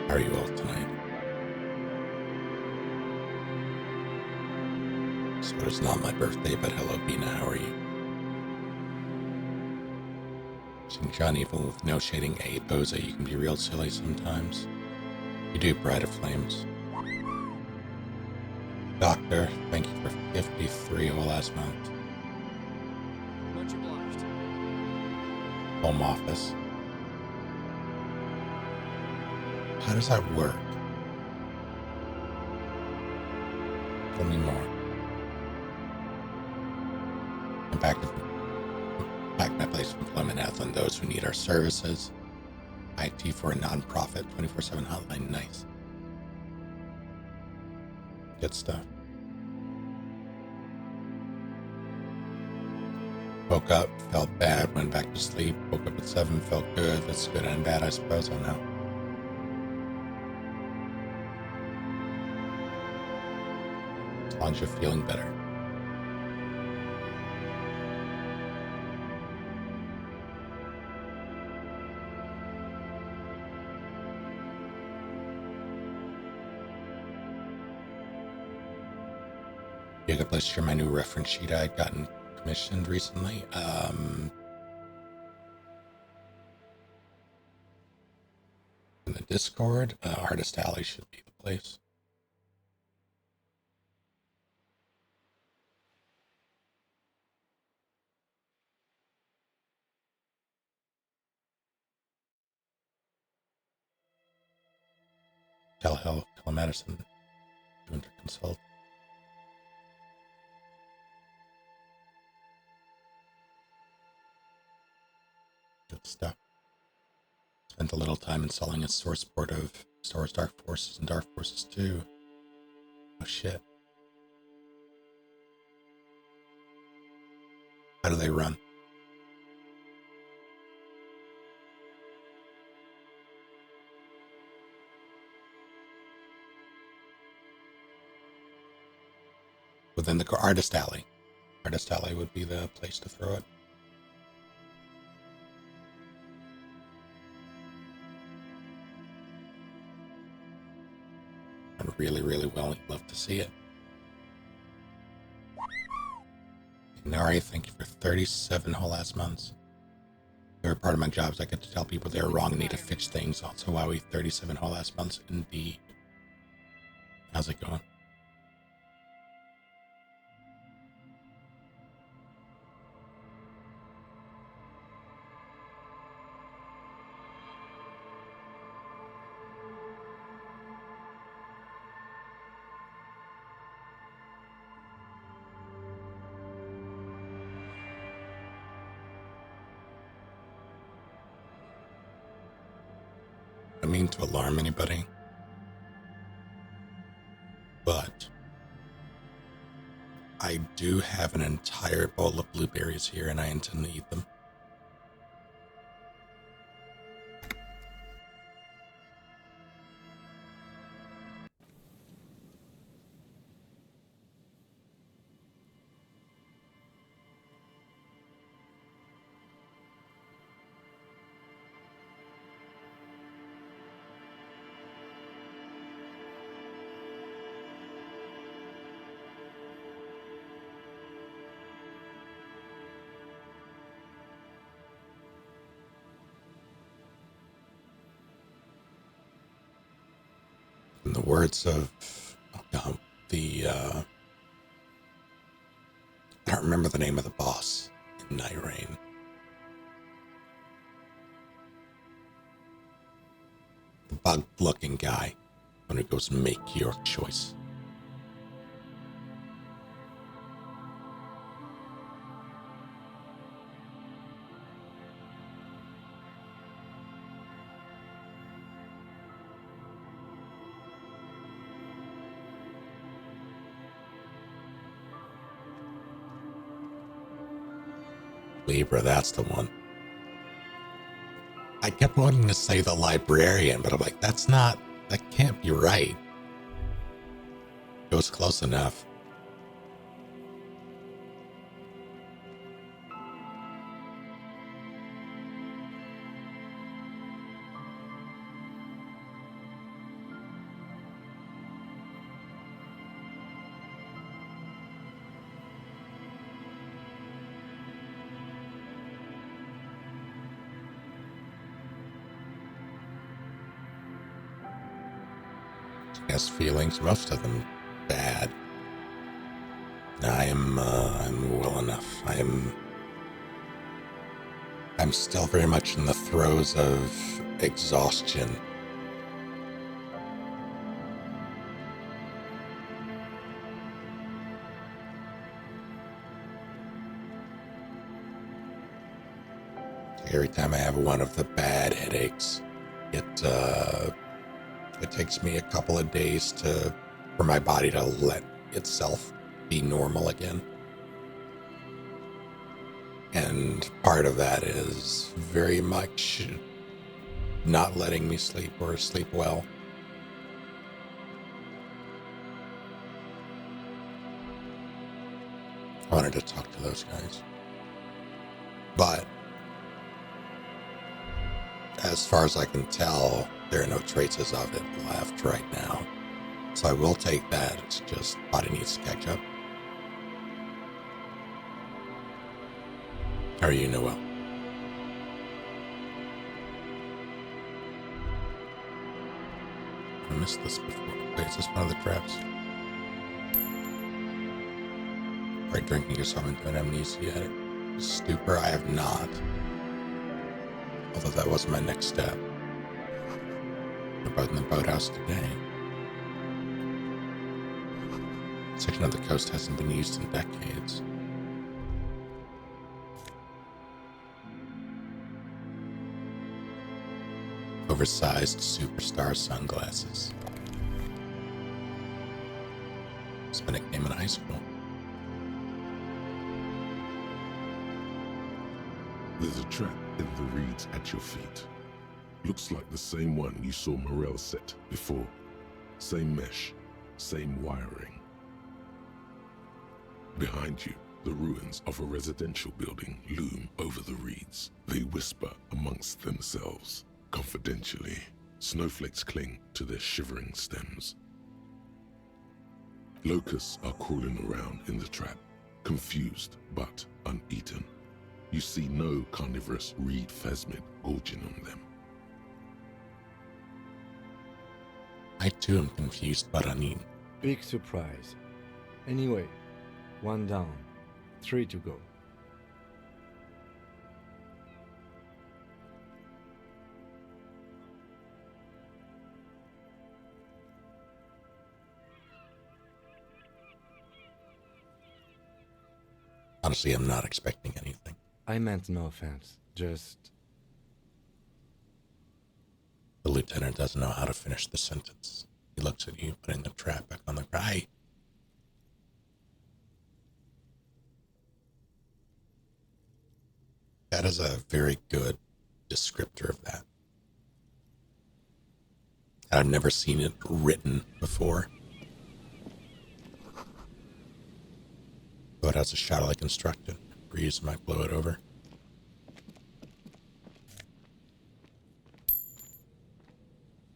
How are you all tonight? So it's not my birthday, but hello, Bina. How are you? Seeing John Evil with no shading A pose, you can be real silly sometimes. You do brighter flames. Doctor, thank you for 53 all last month. Much obliged. Home office. How does that work? Tell me more. Impact my place of employment has on those who need our services. IT for a non-profit 24/7 hotline. Nice. Good stuff. Woke up, felt bad, went back to sleep. Woke up at 7, felt good. That's good and bad, I suppose. I don't know. As long as you're feeling better. You could please share my new reference sheet I had gotten commissioned recently. In the Discord, Artist Alley should be the place. Telehealth, telemedicine, doing to consult. Good stuff. Spent a little time installing a source port of Star Wars Dark Forces and Dark Forces 2. Oh shit. How do they run? Within the Artist Alley. Artist Alley would be the place to throw it. And really, really well. Love to see it. Nari, thank you for 37 whole ass months. Favorite part of my job is I get to tell people they're wrong and need to fix things. Also, Wowie, 37 whole ass months indeed. How's it going? I mean to alarm anybody, but I do have an entire bowl of blueberries here and I intend to eat them. In the words of I don't remember the name of the boss in Night Rain. The bug-looking guy when it goes, make your choice. Libra, that's the one. I kept wanting to say the librarian, but I'm like, that can't be right. It was close enough. Yes, feelings, most of them bad. I'm well enough. I'm still very much in the throes of exhaustion. Every time I have one of the bad headaches, it takes me a couple of days for my body to let itself be normal again. And part of that is very much not letting me sleep or sleep well. I wanted to talk to those guys. But as far as I can tell, there are no traces of it left right now. So I will take that. It's just body needs to catch up. How are you, Noel? I missed this before. Wait, is this one of the traps? Tried drinking or something to an amnesia yet? Stupor, I have not. Although that was my next step. We're both in the boathouse today. Section of the coast hasn't been used in decades. Oversized superstar sunglasses. It's my nickname in high school. There's a trap in the reeds at your feet. Looks like the same one you saw Morel set before. Same mesh, same wiring. Behind you, the ruins of a residential building loom over the reeds. They whisper amongst themselves. Confidentially, snowflakes cling to their shivering stems. Locusts are crawling around in the trap, confused but uneaten. You see no carnivorous reed phasmid gorging on them. I too am confused but uneaten. Big surprise. Anyway, 1 down, 3 to go. Honestly, I'm not expecting anything. I meant no offense, just... The lieutenant doesn't know how to finish the sentence. He looks at you, putting the trap back on the ground. That is a very good descriptor of that. I've never seen it written before. But as a shadow constructed, breeze might blow it over.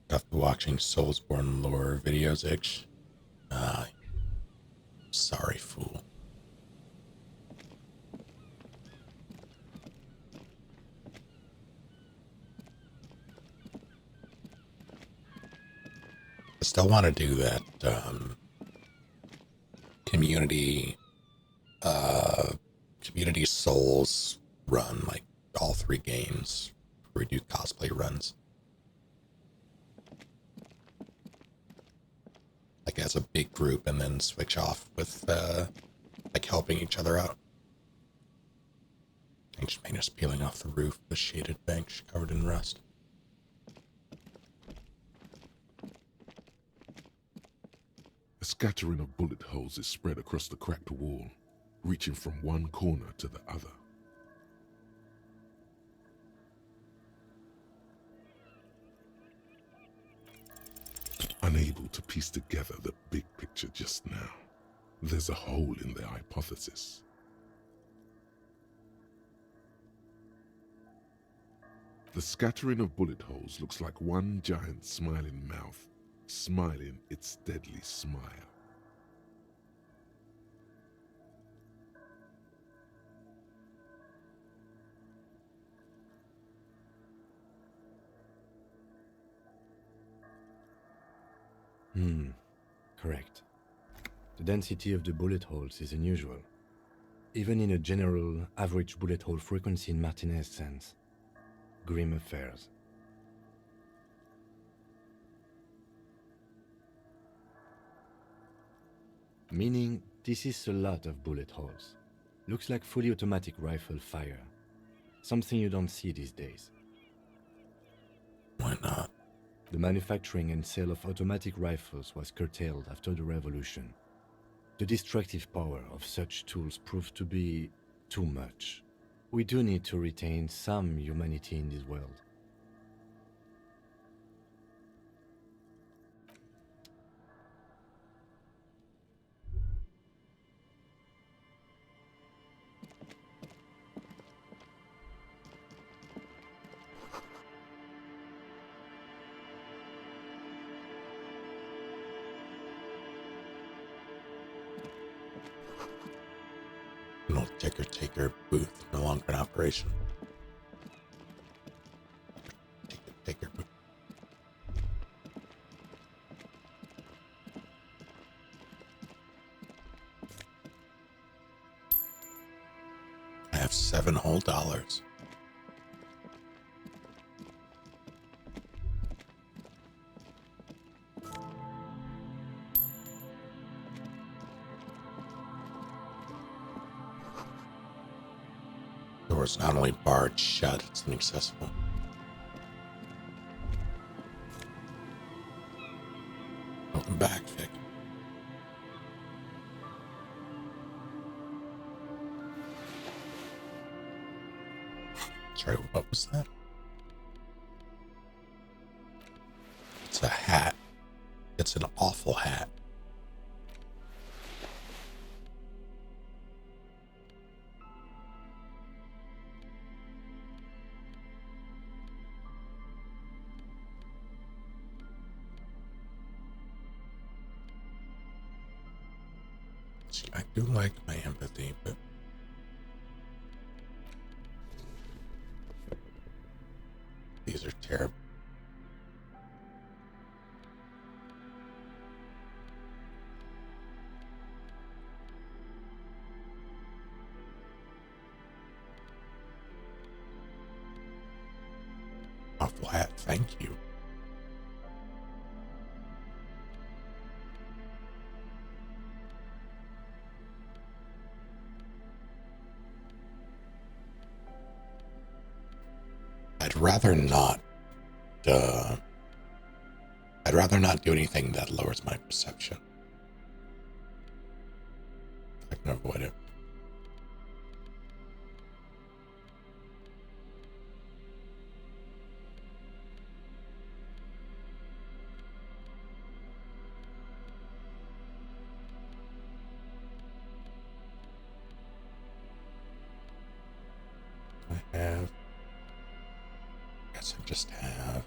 After watching Soulsborne lore videos, itch. Sorry, fool. I still want to do that community souls run, like all 3 games where we do cosplay runs. Like as a big group and then switch off with like helping each other out. I just made us peeling off the roof, the shaded bench covered in rust. A scattering of bullet holes is spread across the cracked wall, reaching from one corner to the other. Unable to piece together the big picture just now, there's a hole in their hypothesis. The scattering of bullet holes looks like one giant smiling mouth, smiling its deadly smile. Correct. The density of the bullet holes is unusual, even in a general average bullet hole frequency in Martinez sense. Grim affairs. Meaning, this is a lot of bullet holes. Looks like fully automatic rifle fire. Something you don't see these days. Why not? The manufacturing and sale of automatic rifles was curtailed after the revolution. The destructive power of such tools proved to be too much. We do need to retain some humanity in this world. No ticker-taker booth no longer in operation. Ticker-taker booth. I have $7 whole. Doors not only barred shut, it's inaccessible. Welcome back, Vic. Sorry, what was that? It's a hat. It's an awful hat. See, I do like my empathy, but these are terrible. Awful hat, thank you. I'd rather not do anything that lowers my perception. If I can avoid it. I just have.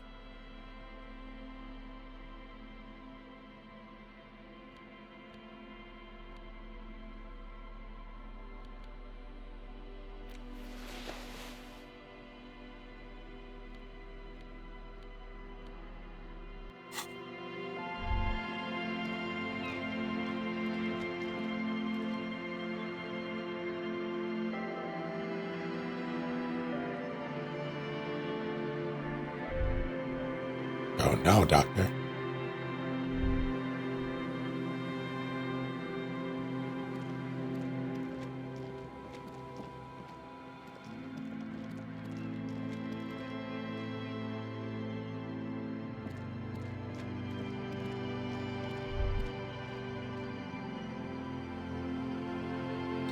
Oh no, Doctor.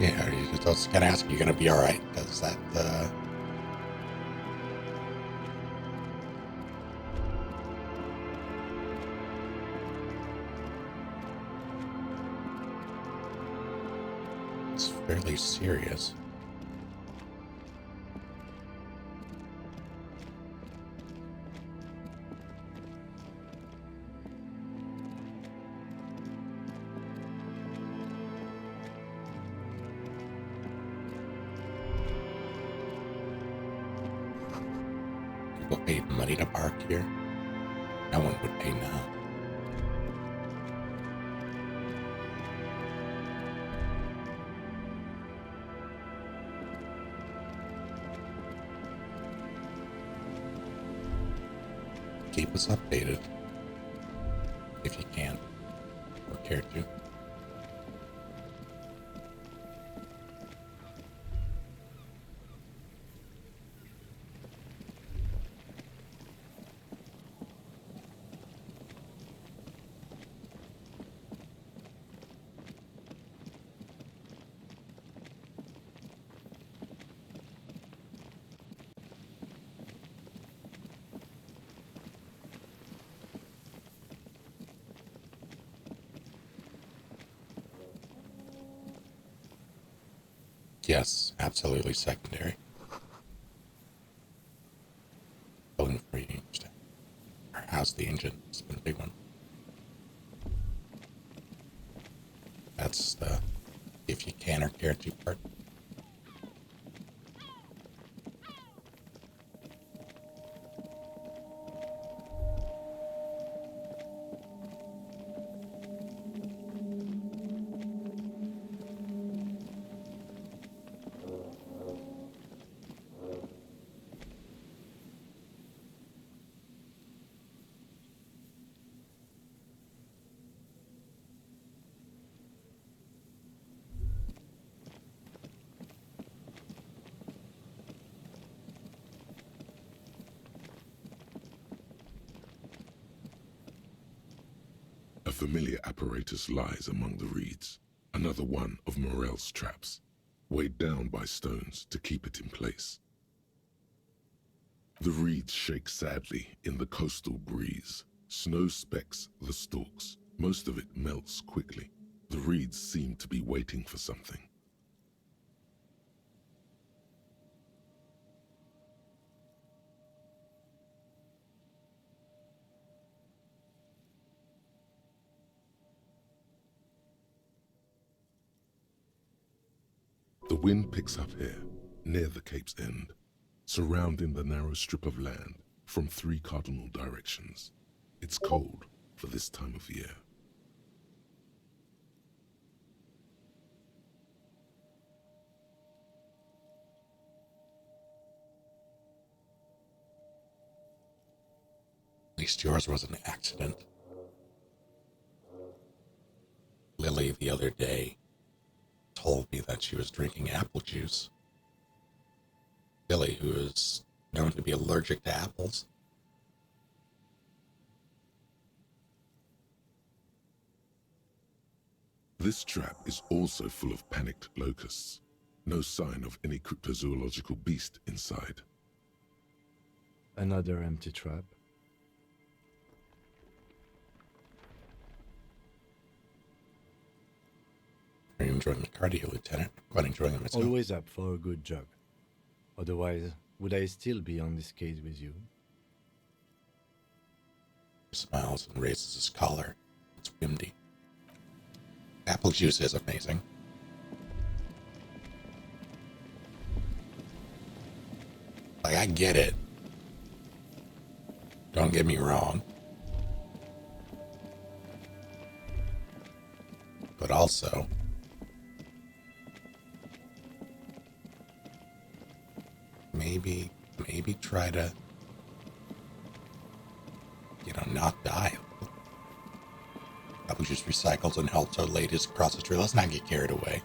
Yeah, I was gonna ask, you gonna be alright? Because that, it's fairly serious. People paid money to park here. No one would pay now. keep us updated if you can or care to. Yes, absolutely secondary. Going for you. How's the engine? It's been a big one. That's the if you can or care to part. A familiar apparatus lies among the reeds, another one of Morel's traps, weighed down by stones to keep it in place. The reeds shake sadly in the coastal breeze. Snow specks the stalks. Most of it melts quickly. The reeds seem to be waiting for something. The wind picks up here, near the Cape's end, surrounding the narrow strip of land from 3 cardinal directions. It's cold for this time of year. At least yours was an accident. Lily the other day told me that she was drinking apple juice. Lily, who is known to be allergic to apples. This trap is also full of panicked locusts. No sign of any cryptozoological beast inside. Another empty trap. Are you enjoying the cardio, Lieutenant? Quite enjoying it myself. Always up for a good jog. Otherwise, would I still be on this case with you? He smiles and raises his collar. It's windy. Apple juice is amazing. Like, I get it. Don't get me wrong. But also, maybe try to, not die. Apple juice recycles and helps our latest process tree. Let's not get carried away.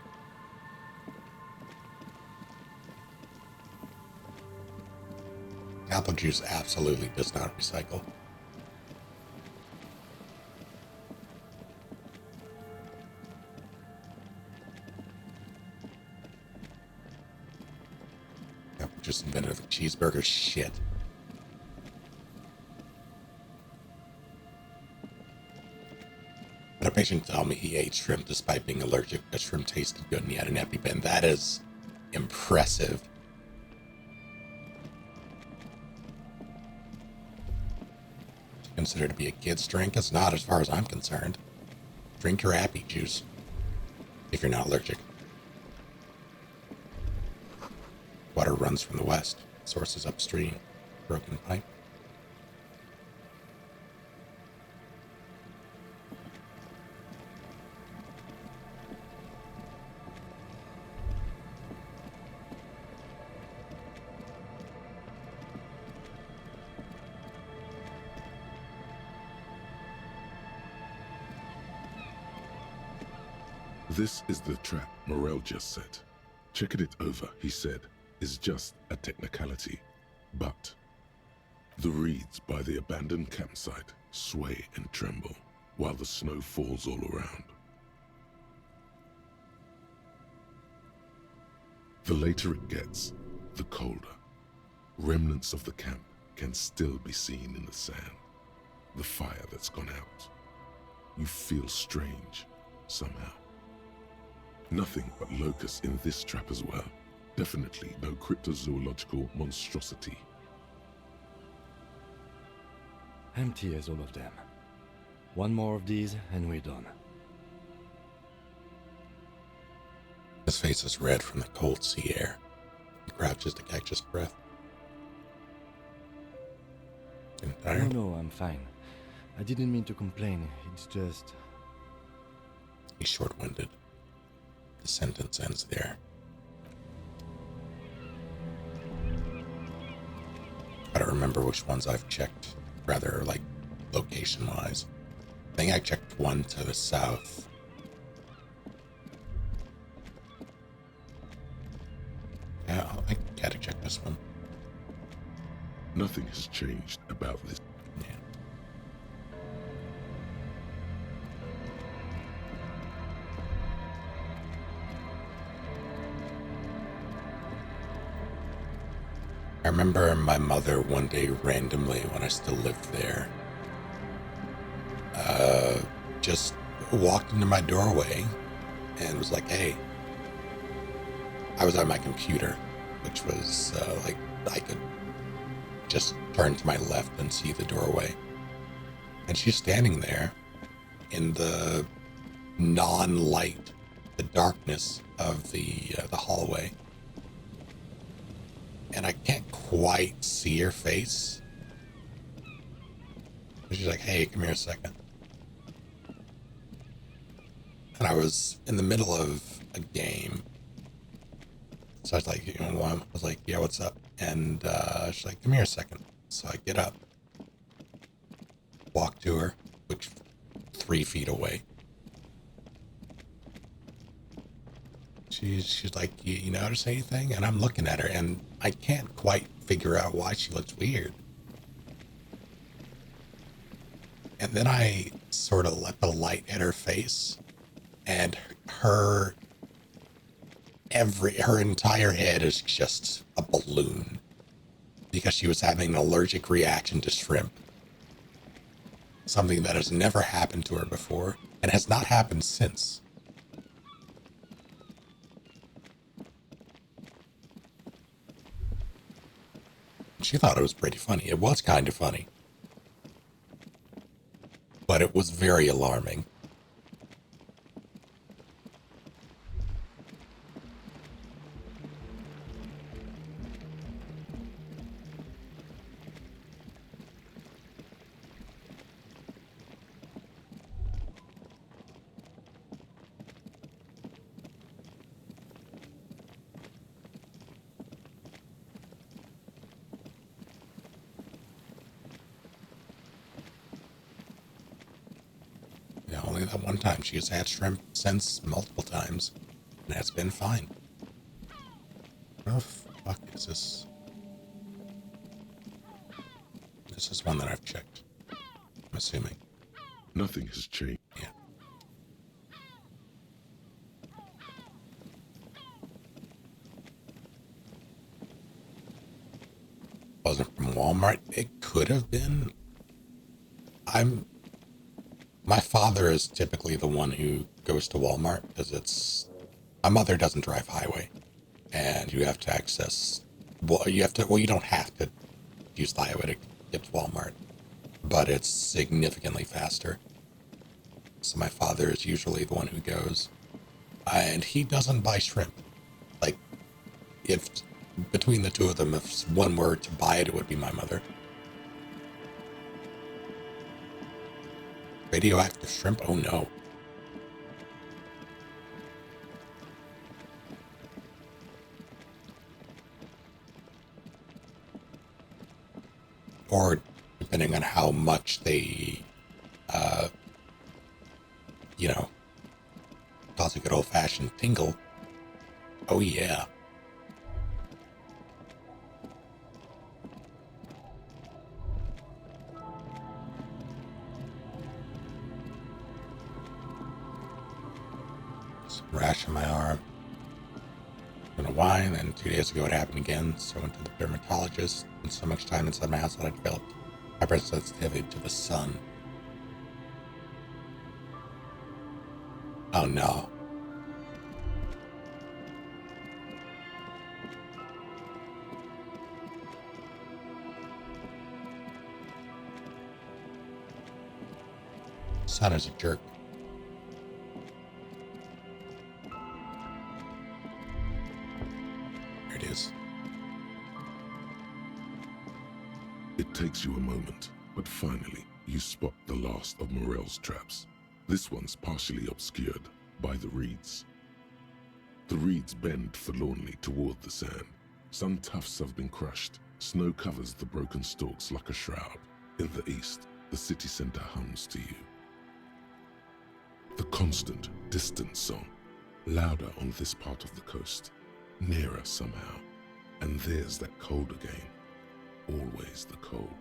Apple juice absolutely does not recycle. Apple juice invented the cheeseburger shit. A patient told me he ate shrimp despite being allergic because shrimp tasted good and he had an EpiPen. That is impressive. Considered to be a kid's drink? It's not as far as I'm concerned. Drink your apple juice if you're not allergic. Water runs from the west. Source is upstream. Broken pipe. This is the trap Morel just set. Checking it over, he said, is just a technicality. But the reeds by the abandoned campsite sway and tremble while the snow falls all around. The later it gets, the colder. Remnants of the camp can still be seen in the sand. The fire that's gone out. You feel strange, somehow. Nothing but locusts in this trap as well. Definitely no cryptozoological monstrosity. Empty as all of them. One more of these and we're done. His face is red from the cold sea air. He crouches to catch his breath. Getting tired? No, I'm fine. I didn't mean to complain. It's just... He's short-winded. The sentence ends there. I don't remember which ones I've checked, rather like location-wise. I think I checked one to the south. Yeah, I gotta check this one. Nothing has changed about this. Yeah. I remember my mother one day randomly when I still lived there, just walked into my doorway and was like, hey. I was at my computer, which was like I could just turn to my left and see the doorway. And she's standing there in the non-light, the darkness of the hallway. And I can't quite see her face. She's like, hey, come here a second. And I was in the middle of a game. So I was like, you know what? I was like, yeah, what's up? And she's like, come here a second. So I get up, walk to her, which 3 feet away. She's like, you notice anything? And I'm looking at her, and I can't quite figure out why she looks weird. And then I sort of let the light hit her face, and her entire head is just a balloon because she was having an allergic reaction to shrimp. Something that has never happened to her before and has not happened since. She thought it was pretty funny. It was kind of funny. But it was very alarming. Yeah, only that one time. She has had shrimp since multiple times, and has been fine. What the fuck is this? This is one that I've checked, I'm assuming. Nothing has changed. Yeah. Wasn't from Walmart. It could have been. My father is typically the one who goes to Walmart because my mother doesn't drive highway, and you have to access. You don't have to use the highway to get to Walmart, but it's significantly faster. So my father is usually the one who goes, and he doesn't buy shrimp. Like, if between the two of them, if one were to buy it, it would be my mother. Radioactive shrimp? Oh no. Or depending on how much they, cause a good old-fashioned tingle. Oh yeah. Some rash on my arm. Don't know why, and then 2 days ago it happened again, so I went to the dermatologist. And so much time inside my house that I developed hypersensitivity to the sun. Oh no. Sun is a jerk. There it is. It takes you a moment, but finally you spot the last of Morel's traps. This one's partially obscured by the reeds. The reeds bend forlornly toward the sand. Some tufts have been crushed. Snow covers the broken stalks like a shroud. In the east, the city center hums to you. The constant, distant song, louder on this part of the coast, nearer somehow. And there's that cold again, always the cold.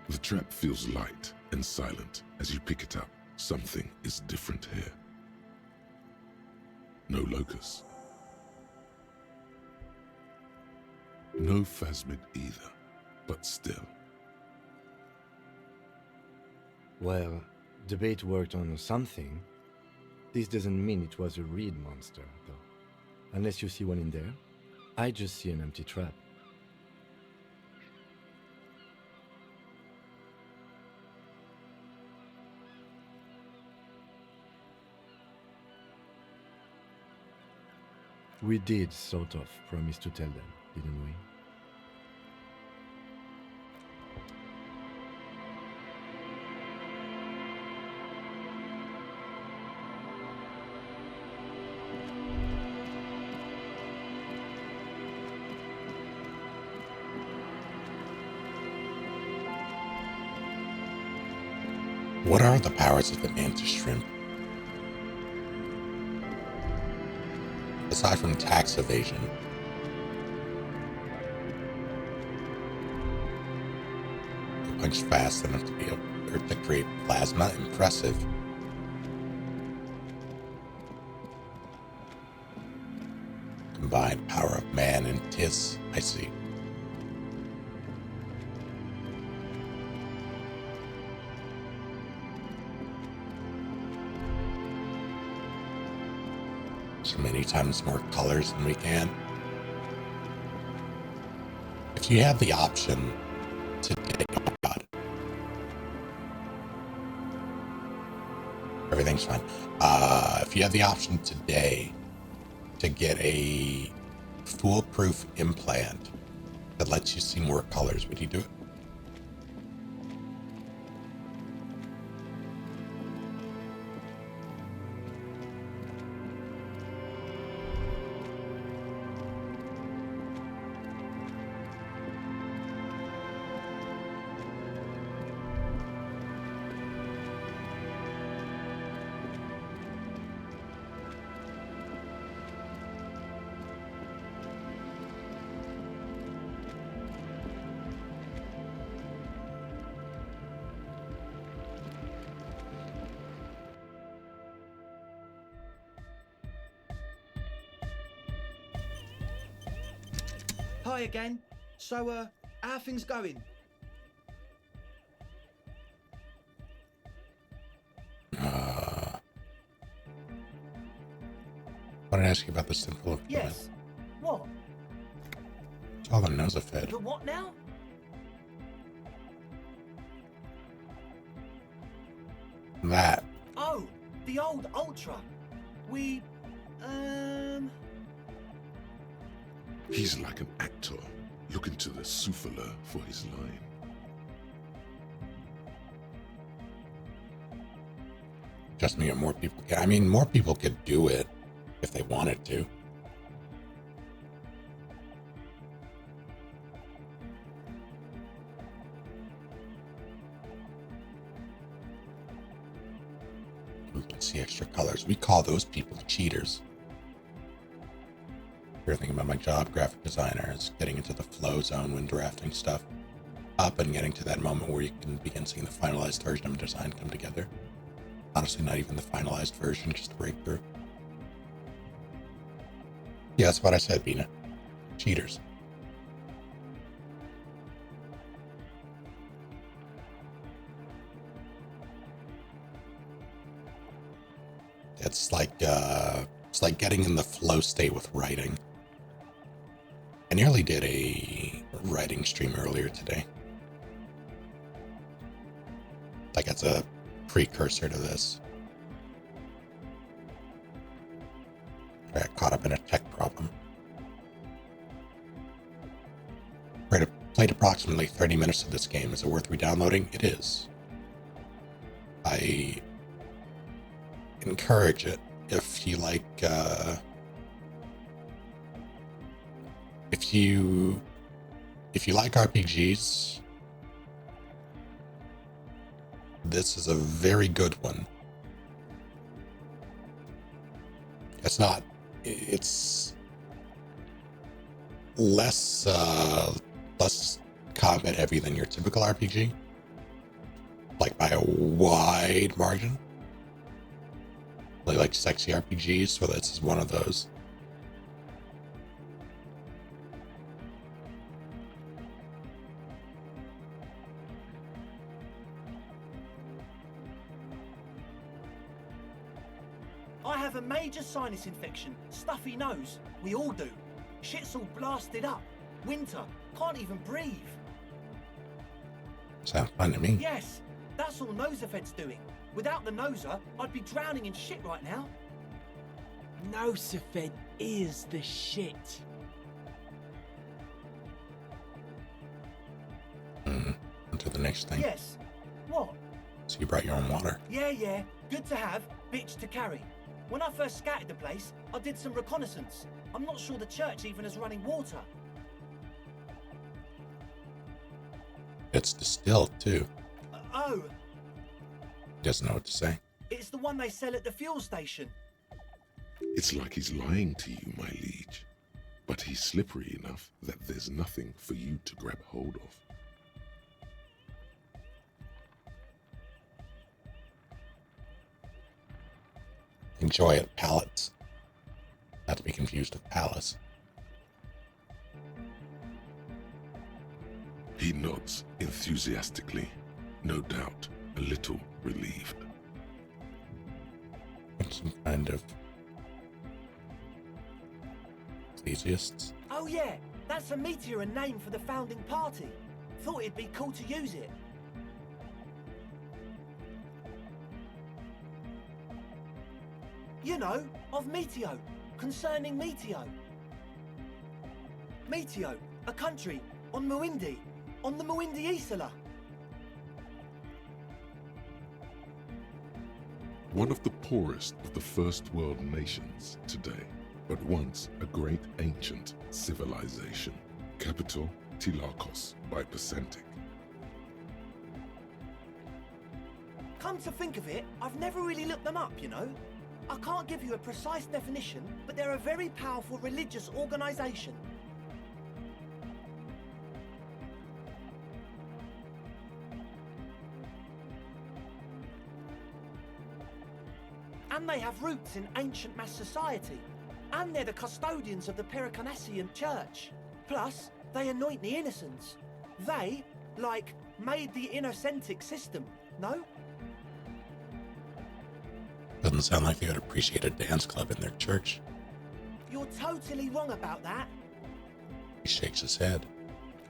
The trap feels light and silent as you pick it up. Something is different here. No locust. No phasmid either, but still. Well, the bait worked on something. This doesn't mean it was a reed monster, though. Unless you see one in there, I just see an empty trap. We did sort of promise to tell them, didn't we? What are the powers of the mantis shrimp? Aside from tax evasion. They punch fast enough to be able to create plasma. Impressive. Combined power of man and Tis. I see. So many times more colors than we can. If you have the option today, oh my god, everything's fine. If you have the option today to get a foolproof implant that lets you see more colors, would you do it? Hi again. So, how are things going? I want to ask you about the simple of Yes. What? It's all the nose fed. The what now? That. Oh, the old Ultra. We, He's like an actor, looking to the souffleur for his line. Just me or more people can. I mean, more people could do it if they wanted to. see extra colors. We call those people cheaters. You're thinking about my job, graphic designer, is getting into the flow zone when drafting stuff up and getting to that moment where you can begin seeing the finalized version of a design come together. Honestly, not even the finalized version, just a breakthrough. Yeah, that's what I said, Bina. Cheaters. It's like getting in the flow state with writing. I nearly did a writing stream earlier today. Like it's a precursor to this. I got caught up in a tech problem. Played approximately 30 minutes of this game. Is it worth re-downloading? It is. I encourage it if you like if you like RPGs. This is a very good one. It's less combat heavy than your typical RPG, like by a wide margin. I like sexy RPGs, so this is one of those. I have a major sinus infection, stuffy nose. We all do. Shit's all blasted up. Winter, can't even breathe. Sounds fun to me. Yes, that's all Nosafed's doing. Without the Noser, I'd be drowning in shit right now. Nosafed is the shit. On to the next thing. Yes. What? So you brought your own water. Yeah. Good to have, bitch to carry. When I first scouted the place, I did some reconnaissance. I'm not sure the church even has running water. It's distilled too. Oh, Doesn't know what to say. it's the one they sell at the fuel station. It's like he's lying to you, my liege. But he's slippery enough that there's nothing for you to grab hold of. Enjoy it, palates. Not to be confused with palace. He nods enthusiastically, no doubt a little relieved. Some kind of ecclesiasts. Oh yeah, that's a meteor name for the founding party. Thought it'd be cool to use it. You know, of Meteo, concerning Meteo. Meteo, a country on Muindi, on the Muindi Isla. One of the poorest of the first world nations today, but once a great ancient civilization. Capital Tilakos by Percentic. Come to think of it, I've never really looked them up, you know. I can't give you a precise definition, but they're a very powerful religious organization. And they have roots in ancient mass society. And they're the custodians of the Pericarnassian church. Plus, they anoint the innocents. They, like, made the Innocentic system, no? Doesn't sound like they would appreciate a dance club in their church. You're totally wrong about that. He shakes his head.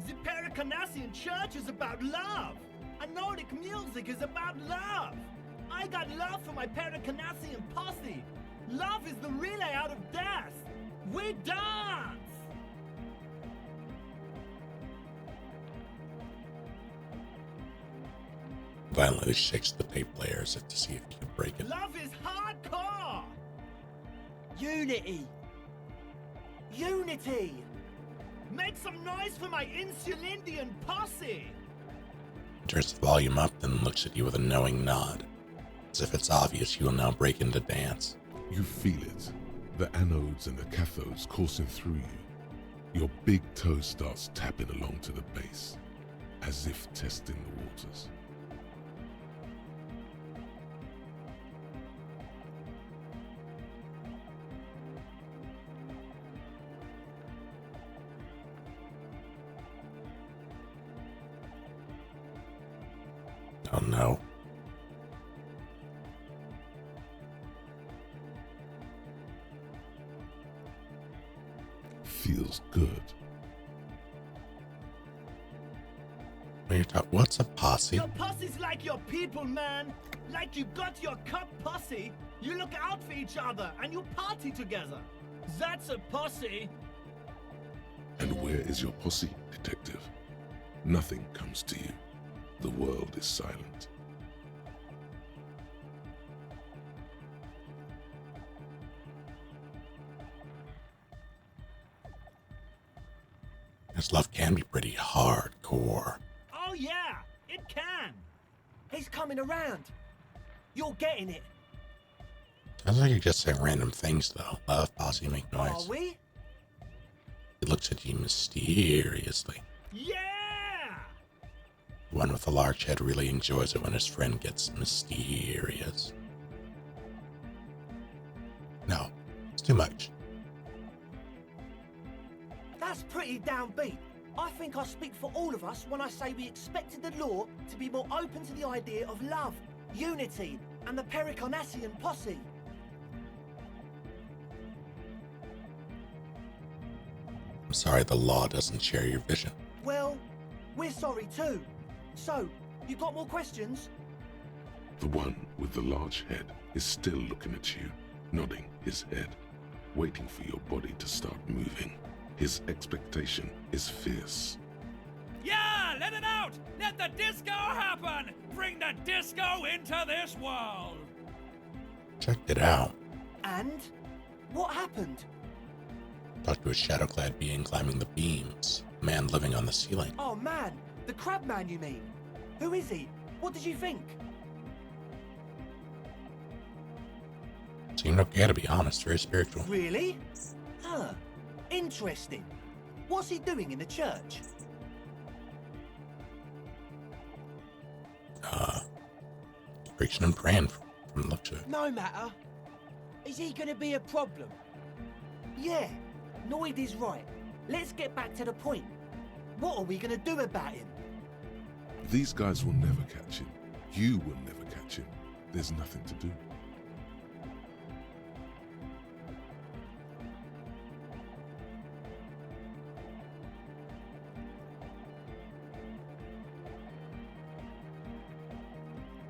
The Pericarnassian church is about love. And Nordic music is about love. I got love for my Pericarnassian posse. Love is the relay out of death. We dance! Violently shakes the tape player as if to see if he can break it. Love is hardcore! Unity! Unity! Make some noise for my Insulindian posse! Turns the volume up, then looks at you with a knowing nod. As if it's obvious, you will now break into dance. You feel it, the anodes and the cathodes coursing through you. Your big toe starts tapping along to the base, as if testing the waters. Oh no. Feels good. What's a posse? Your posse's like your people, man. Like you got your cup posse. You look out for each other and you party together. That's a posse. And where is your posse, detective? Nothing comes to you. The world is silent. This love can be pretty hardcore. Oh yeah, it can. He's coming around. You're getting it. Sounds like you're just saying random things, though. Love, posse, make Are noise. we? He looks at you mysteriously. Yeah! The one with the large head really enjoys it when his friend gets mysterious. No, it's too much. That's pretty downbeat. I think I speak for all of us when I say we expected the law to be more open to the idea of love, unity, and the Pericarnassian posse. I'm sorry the law doesn't share your vision. Well, we're sorry too. So, you got more questions? The one with the large head is still looking at you, nodding his head, waiting for your body to start moving. His expectation is fierce. Yeah, let it out! Let the disco happen! Bring the disco into this world! Checked it out. And? What happened? Talked to a shadow-clad being climbing the beams. A man living on the ceiling. Oh man, the crab man you mean? Who is he? What did you think? Seemed okay, to be honest. Very spiritual. Really? Huh. Interesting. What's he doing in the church? Preaching and praying from the looks of it. No matter. Is he gonna be a problem? Yeah, Noid is right. Let's get back to the point. What are we gonna do about him? These guys will never catch him. You will never catch him. There's nothing to do.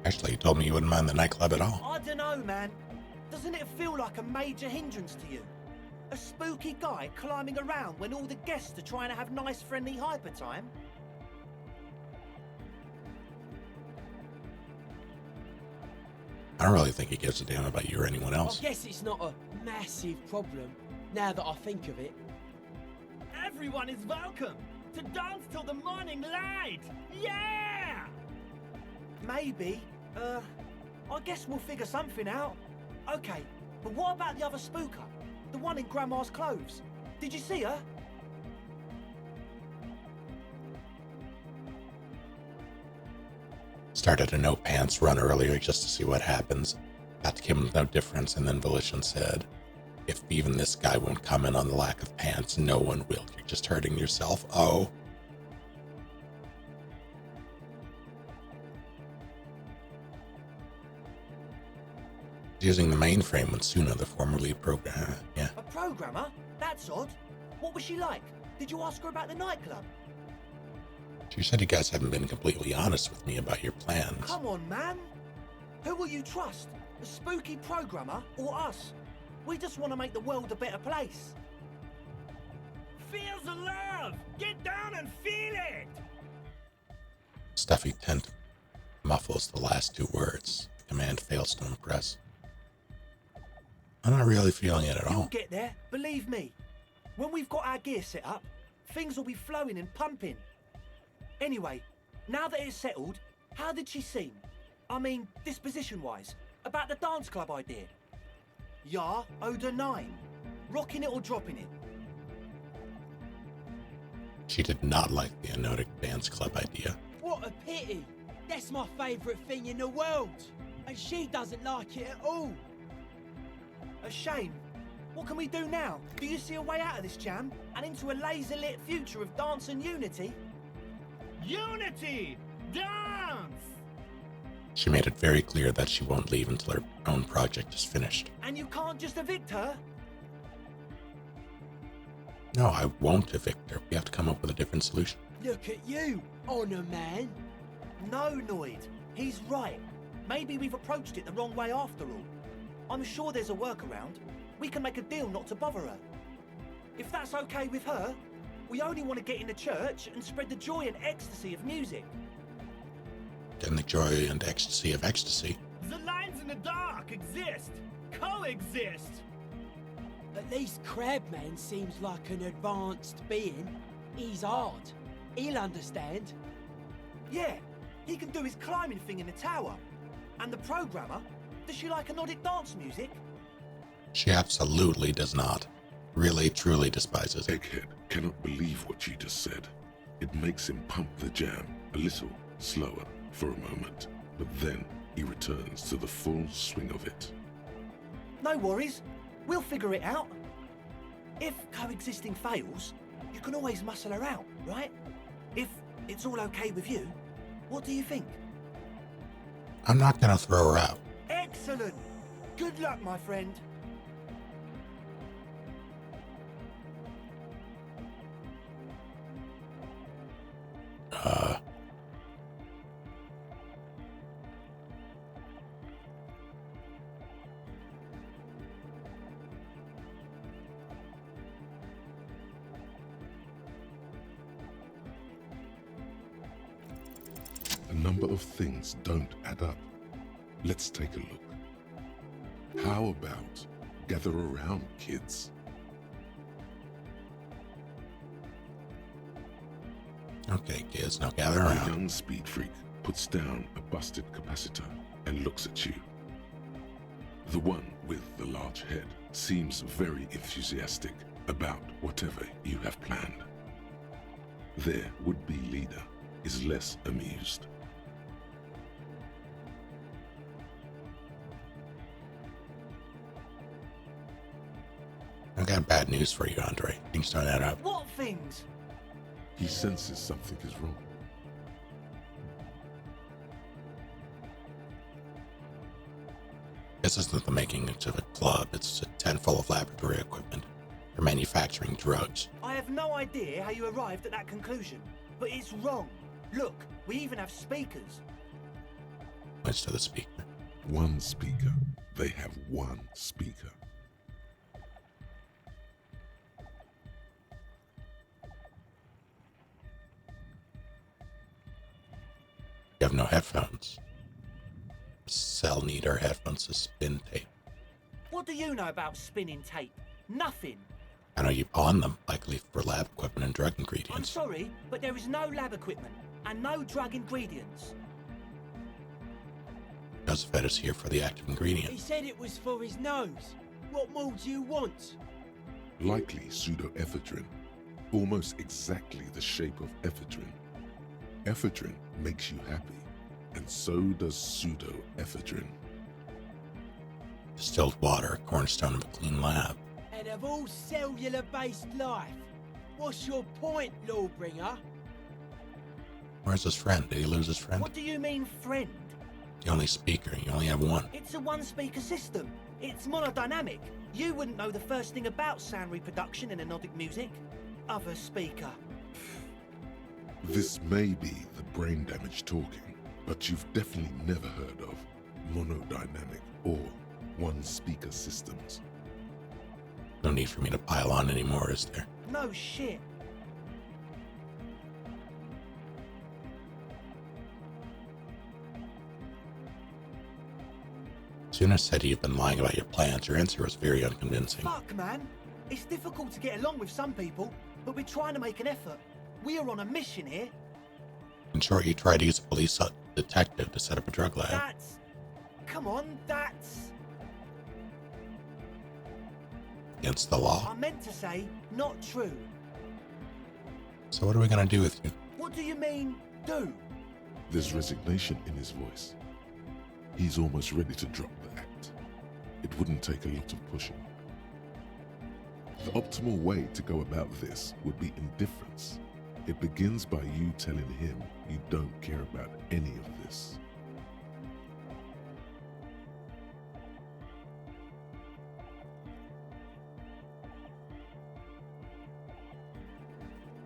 Actually, you told me you wouldn't mind the nightclub at all. I dunno, man. Doesn't it feel like a major hindrance to you? A spooky guy climbing around when all the guests are trying to have nice, friendly hyper time? I don't really think he gives a damn about you or anyone I else. guess it's not a massive problem, now that I think of it. Everyone is welcome to dance till the morning light. Yeah! Maybe. I guess we'll figure something out. Okay, but what about the other spooker? The one in Grandma's clothes? Did you see her? Started a no pants run earlier just to see what happens. Got to give him no difference, and then Volition said, if even this guy won't comment on the lack of pants, no one will. You're just hurting yourself. Oh. Using the mainframe when Suna, the former lead programmer, yeah. A programmer? That's odd. What was she like? Did you ask her about the nightclub? She said you guys haven't been completely honest with me about your plans. Come on, man. Who will you trust? The spooky programmer or us? We just want to make the world a better place. Feel the love! Get down and feel it! Stuffy tent muffles the last two words. The command fails to impress. I'm not really feeling it at You'll all. get there, believe me. When we've got our gear set up, things will be flowing and pumping. Anyway, now that it's settled, how did she seem? I mean, disposition-wise. About the dance club idea. Ja oder nein? Rocking it or dropping it? She did not like the Anodic Dance Club idea. What a pity. That's my favourite thing in the world. And she doesn't like it at all. A shame. What can we do now? Do you see a way out of this jam and into a laser-lit future of dance and unity? Unity! Dance! She made it very clear that she won't leave until her own project is finished. And you can't just evict her? No, I won't evict her. We have to come up with a different solution. Look at you, honour man. No, Noid. He's right. Maybe we've approached it the wrong way after all. I'm sure there's a workaround. We can make a deal not to bother her. If that's okay with her, we only want to get in the church and spread the joy and ecstasy of music. And the joy and ecstasy of ecstasy. The lines in the dark exist! Coexist! At least Crabman seems like an advanced being. He's hard. He'll understand. Yeah, he can do his climbing thing in the tower. And the programmer, does she like Anodic dance music? She absolutely does not. Really, truly despises it. Egghead cannot believe what she just said. It makes him pump the jam a little slower for a moment, but then he returns to the full swing of it. No worries. We'll figure it out. If coexisting fails, you can always muscle her out, right? If it's all okay with you, what do you think? I'm not gonna throw her out. Excellent! Good luck, my friend. A number of things don't add up. Let's take a look. How about gather around, kids? Okay, kids, now gather A around. young speed freak puts down a busted capacitor and looks at you. The one with the large head seems very enthusiastic about whatever you have planned. Their would-be leader is less amused. I got bad news for you, Andre. Things don't add up. What things? He senses something is wrong. This isn't the making of a club. It's a tent full of laboratory equipment for manufacturing drugs. I have no idea how you arrived at that conclusion, but it's wrong. Look, we even have speakers. Points to the speaker. One speaker. They have one speaker. You have no headphones. Cell need our headphones to spin tape. What do you know about spinning tape? Nothing. I know you pawn them, likely for lab equipment and drug I'm ingredients. sorry, but there is no lab equipment and no drug ingredients. Joseph is here for the active He ingredient. said it was for his nose. What more do you want? Likely pseudoephedrine. Almost exactly the shape of ephedrine. Ephedrine makes you happy, and so does pseudoephedrine. Distilled water, a cornerstone of a clean lab. And of all cellular-based life, what's your point, Lawbringer? Where's his friend? Did he lose his friend? What do you mean, friend? The only speaker. You only have one. It's a one-speaker system. It's monodynamic. You wouldn't know the first thing about sound reproduction in anodic music. Other speaker. This may be the brain damage talking, but you've definitely never heard of monodynamic or one-speaker systems. No need for me to pile on anymore, is there? No shit. Suna said you've been lying about your plans. Your answer was very unconvincing. Fuck, man. It's difficult to get along with some people, but we're trying to make an effort. We are on a mission here. In short, you tried to use a police detective to set up a drug lab. That's... Come come on, that's... Against the law. I meant to say, not true. So what are we gonna do with you? What do you mean, do? There's resignation in his voice. He's almost ready to drop the act. It wouldn't take a lot of pushing. The optimal way to go about this would be indifference. It begins by you telling him you don't care about any of this.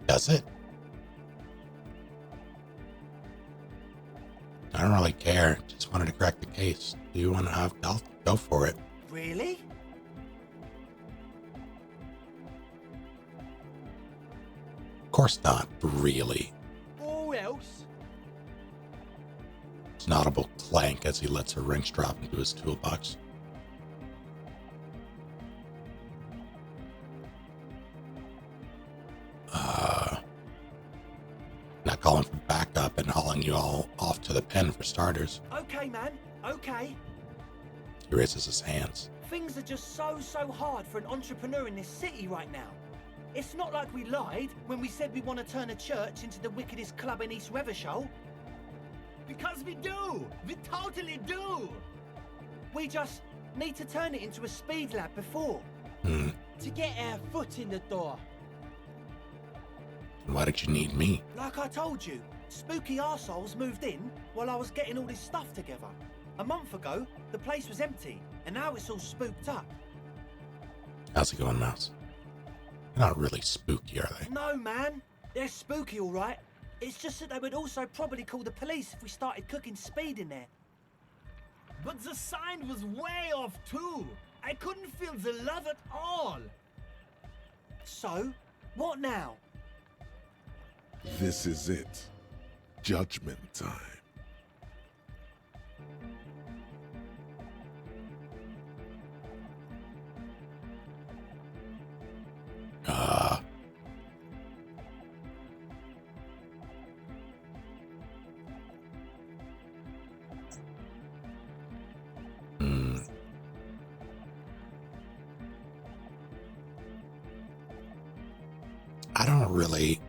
Does it? I don't really care. Just wanted to crack the case. Do you want to have I'll go for it? Really? Of course not. Really. Or else? It's an audible clank as he lets a wrench drop into his toolbox. Not calling for backup and hauling you all off to the pen for starters. Okay, man, okay. He raises his hands. Things are just so hard for an entrepreneur in this city right now. It's not like we lied when we said we want to turn a church into the wickedest club in East Revachol. Because we do! We totally do! We just need to turn it into a speed lab before. To get our foot in the door. Why did you need me? Like I told you, spooky arseholes moved in while I was getting all this stuff together. A month ago, the place was empty, and now it's all spooked up. How's it going, Mouse? They're not really spooky, are they? No, man. They're spooky, all right. It's just that they would also probably call the police if we started cooking speed in there. But the sign was way off too! I couldn't feel the love at all! So, what now? This is it. Judgment time. I don't really...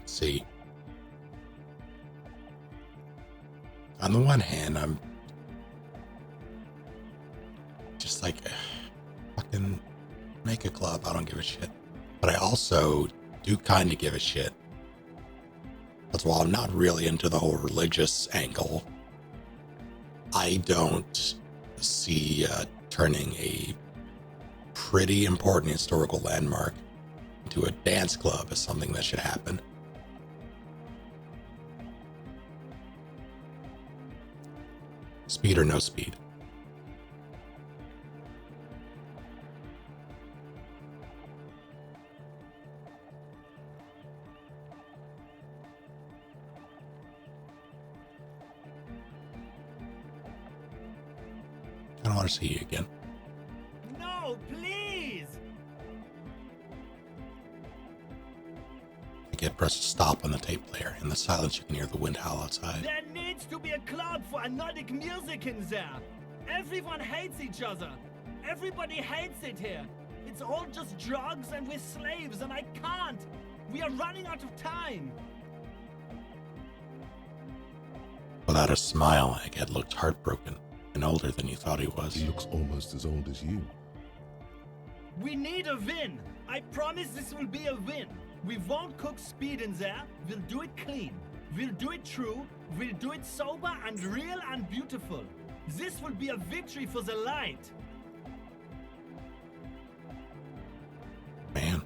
See. On the one hand, I'm just like, fucking make a club, I don't give a shit. But I also do kind of give a shit. That's why I'm not really into the whole religious angle. I don't see turning a pretty important historical landmark into a dance club as something that should happen. Speed or no speed. I don't want to see you again. No, please! Again, press stop on the tape player. In the silence, you can hear the wind howl outside. There needs to be a club for Nordic music in there! Everyone hates each other! Everybody hates it here! It's all just drugs and we're slaves and I can't! We are running out of time! Without a smile, Egghead looked heartbroken and older than you thought he was. He looks almost as old as you. We need a win! I promise this will be a win! We won't cook speed in there, we'll do it clean. We'll do it true, we'll do it sober and real and beautiful. This will be a victory for the light. Man.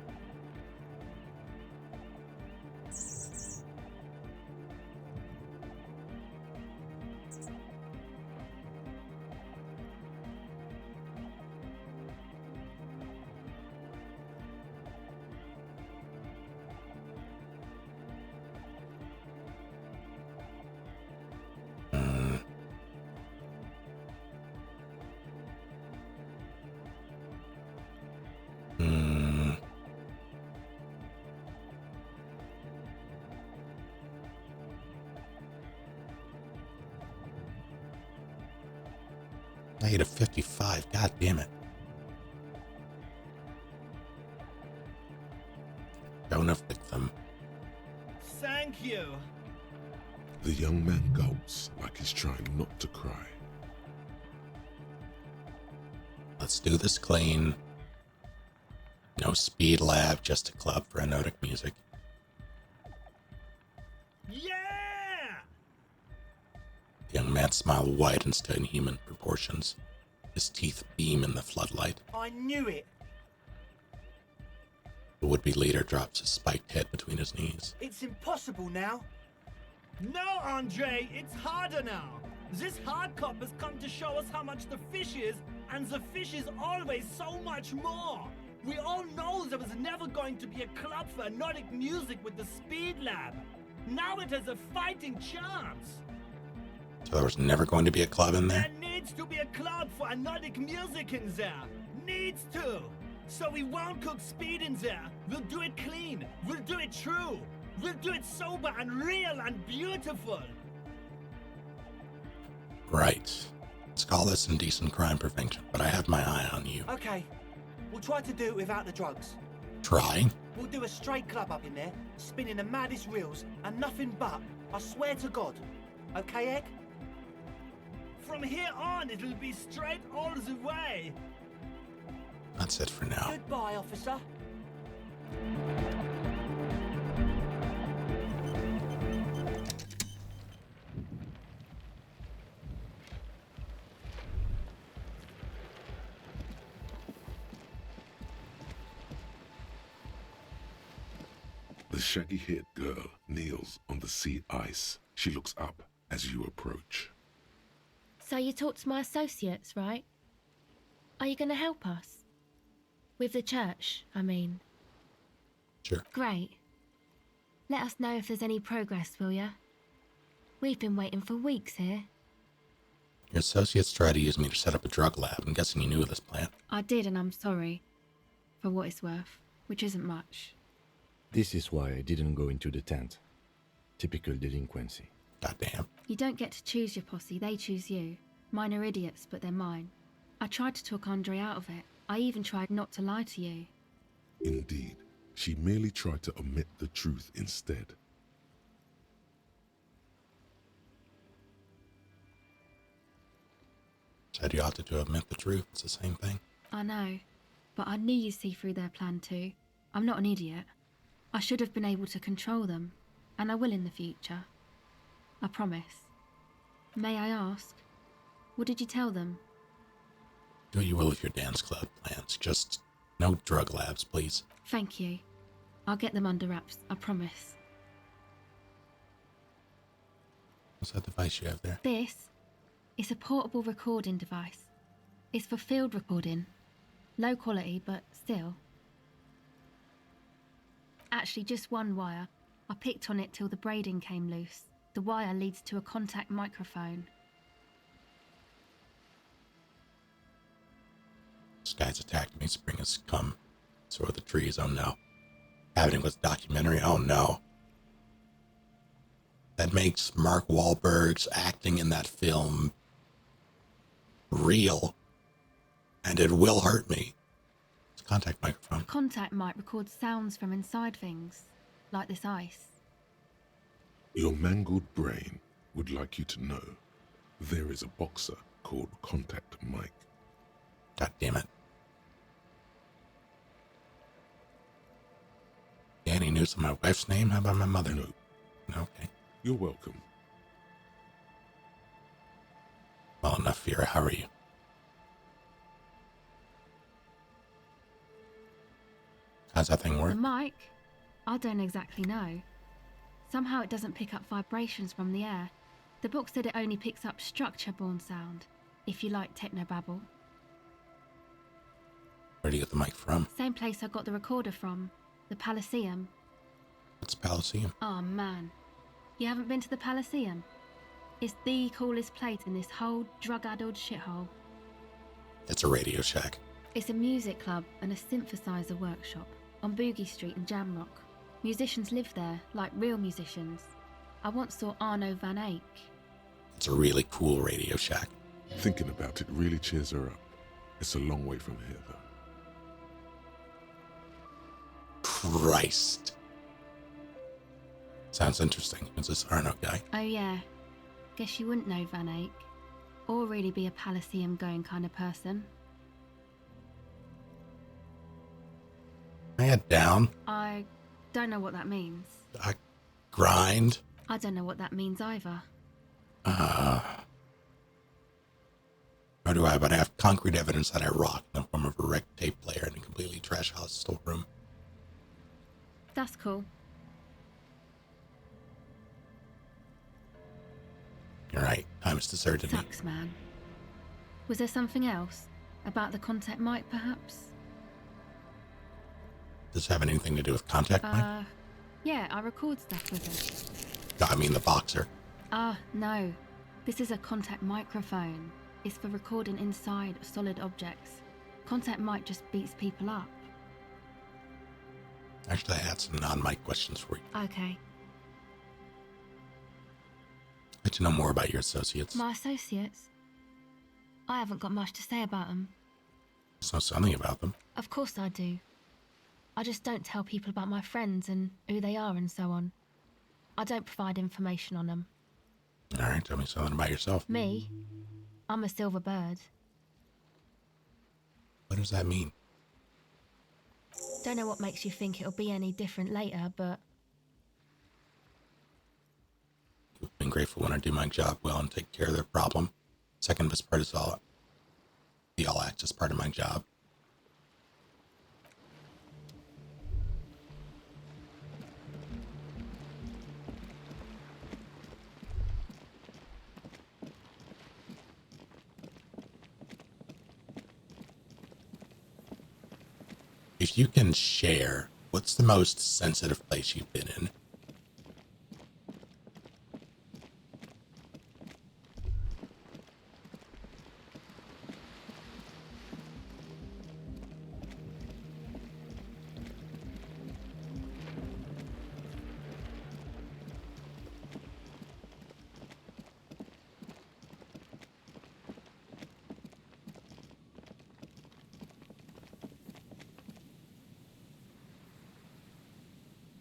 I hit a 55. God damn it. Don't afflict them. Thank you. The young man gulps like he's trying not to cry. Let's do this clean. No speed lab, just a club for anotic music. Yeah! The young man's smile widens to inhuman proportions. His teeth beam in the floodlight. I knew it. The would-be leader drops his spiked head between his knees. It's impossible now. No, Andre, it's harder now. This hard cop has come to show us how much the fish is, and the fish is always so much more. We all know there was never going to be a club for anotic music with the Speed Lab. Now it has a fighting chance. So there was never going to be a club in there? There needs to be a club for anotic music in there. Needs to. So we won't cook speed in there. We'll do it clean. We'll do it true. We'll do it sober and real and beautiful. Right. Let's call this indecent crime prevention, but I have my eye on you. Okay, we'll try to do it without the drugs. Try? We'll do a straight club up in there, spinning the maddest reels, and nothing but, I swear to God. Okay, Egg? From here on, it'll be straight all the way. That's it for now. Goodbye, officer. The shaggy-haired girl kneels on the sea ice. She looks up as you approach. So you talked to my associates, right? Are you going to help us? With the church, I mean. Sure. Great. Let us know if there's any progress, will ya? We've been waiting for weeks here. Your associates tried to use me to set up a drug lab. I'm guessing you knew of this plan. I did, and I'm sorry. For what it's worth, which isn't much. This is why I didn't go into the tent. Typical delinquency. Goddamn. You don't get to choose your posse, they choose you. Mine are idiots, but they're mine. I tried to talk Andre out of it. I even tried not to lie to you. Indeed, she merely tried to omit the truth instead. Said you ought to admit the truth. It's the same thing. I know, but I knew you'd see through their plan too. I'm not an idiot. I should have been able to control them, and I will in the future. I promise. May I ask, what did you tell them? Do what you will with your dance club plans. Just no drug labs, please. Thank you. I'll get them under wraps, I promise. What's that device you have there? This is a portable recording device. It's for field recording. Low quality, but still. Actually, just one wire. I picked on it till the braiding came loose. The wire leads to a contact microphone. This guy's attacked me. Spring has come. So are the trees. Oh no. Happening with documentary. Oh no. That makes Mark Wahlberg's acting in that film real. And it will hurt me. It's a contact microphone. Contact mic records sounds from inside things, like this ice. Your mangled brain would like you to know there is a boxer called Contact Mike. God damn it. Yeah, any news of my wife's name? How about my mother? No, Okay. you're welcome. Well enough, Vera. How are you? How's that thing work? The mic? I don't exactly know. Somehow it doesn't pick up vibrations from the air. The book said it only picks up structure-borne sound, if you like technobabble. Where do you get the mic from? Same place I got the recorder from, the Palaceum. What's Palaceum? Oh man, you haven't been to the Palaceum? It's the coolest place in this whole drug-addled shithole. It's a Radio Shack. It's a music club and a synthesizer workshop on Boogie Street in Jamrock. Musicians live there, like real musicians. I once saw Arno van Eyck. It's a really cool Radio Shack. Thinking about it really cheers her up. It's a long way from here, though. Christ. Sounds interesting. Is this Arno guy? Oh yeah. Guess you wouldn't know Van Eyck. Or really be a Palaceum going kind of person. I had down. I don't know what that means. Grind. I don't know what that means either. Nor do I, but I have concrete evidence that I rocked in the form of a wrecked tape player in a completely trash house storeroom. That's cool. You're right. Time has deserted me. Sucks, man. Was there something else? About the contact mic, perhaps? Does this have anything to do with contact mic? Yeah, I record stuff with it. No, I mean the boxer. No. This is a contact microphone. It's for recording inside solid objects. Contact mic just beats people up. Actually, I had some non-mic questions for you. Okay. I'd like to know more about your associates. My associates? I haven't got much to say about them. Just know something about them. Of course I do. I just don't tell people about my friends and who they are and so on. I don't provide information on them. All right, tell me something about yourself. Me? I'm a silver bird. What does that mean? Don't know what makes you think it'll be any different later, but I've been grateful when I do my job well and take care of their problem. Second best part is the all access part of my job. If you can share, what's the most sensitive place you've been in?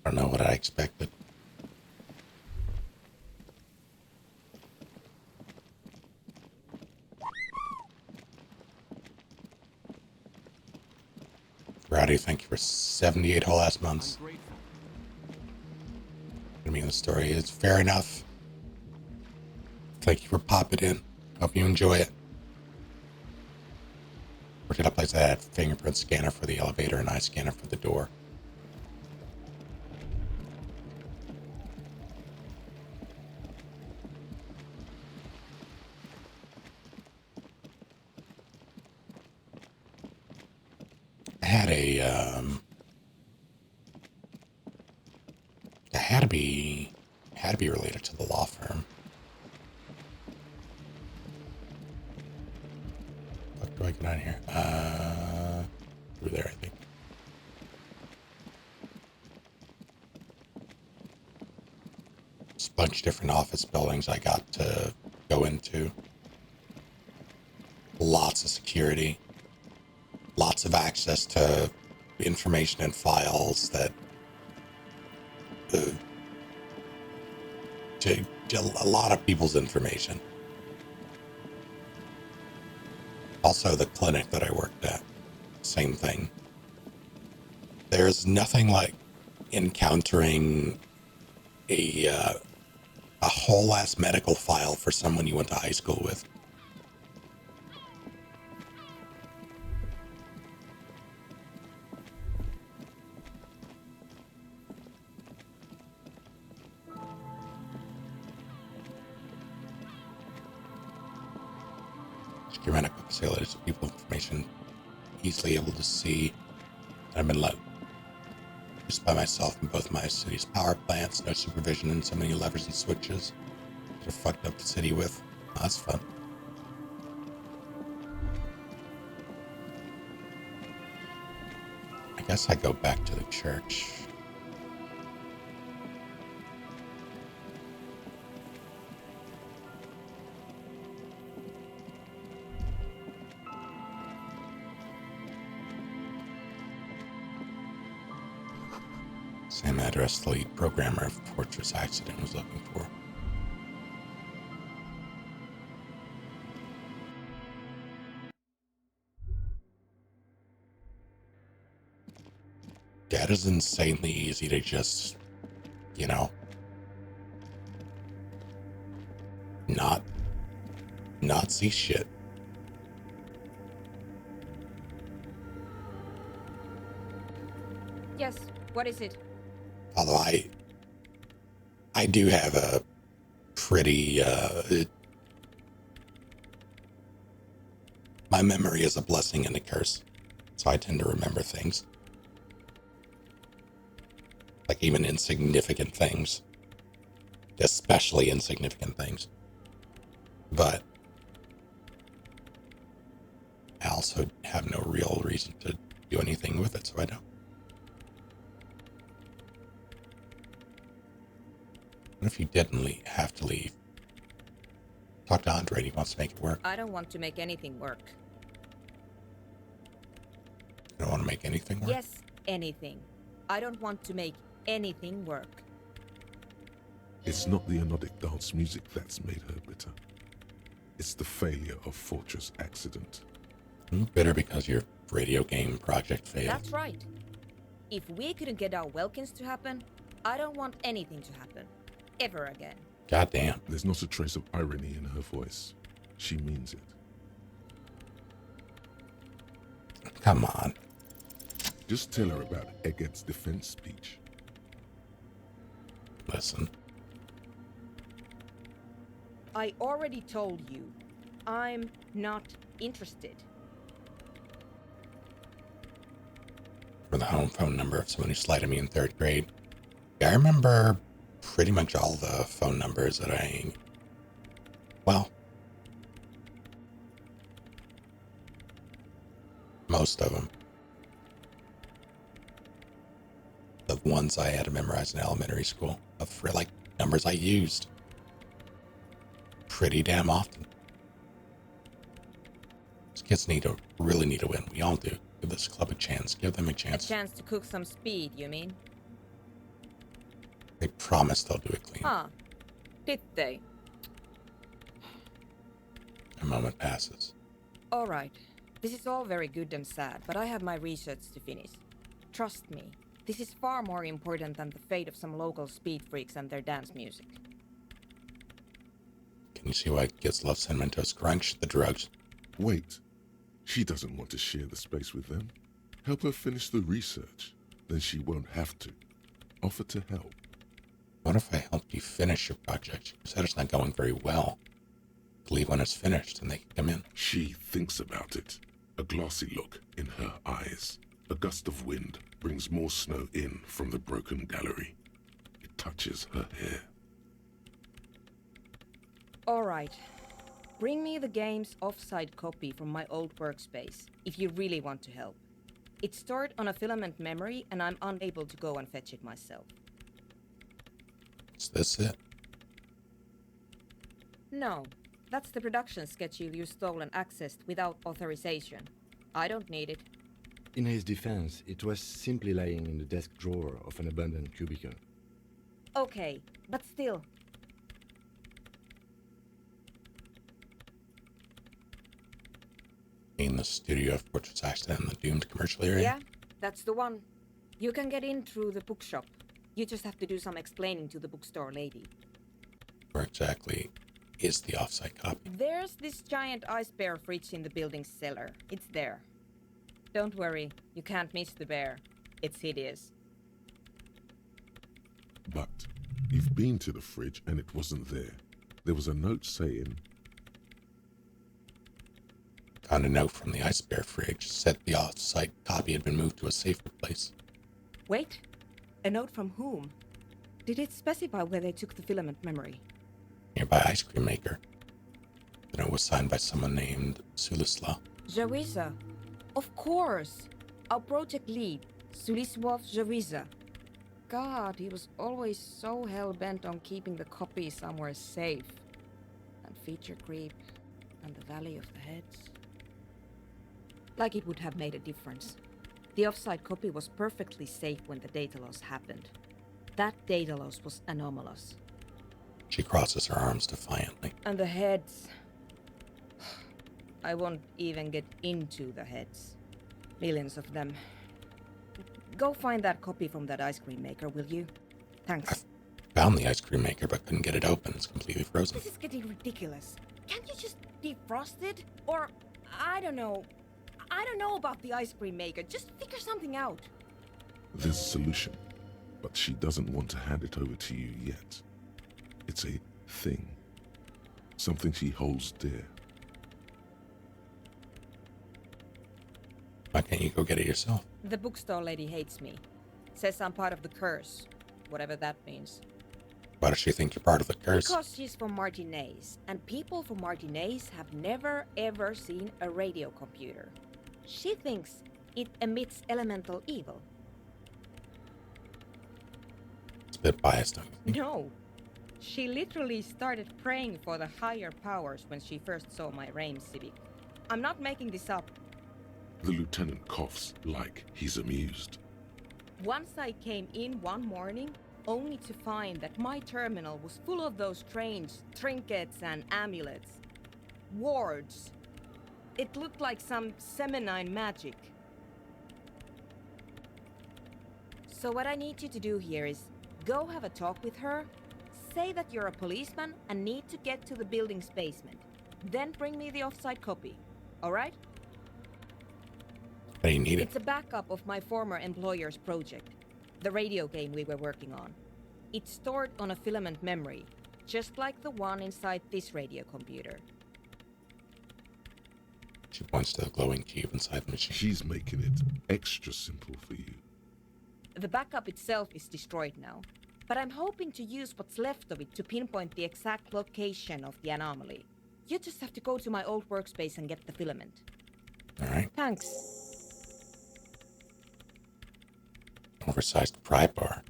I don't know what I expected. Rowdy, thank you for 78 whole ass months. I mean, the story is fair enough. Thank you for popping in. Hope you enjoy it. We're gonna place that fingerprint scanner for the elevator and eye scanner for the door. It had to be related to the law firm. What do I get out of here? Through there, I think. Just a bunch of different office buildings I got to go into. Lots of security. Lots of access to information and files that a lot of people's information. Also, the clinic that I worked at, same thing. There's nothing like encountering a whole ass medical file for someone you went to high school with. Medical facilities, so people information easily able to see. I've been let just by myself in both my city's power plants, no supervision, and so many levers and switches that are fucked up the city with. Oh, that's fun. I guess I go back to the church. Same address the lead programmer of Fortress Accident was looking for. That is insanely easy to just, you know, not see shit. Yes, what is it? Although I do have a pretty, my memory is a blessing and a curse, so I tend to remember things. Like even insignificant things. Especially insignificant things. But I also have no real reason to do anything with it, so I don't. What if you didn't have to leave? Talk to Andre, he wants to make it work. I don't want to make anything work. You don't want to make anything work? Yes, anything. I don't want to make anything work. It's not the anodic dance music that's made her bitter. It's the failure of Fortress Accident. I'm bitter because your radio game project failed. That's right. If we couldn't get our Welkins to happen, I don't want anything to happen. Ever again. Goddamn. There's not a trace of irony in her voice. She means it. Come on. Just tell her about Egged's defense speech. Listen. I already told you, I'm not interested. For the home phone number of someone who slighted me in 3rd grade. I remember pretty much all the phone numbers that well, most of them. The ones I had to memorize in elementary school, for like numbers I used pretty damn often. These kids really need to win. We all do. Give this club a chance. Give them a chance. A chance to cook some speed, you mean? They promise they'll do it clean. Huh. Did they? A moment passes. All right. This is all very good and sad, but I have my research to finish. Trust me, this is far more important than the fate of some local speed freaks and their dance music. Can you see why kids love Cinnamon Toast Crunch? The drugs. Wait. She doesn't want to share the space with them. Help her finish the research. Then she won't have to. Offer to help. What if I help you finish your project? You said it's not going very well. Leave when it's finished and they can come in. She thinks about it. A glassy look in her eyes. A gust of wind brings more snow in from the broken gallery. It touches her hair. All right. Bring me the game's offsite copy from my old workspace, if you really want to help. It's stored on a filament memory, and I'm unable to go and fetch it myself. Is this it? No. That's the production schedule you stole and accessed without authorization. I don't need it. In his defense, it was simply lying in the desk drawer of an abandoned cubicle. Okay, but still. In the studio of Fortress Accident in the doomed commercial area? Yeah, that's the one. You can get in through the bookshop. You just have to do some explaining to the bookstore lady. Where exactly is the offsite copy? There's this giant ice bear fridge in the building's cellar. It's there. Don't worry, you can't miss the bear. It's hideous. But you've been to the fridge and it wasn't there. There was a note saying, Found a note from the ice bear fridge. Said the off-site copy had been moved to a safer place. Wait, a note from whom? Did it specify where they took the filament memory? Nearby ice cream maker. The note was signed by someone named Sulisla. Jawiza. Of course. Our project lead, Suliswov Jawiza. God, he was always so hell-bent on keeping the copy somewhere safe. And feature creep, and the Valley of the Heads. Like it would have made a difference. The offsite copy was perfectly safe when the data loss happened. That data loss was anomalous. She crosses her arms defiantly. And the heads. I won't even get into the heads. Millions of them. Go find that copy from that ice cream maker, will you? Thanks. Found the ice cream maker, but couldn't get it open. It's completely frozen. This is getting ridiculous. Can't you just defrost it? Or, I don't know. I don't know about the ice cream maker. Just figure something out. There's a solution, but she doesn't want to hand it over to you yet. It's a thing. Something she holds dear. Why can't you go get it yourself? The bookstore lady hates me. Says I'm part of the curse. Whatever that means. Why does she think you're part of the curse? Because she's from Martinez, and people from Martinez have never ever seen a radio computer. She thinks it emits elemental evil. It's a bit biased, don't you think? No. She literally started praying for the higher powers when she first saw my Rame Civic. I'm not making this up. The lieutenant coughs like he's amused. Once I came in one morning, only to find that my terminal was full of those strange trinkets and amulets. Wards. It looked like some Semenine magic. So what I need you to do here is go have a talk with her, say that you're a policeman and need to get to the building's basement. Then bring me the offsite copy. Alright? But you need it. It's a backup of my former employer's project, the radio game we were working on. It's stored on a filament memory, just like the one inside this radio computer. She points to the glowing cube inside the machine. She's making it extra simple for you. The backup itself is destroyed now, but I'm hoping to use what's left of it to pinpoint the exact location of the anomaly. You just have to go to my old workspace and get the filament. Alright. Thanks. Oversized pry bar.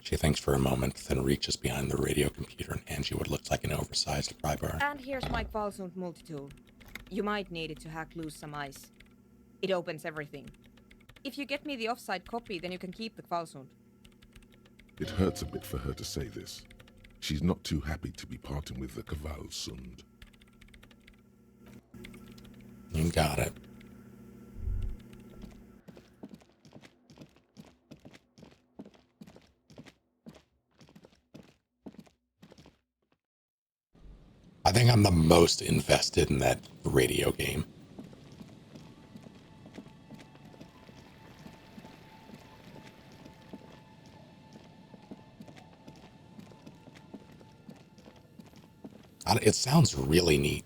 She thinks for a moment, then reaches behind the radio computer and hands you what looks like an oversized pry bar. And here's my Kvalsund multitool. You might need it to hack loose some ice. It opens everything. If you get me the offsite copy, then you can keep the Kvalsund. It hurts a bit for her to say this. She's not too happy to be parting with the Kvalsund. You got it. I think I'm the most invested in that radio game. It sounds really neat.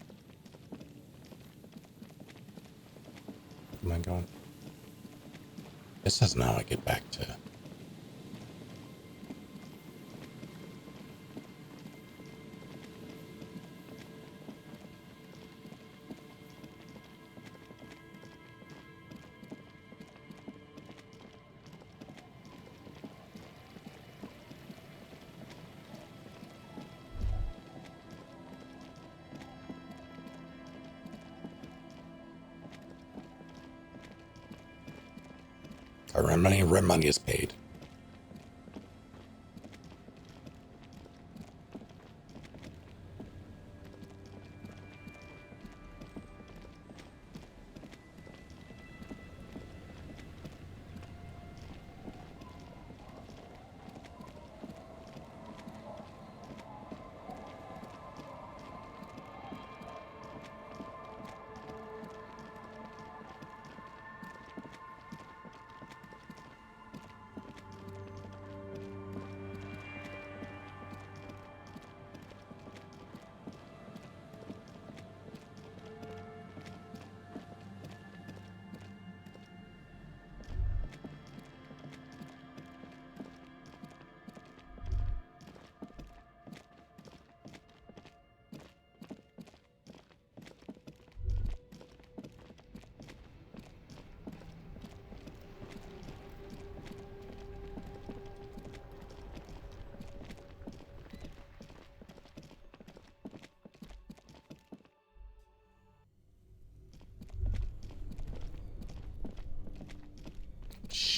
Oh my god. This says now I get back to... Rent money is paid.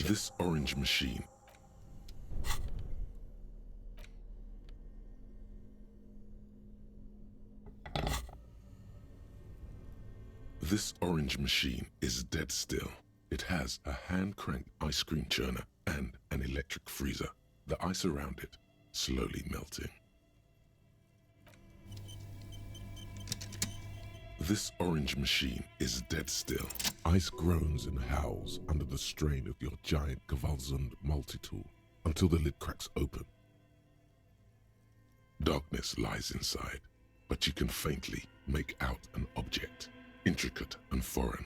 This orange machine, This orange machine is dead still. It has a hand-cranked ice cream churner and an electric freezer. The ice around it slowly melting. This orange machine is dead still. Ice groans and howls under the strain of your giant Gewaltsund multi-tool until the lid cracks open. Darkness lies inside, but you can faintly make out an object, intricate and foreign,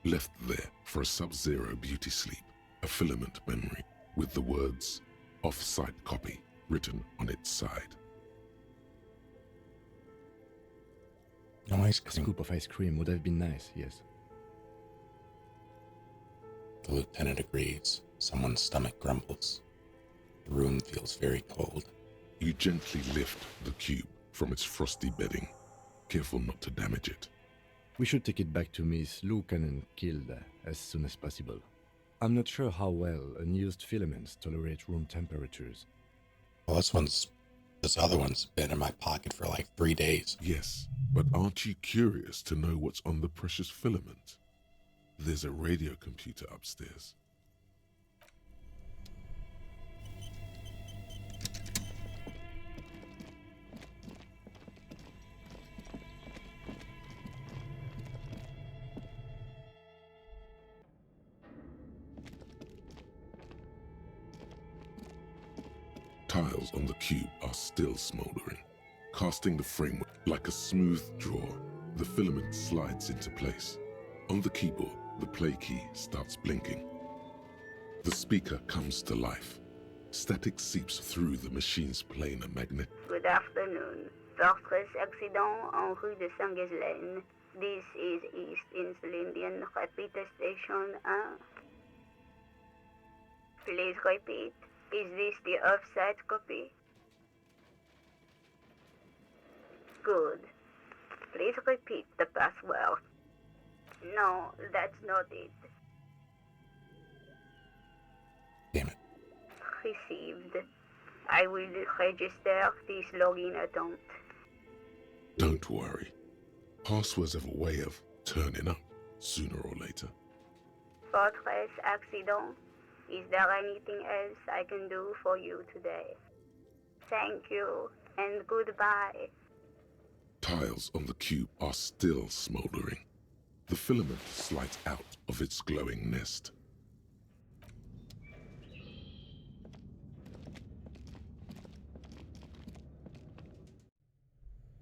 left there for a sub-zero beauty sleep, a filament memory with the words "off-site copy" written on its side. No ice A cream. scoop of ice cream would have been nice, yes. The lieutenant agrees. Someone's stomach grumbles. The room feels very cold. You gently lift the cube from its frosty bedding, careful not to damage it. We should take it back to Miss Lukanen Kilda as soon as possible. I'm not sure how well unused filaments tolerate room temperatures. Well, this other one's been in my pocket for like 3 days. Yes, but aren't you curious to know what's on the precious filament? There's a radio computer upstairs. Tiles on the cube are still smoldering, casting the framework like a smooth draw. The filament slides into place. On the keyboard, the play key starts blinking. The speaker comes to life. Static seeps through the machine's planar magnet. Good afternoon. Fortress accident en rue de Saint-Ghislaine. This is East Insulindian Repeater Station 1. Please repeat. Is this the offsite copy? Good. Please repeat the password. No, that's not it. Damn it. Received. I will register this login attempt. Don't worry. Passwords have a way of turning up sooner or later. Fortress accident. Is there anything else I can do for you today? Thank you, and goodbye. Tiles on the cube are still smoldering. The filament slides out of its glowing nest.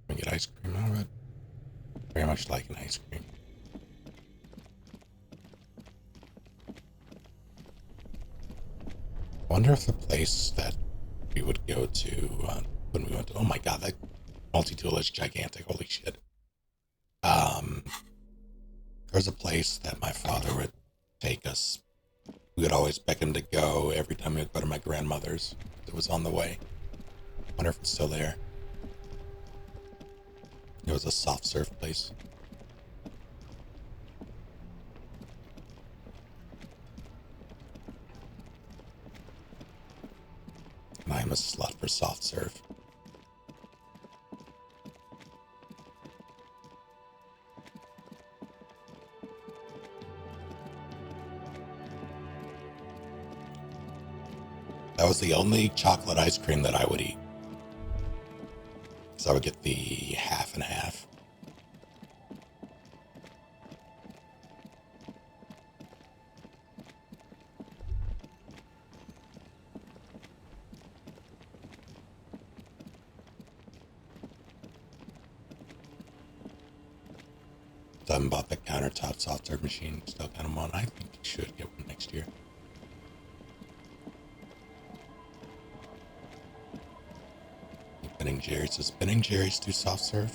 Can we get ice cream out of it? Very much like an ice cream. I wonder if the place that we would go to when we went to, oh my god, that multi-tool is gigantic, holy shit. There's a place that my father would take us. We would always beg him to go every time we would go to my grandmother's. It was on the way. I wonder if it's still there. It was a soft serve place. And I am a slut for soft serve. That was the only chocolate ice cream that I would eat. So I would get the half and half. I haven't bought the countertop soft serve machine. Still got them on. I think you should get one next year. Ben & Jerry's. Does Ben & Jerry's do soft serve?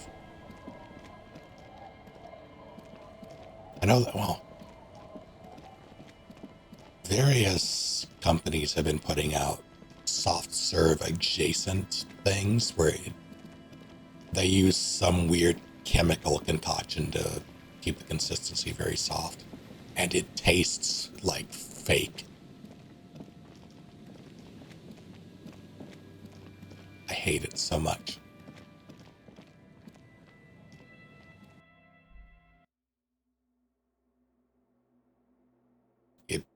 I know that, well, various companies have been putting out soft serve adjacent things where they use some weird chemical concoction to keep the consistency very soft, and it tastes like fake. I hate it so much.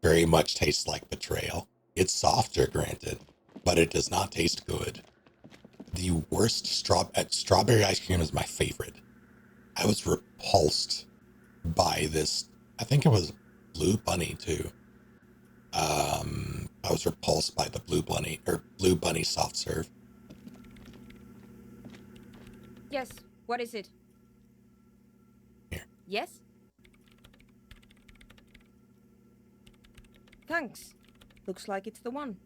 very much tastes like betrayal. It's softer, granted, but it does not taste good. The worst strawberry ice cream is my favorite. I was repulsed by this. I think it was Blue Bunny too. I was repulsed by the Blue Bunny soft serve. Yes, what is it? Here. Yes? Thanks. Looks like it's the one.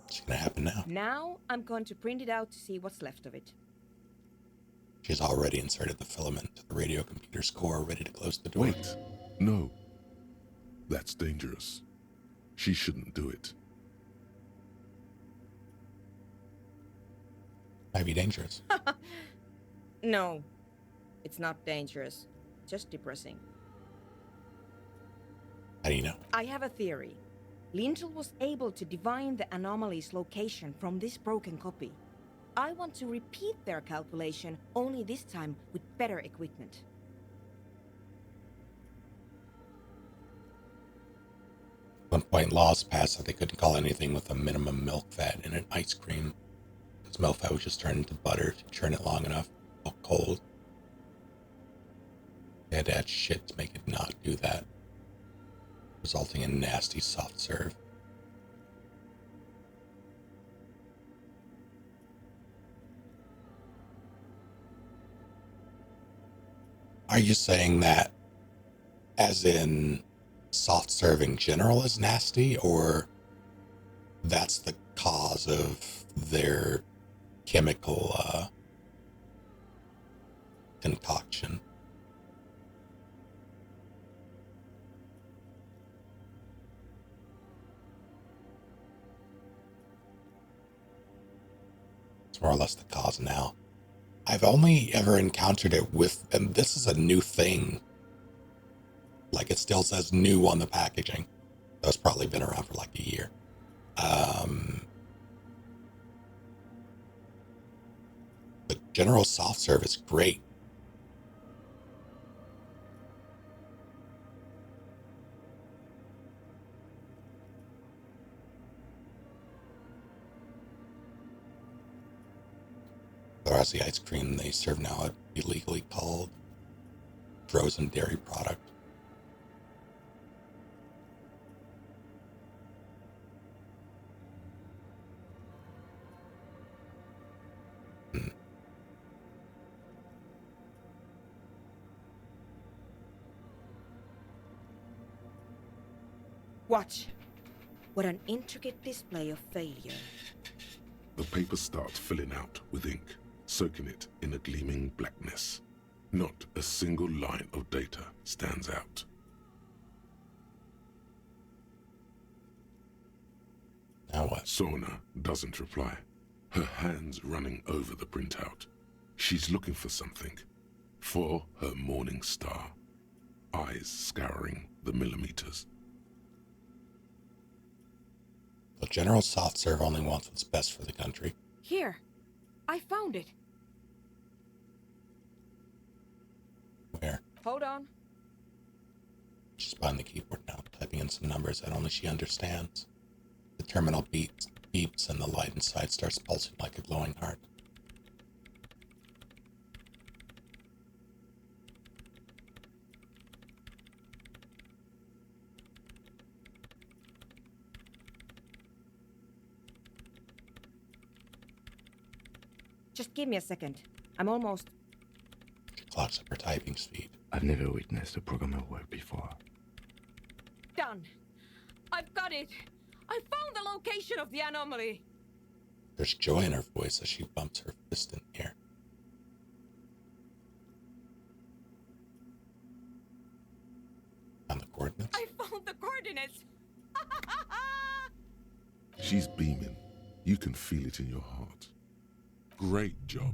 What's gonna happen now? Now I'm going to print it out to see what's left of it. She's already inserted the filament to the radio computer's core, ready to close the door. Wait. No. That's dangerous. She shouldn't do it. Might be dangerous. No, it's not dangerous. Just depressing. How do you know? I have a theory. Lintel was able to divine the anomaly's location from this broken copy. I want to repeat their calculation, only this time with better equipment. At one point, laws passed that they couldn't call anything with a minimum milk fat in an ice cream, because milk fat was just turned into butter if you churn it long enough, or cold. They had to add shit to make it not do that, resulting in nasty soft serve. Are you saying that as in soft serve in general is nasty, or that's the cause of their chemical concoction? It's more or less the cause now. I've only ever encountered it with, and this is a new thing. Like, it still says new on the packaging. That's probably been around for like a year. The general soft serve is great. Whereas the ice cream they serve now would be legally called frozen dairy product. Watch. What an intricate display of failure. The paper starts filling out with ink, soaking it in a gleaming blackness. Not a single line of data stands out. Now what? Sona doesn't reply, her hands running over the printout. She's looking for something. For her morning star. Eyes scouring the millimeters. The general soft serve only wants what's best for the country. Here. I found it. Where? Hold on. She's behind the keyboard now, typing in some numbers that only she understands. The terminal beeps and the light inside starts pulsing like a glowing heart. Just give me a second. I'm almost... She clocks up her typing speed. I've never witnessed a programmer work before. done. I've got it. I found the location of the anomaly. There's joy in her voice as she bumps her fist in the air. Found the coordinates? I found the coordinates. She's beaming. You can feel it in your heart. Great job.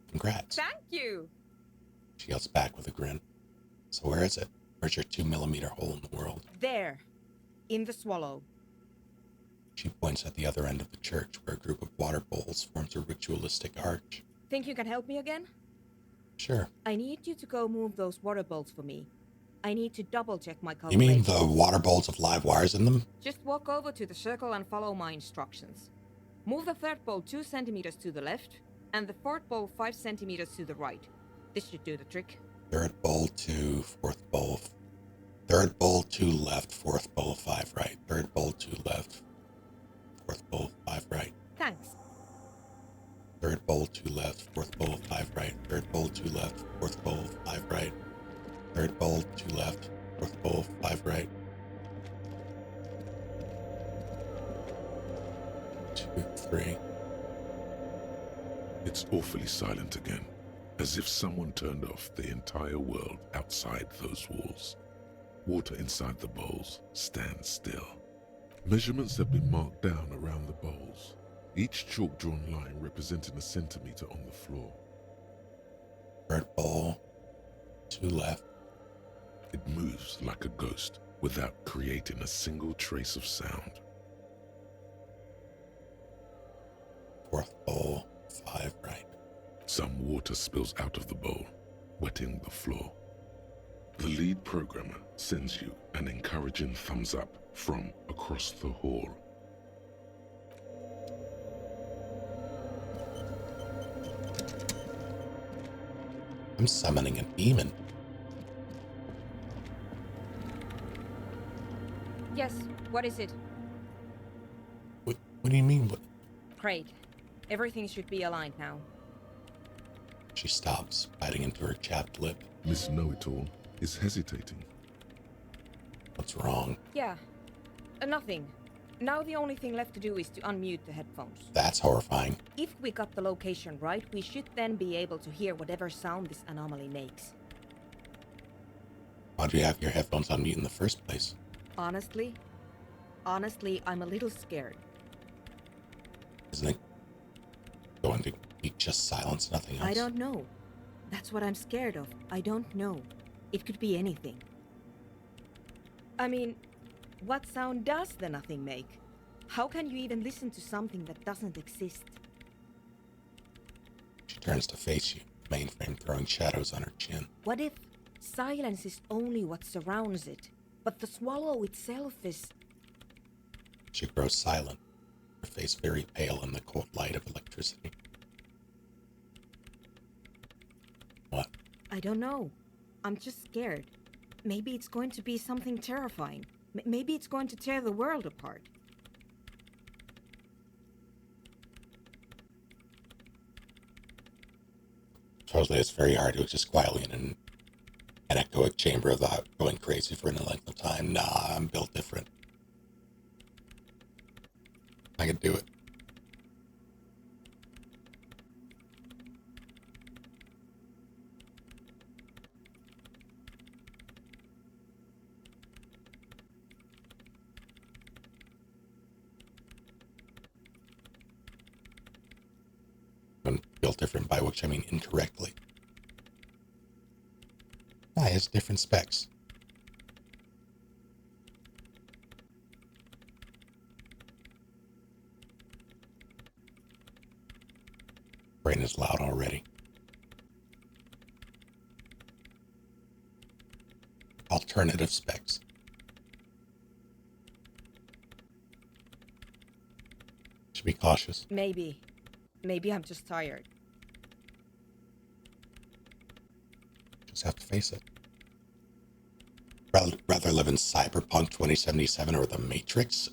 Congrats. Thank you. She yells back with a grin. So where is it? Where's your 2-millimeter hole in the world? There. In the swallow. She points at the other end of the church where a group of water bowls forms a ritualistic arch. Think you can help me again? Sure. I need you to go move those water bowls for me. I need to double-check my You mean calculations. the water bowls with live wires in them? Just walk over to the circle and follow my instructions. Move the third bowl 2 centimeters to the left, and the fourth bowl 5 centimeters to the right. This should do the trick. Third bowl 2, fourth bowl. Third bowl 2 left, fourth bowl 5 right. Third bowl 2 left, fourth bowl 5 right. Thanks. Third bowl 2 left, fourth bowl 5 right. Third bowl 2 left, fourth bowl 5 right. Third bowl 2 left, fourth bowl 5 right. 2, 3. It's awfully silent again, as if someone turned off the entire world outside those walls. Water inside the bowls stands still. Measurements have been marked down around the bowls, each chalk-drawn line representing a centimeter on the floor. Third bowl 2 left. It moves like a ghost without creating a single trace of sound. Fourth bowl 5 right. Some water spills out of the bowl, wetting the floor. The lead programmer sends you an encouraging thumbs up from across the hall. I'm summoning a demon. Yes, what is it? What do you mean? What? Great. Everything should be aligned now. She stops, biting into her chapped lip. Miss Know-It-All is hesitating. What's wrong? Yeah, nothing. Now the only thing left to do is to unmute the headphones. That's horrifying. If we got the location right, we should then be able to hear whatever sound this anomaly makes. Why'd you have your headphones on mute in the first place? Honestly, I'm a little scared. Isn't it going to be just silence, nothing else? I don't know. That's what I'm scared of. I don't know. It could be anything. I mean, what sound does the nothing make? How can you even listen to something that doesn't exist? She turns to face you, mainframe throwing shadows on her chin. What if silence is only what surrounds it, but the swallow itself is... She grows silent, her face very pale in the cold light of electricity. What? I don't know. I'm just scared. Maybe it's going to be something terrifying. Maybe it's going to tear the world apart. Supposedly it's very hard to exist quietly in an echoic chamber without going crazy for any length of time. Nah, I'm built different. I could do it. I'm built different, by which I mean incorrectly. Ah, it's different specs. Brain is loud already. Alternative specs. Should be cautious. Maybe I'm just tired. Just have to face it. Rather live in Cyberpunk 2077 or The Matrix.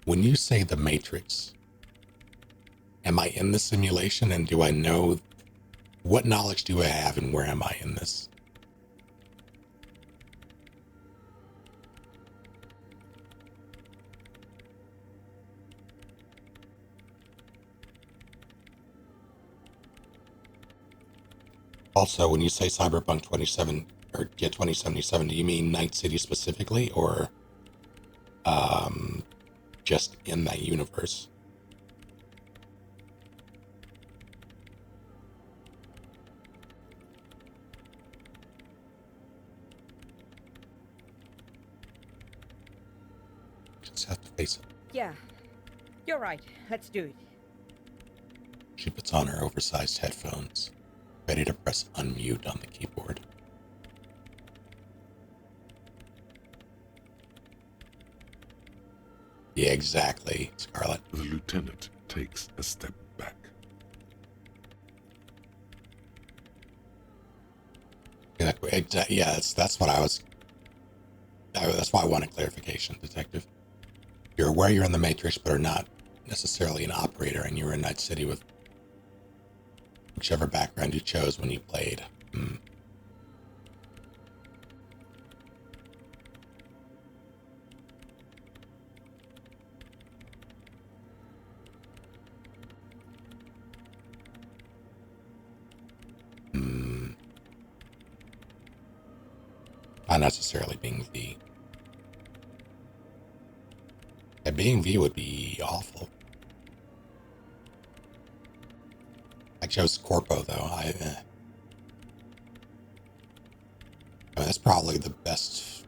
When you say The Matrix, am I in the simulation, and do I know what knowledge do I have and where am I in this? Also, when you say Cyberpunk 2077, do you mean Night City specifically, or just in that universe? Just have to face it. Yeah, you're right. Let's do it. She puts on her oversized headphones, ready to press unmute on the keyboard. Yeah, exactly, Scarlet. The lieutenant takes a step back. Yeah, that's what I was. That's why I wanted clarification, Detective. You're aware you're in the Matrix, but are not necessarily an operator, and you were in Night City with whichever background you chose when you played. Not necessarily being V. Yeah, being V would be awful. I chose Corpo, though. I mean, that's probably the best,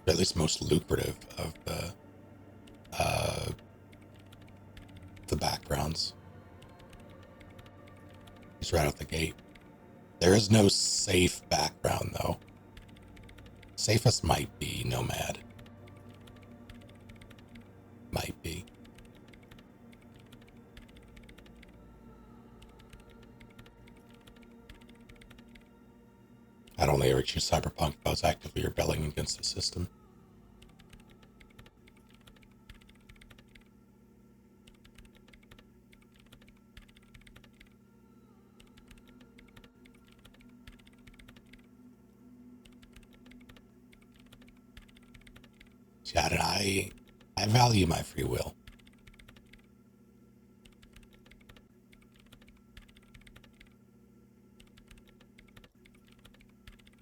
or at least most lucrative of the backgrounds. Just right out the gate. There is no safe background, though. Safest might be Nomad. Might be. I'd only ever choose Cyberpunk if I was actively rebelling against the system. See, I value my free will.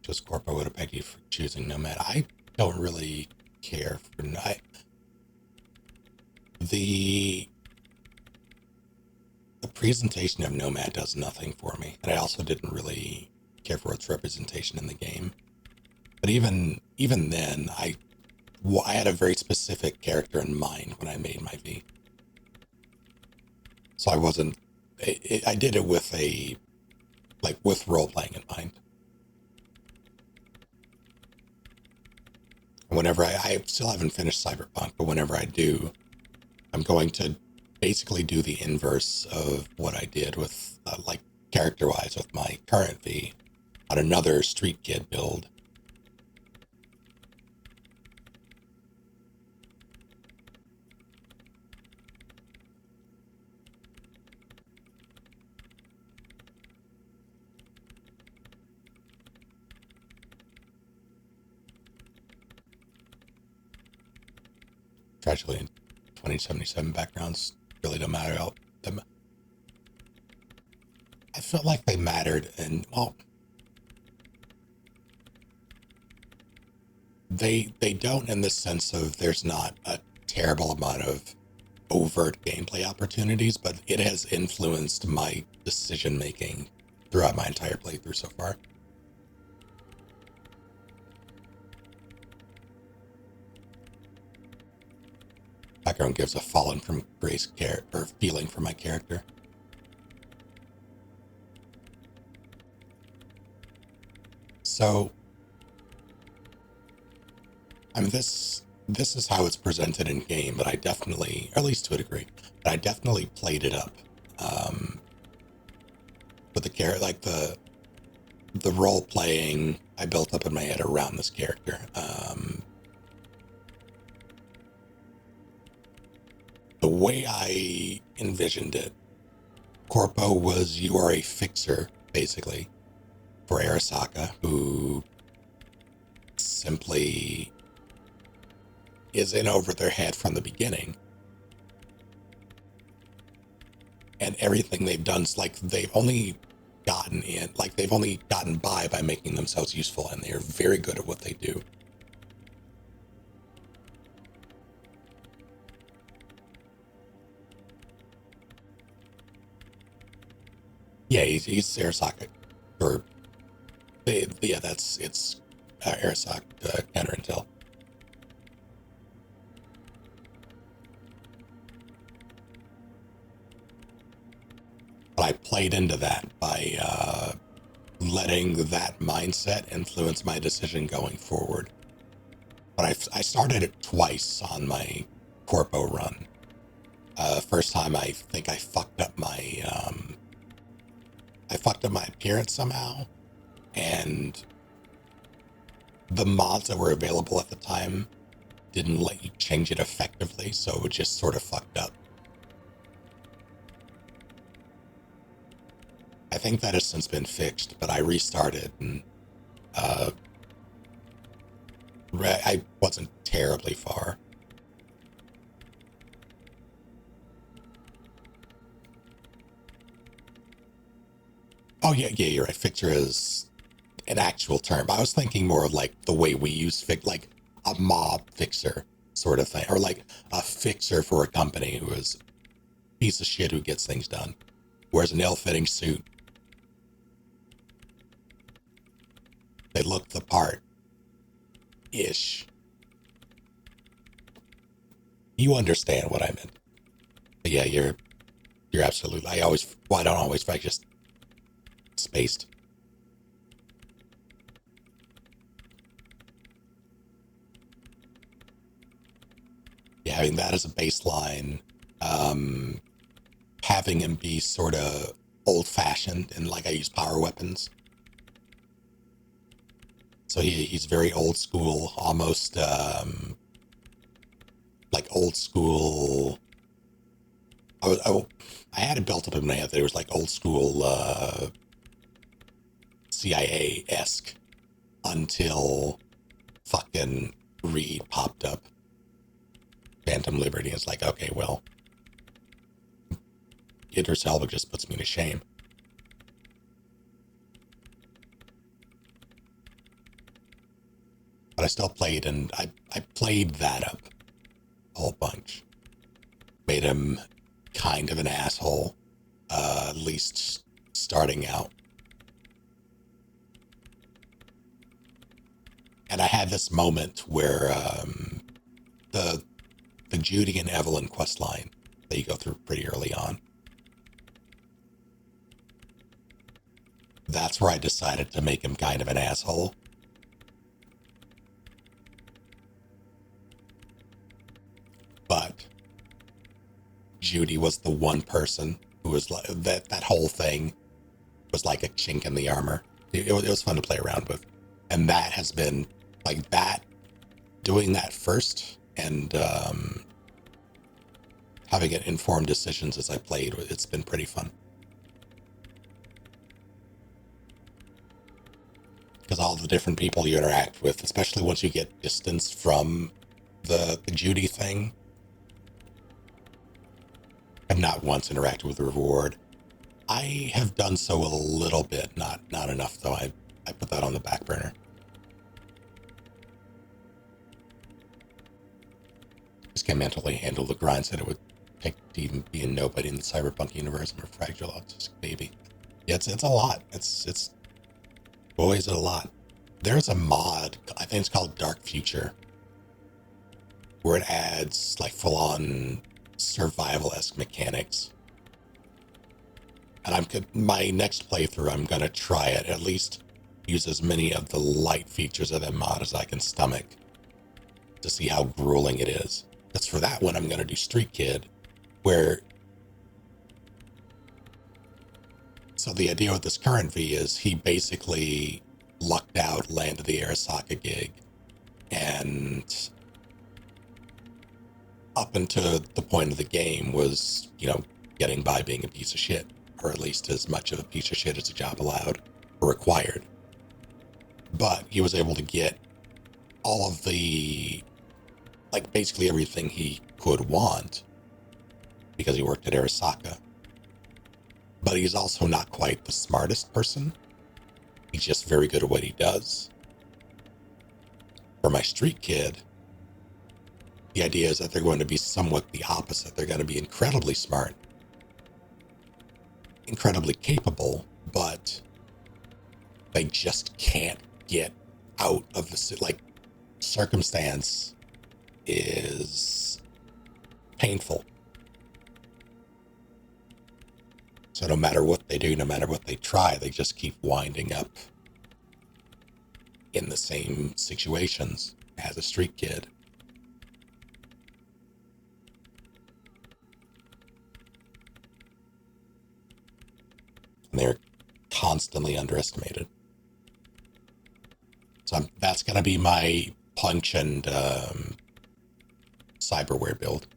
Just Corpo would have pegged you for choosing Nomad. I don't really care for the presentation of Nomad does nothing for me, and I also didn't really care for its representation in the game. But even then, I had a very specific character in mind when I made my V. So I wasn't. I did it with with role playing in mind. Whenever I still haven't finished Cyberpunk, but whenever I do, I'm going to basically do the inverse of what I did with, character-wise with my current V on another Street Kid build. Tragically, in 2077 backgrounds really don't matter out them. I felt like they mattered, and well, they don't in the sense of there's not a terrible amount of overt gameplay opportunities, but it has influenced my decision making throughout my entire playthrough so far. Background gives a fallen from grace or feeling for my character. So, I mean, this is how it's presented in game, but I definitely, or at least to a degree, but I definitely played it up with the character, like the role playing I built up in my head around this character. The way I envisioned it, Corpo was you are a fixer, basically, for Arasaka, who simply is in over their head from the beginning. And everything they've done is like they've only gotten in, like they've only gotten by making themselves useful, and they are very good at what they do. Yeah, he's Arasaka, or yeah, it's Arasaka counter intel. I played into that by letting that mindset influence my decision going forward. But I started it twice on my Corpo run. First time I think I fucked up my appearance somehow, and the mods that were available at the time didn't let you change it effectively, so it just sort of fucked up. I think that has since been fixed, but I restarted, and I wasn't terribly far. Oh yeah, you're right. Fixer is an actual term. I was thinking more of like the way we use like a mob fixer sort of thing, or like a fixer for a company who is a piece of shit who gets things done, wears an ill-fitting suit. They look the part. Ish. You understand what I meant. But yeah, you're absolutely. I don't always, I just spaced. Yeah, having that as a baseline, having him be sort of old-fashioned and like I use power weapons. So he's very old school, almost like old school. I had it built up in my head that it was like old school CIA-esque until fucking Reed popped up. Phantom Liberty is like, okay, well, Idris Elba just puts me to shame. But I still played, and I played that up a whole bunch. Made him kind of an asshole, at least starting out. And I had this moment where the Judy and Evelyn questline that you go through pretty early on. That's where I decided to make him kind of an asshole. But Judy was the one person who was like that whole thing was like a chink in the armor. It was fun to play around with. And that has been like that, doing that first and having it informed decisions as I played, it's been pretty fun. Because all the different people you interact with, especially once you get distance from the Judy thing, I've not once interacted with the reward. I have done so a little bit, not enough though. I put that on the back burner. Just can't mentally handle the grinds that it would take to even be a nobody in the cyberpunk universe. I'm a fragile autistic baby. Yeah, it's a lot. It's boy, is it a lot. There's a mod, I think it's called Dark Future, where it adds like full-on survival-esque mechanics. And my next playthrough, I'm gonna try it, at least use as many of the light features of that mod as I can stomach to see how grueling it is. Because for that one, I'm gonna do Street Kid, where so the idea with this current V is he basically lucked out, landed the Arasaka gig, and up until the point of the game was, getting by being a piece of shit, or at least as much of a piece of shit as the job allowed or required. But he was able to get all of the, like basically everything he could want because he worked at Arasaka. But he's also not quite the smartest person. He's just very good at what he does. For my Street Kid, the idea is that they're going to be somewhat the opposite. They're going to be incredibly smart, incredibly capable, but they just can't get out of the, like, circumstance is painful. So no matter what they do, no matter what they try, they just keep winding up in the same situations as a street kid. And they're constantly underestimated. So that's going to be my punch and cyberware build.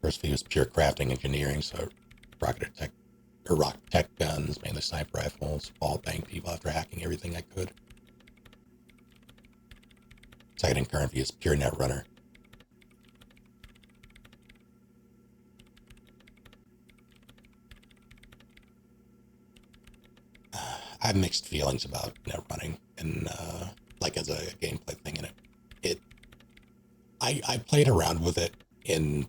First few was pure crafting engineering, so rocket tech guns, mainly sniper rifles, wall bang people after hacking everything I could. Second and current view is pure net runner. I have mixed feelings about net running and like as a gameplay thing in it. I played around with it in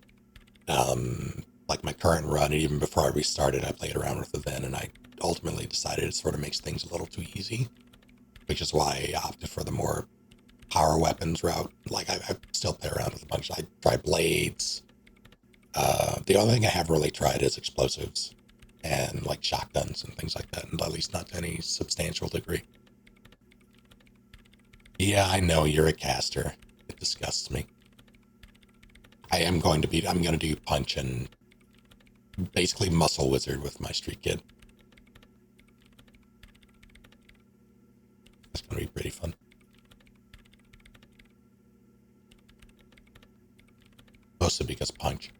like my current run, and even before I restarted, I played around with it then, and I ultimately decided it sort of makes things a little too easy, which is why I opted for the more power weapons route. Like I still play around with a bunch. I try blades. The only thing I haven't really tried is explosives and like shotguns and things like that, and at least not to any substantial degree. Yeah, I know you're a caster. It disgusts me. I'm going to do punch and basically muscle wizard with my street kid. That's going to be pretty fun. Mostly because punch.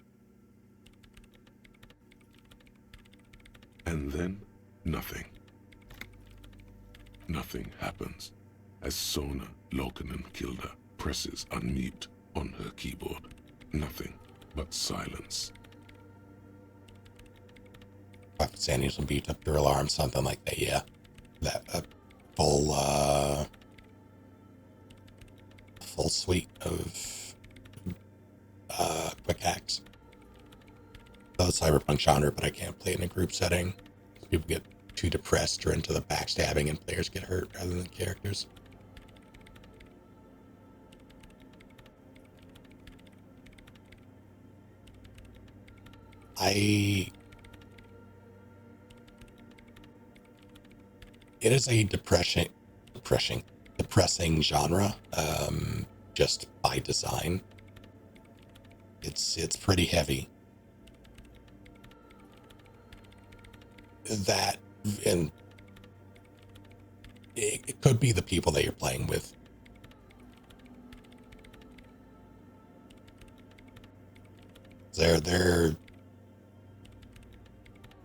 And then, nothing. Nothing happens as Sona Lokanen-Kilda presses unmute on her keyboard. Nothing but silence. If Sandy will beat up your alarm, something like that, yeah. That full suite of quick hacks. The cyberpunk genre, but I can't play in a group setting. People get too depressed or into the backstabbing and players get hurt rather than characters. It is a depressing genre, just by design. It's pretty heavy. That, and it could be the people that you're playing with.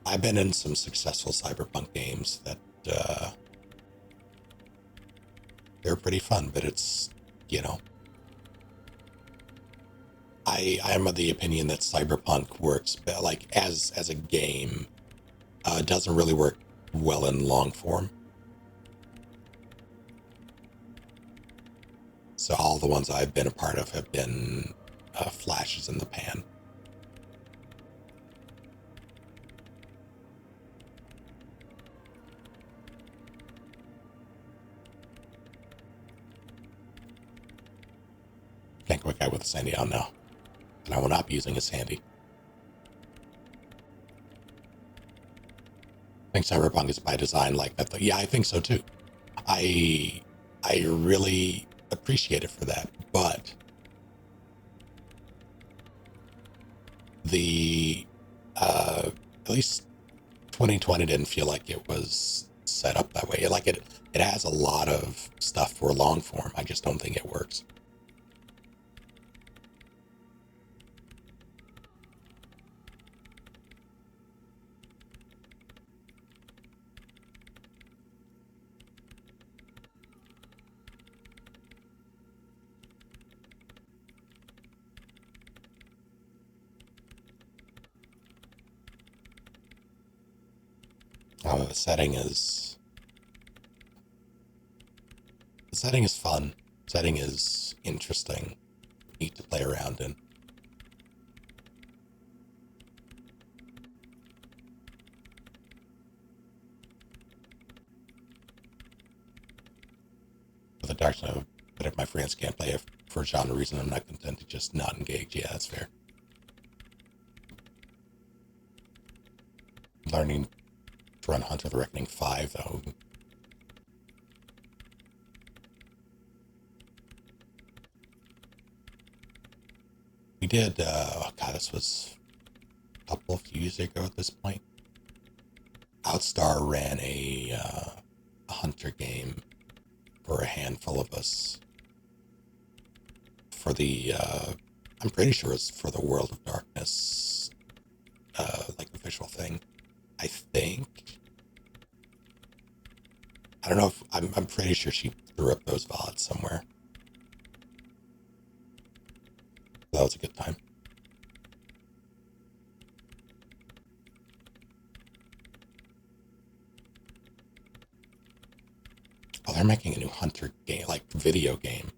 I've been in some successful cyberpunk games that they're pretty fun, but it's, I am of the opinion that cyberpunk works like as a game. Doesn't really work well in long form. So all the ones I've been a part of have been flashes in the pan. Can't quick out with a Sandy on now. And I will not be using a Sandy. I think cyberpunk is by design like that, though. Yeah, I think so too. I really appreciate it for that, but at least 2020 didn't feel like it was set up that way. Like it has a lot of stuff for long form. I just don't think it works. The setting is fun. The setting is interesting, neat to play around in. The dark side, but if my friends can't play For genre reason, I'm not content to just not engage. Yeah, that's fair. Learning to run Hunter the Reckoning 5, though. We did, God, this was a couple of years ago at this point. Outstar ran a Hunter game for a handful of us. For the, I'm pretty sure it's for the World of Darkness, like official thing. I think. I don't know if, I'm pretty sure she threw up those VODs somewhere. That was a good time. Oh, they're making a new Hunter game, like video game,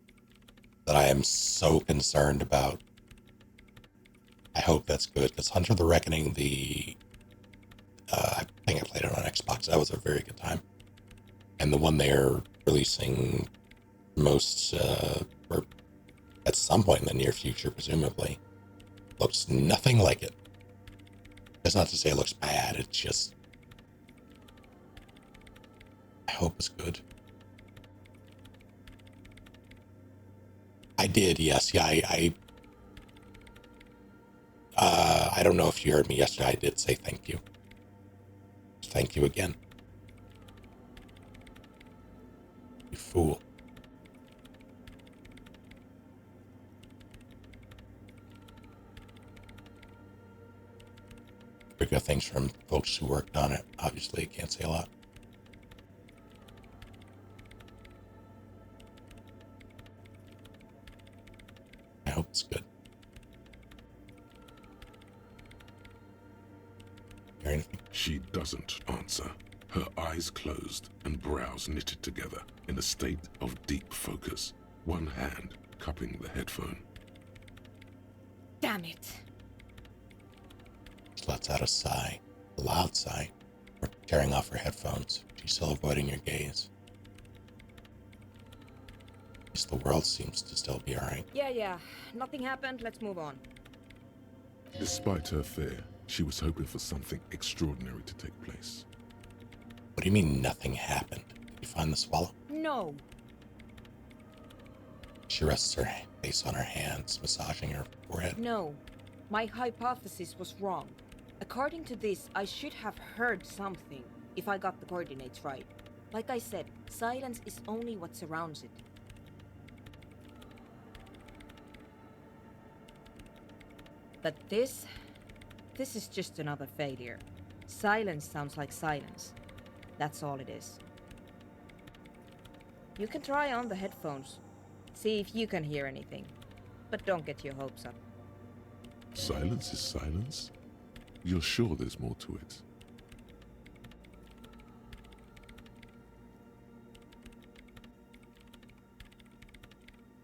that I am so concerned about. I hope that's good, because Hunter the Reckoning, I think I played it on Xbox. That was a very good time. And the one they're releasing or at some point in the near future, presumably, looks nothing like it. That's not to say it looks bad, it's just, I hope it's good. I did, yes. Yeah, I don't know if you heard me yesterday. I did say thank you. Thank you again. You fool. We got things from folks who worked on it. Obviously, can't say a lot. I hope it's good. Hear anything? She doesn't answer, her eyes closed and brows knitted together in a state of deep focus, one hand cupping the headphone. Damn it. She lets out a sigh, a loud sigh, or tearing off her headphones. She's still avoiding your gaze. At least the world seems to still be alright. Yeah. Nothing happened. Let's move on. Despite her fear, she was hoping for something extraordinary to take place. What do you mean nothing happened? Did you find the swallow? No. She rests her face on her hands, massaging her forehead. No. My hypothesis was wrong. According to this, I should have heard something if I got the coordinates right. Like I said, silence is only what surrounds it. But this is just another failure. Silence sounds like silence. That's all it is. You can try on the headphones. See if you can hear anything. But don't get your hopes up. Silence is silence? You're sure there's more to it?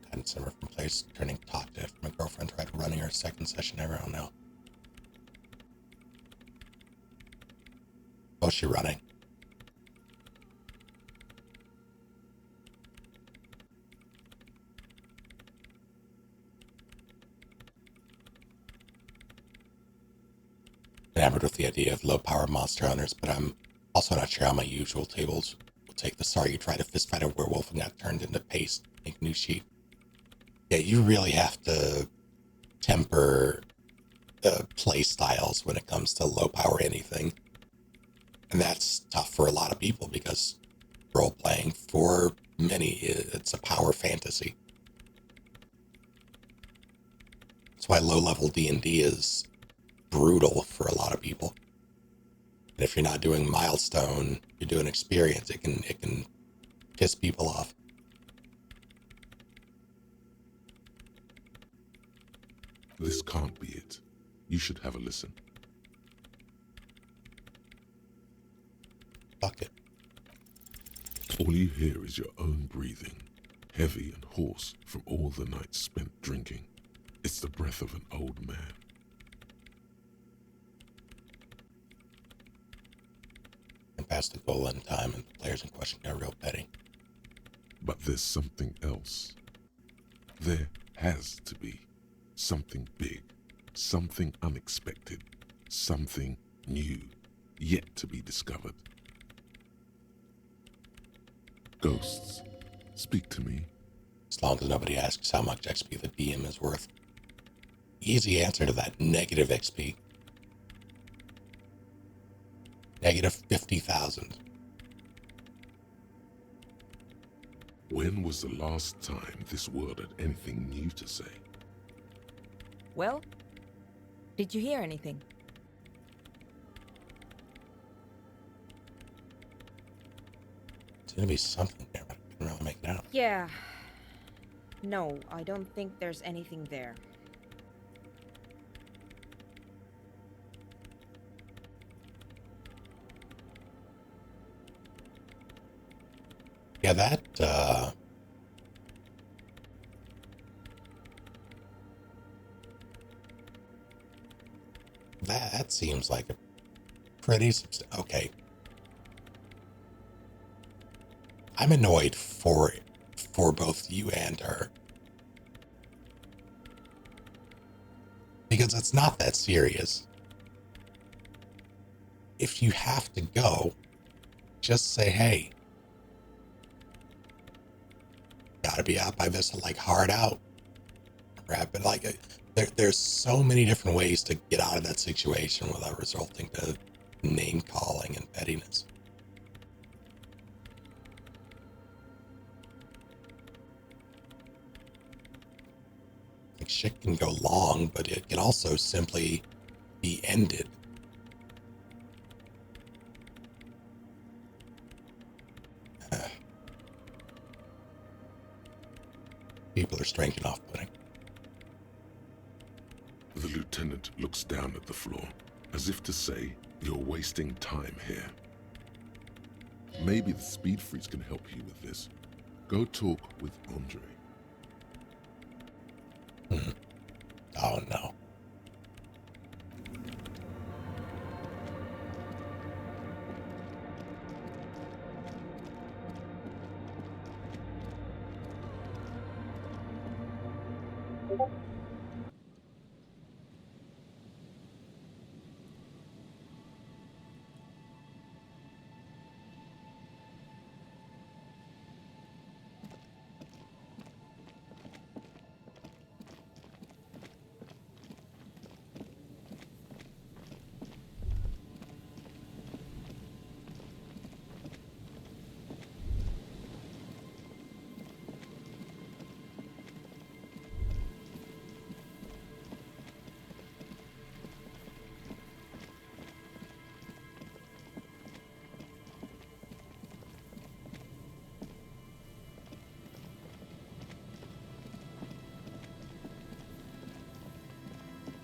Hadn't simmered from place, turning talkative. My girlfriend tried running her second session ever. Oh no. Oh, she running. Enamored with the idea of low-power monster hunters, but I'm also not sure how my usual tables will take the sorry you tried to fistfight a werewolf and got turned into paste. Make new sheet. Yeah, you really have to temper play styles when it comes to low-power anything. And that's tough for a lot of people because role-playing, for many, it's a power fantasy. That's why low-level D&D is brutal for a lot of people. And if you're not doing milestone, you're doing experience, it can piss people off. This can't be it. You should have a listen. Fuck it. All you hear is your own breathing, heavy and hoarse from all the nights spent drinking. It's the breath of an old man. And past the goal end time, and the players in question got real petty. But there's something else. There has to be. Something big, something unexpected, something new, yet to be discovered. Ghosts, speak to me. As long as nobody asks how much XP the DM is worth. Easy answer to that, negative XP. Negative 50,000. When was the last time this world had anything new to say? Well, did you hear anything? It's gonna be something there, but I couldn't really make it out. Yeah. No, I don't think there's anything there. Yeah, that seems like a pretty okay. I'm annoyed for both you and her. Because it's not that serious. If you have to go, just say, hey, gotta be out by this, like, hard out. Right? But like, there's so many different ways to get out of that situation without resulting to name calling and pettiness. Like, shit can go long, but it can also simply be ended. People are strange and off-putting. The lieutenant looks down at the floor, as if to say, you're wasting time here. Maybe the speed freaks can help you with this. Go talk with Andre. Oh no.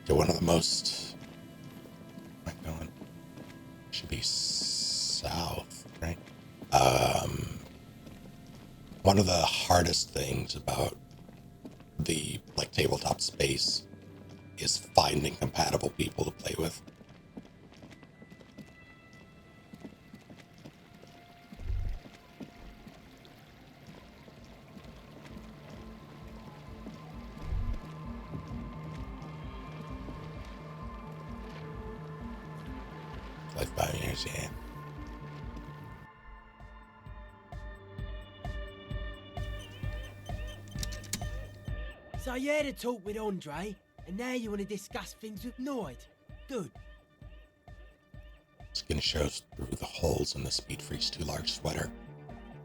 One of the most, should be south, right? One of the hardest things about the tabletop space is finding compatible people to play with. Like 5 years, yeah. So you had a talk with Andre, and now you want to discuss things with Noid. Good. Skin shows through the holes in the speed freak's too large sweater.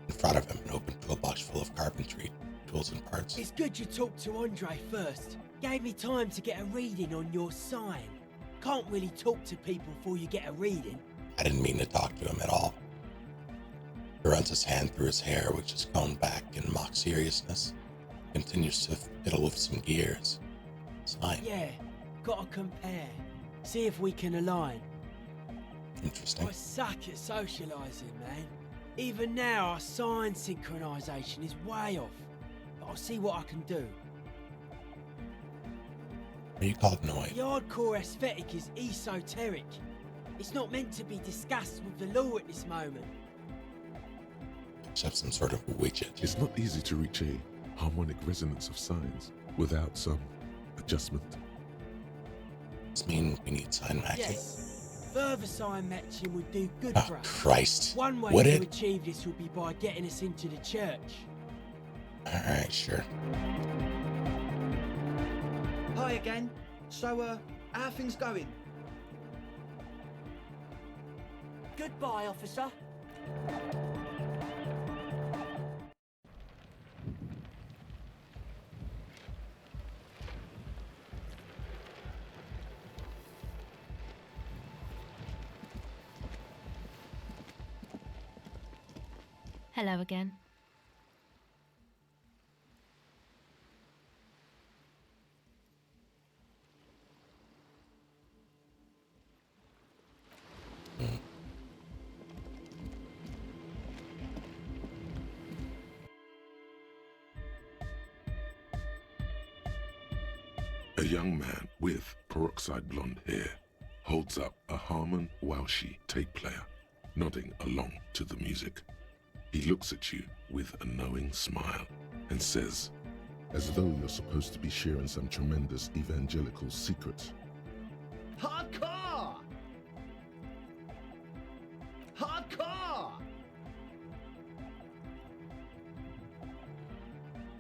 In front of him, an open toolbox full of carpentry, tools and parts. It's good you talked to Andre first. Gave me time to get a reading on your sign. Can't really talk to people before you get a reading. I didn't mean to talk to him at all. He runs his hand through his hair, which is combed back in mock seriousness. Continues to fiddle with some gears. Sign. Yeah, gotta compare. See if we can align. Interesting. I suck at socialising, man. Even now, our sign synchronisation is way off. But I'll see what I can do. What do you call it, Noid? The hardcore aesthetic is esoteric. It's not meant to be discussed with the law at this moment. Except some sort of widget. It's not easy to reach a harmonic resonance of signs without some adjustment. Does this mean we need sign matching? Yes. Further sign matching would do good Oh, for us. Christ. One way Would to it? achieve this would be by getting us into the church. Alright, sure. Hi again. So, how are things going? Goodbye, officer. Hello again. A young man with peroxide blonde hair holds up a Harman Walshi tape player, nodding along to the music. He looks at you with a knowing smile and says, as though you're supposed to be sharing some tremendous evangelical secret, Hardcore! Hardcore!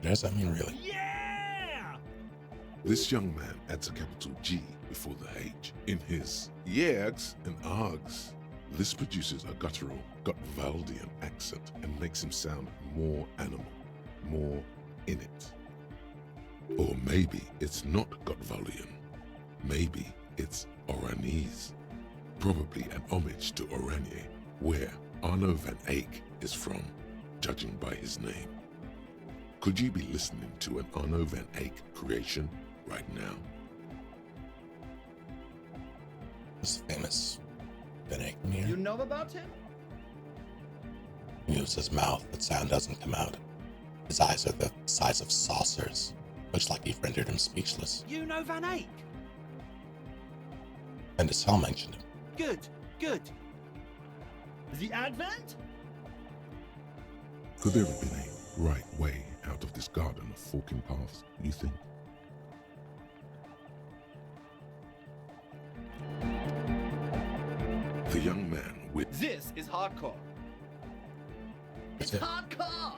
What does that mean, really? Yeah! this young man adds a capital G before the H in his yegs and args. This produces a guttural, Gotwaldian accent and makes him sound more animal, more in it. Or maybe it's not Gotwaldian. Maybe it's Oranese. Probably an homage to Oranje, where Arno van Eyck is from, judging by his name. Could you be listening to an Arno van Eyck creation right now? This famous Van Eyck here. You know about him? He moves his mouth, but sound doesn't come out. His eyes are the size of saucers, much like he rendered him speechless. You know Van Eyck? And Estelle mentioned him. Good, good. The Advent? Could there have been a right way out of this garden of forking paths, you think? The young man with This is hardcore. That's It's it. hardcore!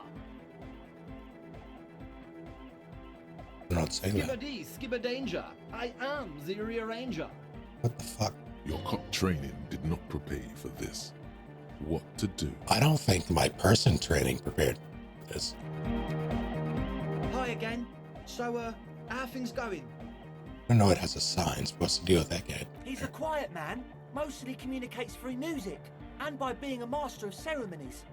I'm not saying that. Skibber-dee, skibber-danger. I am the rearranger. What the fuck? your cop training did not prepare you for this. What to do? I don't think my person training prepared for this. Hi again. So, how are things going? I don't know it has a sign. Supposed to deal with that guy. He's a quiet man. Mostly communicates through music and by being a master of ceremonies.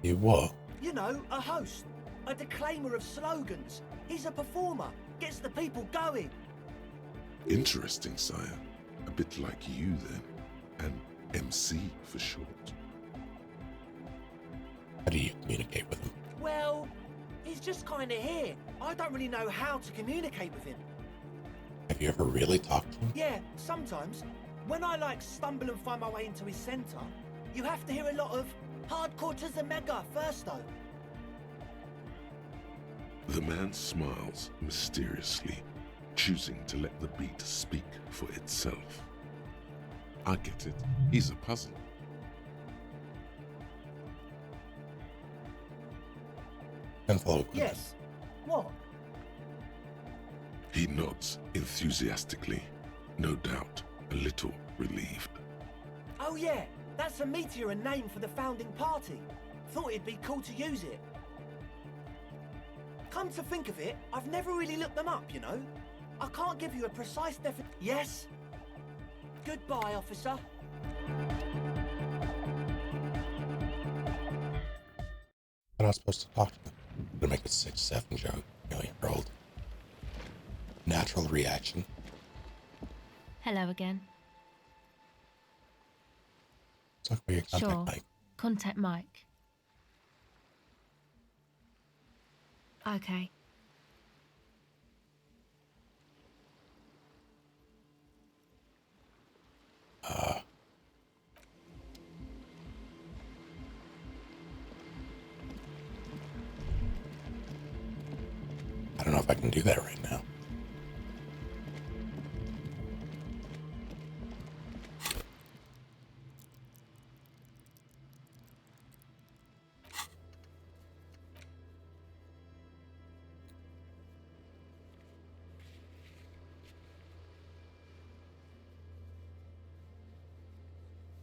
You what? You know, a host, a declaimer of slogans. He's a performer, gets the people going. Interesting, sire. A bit like you then. An MC for short. How do you communicate with him? Well, he's just kind of here. I don't really know how to communicate with him. Have you ever really talked to him? Yeah, sometimes. When I stumble and find my way into his center, you have to hear a lot of hardcore to the mega first though. The man smiles mysteriously, choosing to let the beat speak for itself. I get it. He's a puzzle. And follow up. Yes. What? He nods enthusiastically, no doubt a little relieved. Oh yeah, that's a meteor and name for the founding party. Thought it'd be cool to use it. Come to think of it, I've never really looked them up, you know? I can't give you a precise definition. Yes? Goodbye, officer. I'm not supposed to talk to him. I'm gonna make a 6-7 joke. Million-year-old. Natural reaction. Hello again. Let's look for your contact Sure. mic. Contact Mike. Okay. I don't know if I can do that right now.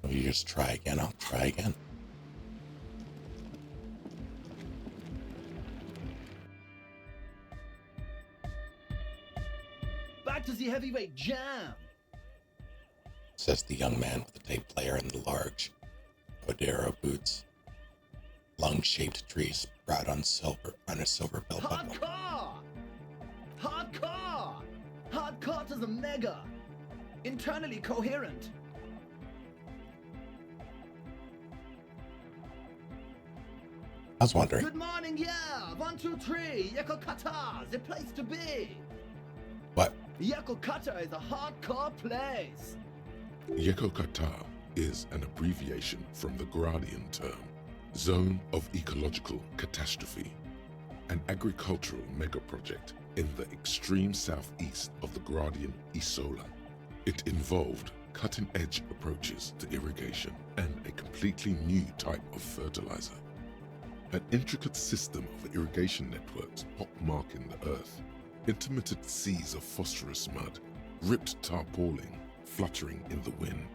You just try again. I'll try again. Back to the heavyweight jam. Says the young man with the tape player and the large Odero boots. Lung-shaped tree sprout on a silver belt buckle. Hardcore! Hardcore! Hardcore to the mega. Internally coherent. I was wondering. Good morning, yeah. 1, 2, 3. Yekokata, the place to be. What? Yekokata is a hardcore place. Yekokata is an abbreviation from the Gradian term, Zone of Ecological Catastrophe, an agricultural megaproject in the extreme southeast of the Gradian Isola. It involved cutting-edge approaches to irrigation and a completely new type of fertilizer. An intricate system of irrigation networks pockmarking the earth, intermittent seas of phosphorus mud, ripped tarpaulin fluttering in the wind.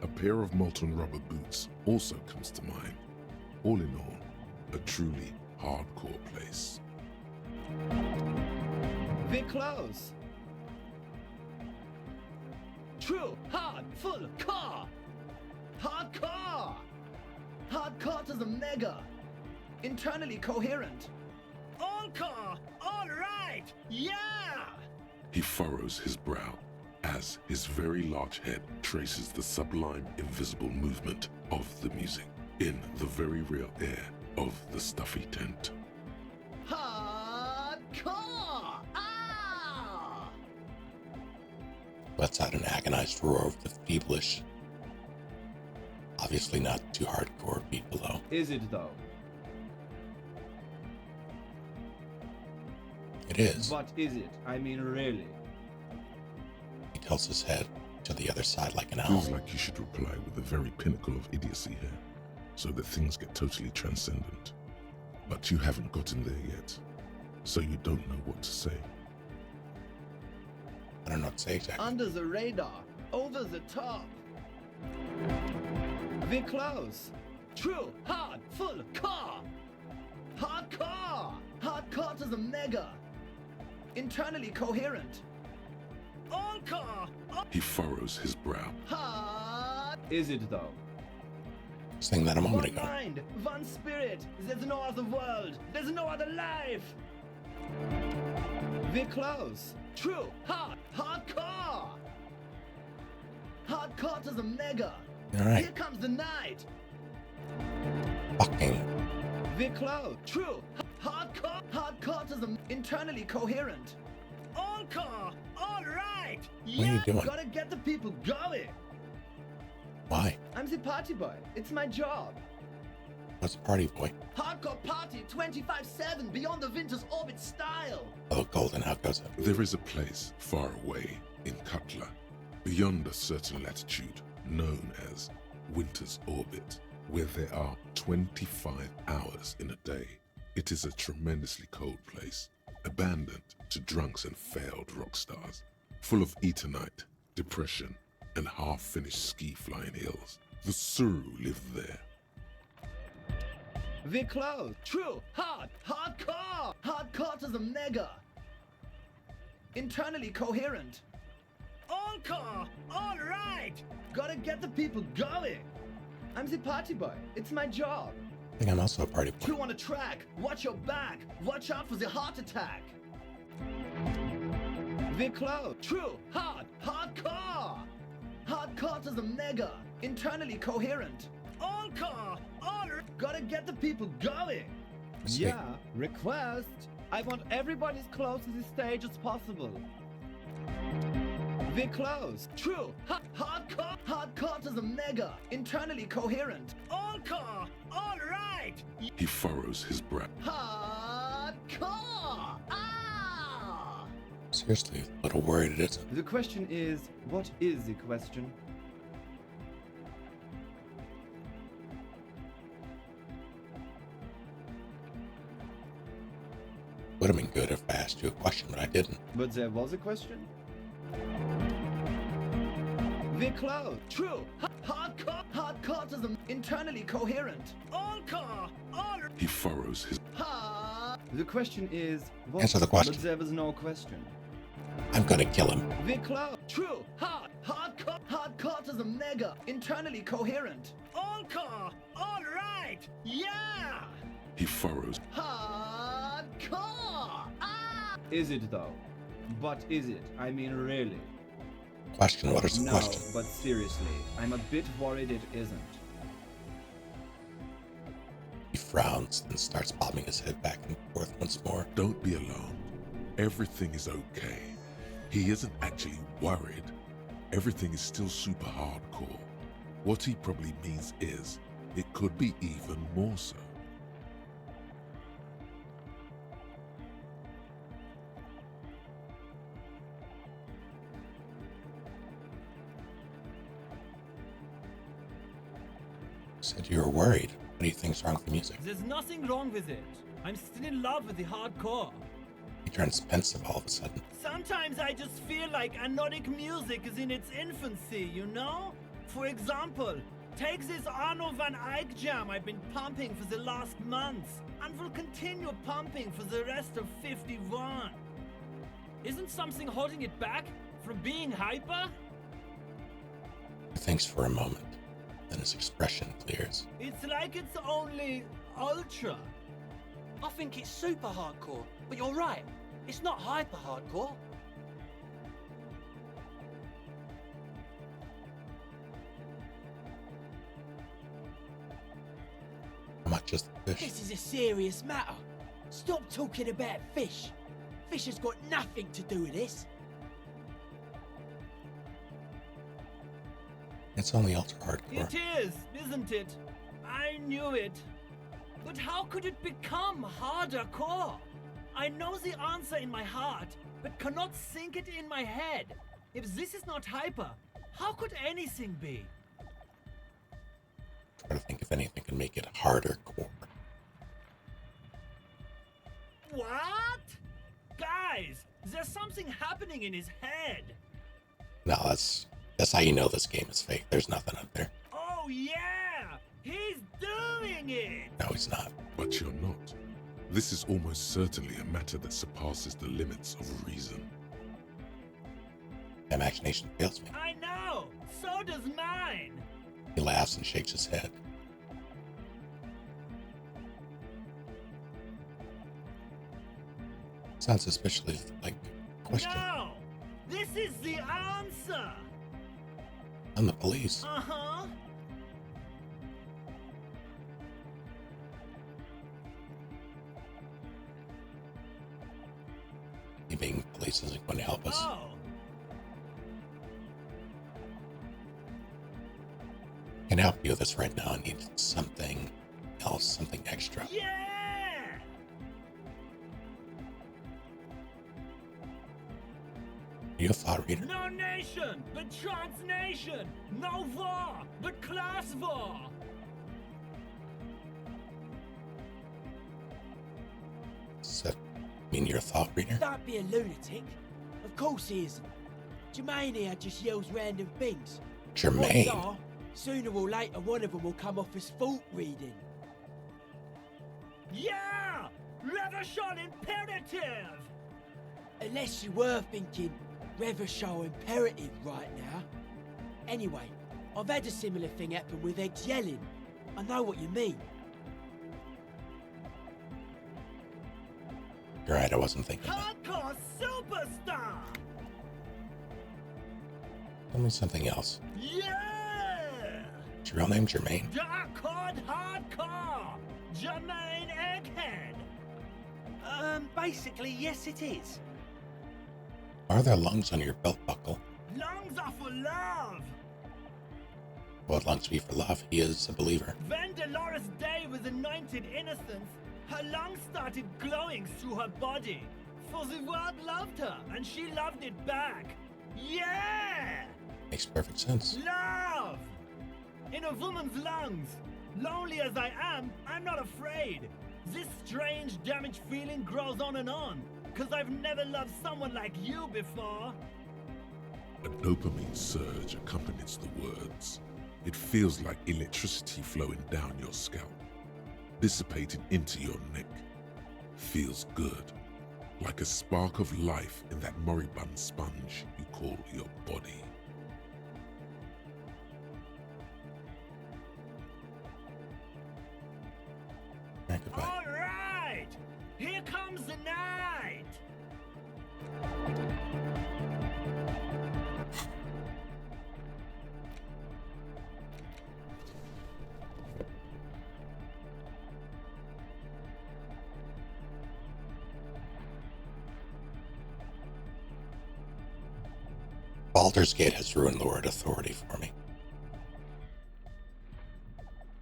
A pair of molten rubber boots also comes to mind. All in all, a truly hardcore place. We're close. True, hard, full, car. Hardcore. Hardcore to the mega. Internally coherent. All car, all right, yeah! He furrows his brow as his very large head traces the sublime invisible movement of the music in the very real air of the stuffy tent. Hardcore! Ah! Lets out an agonized roar of the feverish, obviously not too hardcore beat below. Is it though? It is. What is it? I mean, really? He tilts his head to the other side like an owl. Feels like you should reply with the very pinnacle of idiocy here, so that things get totally transcendent. But you haven't gotten there yet, so you don't know what to say. I don't know what to say exactly. Under the radar, over the top. We're close. True, hard, full, car. Hardcore! Hardcore to the mega. Internally coherent. All car! He furrows his brow. Hard! Is it though? Saying that a moment One ago. mind, one spirit. There's no other world. There's no other life. We're close. True, hard, hardcore. Hardcore to the mega. All right. Here comes the night. Fucking. We're close. True. Hardcore. Hardcore to the internally coherent. All car. All right. What are you doing? Gotta get the people going. Why? I'm the party boy. It's my job. What's the party boy? Hardcore party 25/7 beyond the winter's orbit style. Oh, Golden, how goes it? There is a place far away in Cutler, beyond a certain latitude, known as Winter's Orbit, where there are 25 hours in a day. It is a tremendously cold place, abandoned to drunks and failed rock stars, full of etonite, depression, and half-finished ski-flying hills. The Suru live there. We're close. True. Hard. Hardcore. Hardcore to the mega. Internally coherent. All car. All right. Gotta get the people going. I'm the party boy. It's my job. I think I'm also a party boy. Two on the track. Watch your back. Watch out for the heart attack. We're close. True. Hard. Hardcore. Hardcore to the mega. Internally coherent. All car. All right. Gotta get the people going. Sweet. Yeah. Request. I want everybody as close to the stage as possible. We're close. True. Hardcore. Hardcore to the mega. Internally coherent. All car. All right. He furrows his brow. Hardcore. Ah! Seriously, a little worried it isn't. The question is, what is the question? Would have been good if I asked you a question, but I didn't. But there was a question? We're close. True. Hardcoreism internally coherent. All car, all He furrows his. The question is, what? Answer the question. But there was no question. I'm gonna kill him. We're close. True. Hardcoreism mega internally coherent. all car, all right. Yeah. He furrows. Hardcore. Is it though? But is it? I mean, really? Question, what is the No, question? but seriously, I'm a bit worried it isn't. He frowns and starts bobbing his head back and forth once more. Don't be alarmed. Everything is okay. He isn't actually worried. Everything is still super hardcore. What he probably means is, it could be even more so. Said you were worried. What do you think's wrong with the music? There's nothing wrong with it. I'm still in love with the hardcore. He turns pensive all of a sudden. Sometimes I just feel like anodic music is in its infancy, you know? For example, take this Arno van Eyck jam I've been pumping for the last months, and will continue pumping for the rest of 51. Isn't something holding it back from being hyper? He thinks for a moment. Then his expression clears. It's like it's only ultra. I think it's super hardcore, but you're right. It's not hyper hardcore. How much is the fish? This is a serious matter. Stop talking about fish. Fish has got nothing to do with this. It's only ultra hardcore. It is, isn't it? I knew it. But how could it become harder core? I know the answer in my heart, but cannot think it in my head. If this is not hyper, how could anything be? Try to think if anything can make it harder core. What? Guys, there's something happening in his head. No, that's how you know this game is fake. There's nothing up there. Oh yeah! He's doing it! No, he's not. But you're not. This is almost certainly a matter that surpasses the limits of reason. My imagination fails me. I know! So does mine! He laughs and shakes his head. Sounds suspiciously like a question. No! This is the answer! I'm the police. Uh-huh. You being police isn't going to help us. Oh! I can help you with this right now. I need something else, something extra. Yeah! Are you a thought reader? No nation, but transnation! No war, but class war! Does that mean you're a thought reader? Don't be a lunatic. Of course he isn't. Jermaine here just yells random things. Jermaine? Odds are, sooner or later one of them will come off as fault reading. Yeah! Revachol imperative! Unless you were thinking Revachol imperative right now. Anyway, I've had a similar thing happen with eggs yelling. I know what you mean. You're right, I wasn't thinking that. Hardcore superstar! Tell me something else. Yeah! Is your real name Jermaine? Dark Hard Hardcore! Jermaine Egghead! Basically, yes it is. Are there lungs on your belt buckle? Lungs are for love! What lungs be for love? He is a believer. When Dolores Day was anointed innocence, her lungs started glowing through her body, For the world loved her, and she loved it back. Yeah! Makes perfect sense. Love! In a woman's lungs. Lonely as I am, I'm not afraid. This strange, damaged feeling grows on, 'cause I've never loved someone like you before. A dopamine surge accompanies the words. It feels like electricity flowing down your scalp, dissipating into your neck. Feels good, like a spark of life in that moribund sponge you call your body. Goodbye. All right! Here comes the night! Baldur's Gate has ruined the word authority for me.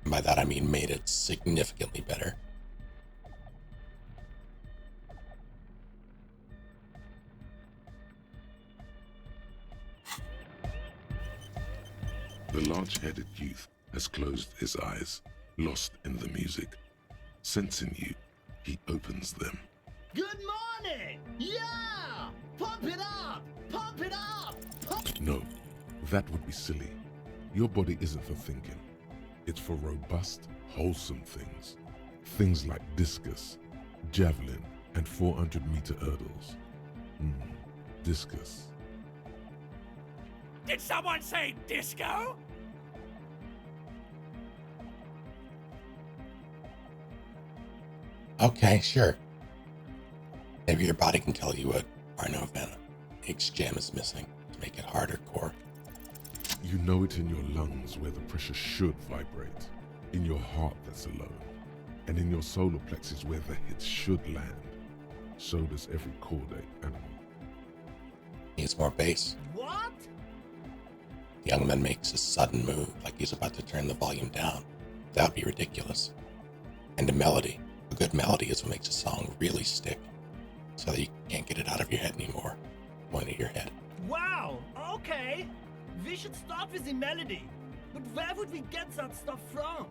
And by that I mean made it significantly better. The large-headed youth has closed his eyes, lost in the music. Sensing you, he opens them. Good morning! Yeah! Pump it up! Pump it up! No, that would be silly. Your body isn't for thinking. It's for robust, wholesome things. Things like discus, javelin, and 400-meter hurdles. Discus. Did someone say disco? Okay, sure. Maybe your body can tell you what Arnovan X-Jam is missing to make it harder core. You know it in your lungs where the pressure should vibrate, in your heart that's alone, and in your solar plexus where the hits should land. So does every Corday animal. Needs more bass. What? The young man makes a sudden move like he's about to turn the volume down. That would be ridiculous. And a melody. A good melody is what makes a song really stick, so that you can't get it out of your head anymore. Point at your head. Wow, okay. We should start with the melody. But where would we get that stuff from?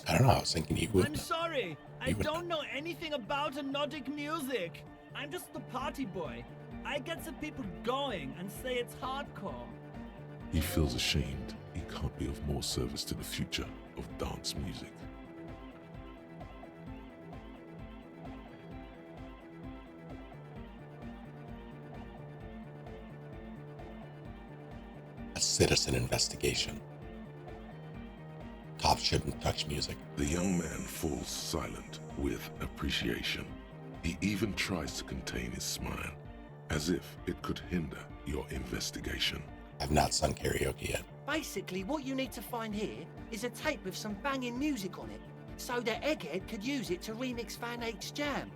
I don't know, I was thinking you would. I'm sorry, I You would don't know anything about Nordic music. I'm just the party boy. I get the people going and say it's hardcore. He feels ashamed he can't be of more service to the future of dance music. A citizen investigation. Cops shouldn't touch music. The young man falls silent with appreciation. He even tries to contain his smile, as if it could hinder your investigation. I've not sung karaoke yet. Basically, what you need to find here is a tape with some banging music on it, so that Egghead could use it to remix Van Eyck's Jam.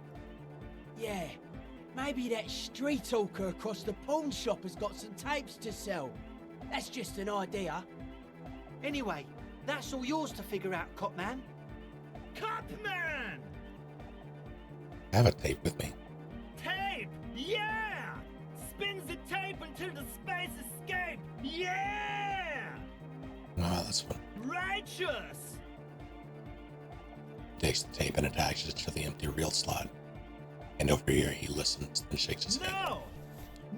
Yeah, maybe that street hawker across the pawn shop has got some tapes to sell. That's just an idea. Anyway, that's all yours to figure out, Copman. Copman! I have a tape with me. Tape! Yeah! Spins the tape until the space escape! Yeah! Oh, that's fun. Righteous! Takes the tape and attaches it to the empty reel slot. And over here he listens and shakes his head. No!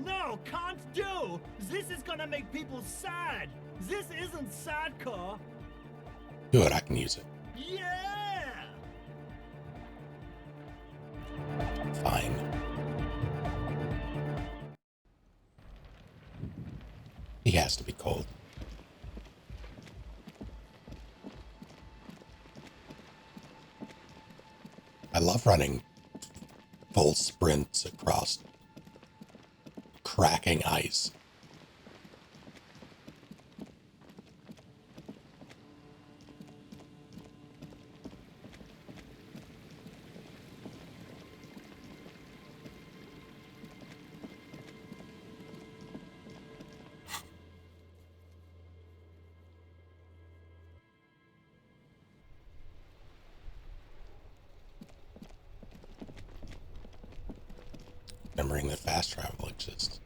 No, can't do! This is gonna make people sad! This isn't sadcore! Do it, I can use it. Yeah! Fine. He has to be cold. I love running full sprints across cracking ice. remembering that fast travel exists.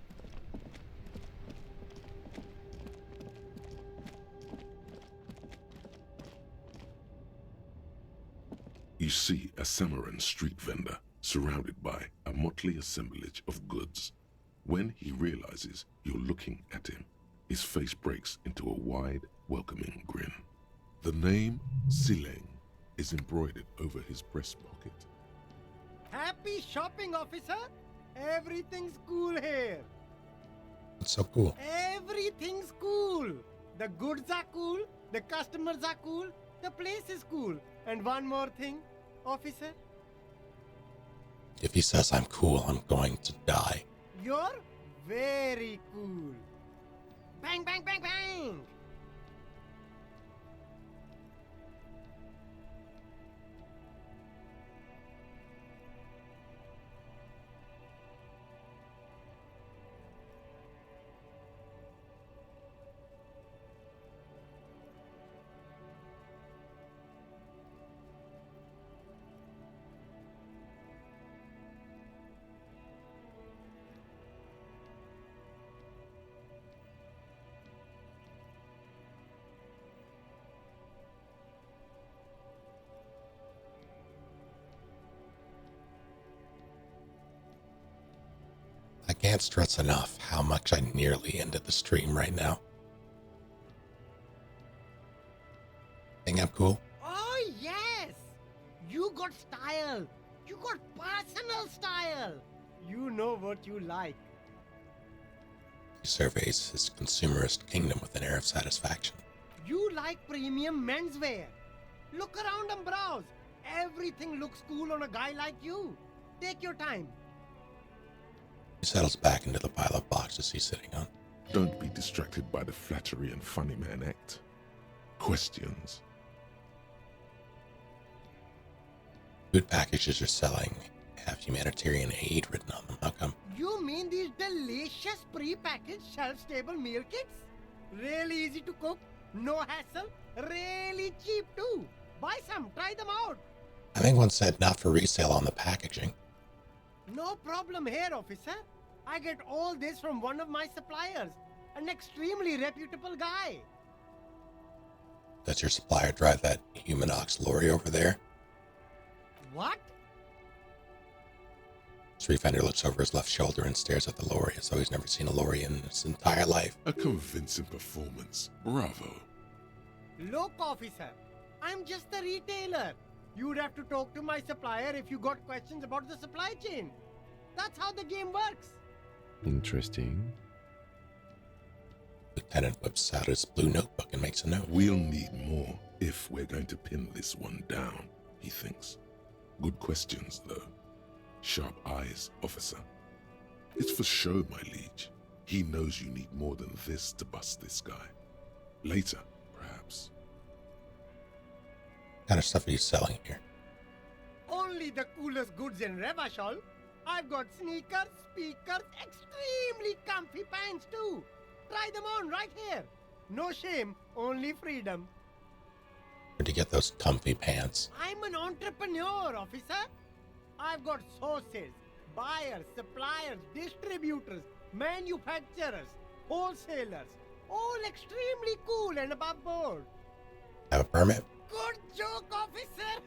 You see a Samaran street vendor surrounded by a motley assemblage of goods. When he realizes you're looking at him, his face breaks into a wide, welcoming grin. The name Sileng is embroidered over his breast pocket. Happy shopping, officer! Everything's cool here. It's so cool. Everything's cool. The goods are cool, the customers are cool, the place is cool. And one more thing, officer. If he says I'm cool, I'm going to die. You're very cool. Bang, bang, bang, bang! I can't stress enough how much I nearly ended the stream right now. Think I'm cool? Oh, yes! You got style. You got personal style. You know what you like. He surveys his consumerist kingdom with an air of satisfaction. You like premium menswear. Look around and browse. Everything looks cool on a guy like you. Take your time. He settles back into the pile of boxes he's sitting on. Don't be distracted by the flattery and funny man act. Questions. Food packages you're selling have humanitarian aid written on them. How come? You mean these delicious pre-packaged shelf-stable meal kits? Really easy to cook, no hassle, really cheap too. Buy some, try them out. I think one said not for resale on the packaging. No problem here, officer. I get all this from one of my suppliers, an extremely reputable guy. Does your supplier drive that Humanox lorry over there? What? Street vendor looks over his left shoulder and stares at the lorry as though he's never seen a lorry in his entire life. A convincing performance. Bravo. Look, officer, I'm just a retailer. You'd have to talk to my supplier if you got questions about the supply chain. That's how the game works. Interesting. Lieutenant whips out his blue notebook and makes a note. We'll need more if we're going to pin this one down, he thinks. Good questions, though. Sharp eyes, officer. It's for show, my liege. He knows you need more than this to bust this guy. Later, perhaps. What kind of stuff are you selling here? Only the coolest goods in Revachol. I've got sneakers, speakers, extremely comfy pants too. Try them on right here. No shame, only freedom. Where'd you get those comfy pants? I'm an entrepreneur, officer. I've got sources, buyers, suppliers, distributors, manufacturers, wholesalers, all extremely cool and above board. Have a permit? Good joke, officer.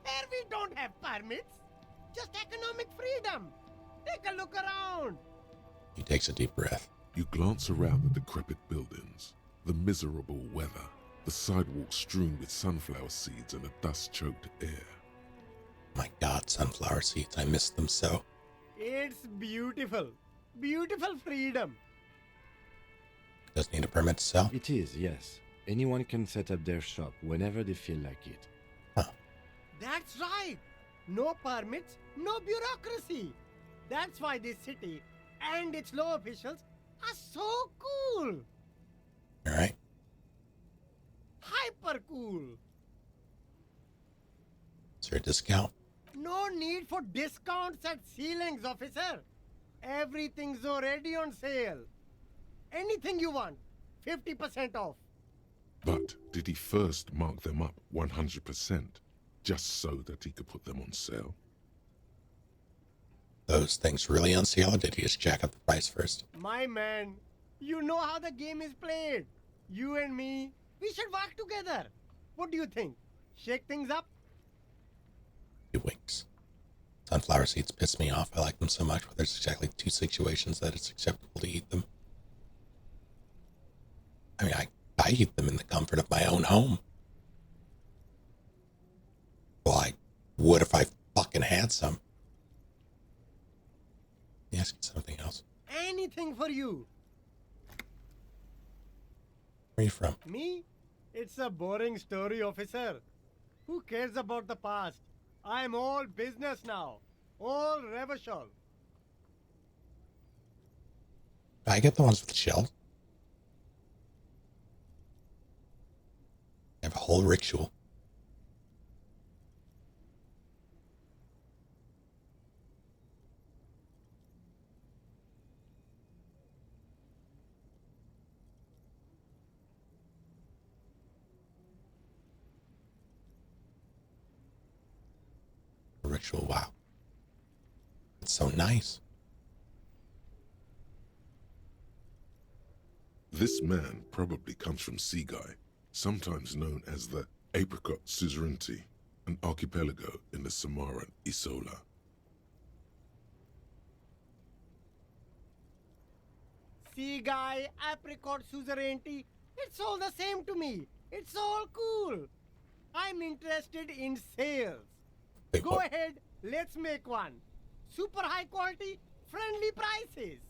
Here we don't have permits, just economic freedom. Take a look around. He takes a deep breath. You glance around the decrepit buildings, the miserable weather, the sidewalks strewn with sunflower seeds and a dust-choked air. My God, sunflower seeds, I miss them so. It's beautiful. Beautiful freedom. Does need a permit to sell? It is, yes. Anyone can set up their shop whenever they feel like it. Huh. That's right. No permits, no bureaucracy. That's why this city and its law officials are so cool. Alright. Hyper cool. Is there a discount? No need for discounts at ceilings, officer. Everything's already on sale. Anything you want, 50% off. But did he first mark them up 100%, just so that he could put them on sale? those things really on sale, or did he just jack up the price first? My man, you know how the game is played. You and me, we should work together. What do you think? Shake things up? He winks. Sunflower seeds piss me off. I like them so much, but there's exactly 2 situations that it's acceptable to eat them. I mean, I eat them in the comfort of my own home. Well, I would if I fucking had some. Yes, something else. Anything for you. Where are you from? Me? It's a boring story, officer. Who cares about the past? I'm all business now. All Revachol. I get the ones with shells. I have a whole ritual. Ritual, wow. It's so nice. This man probably comes from Seaguy, sometimes known as the Apricot Suzerainty, an archipelago in the Samaran Isola. See, guy, apricot suzerainty. It's all the same to me. It's all cool. I'm interested in sales. Wait, Go what? ahead, let's make one. Super high quality, friendly prices.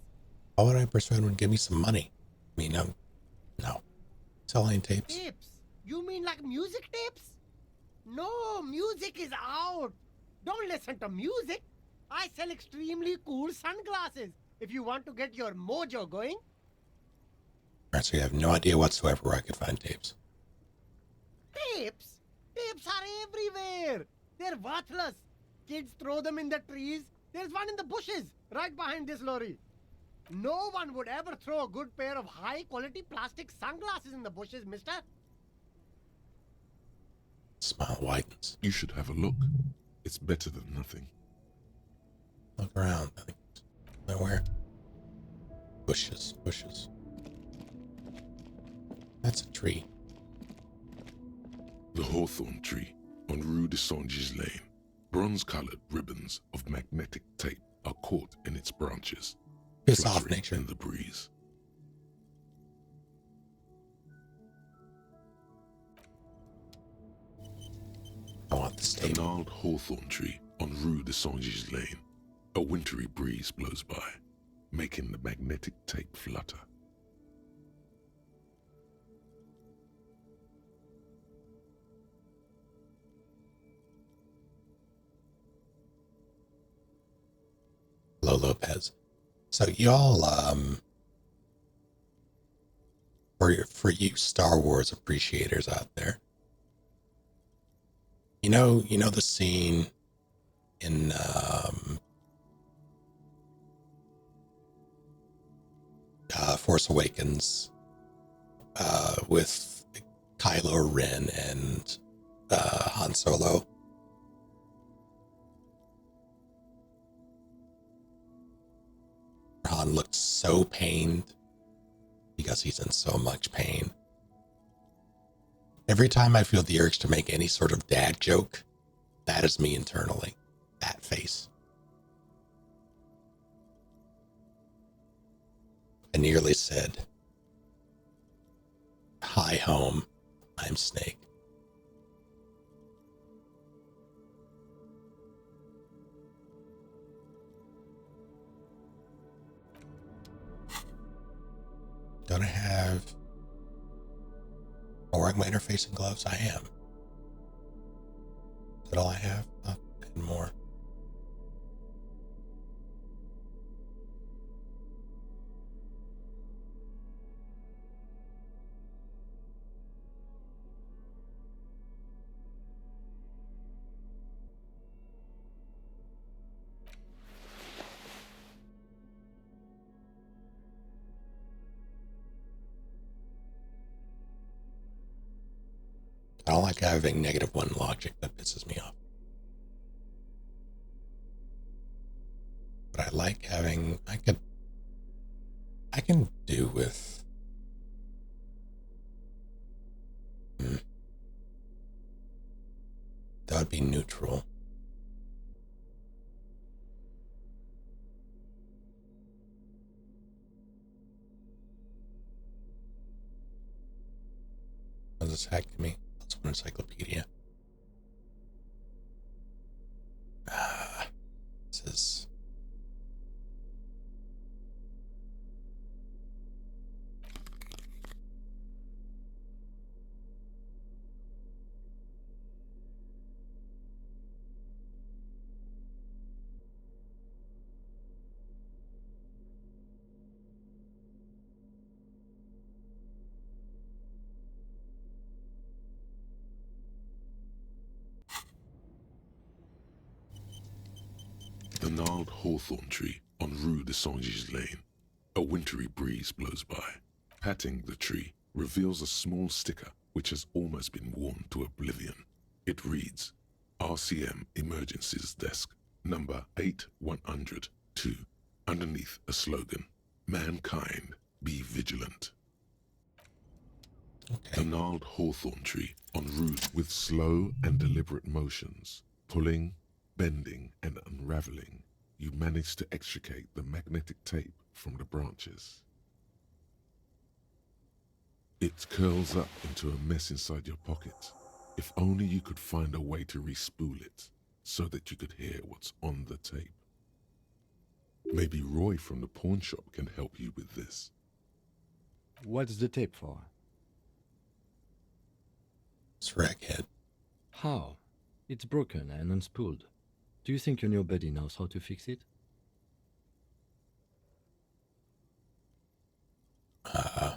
Why would I persuade him to give me some money? I mean, no. Selling tapes. Tapes? You mean like music tapes? No, music is out. Don't listen to music. I sell extremely cool sunglasses if you want to get your mojo going. Alright, so you have no idea whatsoever where I could find tapes. Tapes? Tapes are everywhere. They're worthless. Kids throw them in the trees. There's one in the bushes, right behind this lorry. No one would ever throw a good pair of high-quality plastic sunglasses in the bushes, mister. Smile widens. You should have a look. It's better than nothing. Look around. I think it's nowhere. Bushes, bushes. That's a tree. The hawthorn tree on Rue de Saint-Gilles Lane. Bronze-colored ribbons of magnetic tape are caught in its branches, Piss off, fluttering nature. in the breeze. I want this A tape. gnarled hawthorn tree on Rue de Saint-Gilles Lane. A wintry breeze blows by, making the magnetic tape flutter. Hello, Lopez. So y'all, for you Star Wars appreciators out there, you know the scene in Force Awakens with Kylo Ren and Han Solo. Han looked so pained because he's in so much pain. Every time I feel the urge to make any sort of dad joke, that is me internally. That face. I nearly said, "Hi home, I'm Snake." Don't I have wearing my interfacing gloves? I am. Is that all I have? And more. I don't like having -1 logic. That pisses me off. but I like having, I can do with, that would be neutral. What does this hack to me? That's one encyclopedia. This is... The gnarled hawthorn tree on Rue de Saint-Gilles Lane. A wintry breeze blows by. Patting the tree reveals a small sticker which has almost been worn to oblivion. It reads, RCM Emergencies Desk, number 8102. Underneath a slogan, Mankind, be vigilant. Okay. The gnarled hawthorn tree en route with slow and deliberate motions, pulling, bending and unraveling, you manage to extricate the magnetic tape from the branches. It curls up into a mess inside your pocket. If only you could find a way to re-spool it, so that you could hear what's on the tape. Maybe Roy from the pawn shop can help you with this. What's the tape for? It's Raghead. How? It's broken and unspooled. Do you think your new buddy knows how to fix it? I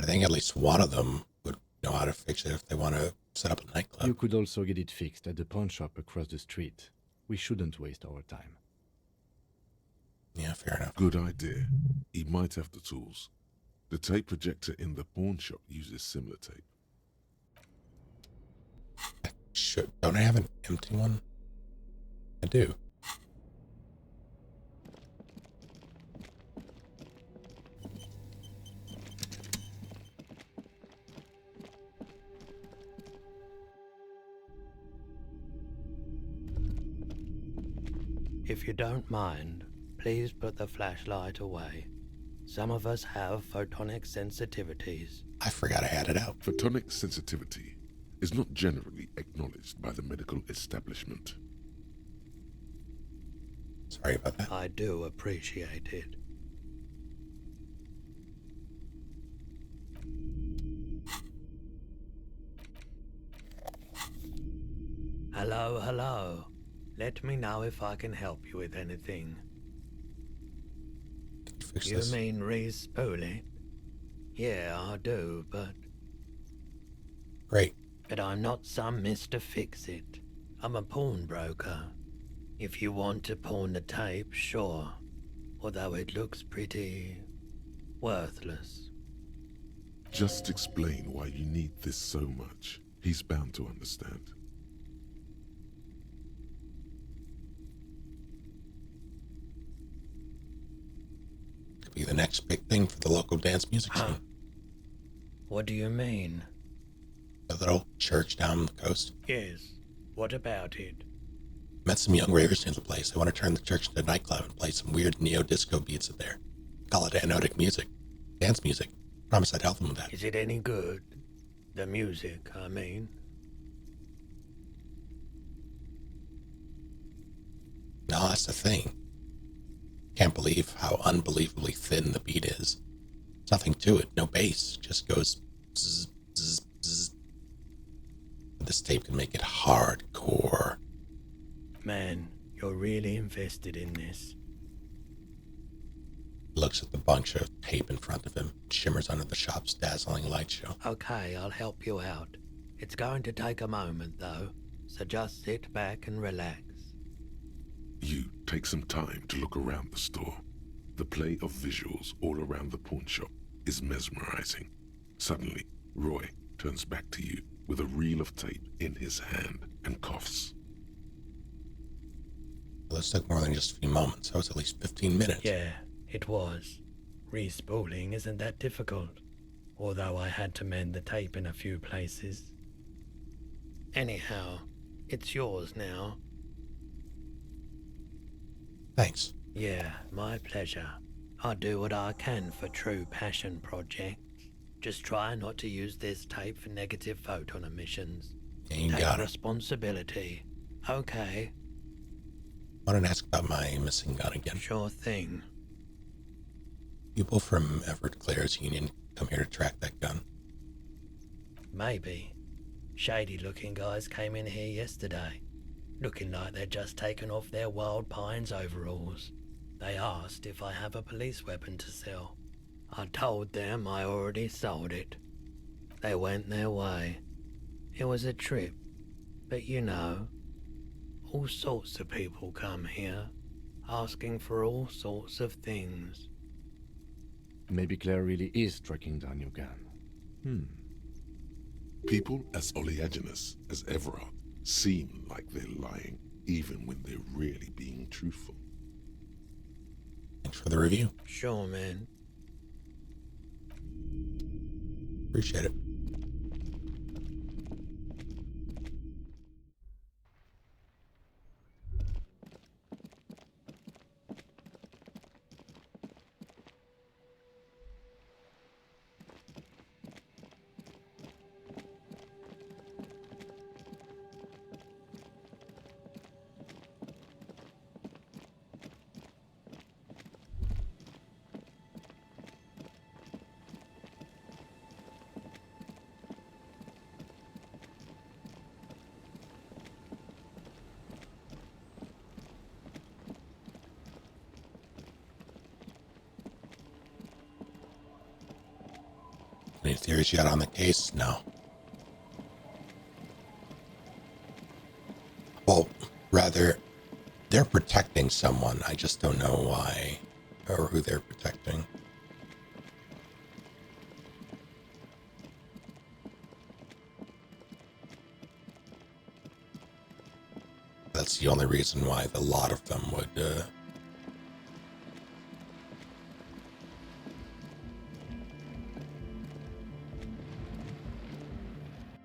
think at least one of them would know how to fix it if they want to set up a nightclub. You could also get it fixed at the pawn shop across the street. We shouldn't waste our time. Yeah, fair enough. Good idea. He might have the tools. The tape projector in the pawn shop uses similar tape. Don't I have an empty one? I do. If you don't mind, please put the flashlight away. Some of us have photonic sensitivities. I forgot I had it out. Photonic sensitivity is not generally acknowledged by the medical establishment. Sorry about that. I do appreciate it. Hello, hello. Let me know if I can help you with anything. Fix You this. mean re-spool it? Yeah, I do, but Great. I'm not some Mr. Fix-It. I'm a pawnbroker. If you want to pawn the tape, sure. Although it looks pretty worthless. Just explain why you need this so much. He's bound to understand. Could be the next big thing for the local dance music scene. What do you mean? The little church down the coast. Yes. What about it? Met some young ravers near the place. They want to turn the church into a nightclub and play some weird neo-disco beats in there. Call it anotic music. Dance music. Promise I'd help them with that. Is it any good? The music, I mean. No, that's the thing. Can't believe how unbelievably thin the beat is. There's nothing to it. No bass. Just goes zzz, zzz, zzz. But this tape can make it hardcore. Man, you're really invested in this. Looks at the bunch of tape in front of him. Shimmers under the shop's dazzling light show. Okay, I'll help you out. It's going to take a moment, though, so just sit back and relax. You take some time to look around the store. The play of visuals all around the pawn shop is mesmerizing. Suddenly, Roy turns back to you with a reel of tape in his hand and coughs. Well, this took more than just a few moments. That was at least 15 minutes. Yeah, it was. Respooling isn't that difficult, although I had to mend the tape in a few places. Anyhow, it's yours now. Thanks. Yeah, my pleasure. I'll do what I can for true passion projects. Just try not to use this tape for negative photon emissions. Yeah, you Take got it. responsibility. Okay. I wanted to ask about my missing gun again. Sure thing. People from Everett Clare's union come here to track that gun. Maybe. Shady-looking guys came in here yesterday, looking like they'd just taken off their Wild Pines overalls. They asked if I have a police weapon to sell. I told them I already sold it. They went their way. It was a trip, but you know, all sorts of people come here, asking for all sorts of things. Maybe Claire really is tracking down your gun. People as oleaginous as Everard seem like they're lying, even when they're really being truthful. Thanks for the review. Sure, man. Appreciate it. Any theories yet on the case? No. Well, rather, they're protecting someone. I just don't know why or who they're protecting. That's the only reason why the lot of them would,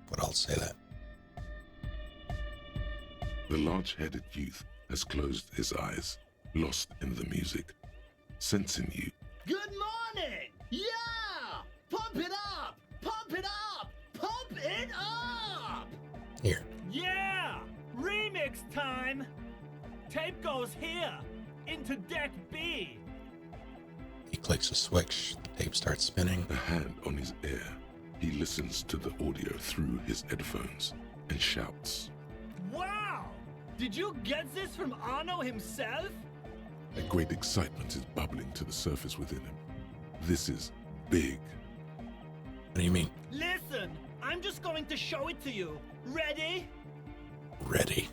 but I'll say that. The large-headed youth has closed his eyes, lost in the music, sensing you. Good morning! Yeah! Pump it up! Pump it up! Pump it up! Here. Yeah! Remix time! Tape goes here, into deck B. He clicks a switch, the tape starts spinning. A hand on his ear, he listens to the audio through his headphones and shouts. Wow! Did you get this from Arno himself? A great excitement is bubbling to the surface within him. This is big. What do you mean? Listen, I'm just going to show it to you. Ready? Ready.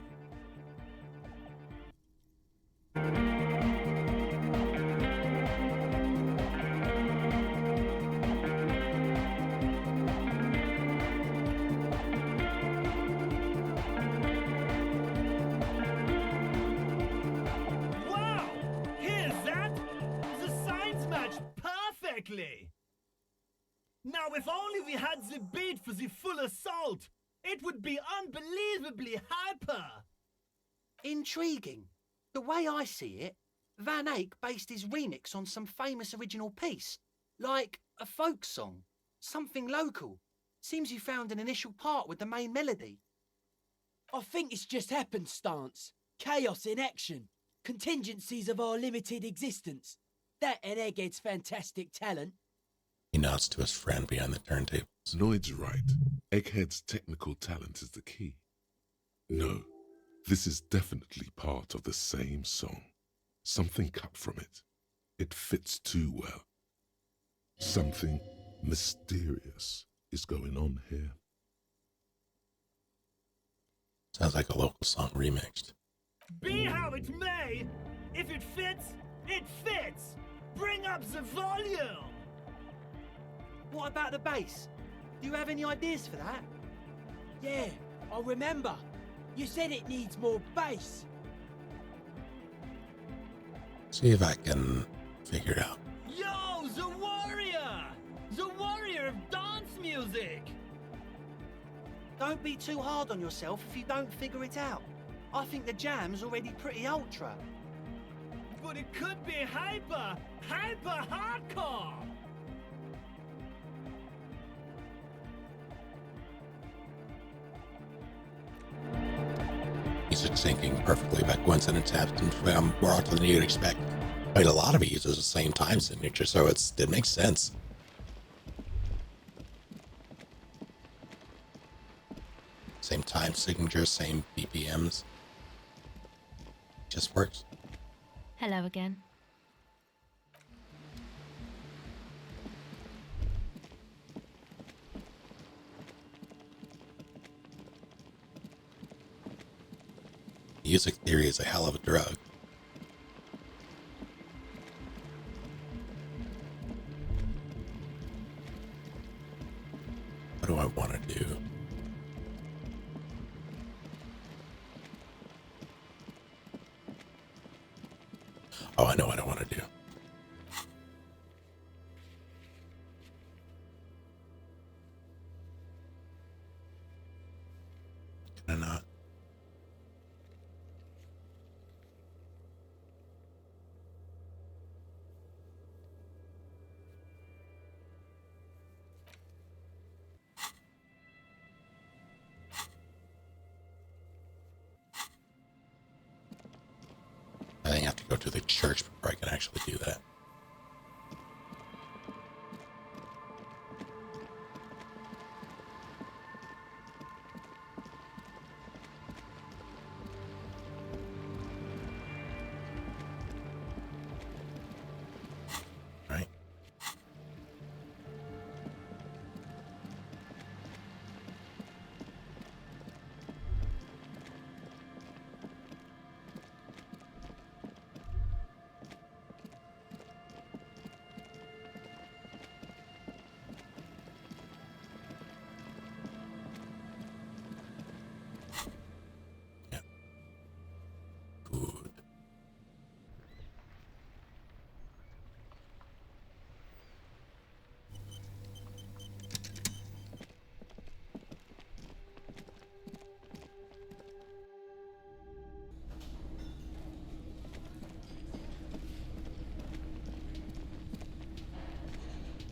Wow! Here's that! The signs match perfectly! Now, if only we had the beat for the full assault, it would be unbelievably hyper! Intriguing. The way I see it, Van Eyck based his remix on some famous original piece, like a folk song, something local. Seems you found an initial part with the main melody. I think it's just happenstance. Chaos in action. Contingencies of our limited existence. That and Egghead's fantastic talent. He nods to his friend behind the turntables. Noid's right. Egghead's technical talent is the key. No, this is definitely part of the same song. Something cut from it. It fits too well. Something mysterious is going on here. Sounds like a local song remixed. Be how it may, if it fits, it fits! Bring up the volume! What about the bass? Do you have any ideas for that? Yeah, I remember. You said it needs more bass. See if I can figure it out. Yo, the warrior! The warrior of dance music! Don't be too hard on yourself if you don't figure it out. I think the jam's already pretty ultra. But it could be hyper hardcore! He's syncing perfectly by coincidence happens more often than you'd expect. I mean, a lot of it uses the same time signature, so it makes sense. Same time signature, same BPMs. Just works. Hello again. Music theory is a hell of a drug. What do I want to do? Oh, I know what I want to do. Can I not? I think I have to go to the church before I can actually do that. Right. Good.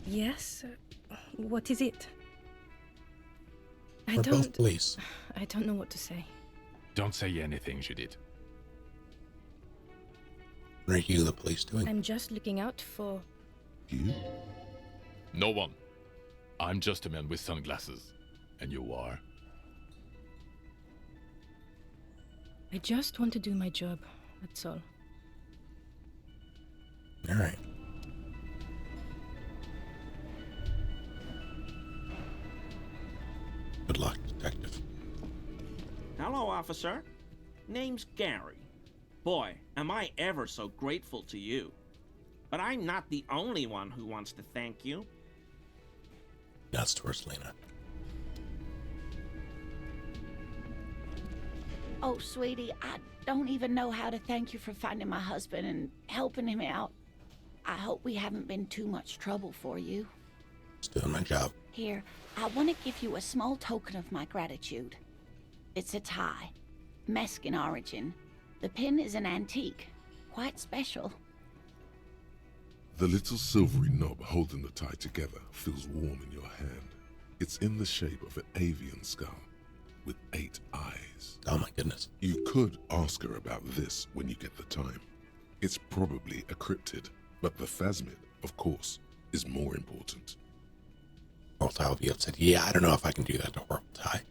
Yes? What is it? We're both police. I don't know what to say. Don't say anything, Judith. What are you, the police, doing? I'm just looking out for... You? No one. I'm just a man with sunglasses. And you are? I just want to do my job, that's all. All right. Good luck, detective. Hello, officer. Name's Gary. Boy, am I ever so grateful to you. But I'm not the only one who wants to thank you. That's towards Lena. Oh, sweetie, I don't even know how to thank you for finding my husband and helping him out. I hope we haven't been too much trouble for you. Just doing my job. Here, I want to give you a small token of my gratitude. It's a tie, Mexican origin. The pin is an antique, quite special. The little silvery knob holding the tie together feels warm in your hand. It's in the shape of an avian skull with 8 eyes. Oh my goodness. You could ask her about this when you get the time. It's probably a cryptid, but the phasmid, of course, is more important. Horrible Tie will said, yeah, I don't know if I can do that to Horrible Tie.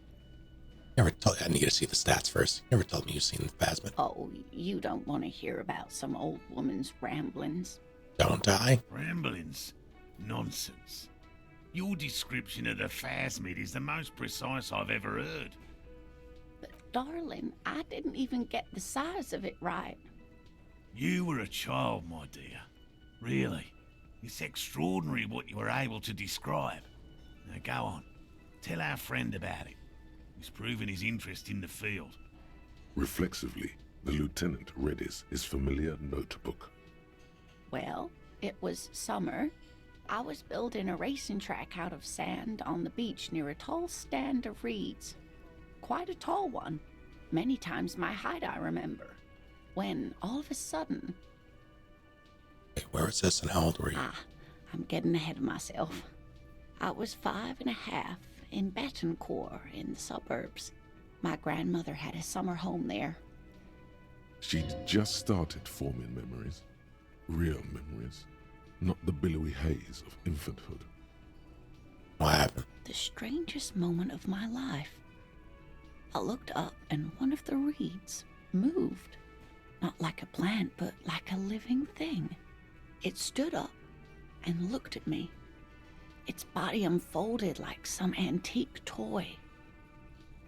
Never told I need to see the stats first. You never told me you've seen the phasmid. Oh, you don't want to hear about some old woman's ramblings. Don't I? Ramblings? Nonsense. Your description of the phasmid is the most precise I've ever heard. But darling, I didn't even get the size of it right. You were a child, my dear. Really. It's extraordinary what you were able to describe. Now go on. Tell our friend about it. He's proven his interest in the field. Reflexively, the lieutenant readies his familiar notebook. Well, it was summer. I was building a racing track out of sand on the beach near a tall stand of reeds. Quite a tall one. Many times my height, I remember. When, all of a sudden... Wait, where is this and how old were you? I'm getting ahead of myself. I was 5.5 in Betancourt in the suburbs. My grandmother had a summer home there. She'd just started forming memories. Real memories. Not the billowy haze of infanthood. What happened? The strangest moment of my life. I looked up and one of the reeds moved. Not like a plant, but like a living thing. It stood up and looked at me. Its body unfolded like some antique toy.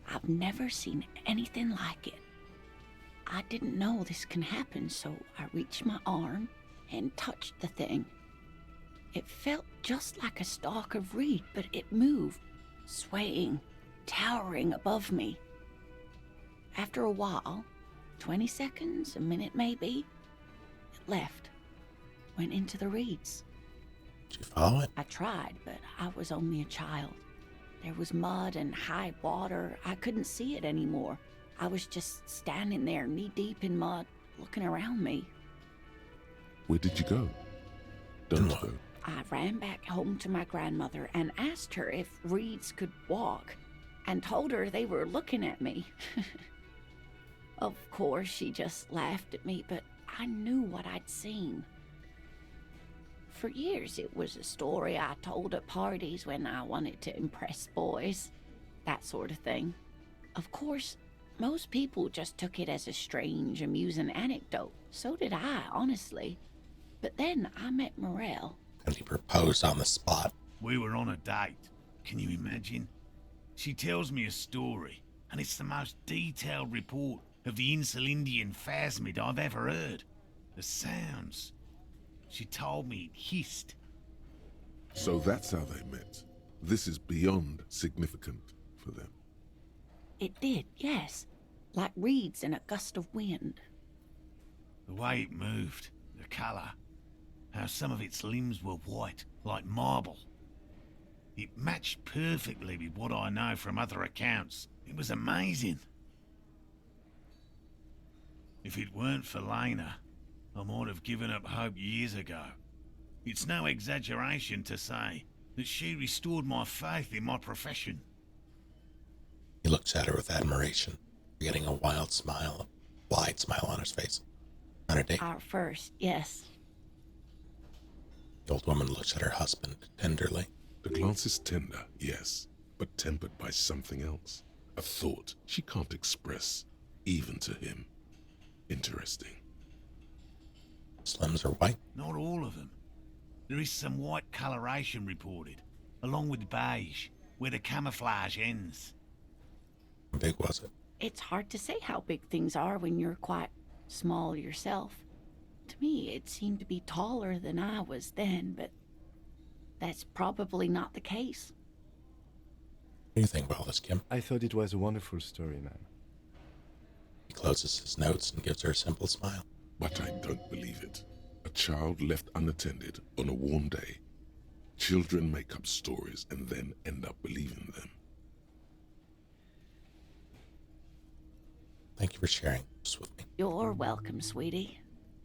I've never seen anything like it. I didn't know this can happen, so I reached my arm and touched the thing. It felt just like a stalk of reed, but it moved, swaying, towering above me. After a while, 20 seconds, a minute maybe, it left, went into the reeds. Did you follow it? I tried, but I was only a child. There was mud and high water. I couldn't see it anymore. I was just standing there, knee-deep in mud, looking around me. Where did you go? Don't go. I ran back home to my grandmother and asked her if reeds could walk, and told her they were looking at me. Of course, she just laughed at me, but I knew what I'd seen. For years, it was a story I told at parties when I wanted to impress boys. That sort of thing. Of course, most people just took it as a strange, amusing anecdote. So did I, honestly. But then I met Morel. And he proposed on the spot. We were on a date. Can you imagine? She tells me a story, and it's the most detailed report of the Insulindian phasmid I've ever heard. The sounds. She told me it hissed. So that's how they met. This is beyond significant for them. It did, yes. Like reeds in a gust of wind. The way it moved, the colour, how some of its limbs were white, like marble. It matched perfectly with what I know from other accounts. It was amazing. If it weren't for Lena, I might have given up hope years ago. It's no exaggeration to say that she restored my faith in my profession. He looks at her with admiration, getting a wide smile on his face. On a date. Our first, yes. The old woman looks at her husband tenderly. The glance is tender, yes, but tempered by something else. A thought she can't express, even to him. Interesting. His limbs are white? Not all of them. There is some white coloration reported, along with beige, where the camouflage ends. How big was it? It's hard to say how big things are when you're quite small yourself. To me, it seemed to be taller than I was then, but that's probably not the case. What do you think about all this, Kim? I thought it was a wonderful story, man. He closes his notes and gives her a simple smile. But I don't believe it. A child left unattended on a warm day. Children make up stories and then end up believing them. Thank you for sharing this with me. You're welcome, sweetie.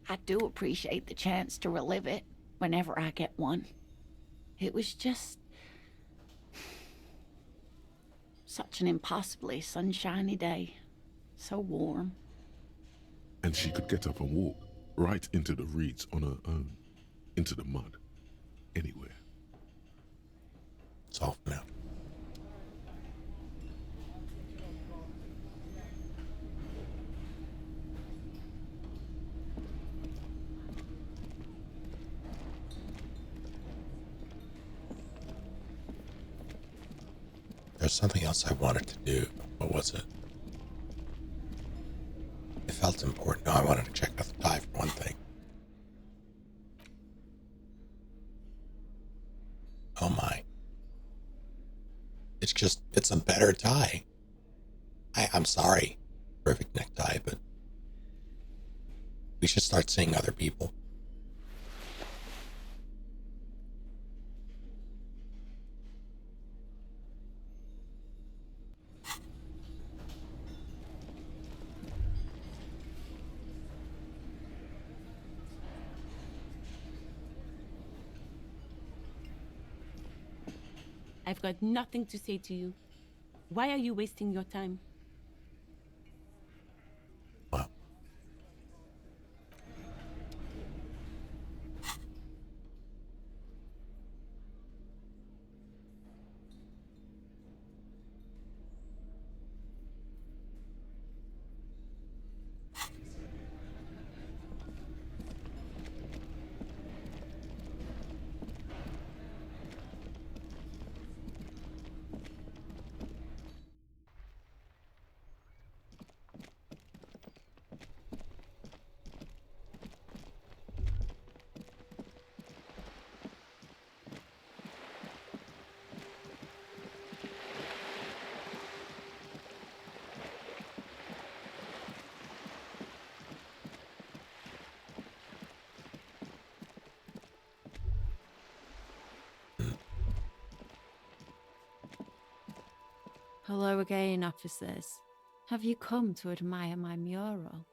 I do appreciate the chance to relive it whenever I get one. It was just such an impossibly sunshiny day. So warm. And she could get up and walk right into the reeds on her own. Into the mud. Anywhere. It's all for now. There's something else I wanted to do. What was it? It felt important. No, I wanted to check out the dive for one thing. Oh my. It's a better tie. I'm sorry. Perfect necktie, but we should start seeing other people. I've got nothing to say to you. Why are you wasting your time? Hello again, officers. Have you come to admire my mural?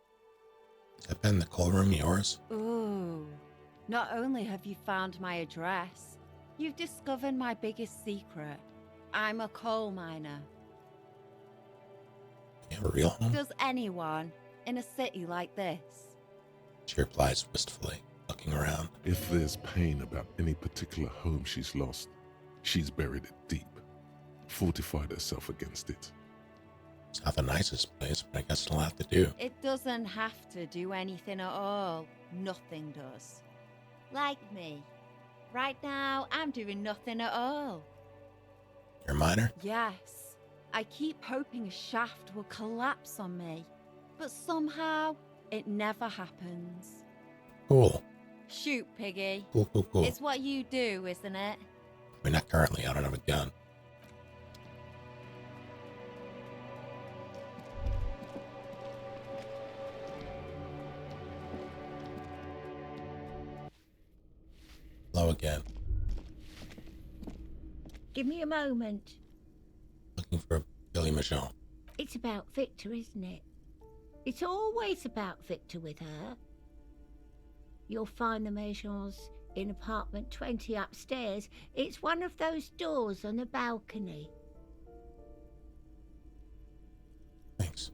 Has that been the coal room yours? Ooh. Not only have you found my address, you've discovered my biggest secret. I'm a coal miner. You have a real home? Does anyone in a city like this? She replies wistfully, looking around. If there's pain about any particular home she's lost, she's buried it deep, fortified herself against it. It's not the nicest place, but I guess it'll have to do. It doesn't have to do anything at all. Nothing does. Like me. Right now, I'm doing nothing at all. You're a miner? Yes. I keep hoping a shaft will collapse on me, but somehow it never happens. Cool. Shoot, Piggy. Cool. It's what you do, isn't it? I mean, not currently. I don't have a gun. Hello again. Give me a moment. Looking for Billy Michon. It's about Victor, isn't it? It's always about Victor with her. You'll find the Michons in apartment 20 upstairs. It's one of those doors on the balcony. Thanks.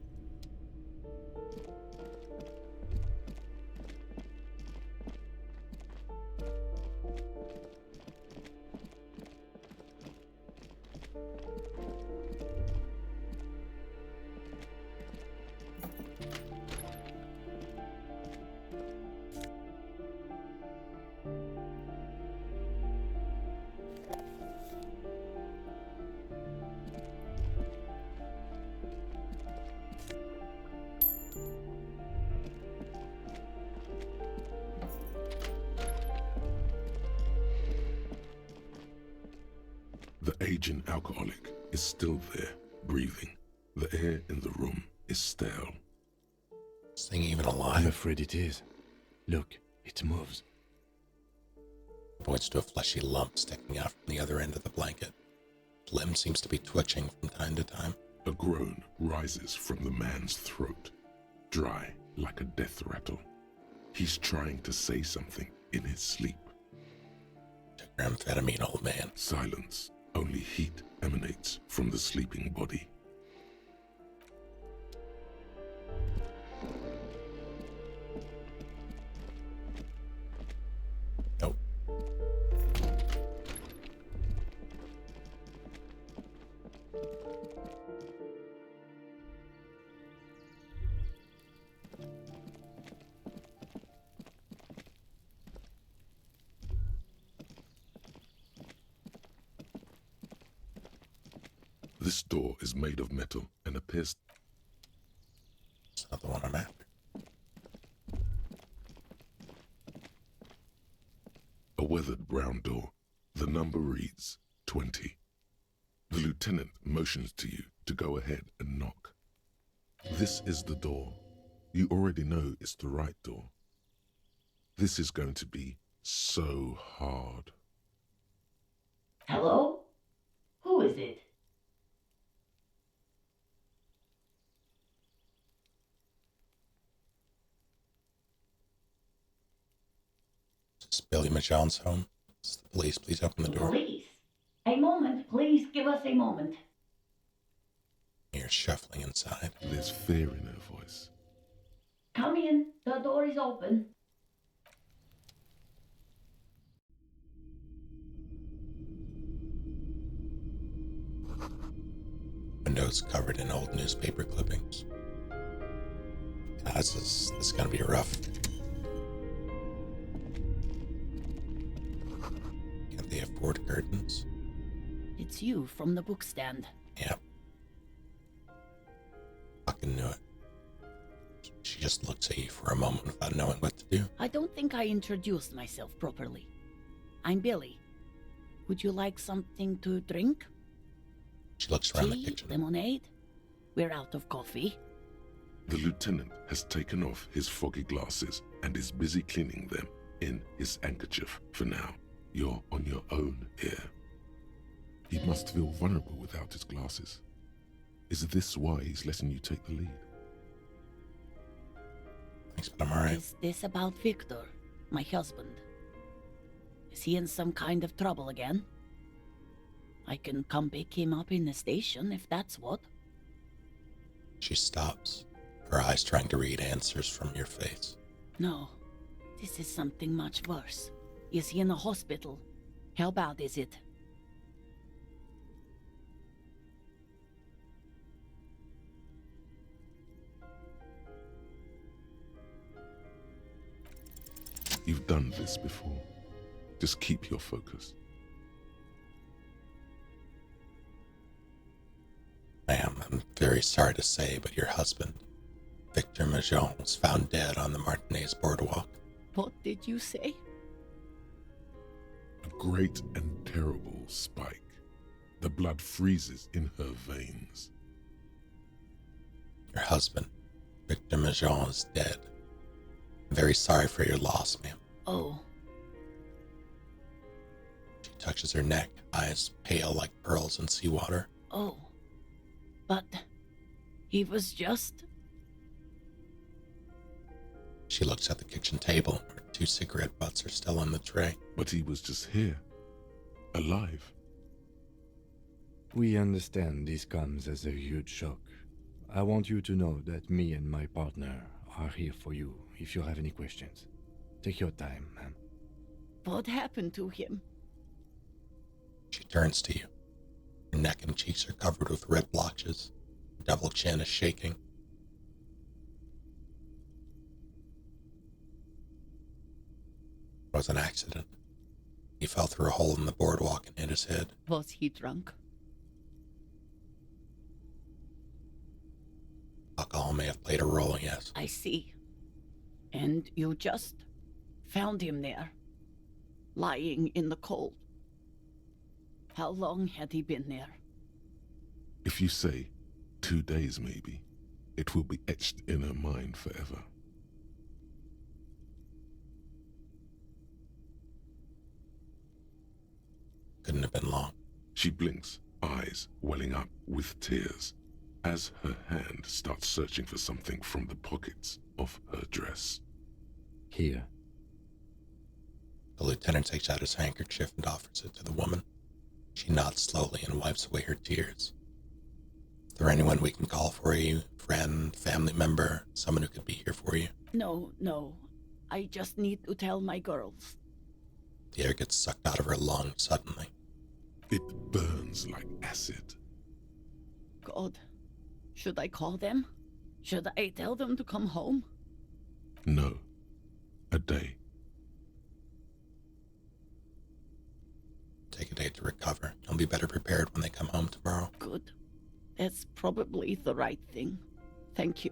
The aging alcoholic is still there, breathing. The air in the room is stale. Is this thing even alive? I'm afraid it is. Look, it moves. Points to a fleshy lump sticking out from the other end of the blanket. The limb seems to be twitching from time to time. A groan rises from the man's throat, dry like a death rattle. He's trying to say something in his sleep. Amphetamine, old man. Silence. Only heat emanates from the sleeping body. Nope. This door is made of metal and appears... It's not the one I'm after. A weathered brown door. The number reads 20. The lieutenant motions to you to go ahead and knock. This is the door. You already know it's the right door. This is going to be so hard. Hello? Who is it? Is this Billy Michon's home? It's the police. Please open the door. Police? A moment, please. Give us a moment. You're shuffling inside. There's fear in her voice. Come in. The door is open. Windows covered in old newspaper clippings. This is gonna be rough. Can't they afford curtains? It's you from the bookstand. Yeah. Fucking knew it. She just looks at you for a moment without knowing what to do. I don't think I introduced myself properly. I'm Billy. Would you like something to drink? She looks around the Tea, kitchen. lemonade? We're out of coffee. The lieutenant has taken off his foggy glasses and is busy cleaning them in his handkerchief for now. You're on your own here. He must feel vulnerable without his glasses. Is this why he's letting you take the lead? Thanks, but I'm alright. Is this about Victor, my husband? Is he in some kind of trouble again? I can come pick him up in the station if that's what. She stops, her eyes trying to read answers from your face. No, this is something much worse. Is he in a hospital? How bad is it? You've done this before. Just keep your focus. Ma'am, I'm very sorry to say, but your husband, Victor Majon, was found dead on the Martinez boardwalk. What did you say? A great and terrible spike. The blood freezes in her veins. Your husband, Victor Majon, is dead. I'm very sorry for your loss, ma'am. Oh. She touches her neck, eyes pale like pearls in seawater. Oh. But he was just... She looks at the kitchen table, where 2 cigarette butts are still on the tray. But he was just here. Alive. We understand this comes as a huge shock. I want you to know that me and my partner are here for you if you have any questions. Take your time, ma'am. What happened to him? She turns to you. Her neck and cheeks are covered with red blotches. Her double chin is shaking. It was an accident. He fell through a hole in the boardwalk and hit his head. Was he drunk? Alcohol may have played a role, yes. I see. And you just found him there, lying in the cold. How long had he been there? If you say 2 days maybe, it will be etched in her mind forever. Couldn't have been long. She blinks, eyes welling up with tears, as her hand starts searching for something from the pockets of her dress. Here. The lieutenant takes out his handkerchief and offers it to the woman. She nods slowly and wipes away her tears. Is there anyone we can call for you? Friend, family member, someone who could be here for you? No. I just need to tell my girls. The air gets sucked out of her lungs suddenly. It burns like acid. God. Should I call them? Should I tell them to come home? No. A day. Take a day to recover. You'll be better prepared when they come home tomorrow. Good. That's probably the right thing. Thank you.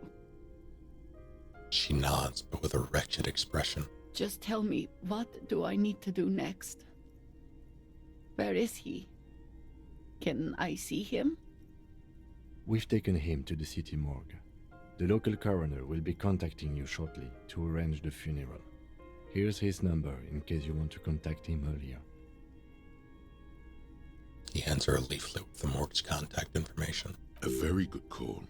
She nods, but with a wretched expression. Just tell me, what do I need to do next? Where is he? Can I see him? We've taken him to the city morgue. The local coroner will be contacting you shortly to arrange the funeral. Here's his number in case you want to contact him earlier. He hands her a leaflet with the morgue's contact information. A very good call.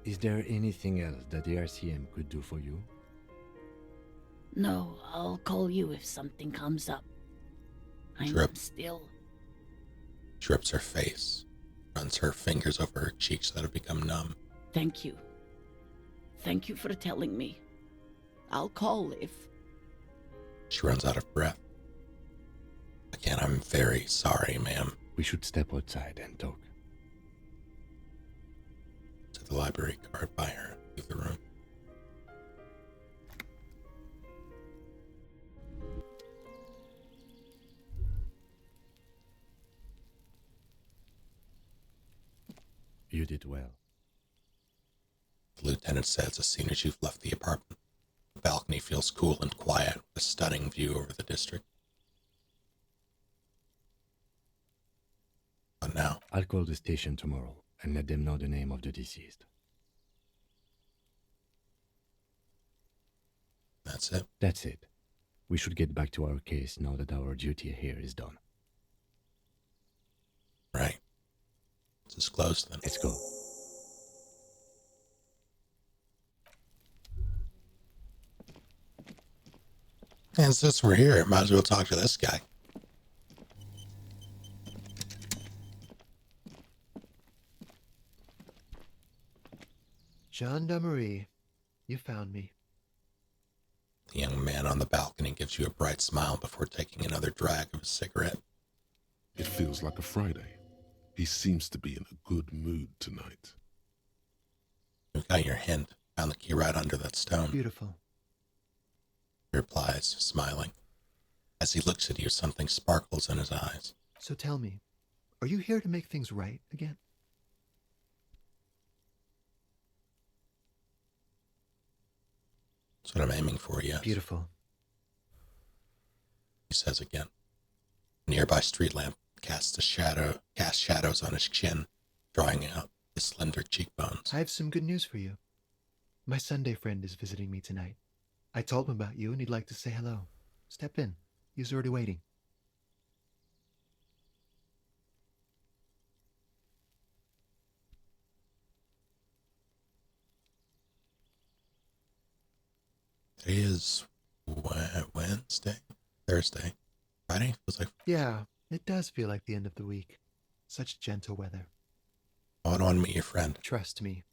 Is there anything else that the RCM could do for you? No, I'll call you if something comes up. I'm still. Drips her face, runs her fingers over her cheeks that have become numb. Thank you. Thank you for telling me. I'll call if... She runs out of breath. Again, I'm very sorry, ma'am. We should step outside and talk. To the library card by her, leave the room. You did well. The lieutenant says as soon as you've left the apartment. The balcony feels cool and quiet, with a stunning view over the district. But now? I'll call the station tomorrow and let them know the name of the deceased. That's it? That's it. We should get back to our case now that our duty here is done. Right. It's closed then. Let's go. And since we're here, might as well talk to this guy. Gendarmerie, you found me. The young man on the balcony gives you a bright smile before taking another drag of his cigarette. It feels like a Friday. He seems to be in a good mood tonight. You got your hint. Found the key right under that stone. Beautiful. He replies, smiling. As he looks at you, something sparkles in his eyes. So tell me, are you here to make things right again? That's what I'm aiming for, yes. Beautiful. He says again. A nearby street lamp casts shadows on his chin, drawing out his slender cheekbones. I have some good news for you. My Sunday friend is visiting me tonight. I told him about you and he'd like to say hello. Step in. He's already waiting. Today is Wednesday? Thursday? Friday? Feels like... Yeah, it does feel like the end of the week. Such gentle weather. I want to meet your friend. Trust me,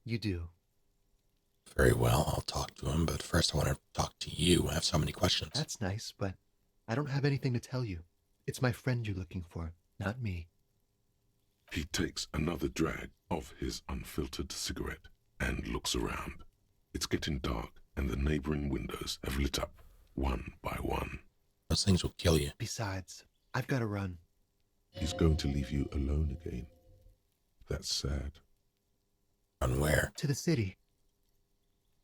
you do. Very well, I'll talk to him, but first I want to talk to you. I have so many questions. That's nice, but I don't have anything to tell you. It's my friend you're looking for, not me. He takes another drag of his unfiltered cigarette and looks around. It's getting dark and the neighboring windows have lit up one by one. Those things will kill you. Besides, I've got to run. He's going to leave you alone again. That's sad. Run where? To the city.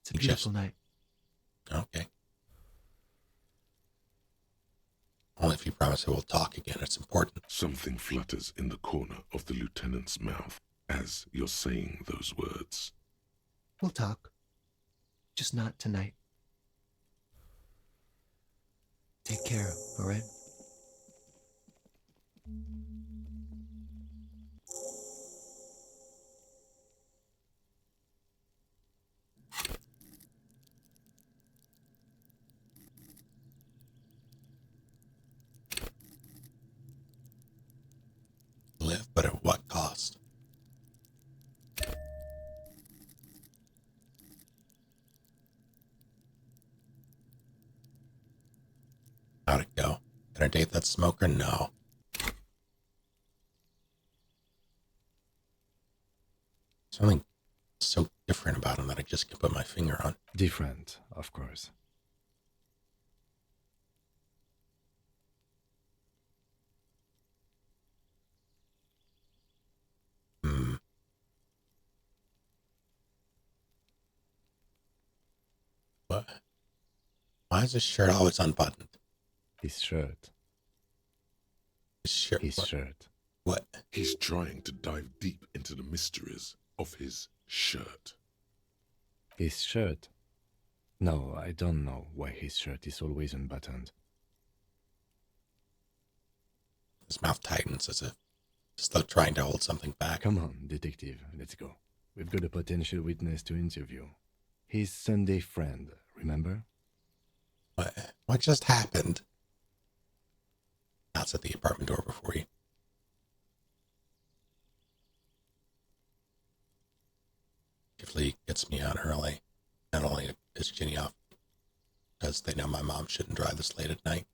It's a beautiful night. Okay. Only if you promise that we'll talk again. It's important. Something flutters in the corner of the lieutenant's mouth as you're saying those words. We'll talk. Just not tonight. Take care, all right? Live, but at what cost? How'd it go? Can I date that smoker? No. Something so different about him that I just can't put my finger on. Different, of course. What? Why is his shirt always unbuttoned? His shirt. His shirt? His What? shirt. What? He's trying to dive deep into the mysteries of his shirt. His shirt? No, I don't know why his shirt is always unbuttoned. His mouth tightens as if he's still trying to hold something back. Come on, detective, let's go. We've got a potential witness to interview. His Sunday friend, remember? What just happened? Now knocks at the apartment door before you. Usually gets me out early. Not only is Ginny off because they know my mom shouldn't drive this late at night.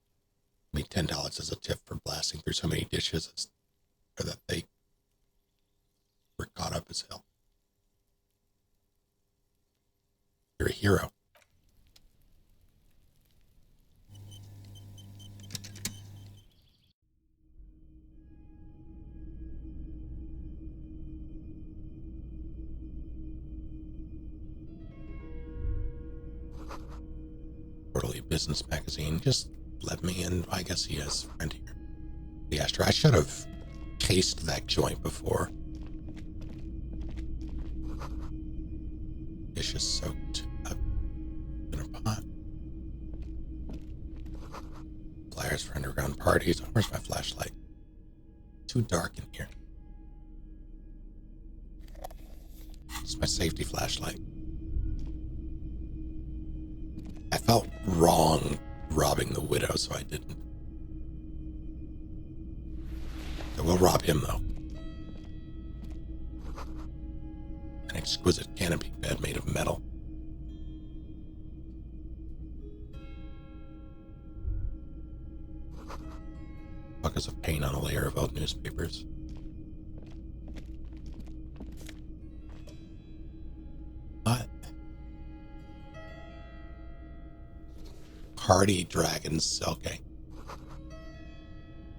Me $10 as a tip for blasting through so many dishes, or that they were caught up as hell. You're a hero. Quarterly business magazine. Just let me in. I guess he has a friend here. The Astra. I should have cased that joint before. Dish is soaked up in a pot. Flyers for underground parties. Oh, where's my flashlight? Too dark in here. It's my safety flashlight. I felt wrong robbing the widow, so I didn't. I will rob him, though. An exquisite canopy bed made of metal. Buckets of paint on a layer of old newspapers. What? Hardy Dragon's Selke.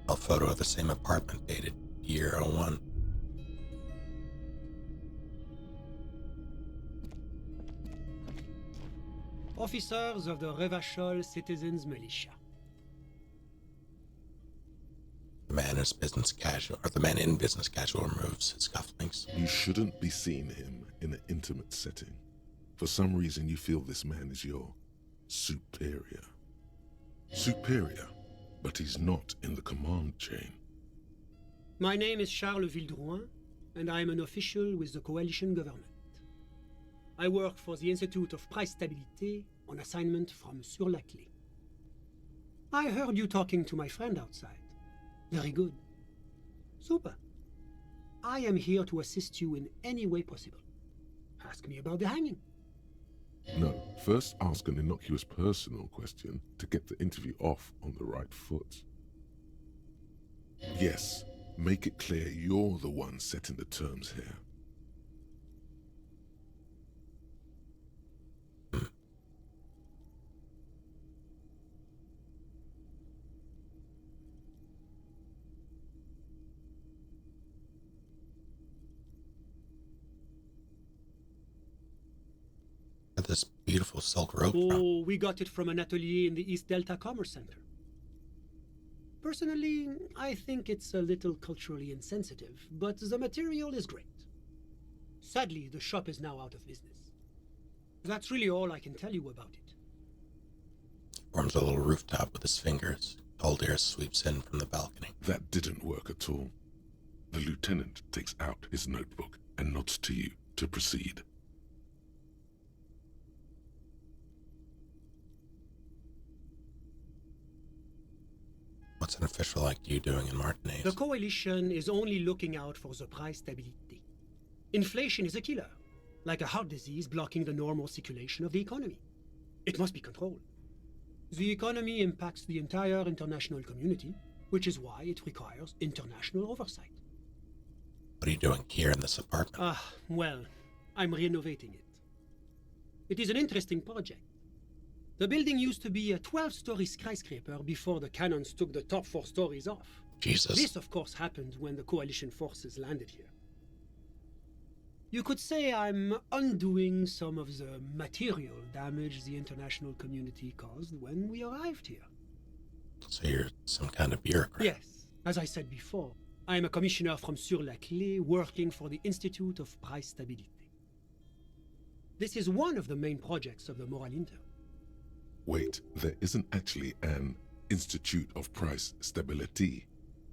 A photo of the same apartment dated year 01. Officers of the Revachol Citizens Militia. The man in business casual removes his cufflinks. You shouldn't be seeing him in an intimate setting. For some reason you feel this man is your superior. Superior, but he's not in the command chain. My name is Charles Vildrouin, and I am an official with the coalition government. I work for the Institute of Price Stabilité on assignment from Sur-la-Clé. I heard you talking to my friend outside. Very good. Super. I am here to assist you in any way possible. Ask me about the hanging. No, first ask an innocuous personal question to get the interview off on the right foot. Yes, make it clear you're the one setting the terms here. This beautiful silk rope from? Oh, we got it from an atelier in the East Delta Commerce Center. Personally, I think it's a little culturally insensitive, but the material is great. Sadly, the shop is now out of business. That's really all I can tell you about it. Forms a little rooftop with his fingers. Cold air sweeps in from the balcony. That didn't work at all. The lieutenant takes out his notebook and nods to you to proceed. What's an official like you doing in Martinez? The coalition is only looking out for the price stabilité. Inflation is a killer, like a heart disease blocking the normal circulation of the economy. It must be controlled. The economy impacts the entire international community, which is why it requires international oversight. What are you doing here in this apartment? Well, I'm renovating it. It is an interesting project. The building used to be a 12-story skyscraper before the cannons took the top 4 stories off. Jesus. This, of course, happened when the coalition forces landed here. You could say I'm undoing some of the material damage the international community caused when we arrived here. So you're some kind of bureaucrat? Yes. As I said before, I'm a commissioner from Sur-la-Clé working for the Institute of Price Stabilité. This is one of the main projects of the Moral Inter. Wait, there isn't actually an Institute of Price Stability,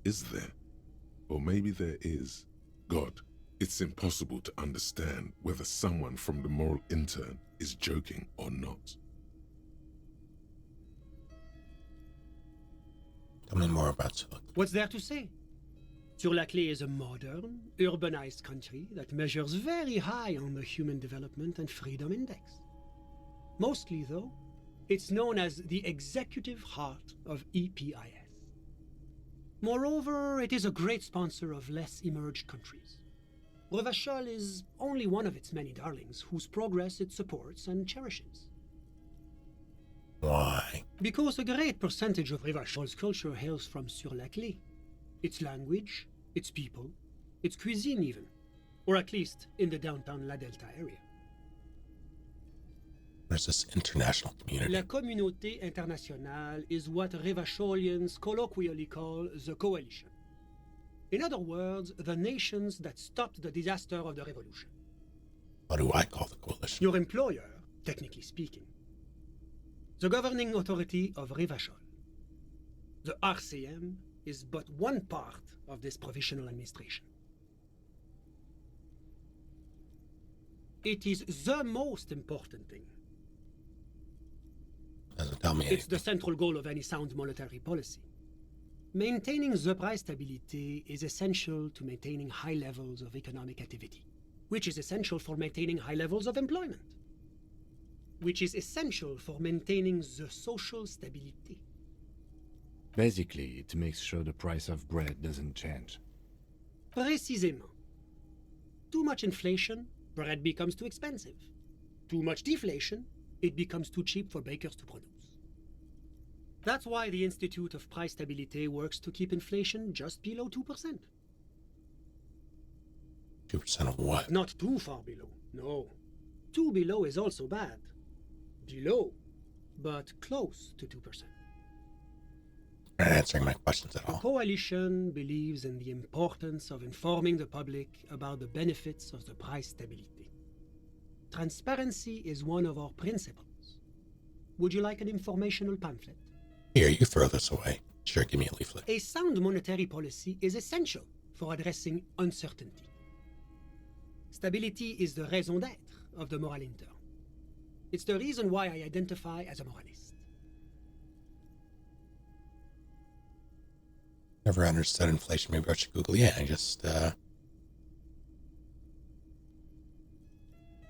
is there? Or maybe there is. God, it's impossible to understand whether someone from the moral intern is joking or not. Tell me more about Silicon. What's there to say? Sur-la-Clé is a modern, urbanized country that measures very high on the Human Development and Freedom Index. Mostly, though, it's known as the executive heart of EPIS. Moreover, it is a great sponsor of less emerged countries. Revachol is only one of its many darlings whose progress it supports and cherishes. Why? Because a great percentage of Revachol's culture hails from Sur-la-Clé. Its language, its people, its cuisine even, or at least in the downtown La Delta area. There's this international community. La Communauté Internationale is what Revacholians colloquially call the Coalition. In other words, the nations that stopped the disaster of the revolution. What do I call the coalition? Your employer, technically speaking. The governing authority of Revachol. The RCM is but one part of this provisional administration. It is the most important thing. Doesn't tell me It's anything. the central goal of any sound monetary policy. Maintaining the price stability is essential to maintaining high levels of economic activity, which is essential for maintaining high levels of employment, which is essential for maintaining the social stability. Basically, it makes sure the price of bread doesn't change. Précisément. Too much inflation, bread becomes too expensive. Too much deflation, it becomes too cheap for bakers to produce. That's why the Institute of Price Stability works to keep inflation just below 2%. 2% of what? Not too far below, no. Too below is also bad. Below, but close to 2%. You're not answering my questions at The all. coalition believes in the importance of informing the public about the benefits of the price stability. Transparency is one of our principles. Would you like an informational pamphlet? Here, you throw this away. Sure, give me a leaflet. A sound monetary policy is essential for addressing uncertainty. Stability is the raison d'être of the moral intern. It's the reason why I identify as a moralist. Never understood inflation. Maybe I should Google. Yeah, I just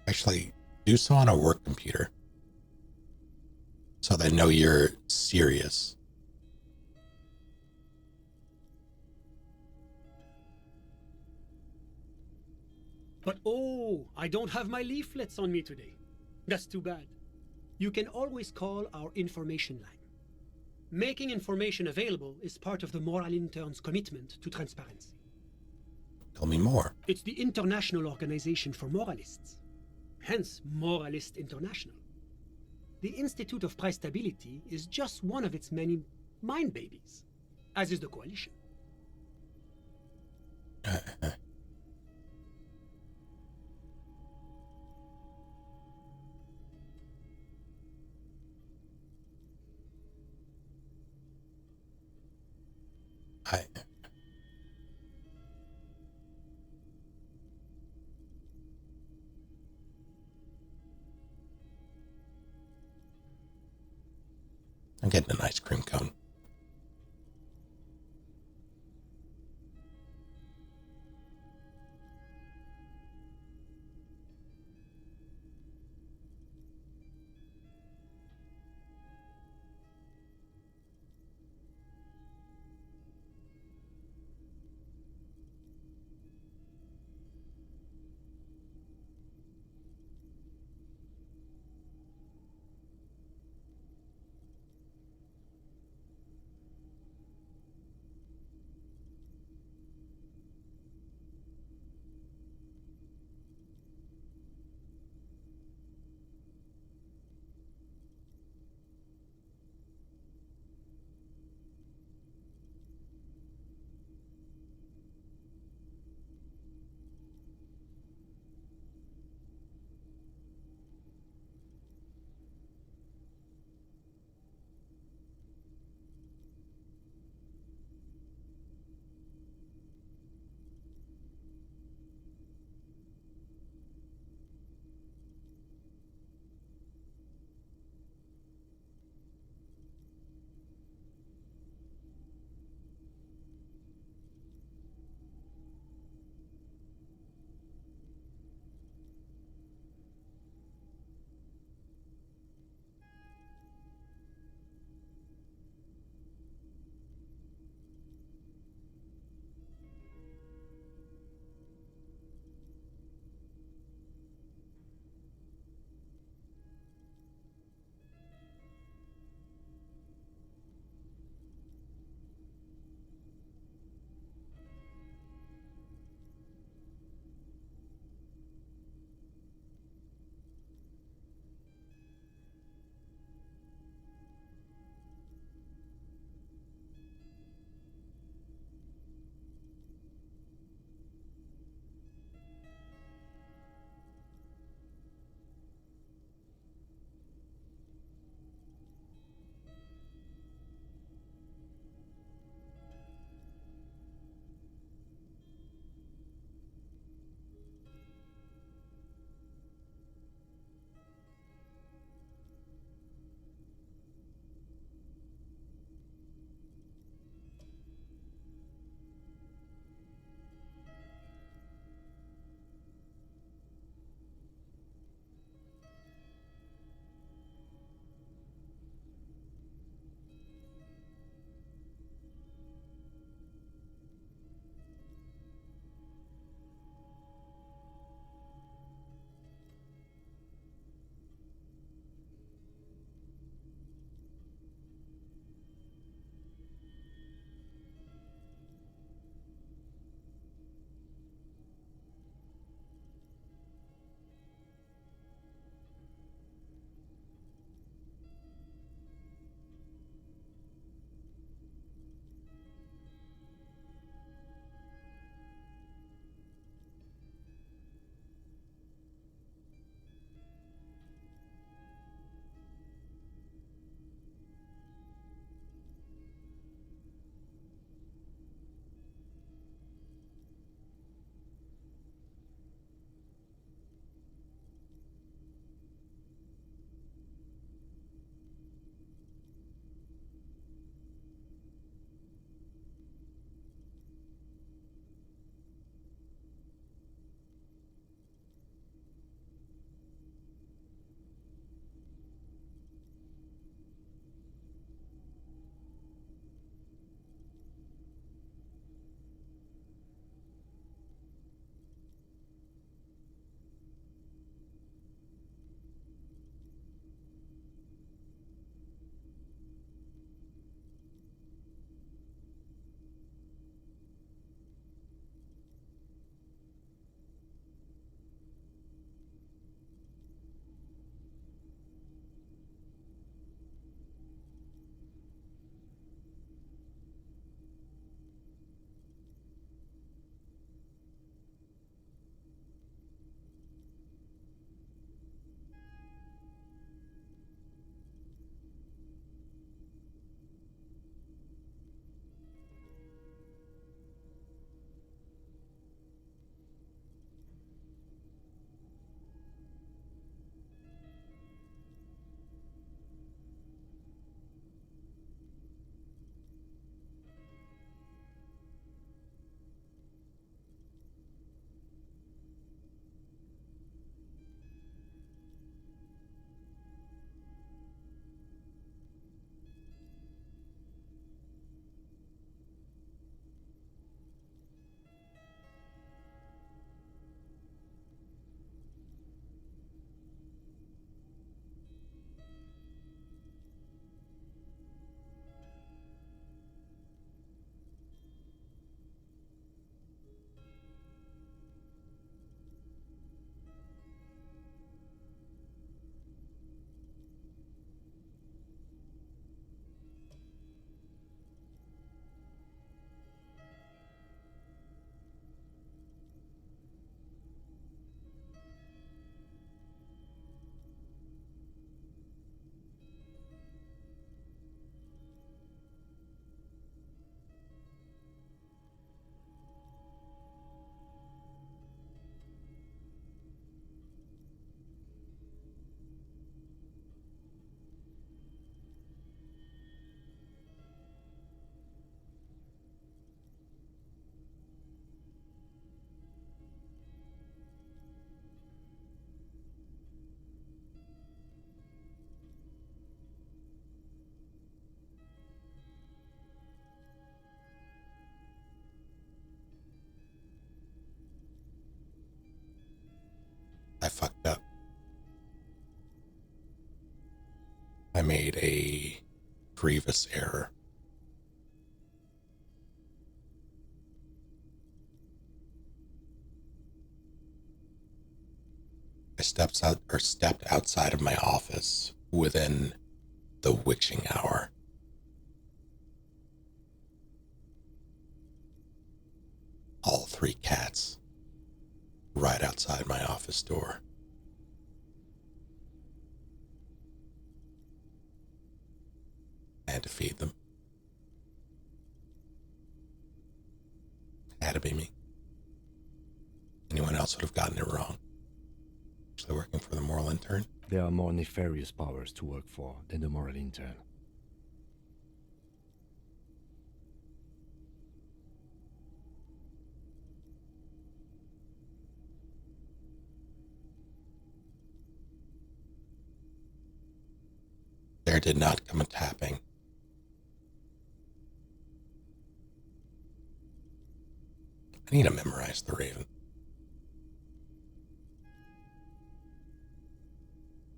actually do so on a work computer, so they know you're serious. But oh, I don't have my leaflets on me today. That's too bad. You can always call our information line. Making information available is part of the moral intern's commitment to transparency. Tell me more. It's the International Organization for Moralists, hence Moralist International. The Institute of Price Stability is just one of its many mind babies, as is the coalition. I'm getting an ice cream cone. I fucked up. I made a grievous error. I stepped outside of my office within the witching hour. All 3 cats right outside my office door. I had to feed them. It had to be me. Anyone else would have gotten it wrong. Actually working for the moral intern? There are more nefarious powers to work for than the moral intern. There did not come a tapping. I need to memorize the Raven.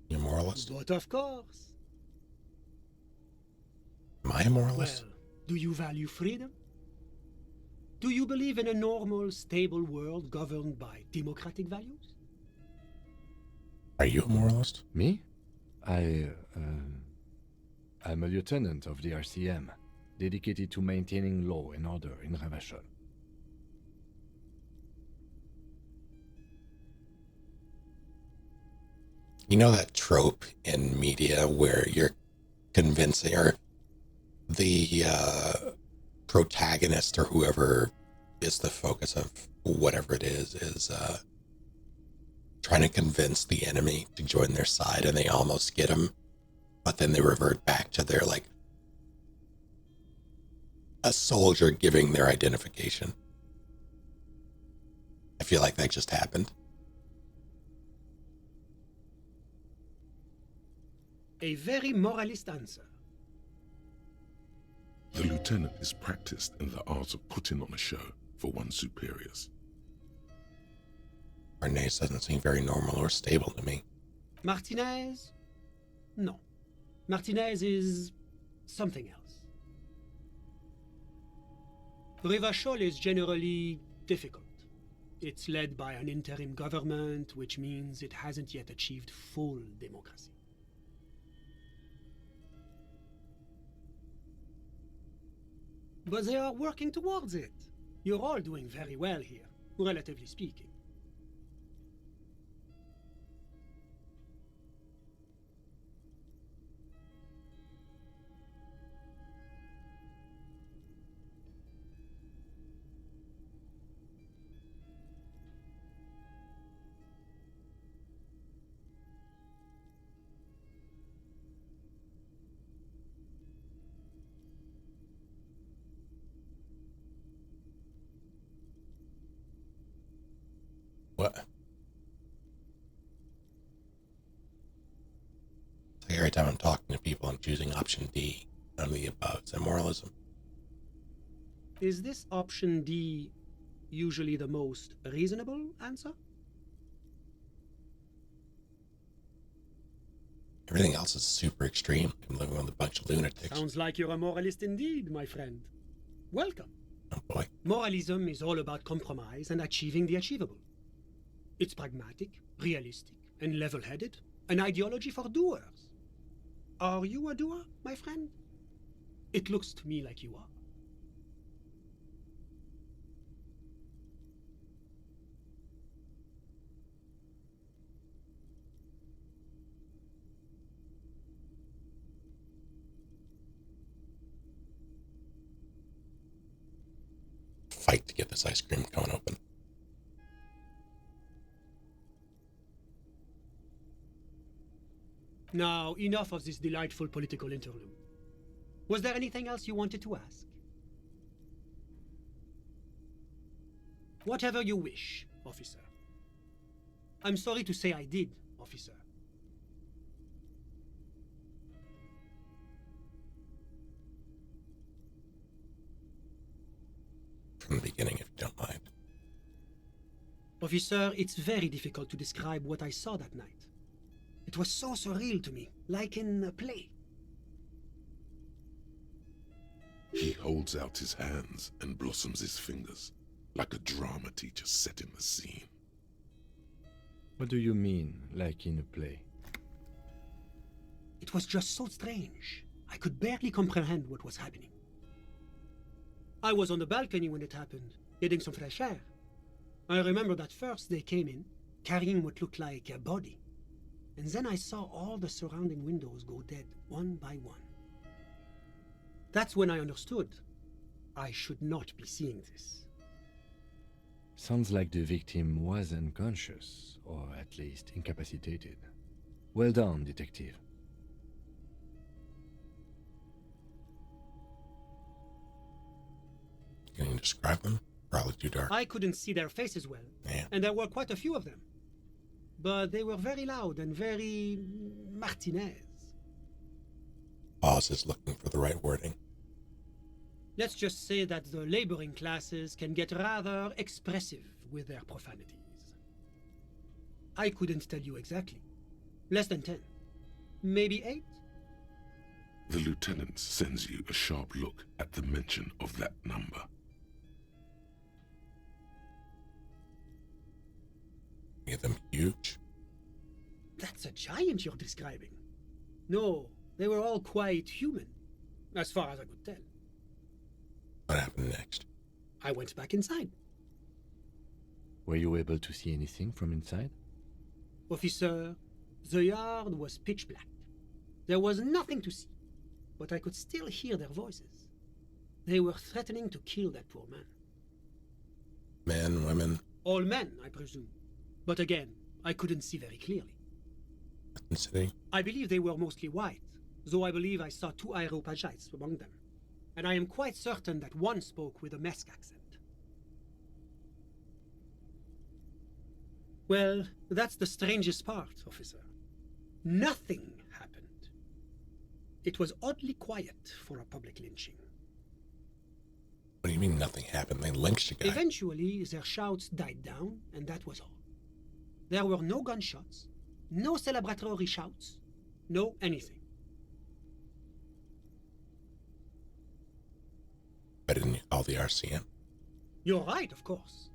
You a moralist? But of course. Am I a moralist? Well, do you value freedom? Do you believe in a normal, stable world governed by democratic values? Are you a moralist? Me? I'm a lieutenant of the RCM, dedicated to maintaining law and order in Revachol. You know that trope in media where you're convincing, or the protagonist or whoever is the focus of whatever it is trying to convince the enemy to join their side, and they almost get them, but then they revert back to their, like, a soldier giving their identification. I feel like that just happened. A very moralist answer. The lieutenant is practiced in the art of putting on a show for one's superiors. Bernays doesn't seem very normal or stable to me. Martinez? No. Martinez is something else. Revachol is generally difficult. It's led by an interim government, which means it hasn't yet achieved full democracy. But they are working towards it. You're all doing very well here, relatively speaking. What? It's like every time I'm talking to people, I'm choosing option D, none of the above. It's immoralism. Is this option D usually the most reasonable answer? Everything else is super extreme. I'm living with a bunch of lunatics. Sounds like you're a moralist indeed, my friend. Welcome. Oh boy. Moralism is all about compromise and achieving the achievable. It's pragmatic, realistic, and level-headed, an ideology for doers. Are you a doer, my friend? It looks to me like you are. Fight to get this ice cream cone open. Now, enough of this delightful political interlude. Was there anything else you wanted to ask? Whatever you wish, officer. I'm sorry to say I did, officer. From the beginning, if you don't mind. Officer, it's very difficult to describe what I saw that night. It was so surreal to me, like in a play. He holds out his hands and blossoms his fingers, like a drama teacher setting the scene. What do you mean, like in a play? It was just so strange. I could barely comprehend what was happening. I was on the balcony when it happened, getting some fresh air. I remember that first they came in, carrying what looked like a body. And then I saw all the surrounding windows go dead, one by one. That's when I understood. I should not be seeing this. Sounds like the victim was unconscious, or at least incapacitated. Well done, detective. Can you describe them? Probably too dark. I couldn't see their faces well, Yeah. and there were quite a few of them. But they were very loud and very Martinez. Pauses, looking for the right wording. Let's just say that the laboring classes can get rather expressive with their profanities. I couldn't tell you exactly. Less than 10. Maybe 8? The lieutenant sends you a sharp look at the mention of that number. Any of them huge? That's a giant you're describing. No, they were all quite human, as far as I could tell. What happened next? I went back inside. Were you able to see anything from inside? Officer, the yard was pitch black. There was nothing to see, but I could still hear their voices. They were threatening to kill that poor man. Men, women? All men, I presume. But again, I couldn't see very clearly. Ethnicity? I believe they were mostly white, though I believe I saw 2 Areopagites among them. And I am quite certain that one spoke with a Mesk accent. Well, that's the strangest part, officer. Nothing happened. It was oddly quiet for a public lynching. What do you mean nothing happened? They lynched a guy. Eventually, their shouts died down, and that was all. There were no gunshots, no celebratory shouts, no anything. Why didn't you call the RCM? You're right, of course.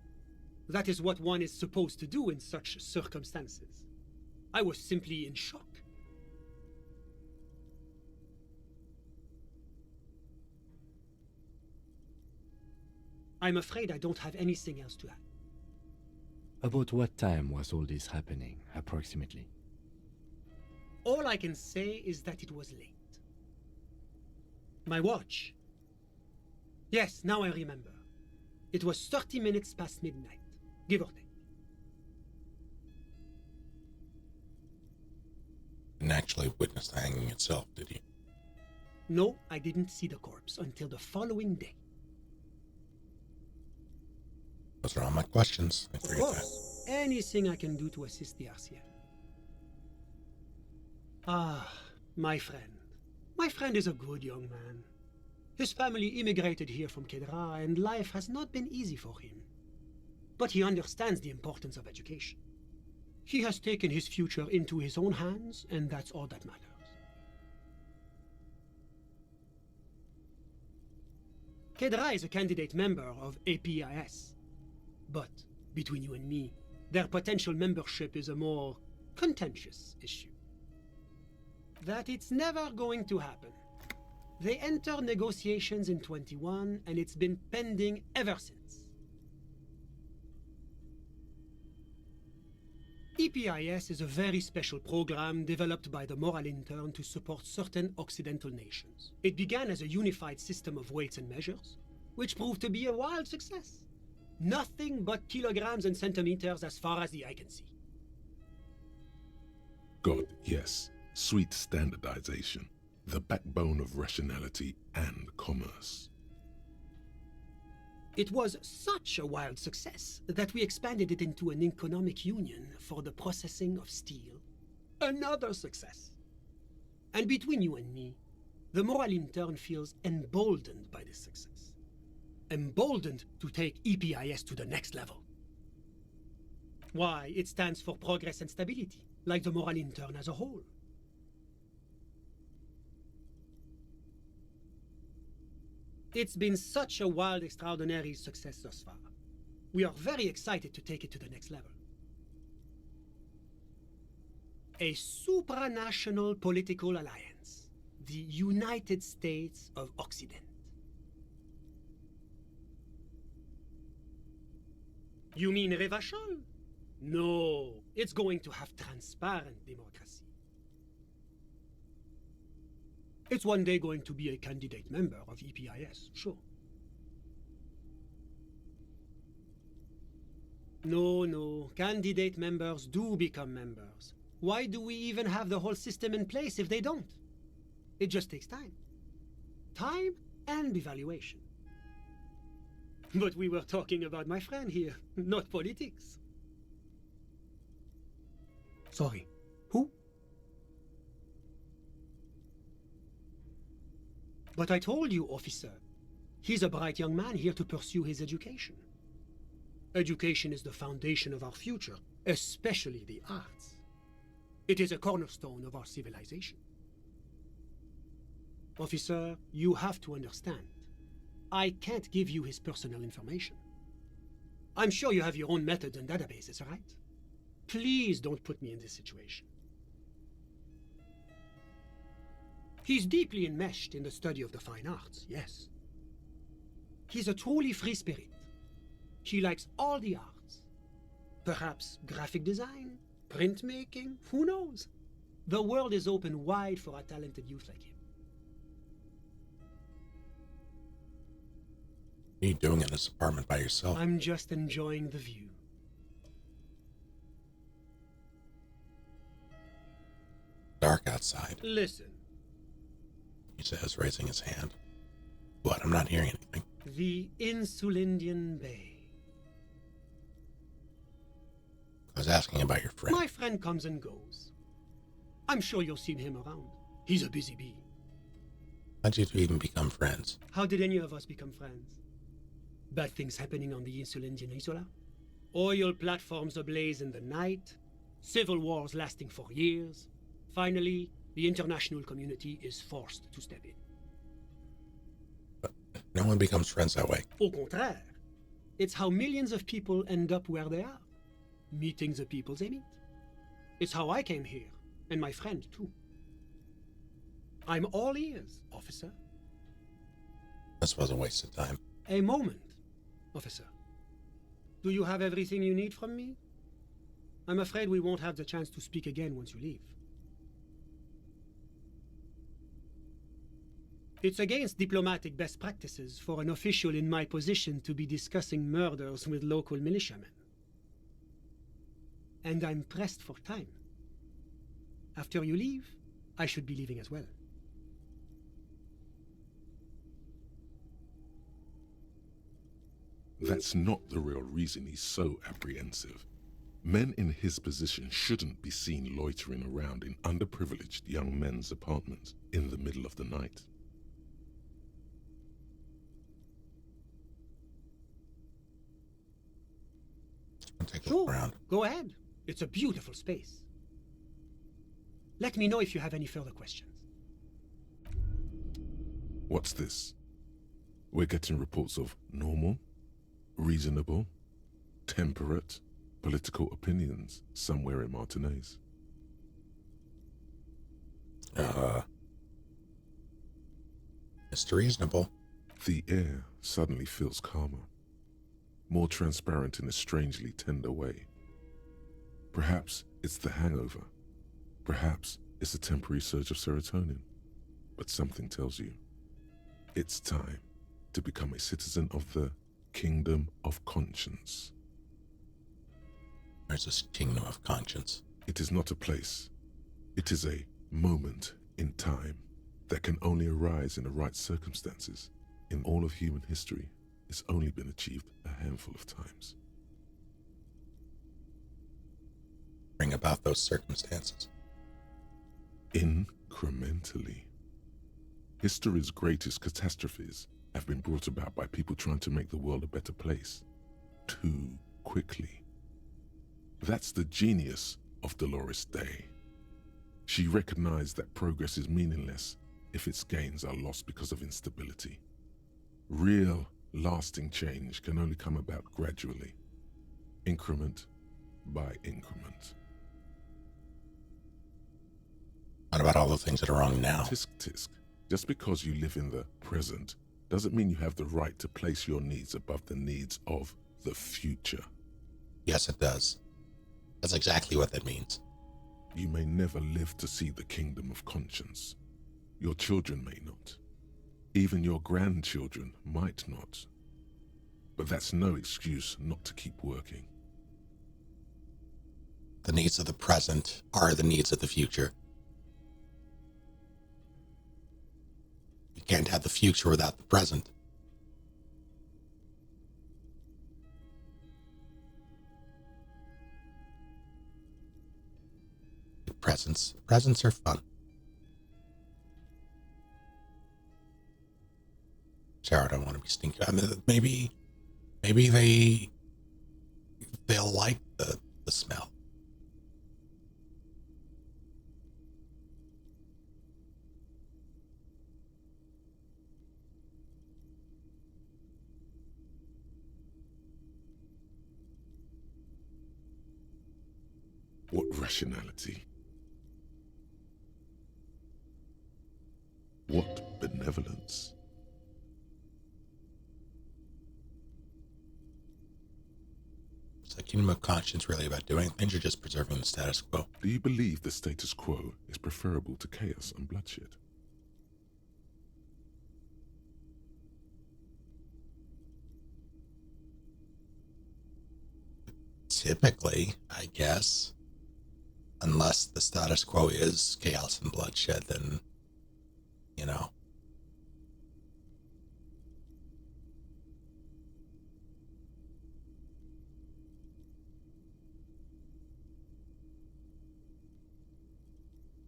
That is what one is supposed to do in such circumstances. I was simply in shock. I'm afraid I don't have anything else to add. About what time was all this happening, approximately? All I can say is that it was late. My watch. Yes, now I remember. It was 30 minutes past midnight, give or take. You didn't actually witness the hanging itself, did you? No, I didn't see the corpse until the following day. Those are all my questions. I Of forget that. course, anything I can do to assist the RCM. Ah, my friend. My friend is a good young man. His family immigrated here from Kedra, and life has not been easy for him. But he understands the importance of education. He has taken his future into his own hands, and that's all that matters. Kedra is a candidate member of APIS. But, between you and me, their potential membership is a more contentious issue. That it's never going to happen. They entered negotiations in 21, and it's been pending ever since. EPIS is a very special program developed by the Moral Intern to support certain Occidental nations. It began as a unified system of weights and measures, which proved to be a wild success. Nothing but kilograms and centimeters as far as the eye can see. God, yes. Sweet standardization. The backbone of rationality and commerce. It was such a wild success that we expanded it into an economic union for the processing of steel. Another success. And between you and me, the Moral Intern feels emboldened by this success. Emboldened to take EPIS to the next level. Why, it stands for progress and stability, like the moral intern as a whole. It's been such a wild, extraordinary success thus far. We are very excited to take it to the next level. A supranational political alliance, the United States of Occident. You mean Revachol? No, it's going to have transparent democracy. It's one day going to be a candidate member of EPIS, sure. No, candidate members do become members. Why do we even have the whole system in place if they don't? It just takes time. Time and evaluation. But we were talking about my friend here, not politics. Sorry, who? But I told you, officer, he's a bright young man here to pursue his education. Education is the foundation of our future, especially the arts. It is a cornerstone of our civilization. Officer, you have to understand. I can't give you his personal information. I'm sure you have your own methods and databases, right? Please don't put me in this situation. He's deeply enmeshed in the study of the fine arts, yes. He's a truly free spirit. He likes all the arts. Perhaps graphic design, printmaking, who knows? The world is open wide for a talented youth like him. What are you doing in this apartment by yourself? I'm just enjoying the view. Dark outside, Listen, he says, raising his hand. What? I'm not hearing anything. the Insulindian Bay. I was asking about your friend. My friend comes and goes. I'm sure you'll see him around. He's a busy bee. How'd you two even become friends? How did any of us become friends? Bad things happening on the Insulindian Isola? Oil platforms ablaze in the night? Civil wars lasting for years? Finally, the international community is forced to step in. But no one becomes friends that way. Au contraire, it's how millions of people end up where they are, meeting the people they meet. It's how I came here, and my friend too. I'm all ears, officer. This was a waste of time. A moment, officer. Do you have everything you need from me? I'm afraid we won't have the chance to speak again once you leave. It's against diplomatic best practices for an official in my position to be discussing murders with local militiamen. And I'm pressed for time. After you leave, I should be leaving as well. That's not the real reason he's so apprehensive. Men in his position shouldn't be seen loitering around in underprivileged young men's apartments in the middle of the night. Take a look around. Go ahead. It's a beautiful space. Let me know if you have any further questions. What's this? We're getting reports of normal, reasonable, temperate political opinions somewhere in Martinez. It's reasonable. The air suddenly feels calmer, more transparent in a strangely tender way. Perhaps it's the hangover. Perhaps it's a temporary surge of serotonin. But something tells you it's time to become a citizen of the Kingdom of Conscience. There's this Kingdom of Conscience. It is not a place. It is a moment in time that can only arise in the right circumstances. In all of human history, it's only been achieved a handful of times. Bring about those circumstances. Incrementally. History's greatest catastrophes have been brought about by people trying to make the world a better place. Too quickly. That's the genius of Dolores Day. She recognized that progress is meaningless if its gains are lost because of instability. Real, lasting change can only come about gradually, increment by increment. What about all the things that are wrong now? Tisk tisk. Just because you live in the present doesn't mean you have the right to place your needs above the needs of the future. Yes, it does. That's exactly what that means. You may never live to see the kingdom of conscience. Your children may not. Even your grandchildren might not. But that's no excuse not to keep working. The needs of the present are the needs of the future. You can't have the future without the present. Presents are fun. Sarah, I don't want to be stinky. I mean, maybe they'll like the smell. What rationality? What benevolence? Is the kingdom of conscience really about doing things or just preserving the status quo? Do you believe the status quo is preferable to chaos and bloodshed? Typically, I guess. Unless the status quo is chaos and bloodshed, then, you know.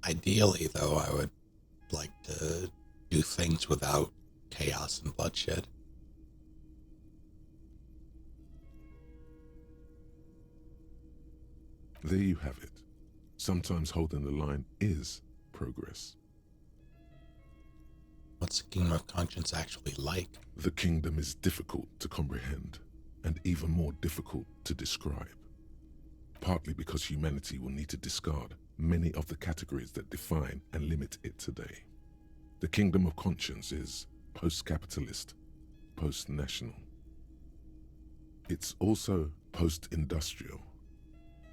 Ideally, though, I would like to do things without chaos and bloodshed. There you have it. Sometimes holding the line is progress. What's the kingdom of conscience actually like? The kingdom is difficult to comprehend, and even more difficult to describe. Partly because humanity will need to discard many of the categories that define and limit it today. The kingdom of conscience is post-capitalist, post-national. It's also post-industrial,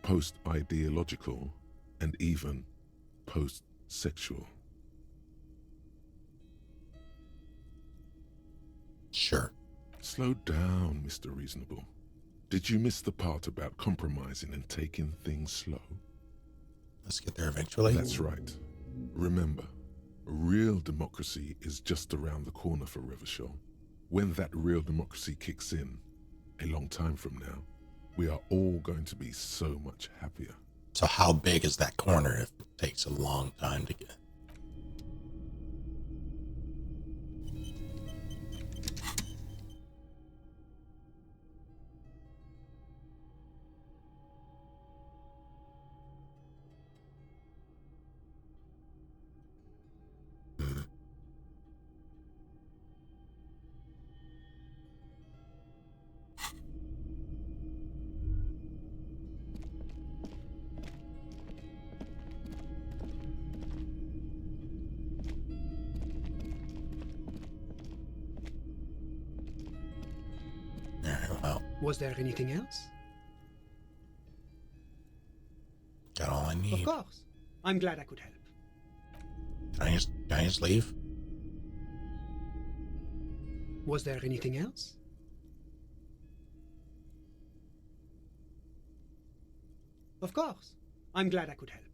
post-ideological, and even post-sexual. Sure. Slow down, Mr. Reasonable. Did you miss the part about compromising and taking things slow? Let's get there eventually. That's right. Remember, real democracy is just around the corner for Revachol. When that real democracy kicks in, a long time from now, we are all going to be so much happier. So how big is that corner if it takes a long time to get? Was there anything else? Got all I need. Of course. I'm glad I could help. Can I just leave? Was there anything else? Of course. I'm glad I could help.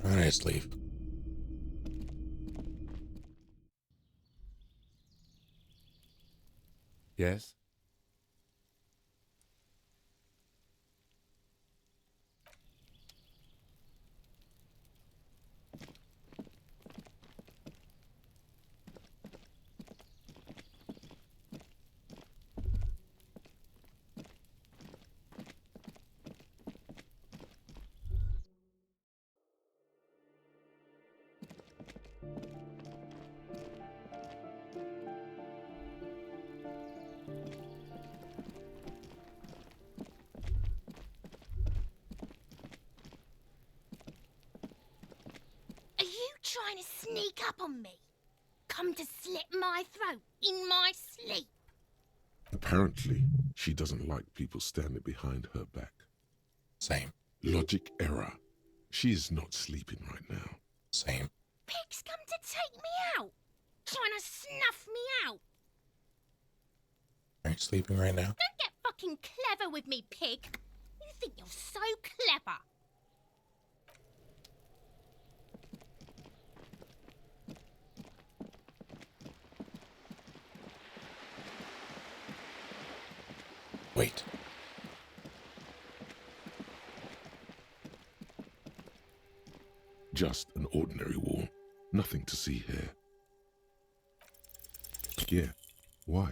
I'm gonna just leave. Yes? trying to sneak up on me? Come to slit my throat in my sleep? Apparently, she doesn't like people standing behind her back. Same. Logic error. She is not sleeping right now. Same. Pig's come to take me out. Trying to snuff me out. Are you sleeping right now? Don't get fucking clever with me, pig. You think you're so clever. Wait. Just an ordinary wall. Nothing to see here. Yeah. Why?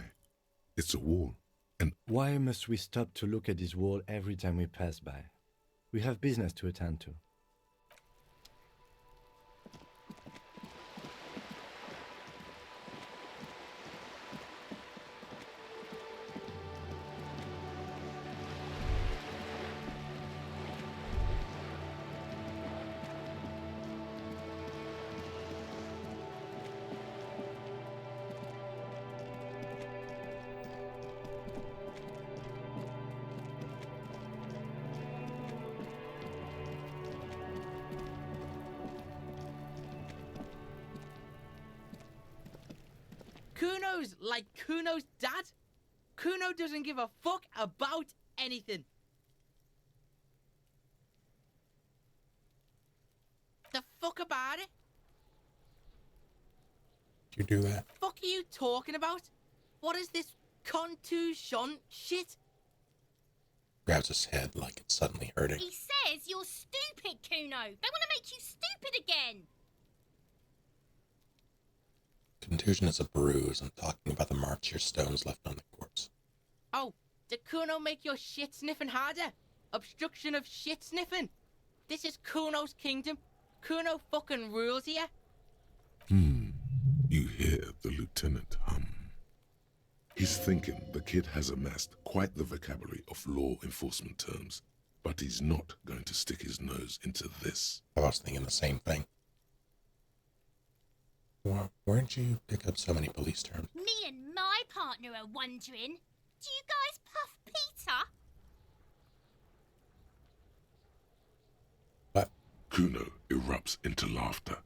It's a wall. And why must we stop to look at this wall every time we pass by? We have business to attend to. Kuno's like Kuno's dad? Kuno doesn't give a fuck about anything. The fuck about it? You do that? Fuck are you talking about? What is this contusion shit? Grabs his head like it's suddenly hurting. He says you're stupid, Kuno. They want to make you stupid again. Contusion is a bruise. I'm talking about the marks your stones left on the corpse. Oh, did Kuno make your shit sniffing harder? Obstruction of shit sniffing? This is Kuno's kingdom. Kuno fucking rules here. You hear the lieutenant hum. He's thinking the kid has amassed quite the vocabulary of law enforcement terms, but he's not going to stick his nose into this. I was thinking the same thing. Where'd you pick up so many police terms? Me and my partner are wondering, do you guys puff Peter? What? Kuno erupts into laughter,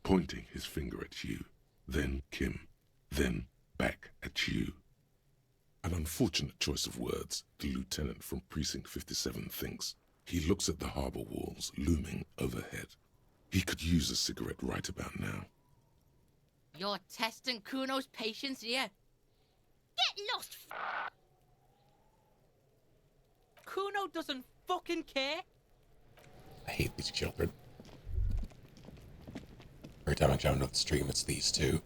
pointing his finger at you, then Kim, then back at you. An unfortunate choice of words, the lieutenant from Precinct 57 thinks. He looks at the harbor walls looming overhead. He could use a cigarette right about now. You're testing Kuno's patience here. Get lost, Kuno doesn't fucking care. I hate these children. Every time I jump into the stream, it's these two.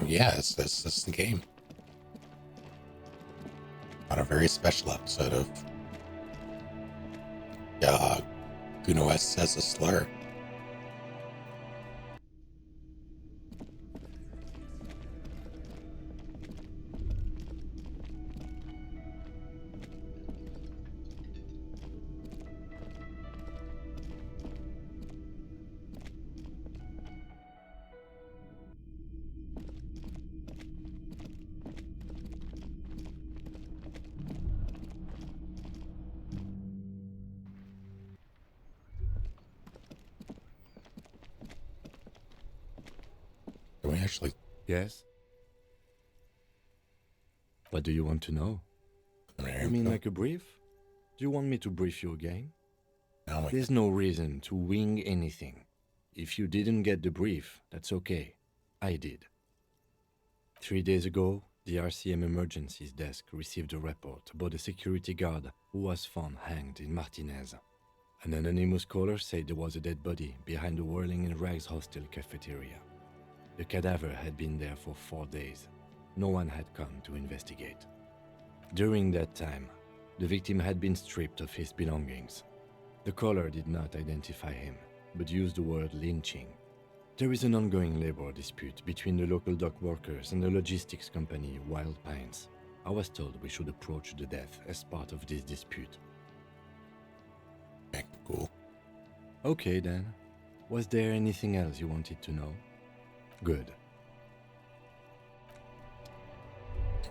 Yeah, this is the game. On a very special episode of Kuno S says a slur. Can we actually... Yes? What do you want to know? You mean like a brief? Do you want me to brief you again? No, there's no reason to wing anything. If you didn't get the brief, that's okay. I did. 3 days ago, the RCM Emergencies Desk received a report about a security guard who was found hanged in Martinez. An anonymous caller said there was a dead body behind the Whirling in Rags hostel cafeteria. The cadaver had been there for 4 days. No one had come to investigate. During that time, the victim had been stripped of his belongings. The caller did not identify him, but used the word lynching. There is an ongoing labor dispute between the local dock workers and the logistics company Wild Pines. I was told we should approach the death as part of this dispute. Cool. Okay then. Was there anything else you wanted to know? Good.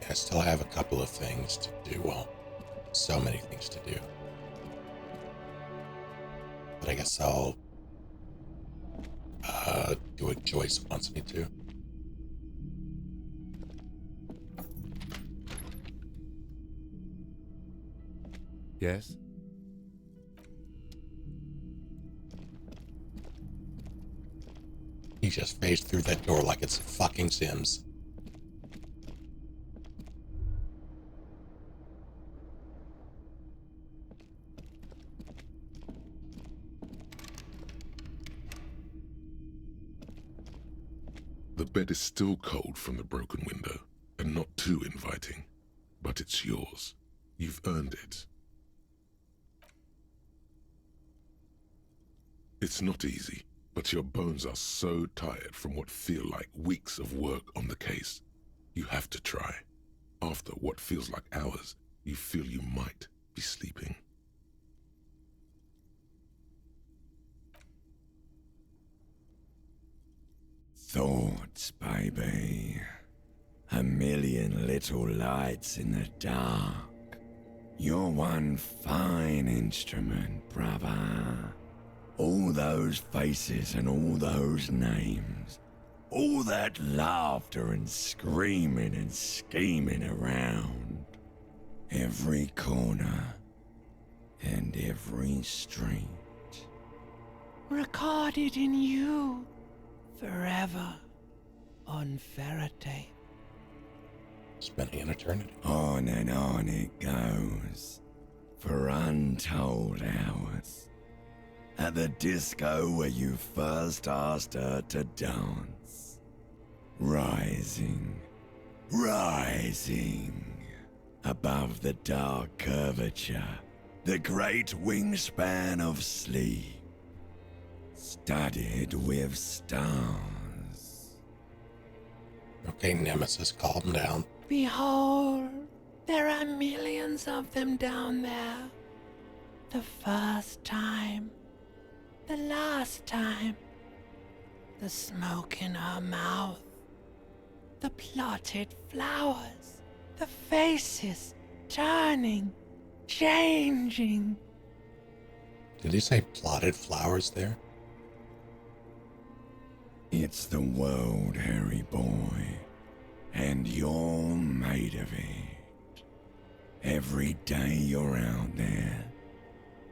I still have a couple of things to do. Well, so many things to do. But I guess I'll do what Joyce wants me to. Yes? He just phased through that door like it's fucking Sims. The bed is still cold from the broken window, and not too inviting. But it's yours. You've earned it. It's not easy, but your bones are so tired from what feel like weeks of work on the case. You have to try. After what feels like hours, you feel you might be sleeping. Thoughts, baby. A million little lights in the dark. You're one fine instrument, brother. All those faces and all those names. All that laughter and screaming and scheming around. Every corner and every street. Recorded in you forever on Faraday. Spending an eternity. On and on it goes for untold hours. At the disco where you first asked her to dance. Rising, rising above the dark curvature, the great wingspan of sleep, studded with stars. Okay, Nemesis, calm down. Behold, there are millions of them down there. The first time, the last time, the smoke in her mouth, the plotted flowers, the faces turning, changing. Did he say plotted flowers there? It's the world, Harry boy, and you're made of it. Every day you're out there,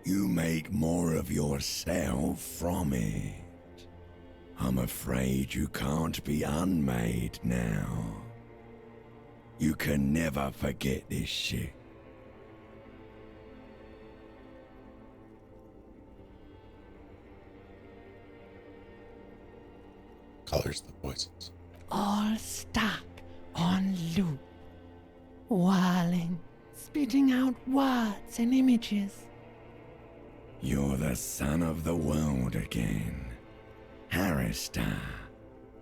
you make more of yourself from it. I'm afraid you can't be unmade now. You can never forget this shit. Colors the voices. All stuck on loop, whirling, spitting out words and images. You're the son of the world again. Harrister,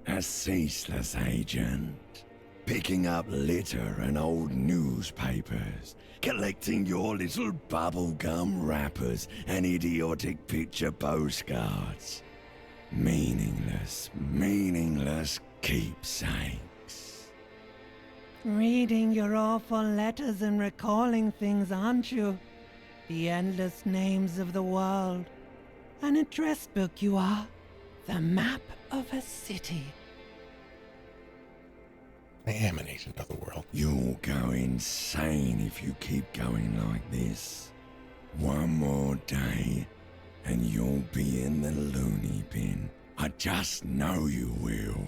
a ceaseless agent, picking up litter and old newspapers, collecting your little bubblegum wrappers and idiotic picture postcards. Meaningless, meaningless keepsakes. Reading your awful letters and recalling things, aren't you? The endless names of the world. An address book you are. The map of a city. I am an agent of the world. You'll go insane if you keep going like this. One more day, and you'll be in the loony bin. I just know you will.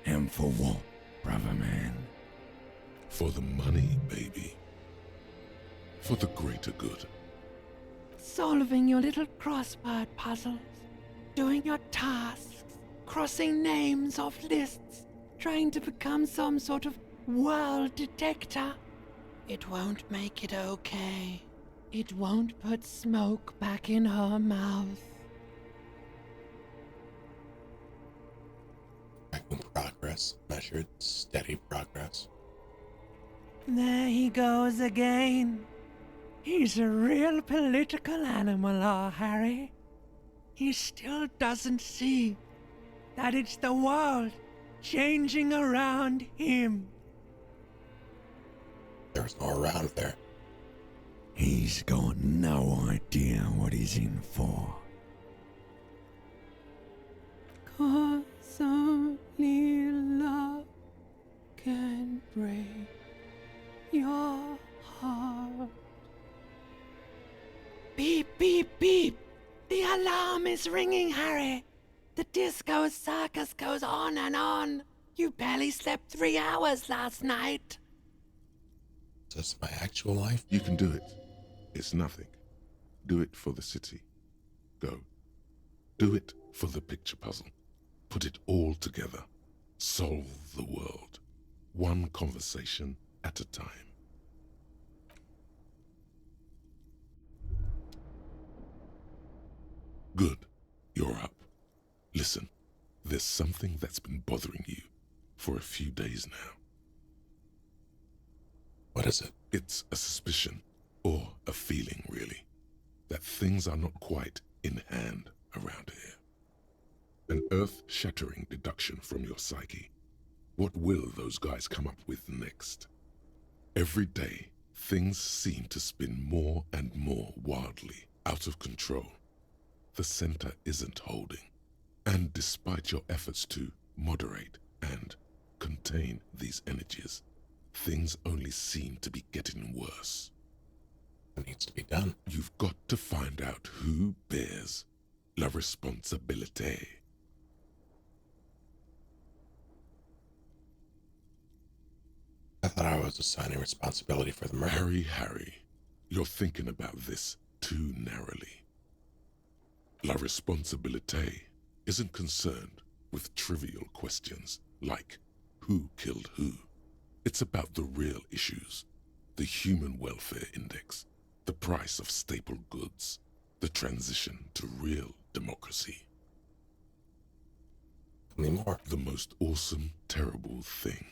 And for what, brother man? For the money, baby. For the greater good. Solving your little crossword puzzles. Doing your tasks. Crossing names off lists. Trying to become some sort of world detector. It won't make it okay. It won't put smoke back in her mouth. Tracking progress, measured, steady progress. There he goes again. He's a real political animal, our Harry. he still doesn't see that it's the world changing around him. There's no around there. He's got no idea what he's in for. 'Cause only love can break your heart. Beep, beep, beep! The alarm is ringing, Harry! The disco circus goes on and on! You barely slept 3 hours last night! Is this my actual life? You can do it. It's nothing. Do it for the city. Go. Do it for the picture puzzle. Put it all together. Solve the world. One conversation at a time. Good. You're up. Listen, there's something that's been bothering you for a few days now. What is it? It's a suspicion, or a feeling really, that things are not quite in hand around here. An earth-shattering deduction from your psyche. What will those guys come up with next? Every day, things seem to spin more and more wildly, out of control. The center isn't holding, and despite your efforts to moderate and contain these energies, things only seem to be getting worse. What needs to be done? You've got to find out who bears la responsabilité. I thought I was assigning responsibility for the murder. Harry, you're thinking about this too narrowly. La responsabilité isn't concerned with trivial questions like who killed who. It's about the real issues, the human welfare index, the price of staple goods, the transition to real democracy. Tell me more. The most awesome, terrible thing.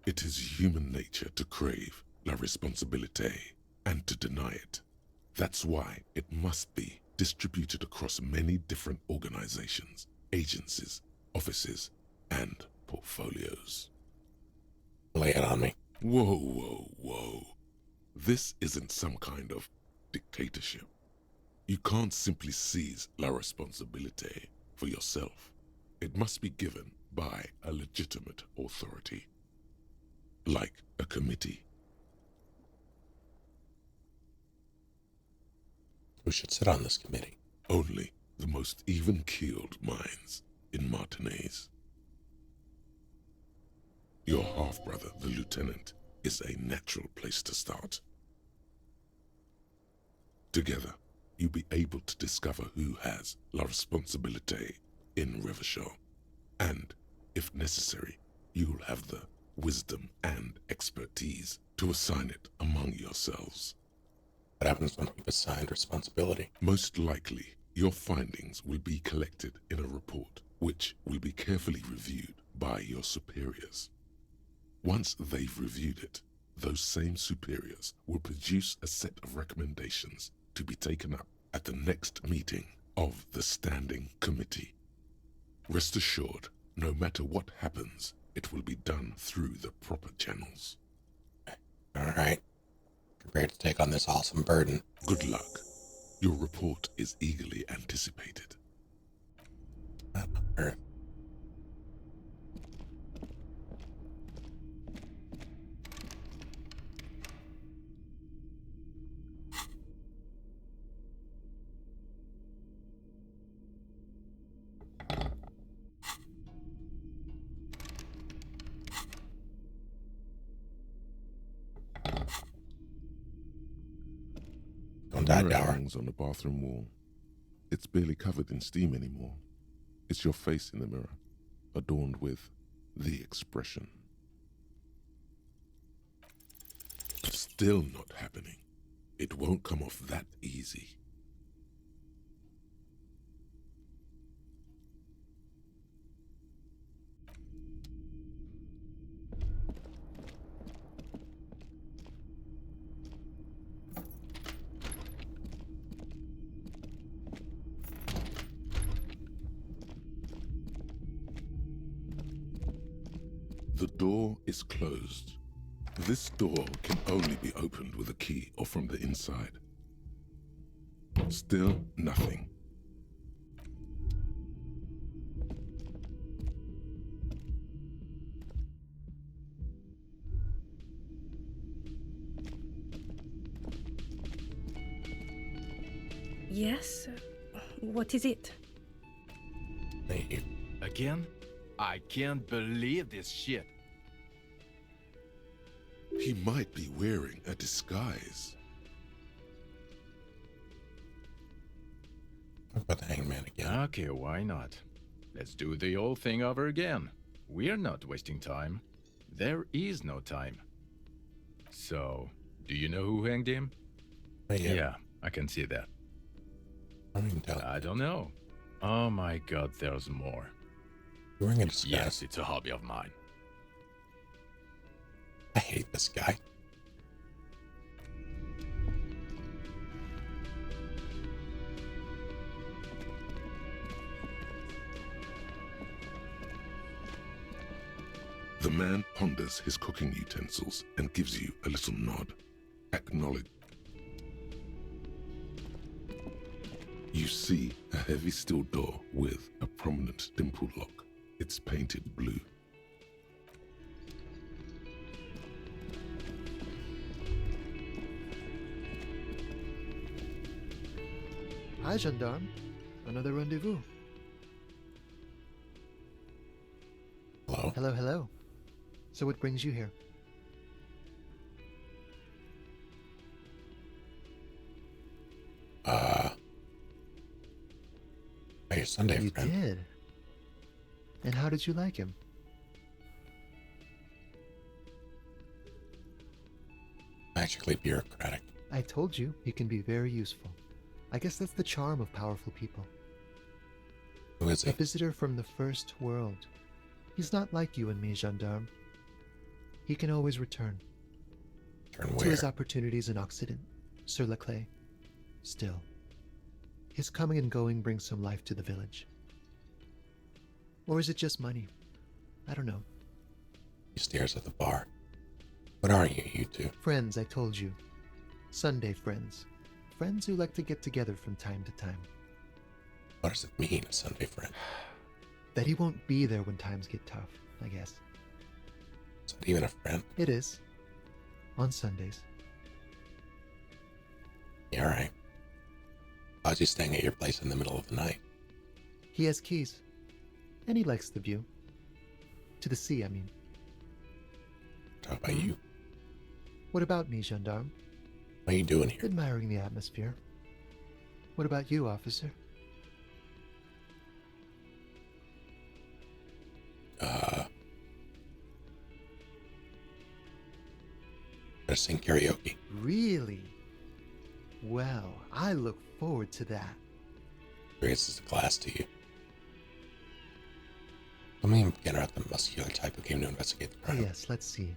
It is human nature to crave la responsabilité and to deny it. That's why it must be distributed across many different organizations, agencies, offices, and portfolios. Lay it on me. Whoa, whoa, whoa. This isn't some kind of dictatorship. You can't simply seize la responsabilité for yourself. It must be given by a legitimate authority, like a committee. Who should sit on this committee? Only the most even-keeled minds in Martinez. Your half-brother, the lieutenant, is a natural place to start. Together, you'll be able to discover who has la responsabilité in Revachol, and, if necessary, you'll have the wisdom and expertise to assign it among yourselves. What happens when we've assigned responsibility? Most likely, your findings will be collected in a report, which will be carefully reviewed by your superiors. Once they've reviewed it, those same superiors will produce a set of recommendations to be taken up at the next meeting of the Standing Committee. Rest assured, no matter what happens, it will be done through the proper channels. All right. Prepared to take on this awesome burden. Good luck. Your report is eagerly anticipated. Earth. Don't die, Mirror Dower. hangs on the bathroom wall. It's barely covered in steam anymore. It's your face in the mirror, adorned with the expression. Still not happening. It won't come off that easy. door is closed. This door can only be opened with a key or from the inside. Still nothing. Yes? What is it? Thank you. Again? I can't believe this shit. He might be wearing a disguise. Talk about the hangman again. Okay, why not? Let's do the whole thing over again. We're not wasting time. There is no time. So, do you know who hanged him? Yeah, I can see that. I don't know. Oh my god, there's more. You're wearing a disguise. Yes, it's a hobby of mine. I hate this guy. The man ponders his cooking utensils and gives you a little nod. Acknowledge. You see a heavy steel door with a prominent dimple lock. It's painted blue. Hi, gendarme. Another rendezvous. Hello. Hello, hello. So what brings you here? Your Sunday You friend. did? And how did you like him? Magically bureaucratic. I told you, he can be very useful. I guess that's the charm of powerful people. Who is he? A visitor from the first world. He's not like you and me, gendarme. He can always return. Turn To where? his opportunities in Occident, sur la clé. Still, his coming and going brings some life to the village. Or is it just money? I don't know. He stares at the bar. What are you two? Friends, I told you. Sunday friends. Friends who like to get together from time to time. What does it mean, a Sunday friend? That he won't be there when times get tough, I guess. Is it even a friend? It is. On Sundays. Yeah, alright. Why's he staying at your place in the middle of the night? He has keys. And he likes the view. To the sea, I mean. Talk about you. What about me, gendarme? What are you doing here? Admiring the atmosphere. What about you, officer? Gonna sing karaoke. Really? Well, I look forward to that. Raises the glass to you. Let me get out the muscular type who came to investigate the Oh, crime. yes, let's see.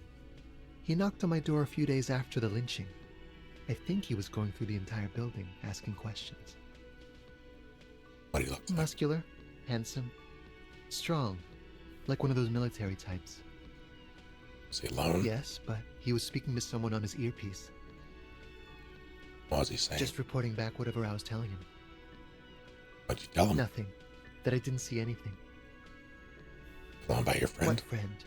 He knocked on my door a few days after the lynching. I think he was going through the entire building, asking questions. What do you look like? Muscular, handsome, strong, like one of those military types. Was he alone? Yes, but he was speaking to someone on his earpiece. What was he saying? Just reporting back whatever I was telling him. What'd you tell him? Nothing. That I didn't see anything. Told him about your friend? What friend?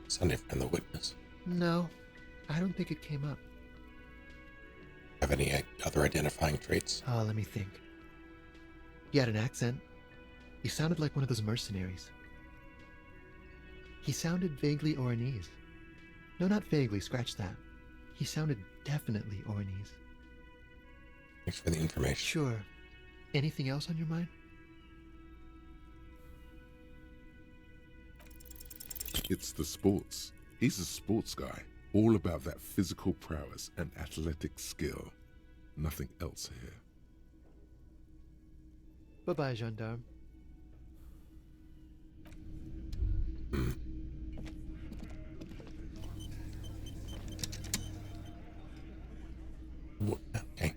Sunday friend, the witness. No, I don't think it came up. Have any other identifying traits? Oh, let me think. He had an accent. He sounded like one of those mercenaries. He sounded vaguely Oranese. No, not vaguely, scratch that. He sounded definitely Oranese. Thanks for the information. Sure. Anything else on your mind? It's the sports. He's a sports guy, all about that physical prowess and athletic skill. Nothing else here. Bye-bye, gendarme. Okay.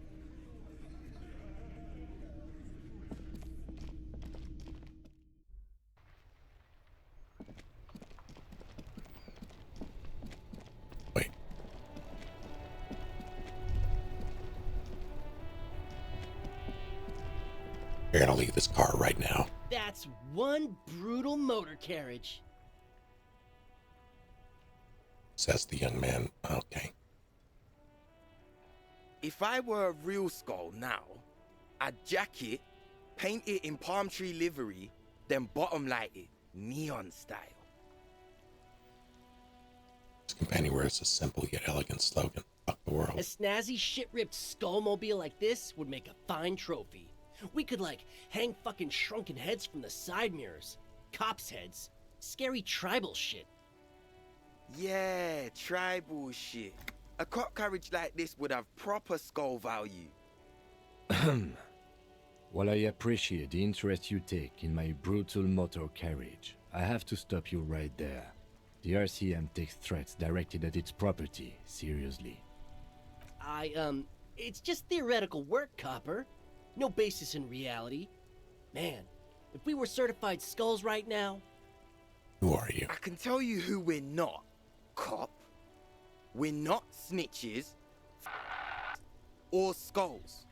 You're gonna leave this car right now. That's one brutal motor carriage. Says the young man. Okay. If I were a real skull now, I'd jack it, paint it in palm tree livery, then bottom light it, neon style. His companion wears a simple yet elegant slogan. Fuck the world. A snazzy shit-ripped skullmobile like this would make a fine trophy. We could, like, hang fucking shrunken heads from the side mirrors. Cops' heads. Scary tribal shit. Yeah, tribal shit. A cop carriage like this would have proper skull value. While I appreciate the interest you take in my brutal motor carriage, I have to stop you right there. The RCM takes threats directed at its property seriously. It's just theoretical work, Copper. No basis in reality. Man, if we were certified skulls right now... Who are you? I can tell you who we're not, cop. We're not snitches or skulls.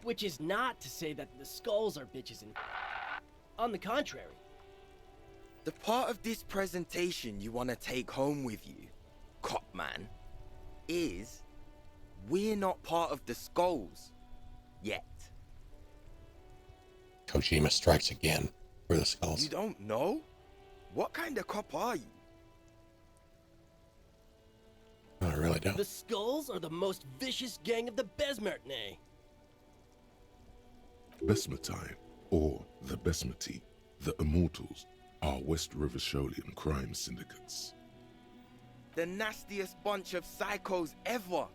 Which is not to say that the skulls are bitches and... On the contrary. The part of this presentation you want to take home with you, cop man, is we're not part of the skulls yet. Kojima strikes again for the skulls. You don't know? What kind of cop are you? I really don't. The skulls are the most vicious gang of the Besmertne. Besmatine, or the Besmati, the Immortals, are West Revacholian crime syndicates. The nastiest bunch of psychos ever.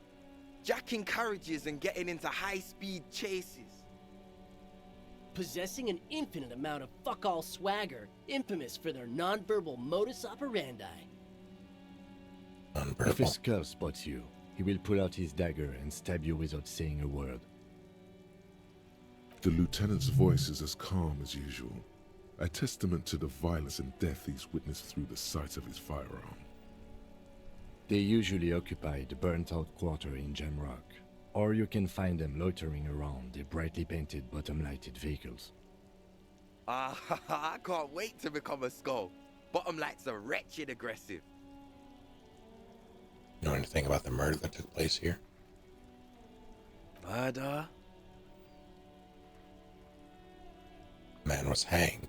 Jacking carriages and getting into high-speed chases. Possessing an infinite amount of fuck-all swagger, infamous for their non-verbal modus operandi. If a skull spots you, he will pull out his dagger and stab you without saying a word. The lieutenant's voice is as calm as usual, a testament to the violence and death he's witnessed through the sight of his firearm. They usually occupy the burnt-out quarter in Jamrock, or you can find them loitering around the brightly painted bottom-lighted vehicles. I can't wait to become a skull. Bottom lights are wretched aggressive. You know anything about the murder that took place here? Murder? Man was hanged.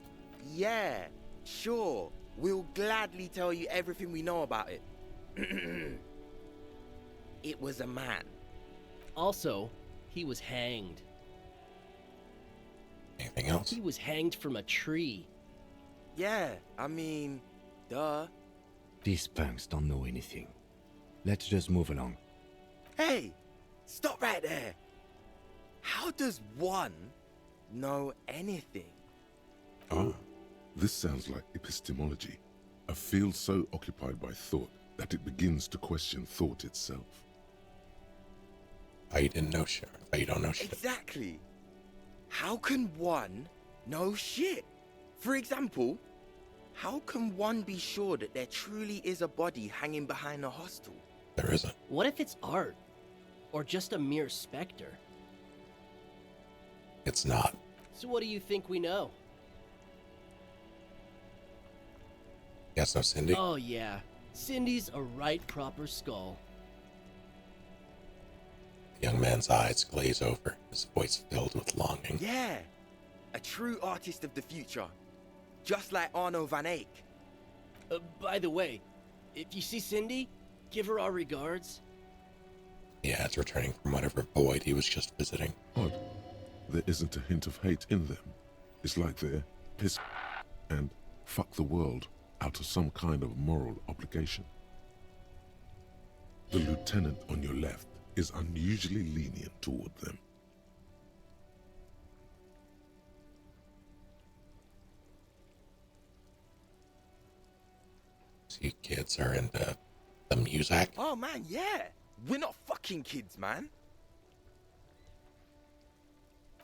Yeah, sure. We'll gladly tell you everything we know about it. It was a man. Also, he was hanged. Anything else? He was hanged from a tree. Yeah, I mean, duh. These punks don't know anything. Let's just move along. Hey, stop right there. How does one know anything? Ah, this sounds like epistemology, a field so occupied by thought that it begins to question thought itself. Oh, you didn't know shit. Oh, you don't know shit. Exactly. How can one know shit? For example, how can one be sure that there truly is a body hanging behind a hostel? There isn't. What if it's art? Or just a mere specter? It's not. So what do you think we know? Yes, no Cindy? Oh yeah, Cindy's a right proper skull. The young man's eyes glaze over, his voice filled with longing. Yeah, a true artist of the future. Just like Arno van Eyck. By the way, if you see Cindy, give her our regards. Yeah, it's returning from whatever void he was just visiting. Odd. There isn't a hint of hate in them. It's like they're piss and fuck the world out of some kind of moral obligation. The lieutenant on your left is unusually lenient toward them. So you kids are into the music? Oh man, yeah. We're not fucking kids, man.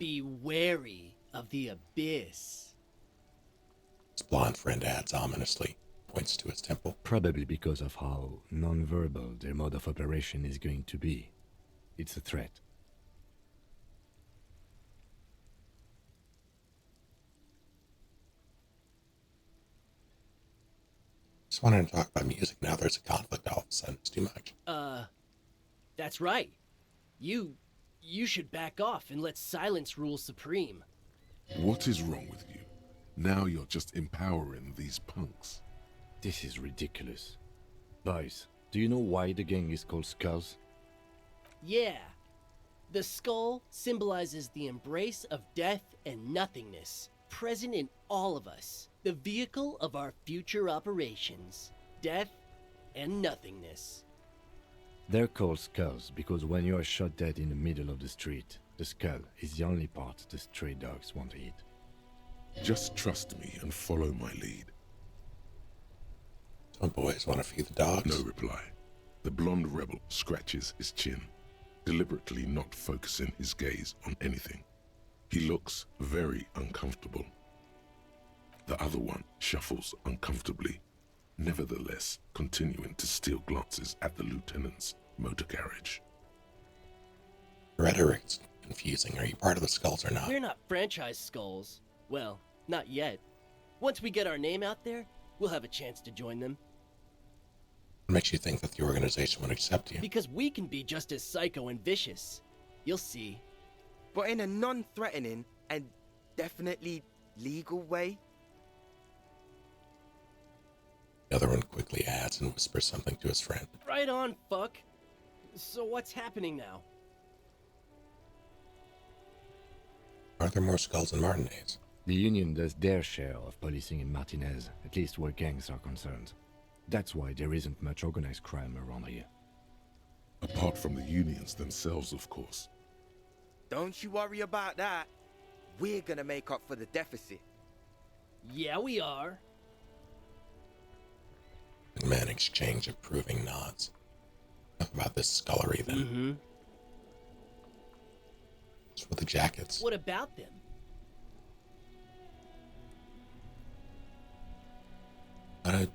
Be wary of the abyss. His blonde friend adds ominously, points to his temple. Probably because of how non-verbal their mode of operation is going to be. It's a threat. just wanted to talk about music. Now there's a conflict all of a sudden. It's too much. That's right. You should back off and let silence rule supreme. What is wrong with you? Now you're just empowering these punks. This is ridiculous. Boys, do you know why the gang is called Skulls? Yeah. The skull symbolizes the embrace of death and nothingness, present in all of us. The vehicle of our future operations. Death and nothingness. They're called Skulls because when you are shot dead in the middle of the street, the skull is the only part the stray dogs want to eat. Just trust me and follow my lead. Some boys want to feed the dogs. No reply. The blonde rebel scratches his chin, deliberately not focusing his gaze on anything. He looks very uncomfortable. The other one shuffles uncomfortably, nevertheless continuing to steal glances at the lieutenant's motor carriage. Rhetoric's confusing. Are you part of the Skulls or not? We're not franchise Skulls. Well, not yet. Once we get our name out there, we'll have a chance to join them. What makes you think that the organization would accept you? Because we can be just as psycho and vicious. You'll see. But in a non-threatening and definitely legal way. The other one quickly adds and whispers something to his friend. Right on, fuck. So what's happening now? Are there more Skulls in Martinez? The Union does their share of policing in Martinez, at least where gangs are concerned. That's why there isn't much organized crime around here. Apart from the unions themselves, of course. Don't you worry about that. We're gonna make up for the deficit. Yeah, we are. The men exchange approving nods. Enough about this scullery then. Mm-hmm. What's with the jackets? What about them? I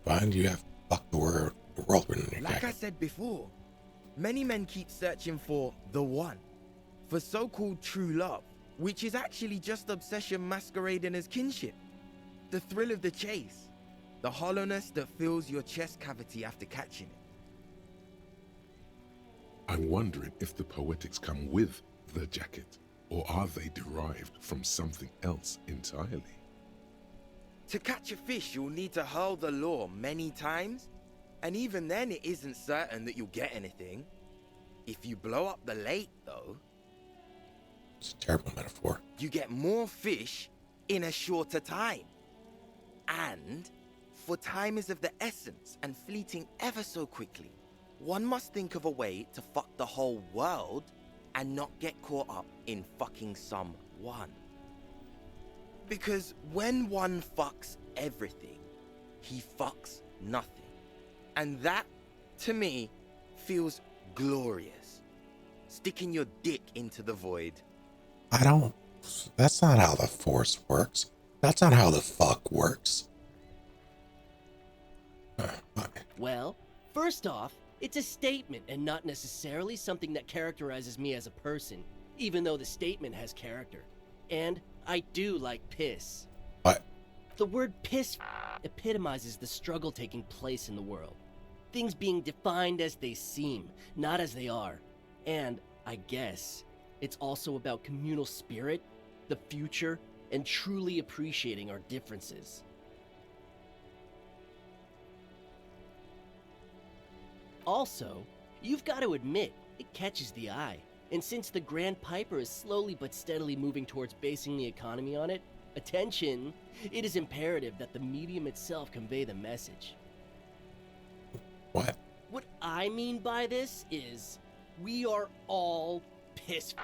find you have fucked the world within your Like jacket. I said before, many men keep searching for the one, for so-called true love, which is actually just obsession masquerading as kinship. The thrill of the chase, the hollowness that fills your chest cavity after catching it. I'm wondering if the poetics come with the jacket, or are they derived from something else entirely? To catch a fish, you'll need to hurl the lure many times, and even then it isn't certain that you'll get anything. If you blow up the lake, though... It's a terrible metaphor. You get more fish in a shorter time. And, for time is of the essence and fleeting ever so quickly, one must think of a way to fuck the whole world and not get caught up in fucking someone. Because when one fucks everything, he fucks nothing. And that, to me, feels glorious. Sticking your dick into the void. That's not how the Force works. That's not how the fuck works. Well, first off, it's a statement and not necessarily something that characterizes me as a person, even though the statement has character. And I do like piss. What? The word piss epitomizes the struggle taking place in the world. Things being defined as they seem, not as they are. And, I guess, it's also about communal spirit, the future, and truly appreciating our differences. Also, you've got to admit, it catches the eye. And since the Grand Piper is slowly but steadily moving towards basing the economy on it, attention, it is imperative that the medium itself convey the message. What? What I mean by this is, we are all pissed,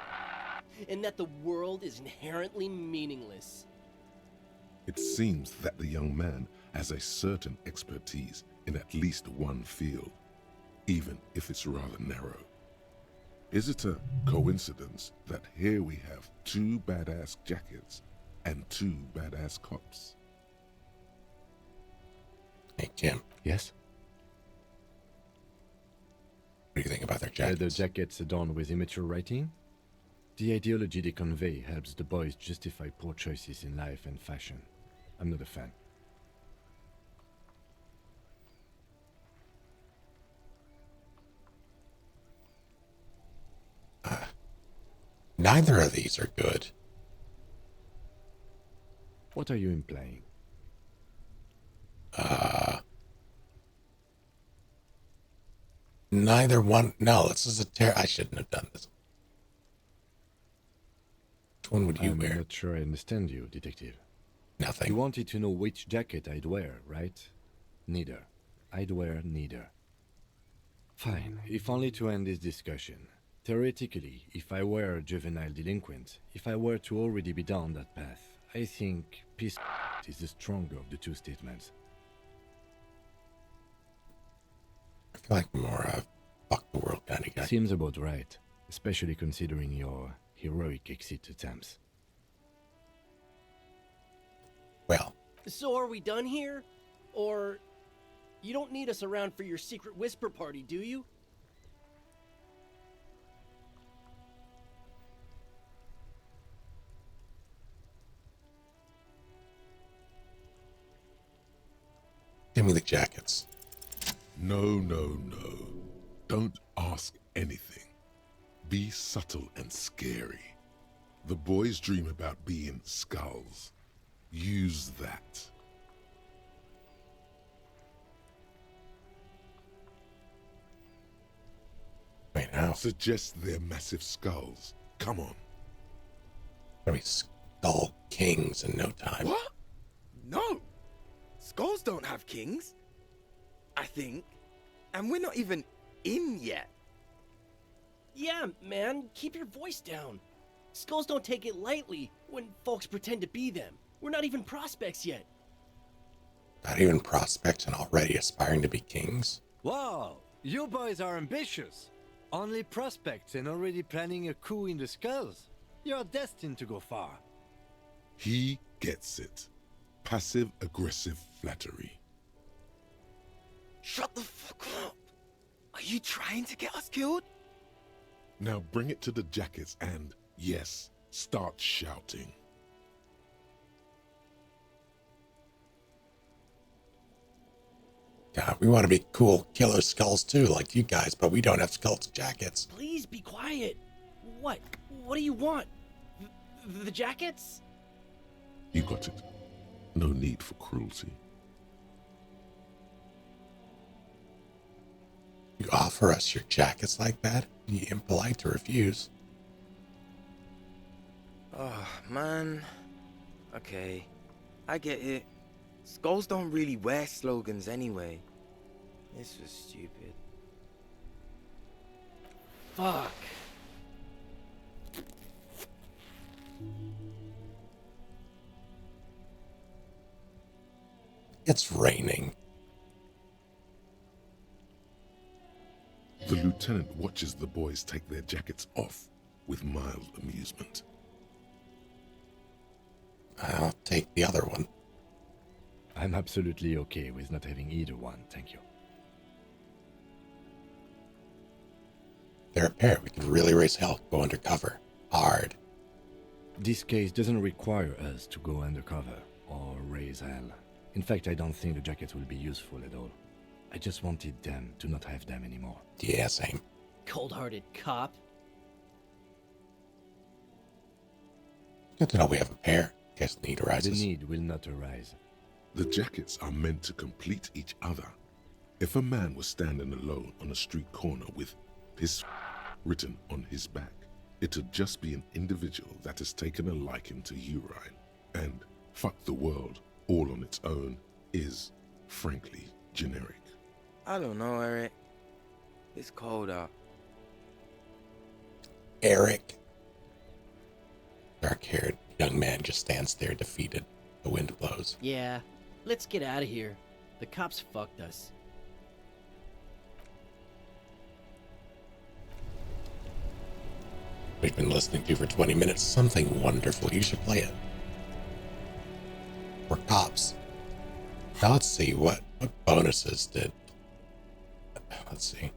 and that the world is inherently meaningless. It seems that the young man has a certain expertise in at least one field, even if it's rather narrow. Is it a coincidence that here we have two badass jackets and two badass cops? Hey, Jim. Yes? What do you think about their jackets? The jackets adorned with immature writing? The ideology they convey helps the boys justify poor choices in life and fashion. I'm not a fan. Neither of these are good. What are you implying? Neither one. No, this is a I shouldn't have done this. Which one would you wear? I'm not sure I understand you, detective. Nothing. You wanted to know which jacket I'd wear, right? Neither. I'd wear neither. Fine, if only to end this discussion. Theoretically, if I were a juvenile delinquent, if I were to already be down that path, I think peace is the stronger of the two statements. I feel like more fuck the world kind of guy. Seems about right, especially considering your heroic exit attempts. Well. So are we done here? Or you don't need us around for your secret whisper party, do you? Give me the jackets. No. Don't ask anything. Be subtle and scary. The boys dream about being skulls. Use that. Wait, now. Suggest they're massive skulls. Come on. Gonna be skull kings in no time. What? No. Skulls don't have kings. I think. And we're not even in yet. Yeah, man, keep your voice down. Skulls don't take it lightly when folks pretend to be them. We're not even prospects yet. Not even prospects and already aspiring to be kings? Wow, you boys are ambitious. Only prospects and already planning a coup in the skulls. You're destined to go far. He gets it. Passive-aggressive flattery. Shut the fuck up. Are you trying to get us killed? Now bring it to the jackets and, yes, start shouting. God, we want to be cool killer skulls too, like you guys, but we don't have skulls jackets. Please be quiet. What? What do you want? The jackets? You got it. No need for cruelty. You offer us your jackets like that? Be impolite to refuse. Oh, man. Okay. I get it. Skulls don't really wear slogans anyway. This was stupid. Fuck. It's raining. The lieutenant watches the boys take their jackets off with mild amusement. I'll take the other one. I'm absolutely okay with not having either one, thank you. They're a pair. We can really raise hell, go undercover. Hard. This case doesn't require us to go undercover or raise hell. In fact, I don't think the jackets will be useful at all. I just wanted them to not have them anymore. Yeah, same. Cold-hearted cop. Good to know we have a pair. Guess the need arises. The need will not arise. The jackets are meant to complete each other. If a man was standing alone on a street corner with his written on his back, it'd just be an individual that has taken a liking to urine. And fuck the world all on its own is, frankly, generic. I don't know, Eric. It's cold out. Eric. Dark-haired young man just stands there defeated. The wind blows. Yeah, let's get out of here. The cops fucked us. We've been listening to for 20 minutes. Something wonderful. You should play it. We're cops. Now let's see what bonuses did. Let's see.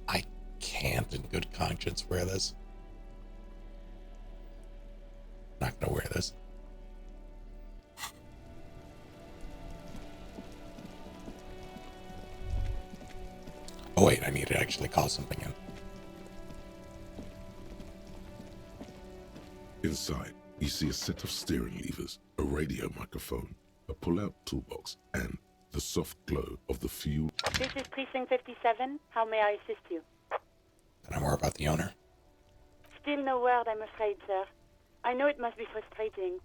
I can't in good conscience wear this. I'm not gonna wear this. wait, I need to actually call something in. Inside, you see a set of steering levers, a radio microphone, a pull-out toolbox, and the soft glow of the fuel. This is Precinct 57. How may I assist you? Can I more about the owner? Still no word, I'm afraid, sir. I know it must be frustrating.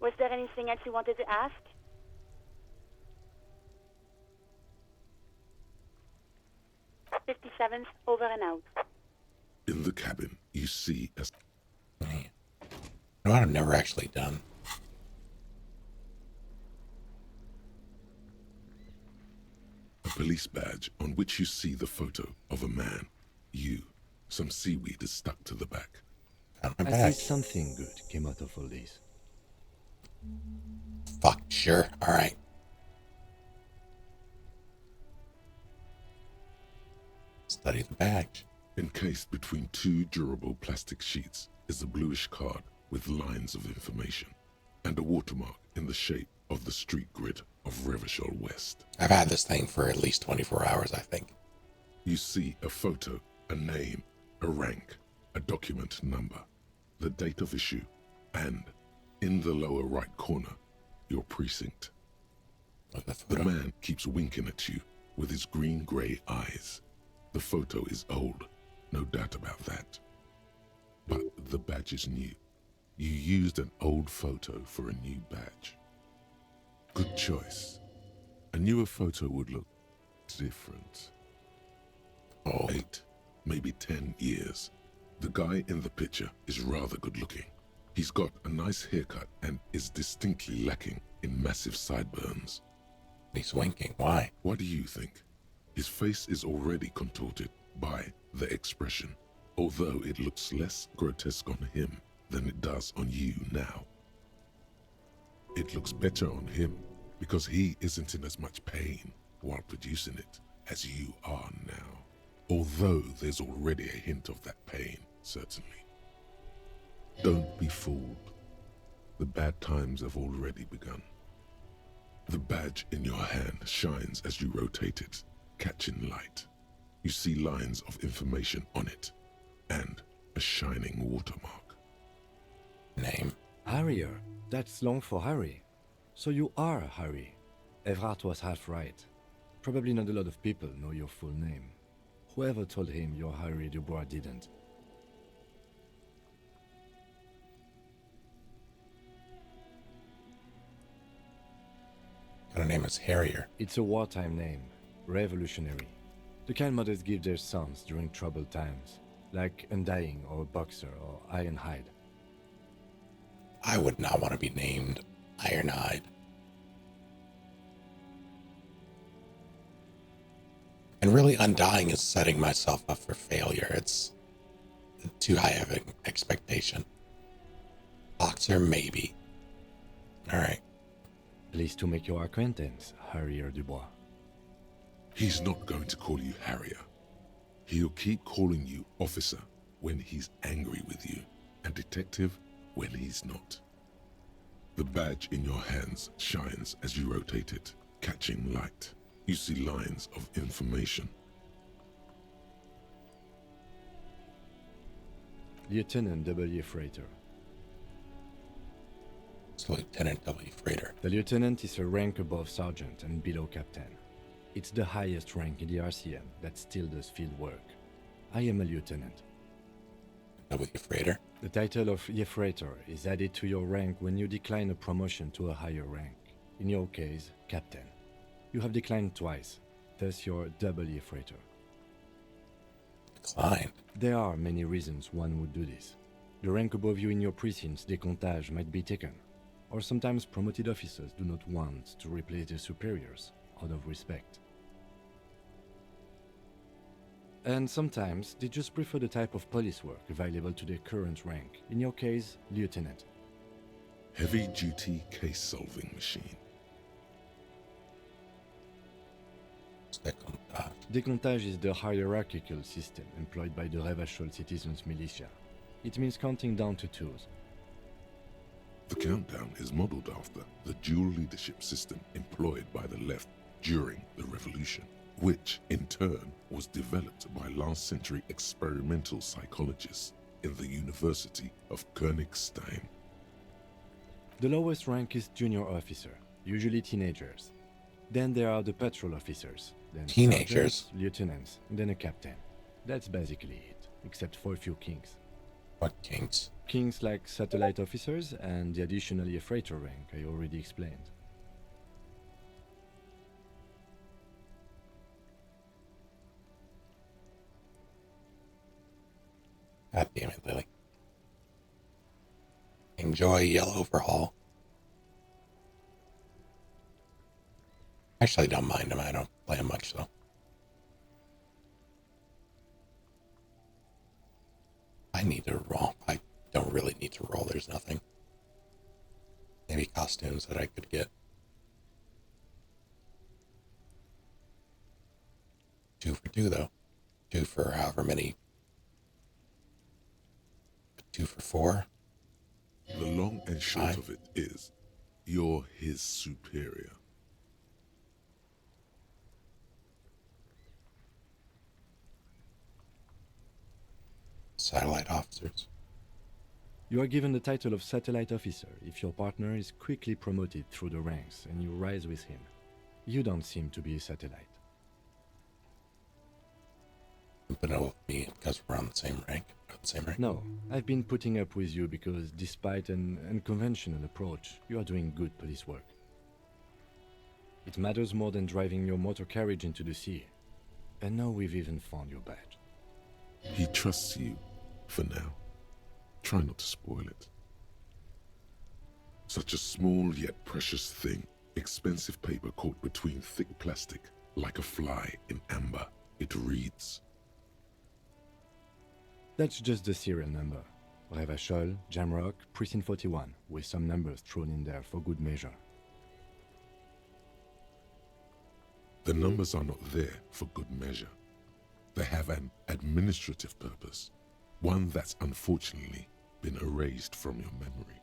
Was there anything else you wanted to ask? '57th, over and out. In the cabin, you see a... You know what I've never actually done? A police badge on which you see the photo of a man. You. Some seaweed is stuck to the back. At least something good came out of all this. Fuck, sure. Alright. Study the badge. Encased between two durable plastic sheets is a bluish card with lines of information and a watermark in the shape of the street grid of Revachol West. I've had this thing for at least 24 hours, I think. You see a photo, a name, a rank, a document number, the date of issue, and, in the lower right corner, your precinct. The man keeps winking at you with his green-grey eyes. The photo is old, no doubt about that. But the badge is new. You used an old photo for a new badge. Good choice. A newer photo would look different. 8, maybe 10 years. The guy in the picture is rather good looking. He's got a nice haircut and is distinctly lacking in massive sideburns. He's winking. Why? What do you think? His face is already contorted by the expression, although it looks less grotesque on him than it does on you now. It looks better on him because he isn't in as much pain while producing it as you are now. Although there's already a hint of that pain, certainly. Don't be fooled. The bad times have already begun. The badge in your hand shines as you rotate it, catching light. You see lines of information on it, and a shining watermark. Name? Harrier. That's long for Harry. So you are Harry. Everard was half right. Probably not a lot of people know your full name. Whoever told him you're Harry Dubois didn't. Her name is Harrier. It's a wartime name. Revolutionary. The kind mothers give their sons during troubled times. Like Undying or Boxer or Ironhide. I would not want to be named Ironhide. And really, Undying is setting myself up for failure. It's too high of an expectation. Boxer, maybe. Alright. Pleased to make your acquaintance, Harrier Dubois. He's not going to call you Harrier. He'll keep calling you officer when he's angry with you, and detective when he's not. The badge in your hands shines as you rotate it, catching light. You see lines of information. Lieutenant W. Freighter. It's Lieutenant W. Freighter. The lieutenant is a rank above sergeant and below captain. It's the highest rank in the RCM that still does field work. I am a lieutenant. W. Freighter? The title of Freighter is added to your rank when you decline a promotion to a higher rank. In your case, captain. You have declined twice, thus you're W. Freighter. Declined? There are many reasons one would do this. The rank above you in your precinct's décomptage might be taken, or sometimes promoted officers do not want to replace their superiors out of respect. And sometimes they just prefer the type of police work available to their current rank, in your case, lieutenant. Heavy-duty case-solving machine. Décomptage is the hierarchical system employed by the Revachol citizens' militia. It means counting down to twos. The countdown is modeled after the dual leadership system employed by the left during the revolution. which in turn was developed by last century experimental psychologists in the University of Königstein. The lowest rank is junior officer, usually teenagers. Then there are the patrol officers, then Teenagers? sergeants, lieutenants, and then a captain. That's basically it, except for a few kings. What kings? Kings like satellite officers and the additionally a freighter rank I already explained. God damn it, Lily. Enjoy Yellow Overhaul. Actually, don't mind him. I don't play him much, though. I need to roll. I don't really need to roll. There's nothing. Maybe costumes that I could get. 2 for 2, though. 2 for however many. 2 for 4. The long and short of it is, you're his superior. Satellite officers. You are given the title of satellite officer if your partner is quickly promoted through the ranks and you rise with him. You don't seem to be a satellite. But with me because we're on the same rank. No, I've been putting up with you because despite an unconventional approach, you are doing good police work. It matters more than driving your motor carriage into the sea. And now we've even found your badge. He trusts you, for now. Try not to spoil it. Such a small yet precious thing. Expensive paper caught between thick plastic, like a fly in amber. It reads. That's just the serial number. Revachol, Jamrock, Precinct 41, with some numbers thrown in there for good measure. The numbers are not there for good measure. They have an administrative purpose, one that's unfortunately been erased from your memory.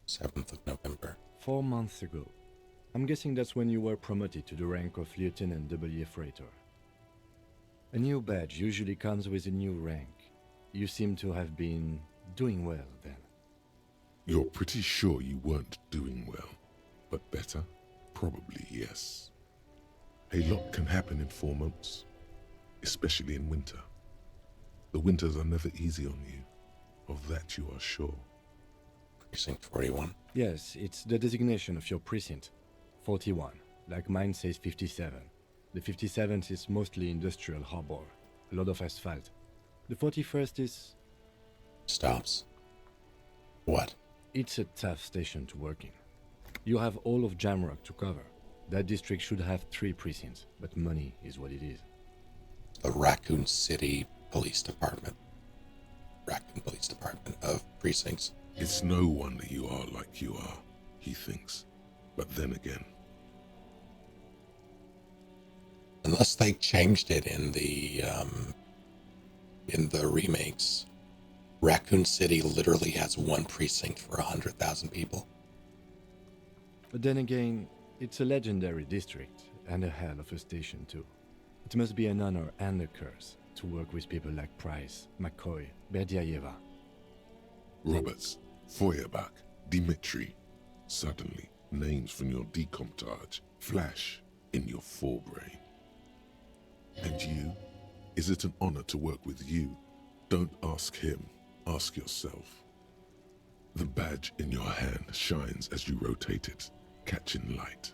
7th of November. 4 months ago. I'm guessing that's when you were promoted to the rank of Lieutenant W. Freighter. A new badge usually comes with a new rank. You seem to have been doing well then. You're pretty sure you weren't doing well, but better? Probably yes. A lot can happen in 4 months, especially in winter. The winters are never easy on you, of that you are sure. Precinct 41? Yes, it's the designation of your precinct. 41, like mine says 57. The 57th is mostly industrial harbor, a lot of asphalt. The 41st is... Stops. What? It's a tough station to work in. You have all of Jamrock to cover. That district should have 3 precincts, but money is what it is. The Raccoon City Police Department. Raccoon Police Department of precincts. It's no wonder you are like you are, he thinks. But then again... Unless they changed it in the remakes, Raccoon City literally has 1 precinct for 100,000 people. But then again, it's a legendary district, and a hell of a station too. It must be an honor and a curse to work with people like Price, McCoy, Berdiayeva. Roberts, Feuerbach, Dimitri. Suddenly, names from your decomptage flash in your forebrain. And you? Is it an honor to work with you? Don't ask him, ask yourself. The badge in your hand shines as you rotate it, catching light.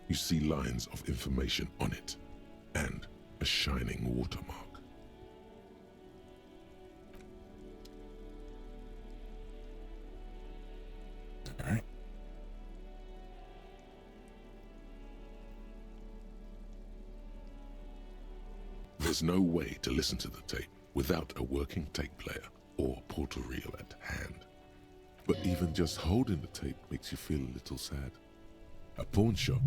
You see lines of information on it, and a shining watermark. All right. There's no way to listen to the tape without a working tape player or portal reel at hand. But even just holding the tape makes you feel a little sad. A pawn shop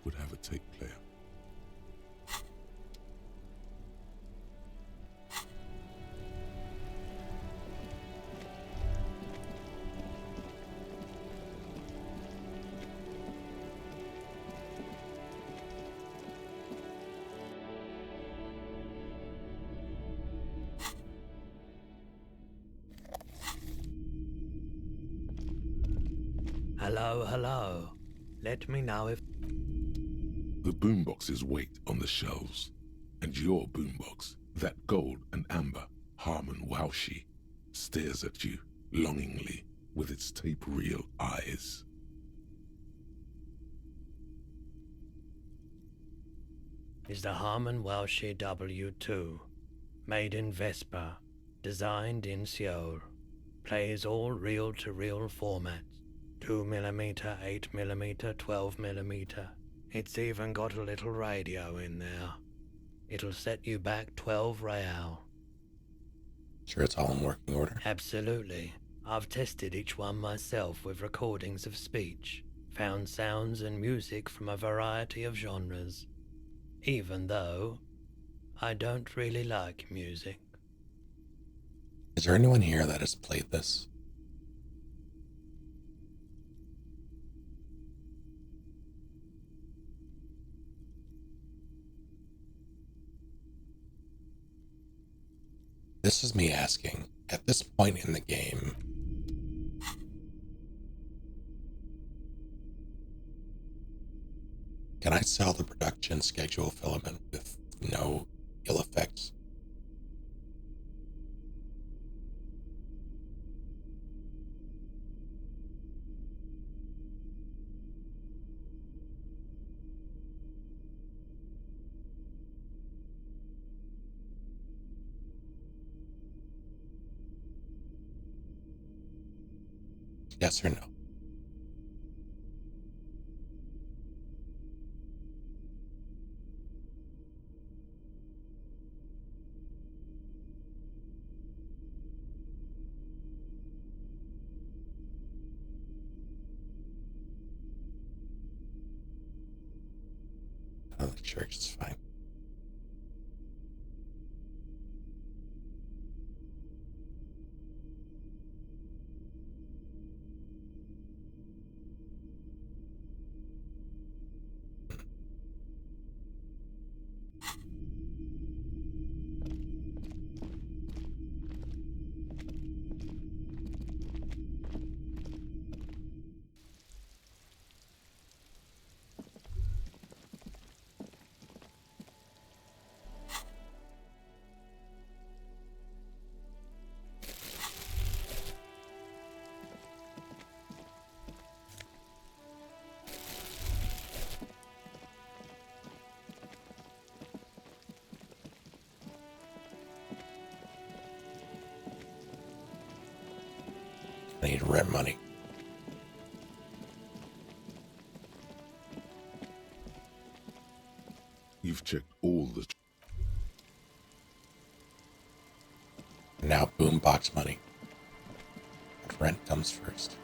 would have a tape player. Hello, hello. Let me know if... The boomboxes wait on the shelves, and your boombox, that gold and amber Harmon Waushi, stares at you longingly with its tape-reel eyes. is the Harmon Welsh W2, made in Vespa, designed in Seoul, plays all reel-to-reel formats, 2mm, 8mm, 12mm. It's even got a little radio in there. It'll set you back 12 real. Sure it's all in working order? Absolutely. I've tested each one myself with recordings of speech, found sounds and music from a variety of genres. Even though I don't really like music. Is there anyone here that has played this? This is me asking, at this point in the game, can I sell the production schedule filament with no ill effects? Yes or no? Oh, the church is fine. I need rent money. You've checked all the... Now boombox money. But rent comes first.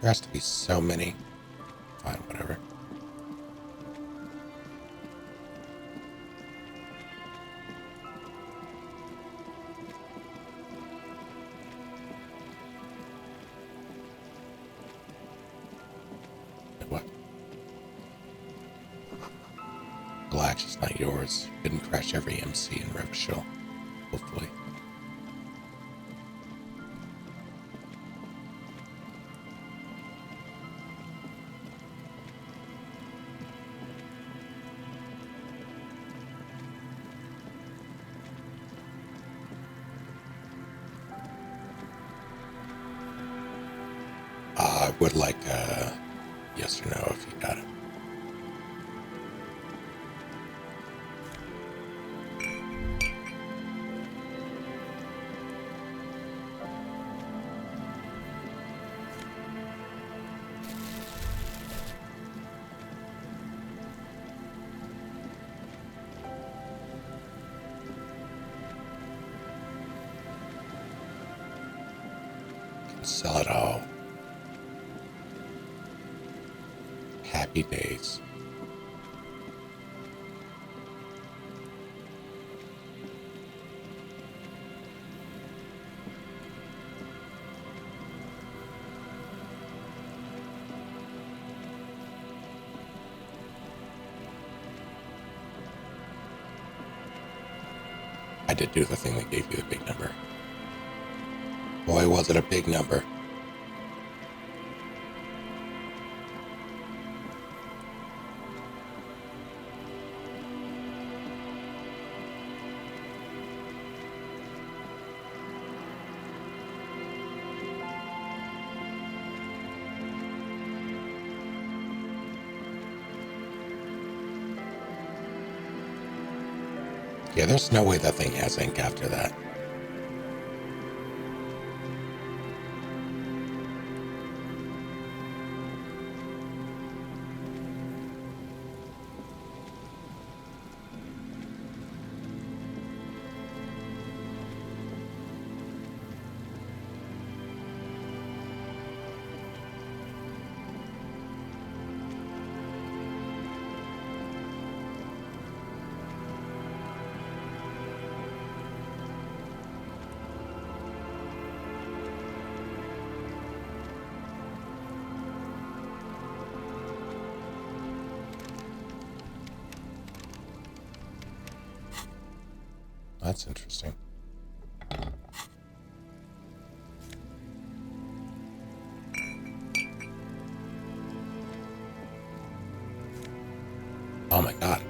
There has to be so many. Fine, whatever. What? Relax, it's not yours. You didn't crash every MC in Revachol. Hopefully. I would like yes or no if you got it. Sell it all. Happy days. I did do the thing that gave you the big number. Boy, was it a big number. Yeah, there's no way that thing has ink after that. That's interesting. Oh my god.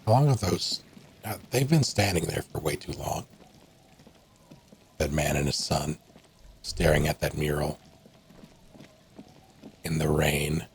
How long have those... they've been standing there for way too long. That man and his son staring at that mural in the rain.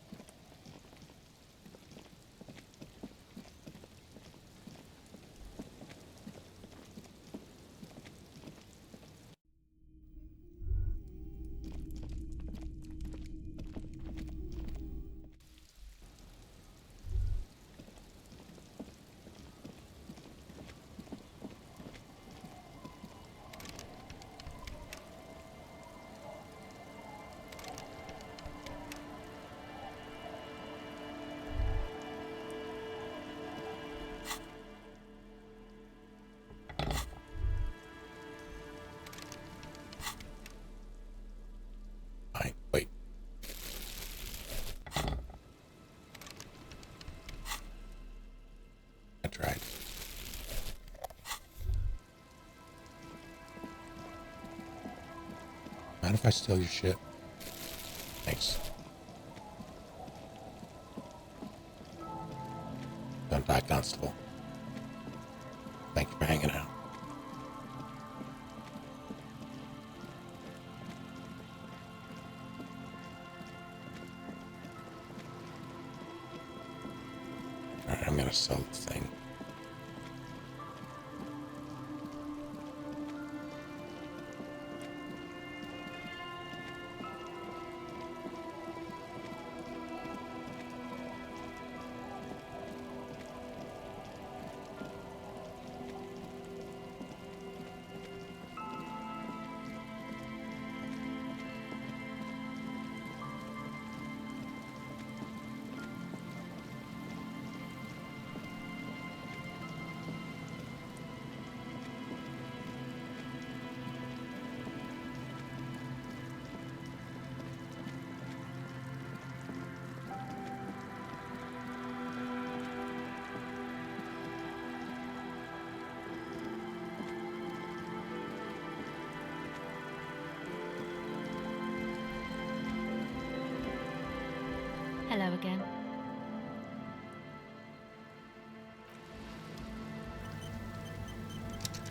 Wait. I tried. Mind if I steal your shit? Thanks. Don't die, Constable. Thank you for hanging out. Alright, I'm gonna sell the thing. again.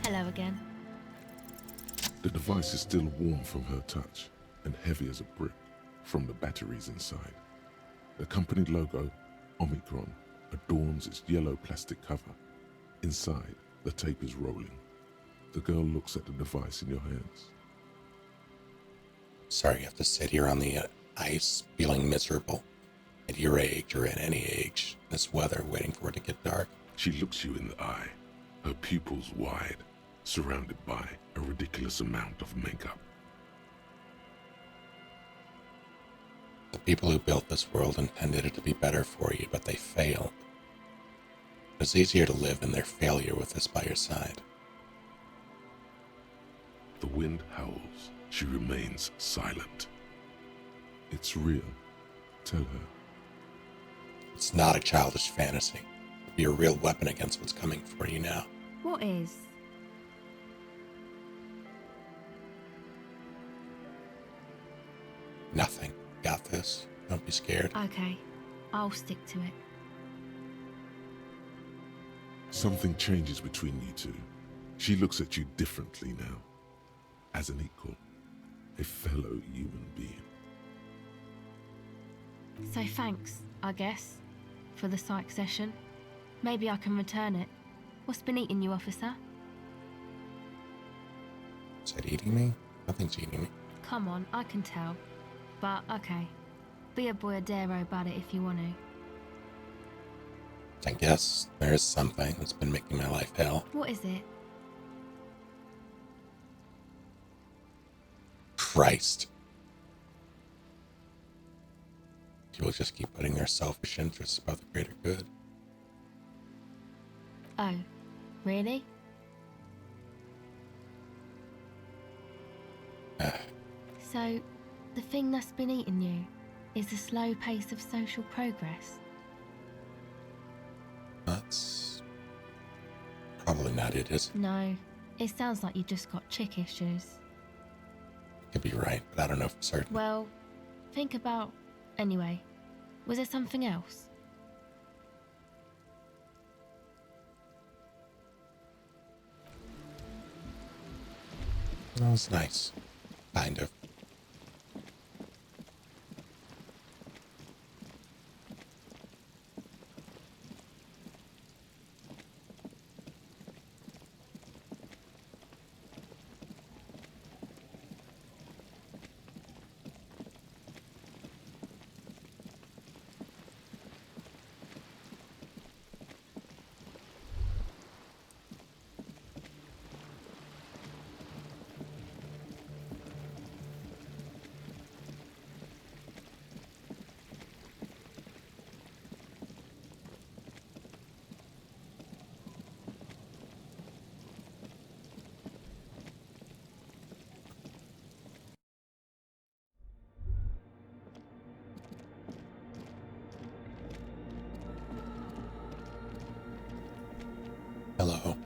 Hello again. The device is still warm from her touch and heavy as a brick from the batteries inside. The company logo, Omicron, adorns its yellow plastic cover. Inside, the tape is rolling. The girl looks at the device in your hands. Sorry you have to sit here on the ice feeling miserable at your age or at any age, this weather, waiting for it to get dark. She looks you in the eye, her pupils wide, surrounded by a ridiculous amount of makeup. The people who built this world intended it to be better for you, but they failed. It's easier to live in their failure with this by your side. The wind howls. She remains silent. It's real. Tell her. It's not a childish fantasy. It'll be a real weapon against what's coming for you now. What is? Nothing. Got this. Don't be scared. Okay, I'll stick to it. Something changes between you two. She looks at you differently now. As an equal. A fellow human being. So thanks, I guess, for the psych session. Maybe I can return it. What's been eating you, officer? Is it eating me? Nothing's eating me. Come on, I can tell. But, okay. Be a boyadero about it if you want to. I guess there is something that's been making my life hell. What is it? Christ. People just keep putting their selfish interests above the greater good. Oh, really? So, the thing that's been eating you is the slow pace of social progress? That's probably not it, is it? No, it sounds like you just got chick issues. Could be right, but I don't know for certain. Well, think about... Anyway, was there something else? That was nice. Kind of. Hello.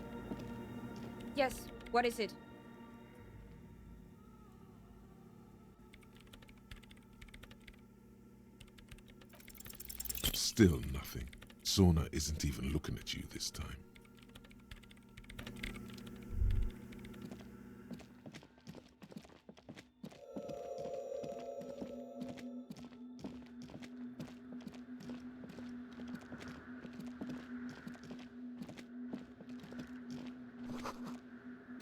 Yes, what is it? Still nothing. Sorna isn't even looking at you this time.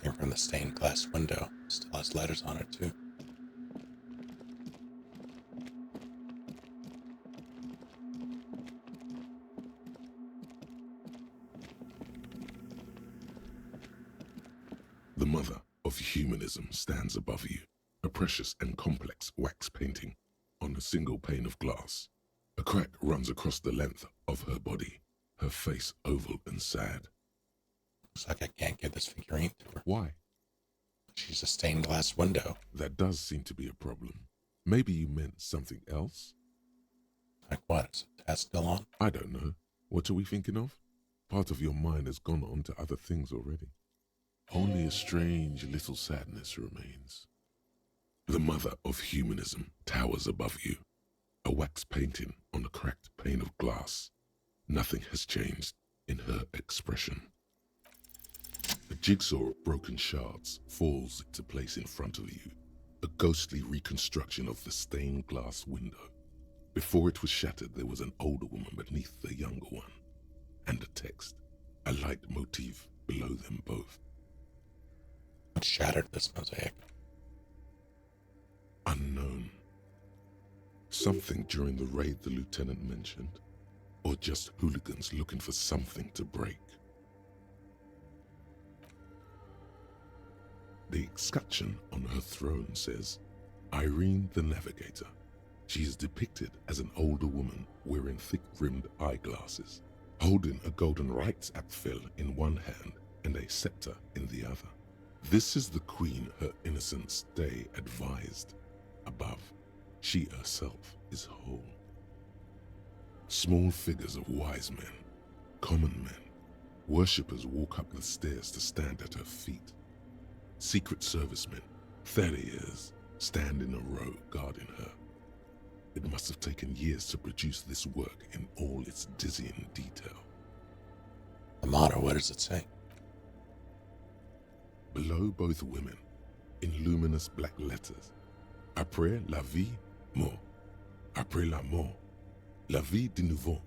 Came from the stained glass window. Still has letters on it, too. The mother of humanism stands above you, a precious and complex wax painting on a single pane of glass. A crack runs across the length of her body, her face oval and sad. Looks like I can't get this figurine to her. Why? She's a stained glass window. That does seem to be a problem. Maybe you meant something else? Like what? Is the test still on? I don't know. What are we thinking of? Part of your mind has gone on to other things already. Only a strange little sadness remains. The mother of humanism towers above you. a wax painting on a cracked pane of glass. Nothing has changed in her expression. A jigsaw of broken shards falls into place in front of you, a ghostly reconstruction of the stained glass window. Before it was shattered, there was an older woman beneath the younger one, and a text, a light motif below them both. What shattered this mosaic? Unknown. Something during the raid the lieutenant mentioned, or just hooligans looking for something to break. The escutcheon on her throne says, Irene the Navigator. She is depicted as an older woman wearing thick-rimmed eyeglasses, holding a golden Reichsapfel in one hand and a scepter in the other. This is the queen her innocence day advised. Above, she herself is whole. Small figures of wise men, common men, worshippers walk up the stairs to stand at her feet. Secret servicemen, 30 years, stand in a row guarding her. It must have taken years to produce this work in all its dizzying detail. The motto, what does it say? Below both women, in luminous black letters, Après la vie, mort. Après la mort, la vie de nouveau.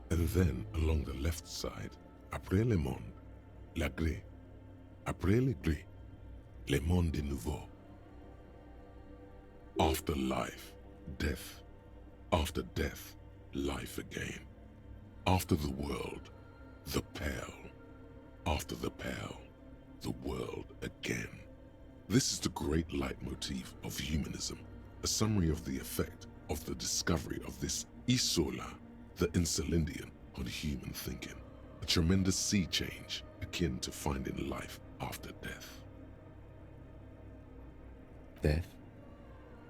And then along the left side, Après le monde, la gré. Après le gré, le monde de nouveau. After life, death. After death, life again. After the world, the pale. After the pale, the world again. This is the great leitmotif of humanism, a summary of the effect of the discovery of this Isola, the Insulindian, on human thinking. A tremendous sea change akin to finding life after death. Death,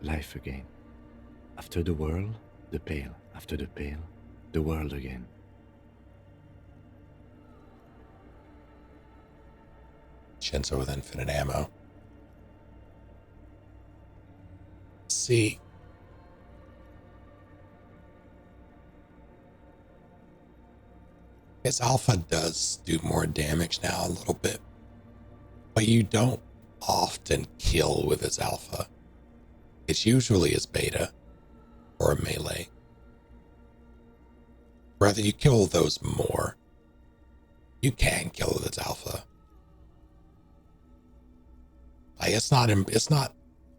life again. After the world, the pale. After the pale, the world again. Shinzo with infinite ammo. See. His alpha does do more damage now a little bit. But you don't often kill with his alpha. It's usually his beta or a melee. Rather, you kill those more. You can kill with its alpha. Like, it's not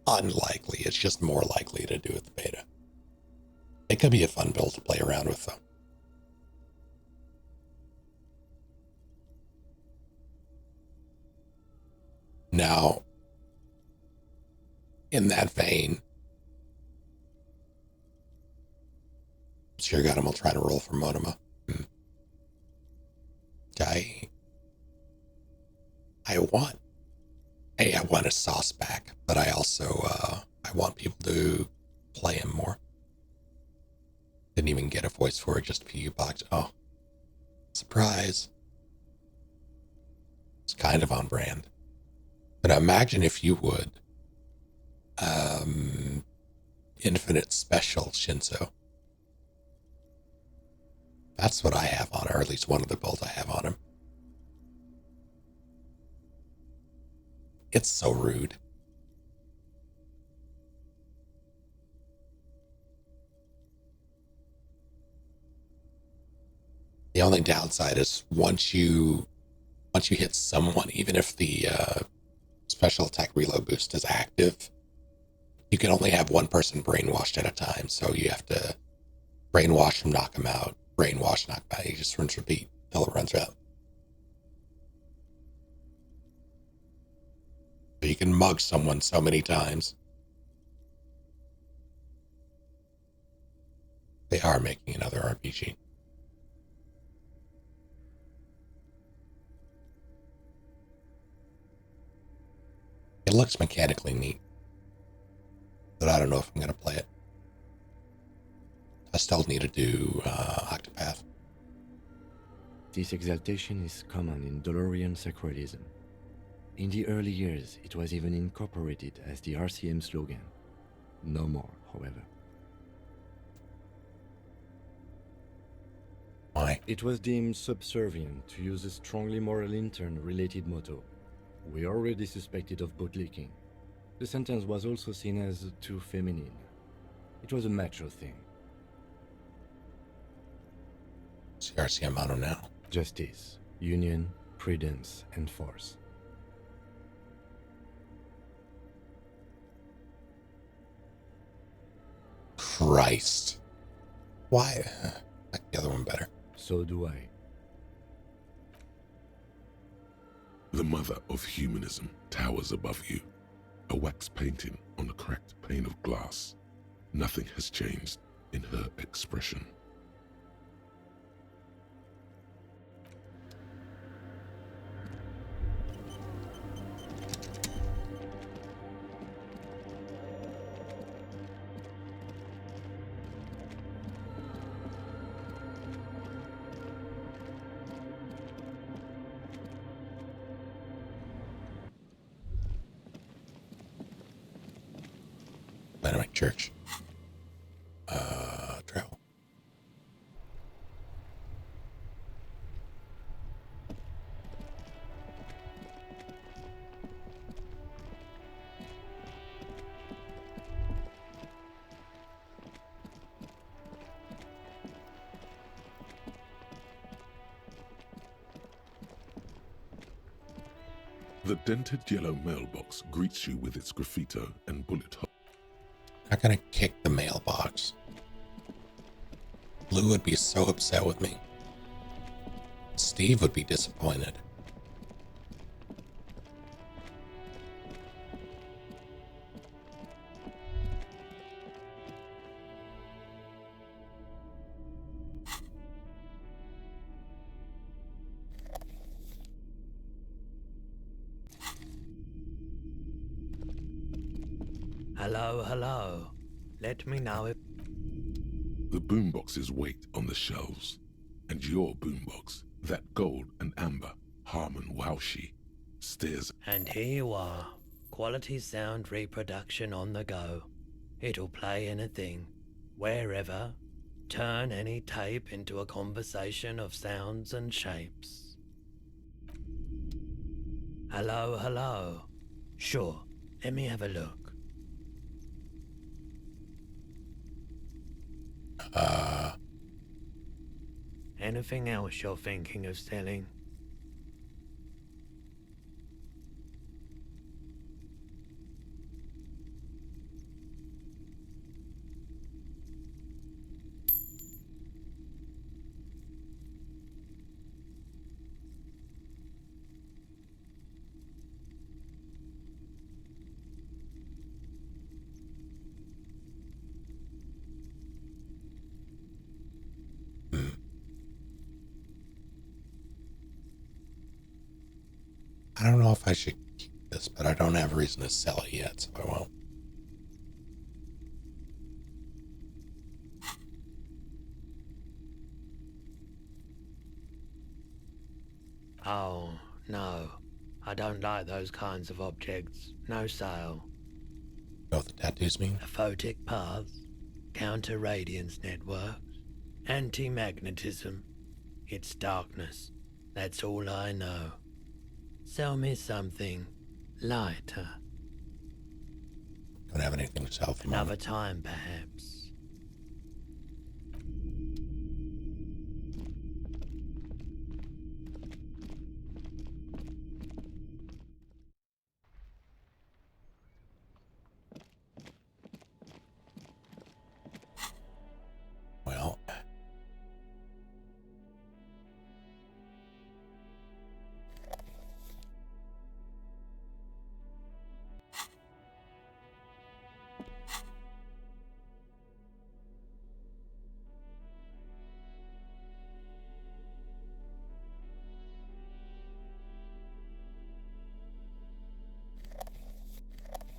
unlikely, it's just more likely to do with the beta. It could be a fun build to play around with, though. Now, in that vein, sure got him. I'll try to roll for Monoma. I want a sauce back, but I also I want people to play him more. Didn't even get a voice for it, just a few bucks. Oh, surprise! It's kind of on brand. But imagine if you would, infinite special Shinzo. That's what I have on her, or at least one of the builds I have on him. It's so rude. The only downside is once you hit someone, even if the special attack reload boost is active, you can only have one person brainwashed at a time. So you have to brainwash him, knock him out, brainwash, knock him out. You just rinse, repeat until it runs out. But you can mug someone so many times. They are making another RPG. It looks mechanically neat, but I don't know if I'm going to play it. I still need to do Octopath. This exaltation is common in Dolorian sacralism. In the early years, it was even incorporated as the RCM slogan. No more, however. Why? It was deemed subservient to use a strongly moral intern-related motto. We already suspected of bootlicking. The sentence was also seen as too feminine. It was a macho thing. CRC motto now. Justice, union, prudence, and force. Christ. Why? I like the other one better. So do I. The mother of humanism towers above you, a wax painting on a cracked pane of glass. Nothing has changed in her expression. Dynamite Church. Travel. The dented yellow mailbox greets you with its graffito and bullet hole. Not gonna kick the mailbox. Blue would be so upset with me. Steve would be disappointed. Hello, hello. Let me know if... The boomboxes wait on the shelves, and your boombox, that gold and amber Harmon Waushi, stares. And here you are. Quality sound reproduction on the go. It'll play anything, wherever. Turn any tape into a conversation of sounds and shapes. Hello, hello. Sure, let me have a look. Anything else you're thinking of selling? I don't know if I should keep this, but I don't have a reason to sell it yet, so I won't. Oh, no. I don't like those kinds of objects. No sale. You know what the tattoos mean? Aphotic paths, counter-radiance networks, anti-magnetism. It's darkness. That's all I know. Sell me something lighter. Don't have anything to sell for Another time, perhaps. Well,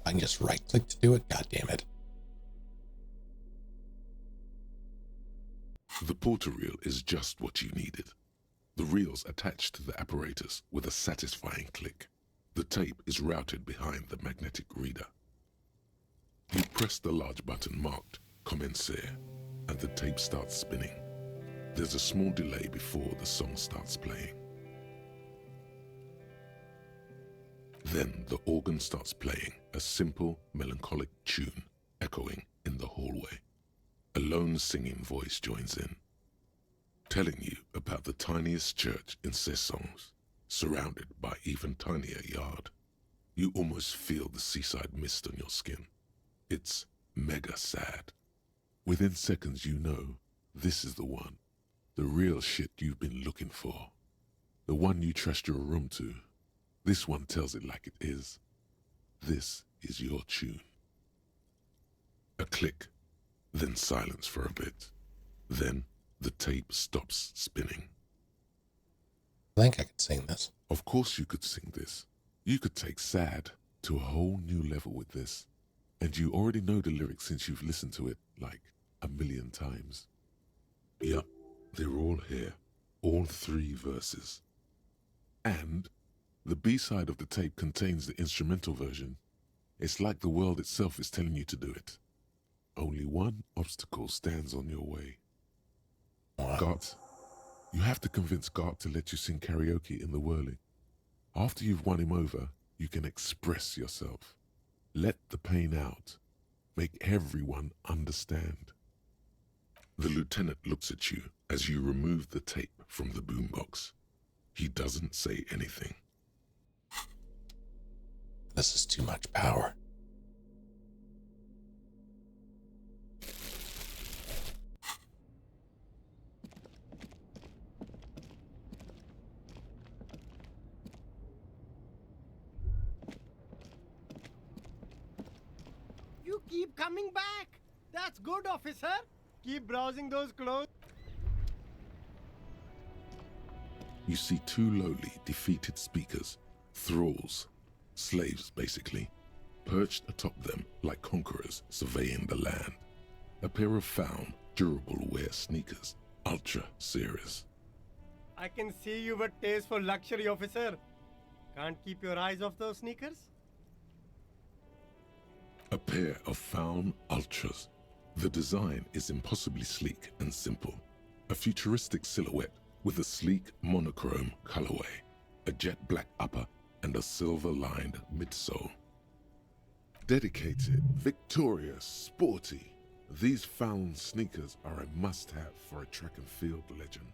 I can just right click to do it. God damn it. The porter reel is just what you needed. The reel's attached to the apparatus with a satisfying click. The tape is routed behind the magnetic reader. You press Press the large button marked Commencer, and the tape starts spinning. There's a small delay before the song starts playing. Then the organ starts playing a simple, melancholic tune echoing in the hallway. A lone singing voice joins in, telling you about the tiniest church in Cessons, surrounded by even tinier yard. You almost feel the seaside mist on your skin. It's mega sad. Within seconds you know this is the one, the real shit you've been looking for. The one you trust your room to. This one tells it like it is. This is your tune. A click, then silence for a bit. Then the tape stops spinning. I think I could sing this. Of course you could sing this. You could take sad to a whole new level with this. And you already know the lyrics since you've listened to it like 1,000,000 times. Yup, they're all here. All 3 verses. And the B-side of the tape contains the instrumental version. It's like the world itself is telling you to do it. Only one obstacle stands on your way. Wow. Gart. You have to convince Gart to let you sing karaoke in the whirling. After you've won him over, you can express yourself. Let the pain out. Make everyone understand. The lieutenant looks at you as you remove the tape from the boombox. He doesn't say anything. This is too much power. You keep coming back. That's good, officer. Keep browsing those clothes. You see 2 lowly, defeated speakers, thralls, slaves basically, perched atop them like conquerors surveying the land. A pair of found, durable wear sneakers, Ultra Series. I can see you've a taste for luxury, officer. Can't keep your eyes off those sneakers? A pair of found Ultras. The design is impossibly sleek and simple. A futuristic silhouette with a sleek monochrome colorway, a jet black upper, and a silver-lined midsole. Dedicated, victorious, sporty, these found sneakers are a must-have for a track and field legend.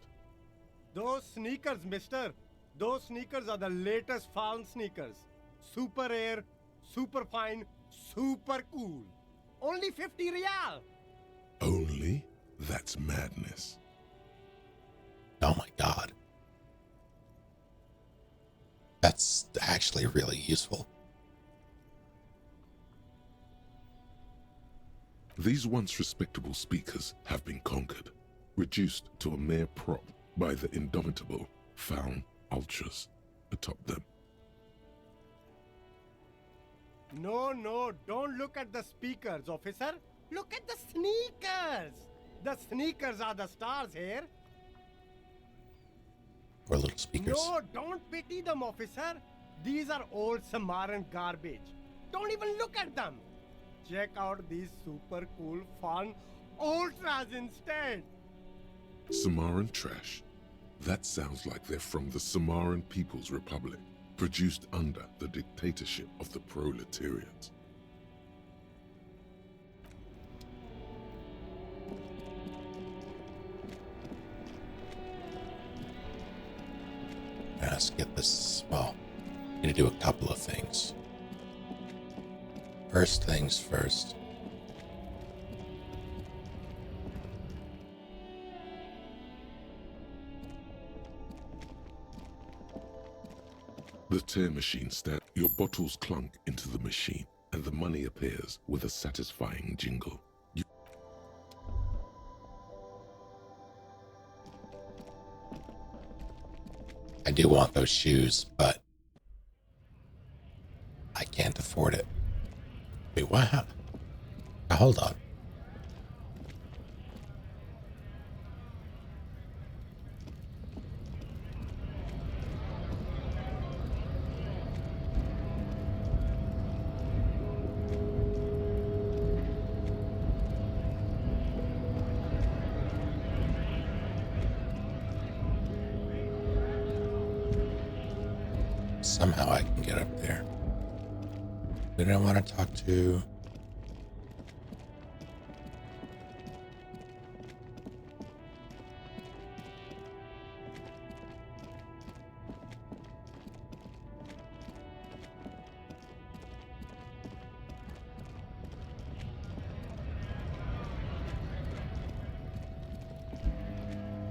Those sneakers, mister. Those sneakers are the latest found sneakers. Super air, super fine, super cool. Only 50 real. Only? That's madness. Oh my god. That's actually really useful. These once respectable speakers have been conquered, reduced to a mere prop by the indomitable found Ultras atop them. No, don't look at the speakers, officer. Look at the sneakers. The sneakers are the stars here. Or little speakers. No, don't pity them, officer. These are old Samaran garbage. Don't even look at them. Check out these super cool, fun Ultras instead. Samaran trash? That sounds like they're from the Samaran People's Republic, produced under the dictatorship of the proletariat. Let's get this. Well, I'm gonna do a couple of things. First things first. The tear machine stands. Your bottles clunk into the machine, and the money appears with a satisfying jingle. I do want those shoes, but I can't afford it. Wait, what happened? Hold on. Somehow I can get up there. Who did I want to talk to?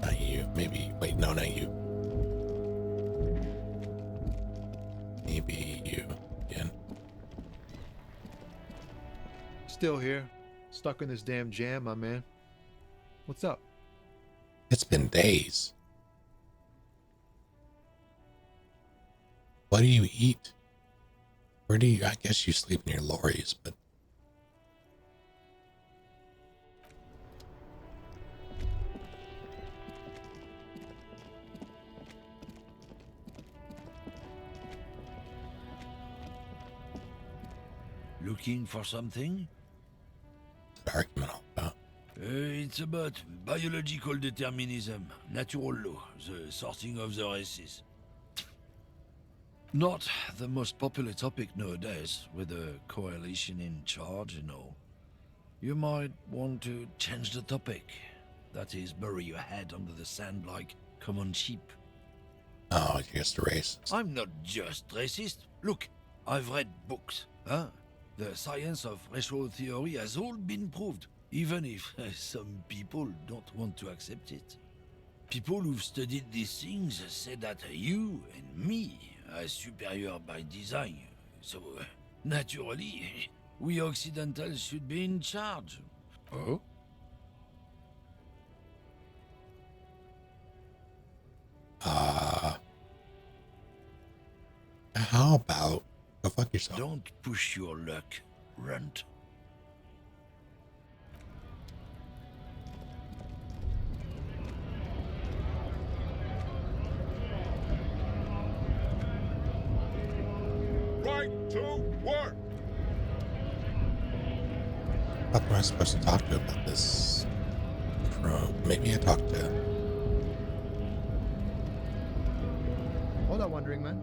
Not you. Maybe. Wait, no, not you. Maybe you again. Still here. Stuck in this damn jam, my man. What's up? It's been days. What do you eat? Where do you? I guess you sleep in your lorries, but. Looking for something? What's the argument all about? It's about biological determinism, natural law, the sorting of the races. Not the most popular topic nowadays, with the coalition in charge and all. You might want to change the topic. That is, bury your head under the sand like common sheep. Oh, you're just a racist. I'm not just racist. Look, I've read books, huh? The science of racial theory has all been proved, even if some people don't want to accept it. People who've studied these things say that you and me are superior by design, so naturally, we Occidentals should be in charge. Oh? How about go fuck yourself? Don't push your luck, runt. Right to work! What am I supposed to talk to about this? Maybe I talked to. Hold on, Wandering Man.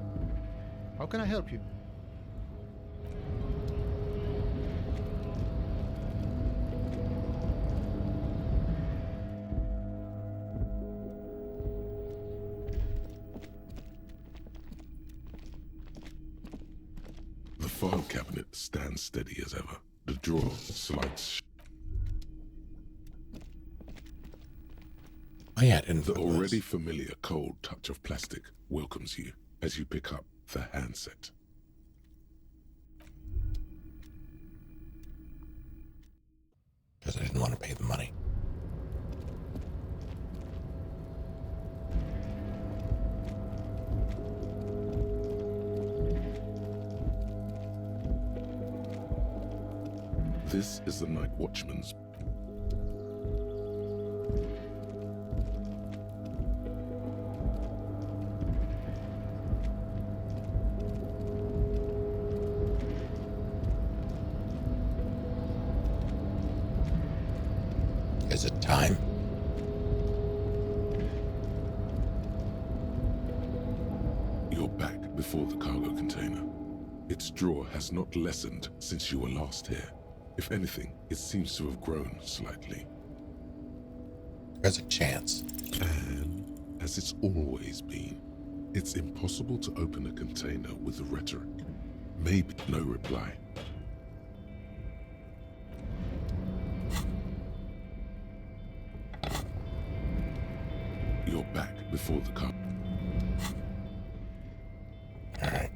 How can I help you? The file cabinet stands steady as ever. The drawer slides. Oh yeah, I didn't. The already familiar cold touch of plastic welcomes you as you pick up the handset. Because I didn't want to pay the money. This is the night watchman's. Is it time? You're back before the cargo container. Its drawer has not lessened since you were last here. If anything, it seems to have grown slightly. There's a chance. And, as it's always been, it's impossible to open a container with a rhetoric. Maybe no reply. You're back before the car. All right.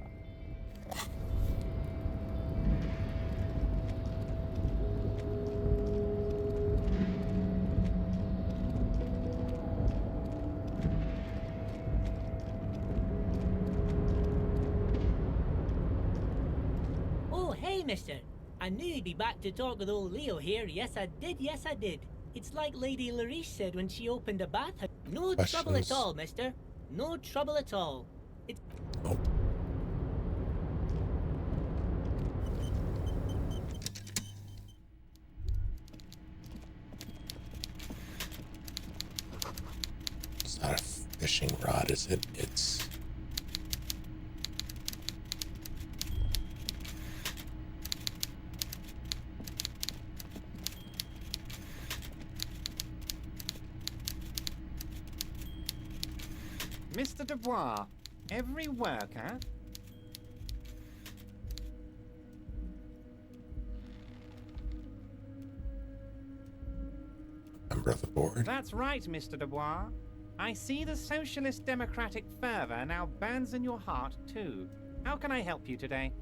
Oh, hey, mister. I knew you'd be back to talk with old Leo here. Yes, I did. Yes, I did. It's like Lady Larice said when she opened a bathhouse. No trouble at all, mister. No trouble at all. It's... Oh. It's not a fishing rod, is it? It's... Mr. Dubois, every worker... Member of the board. That's right, Mr. Dubois. I see the socialist democratic fervor now burns in your heart, too. How can I help you today?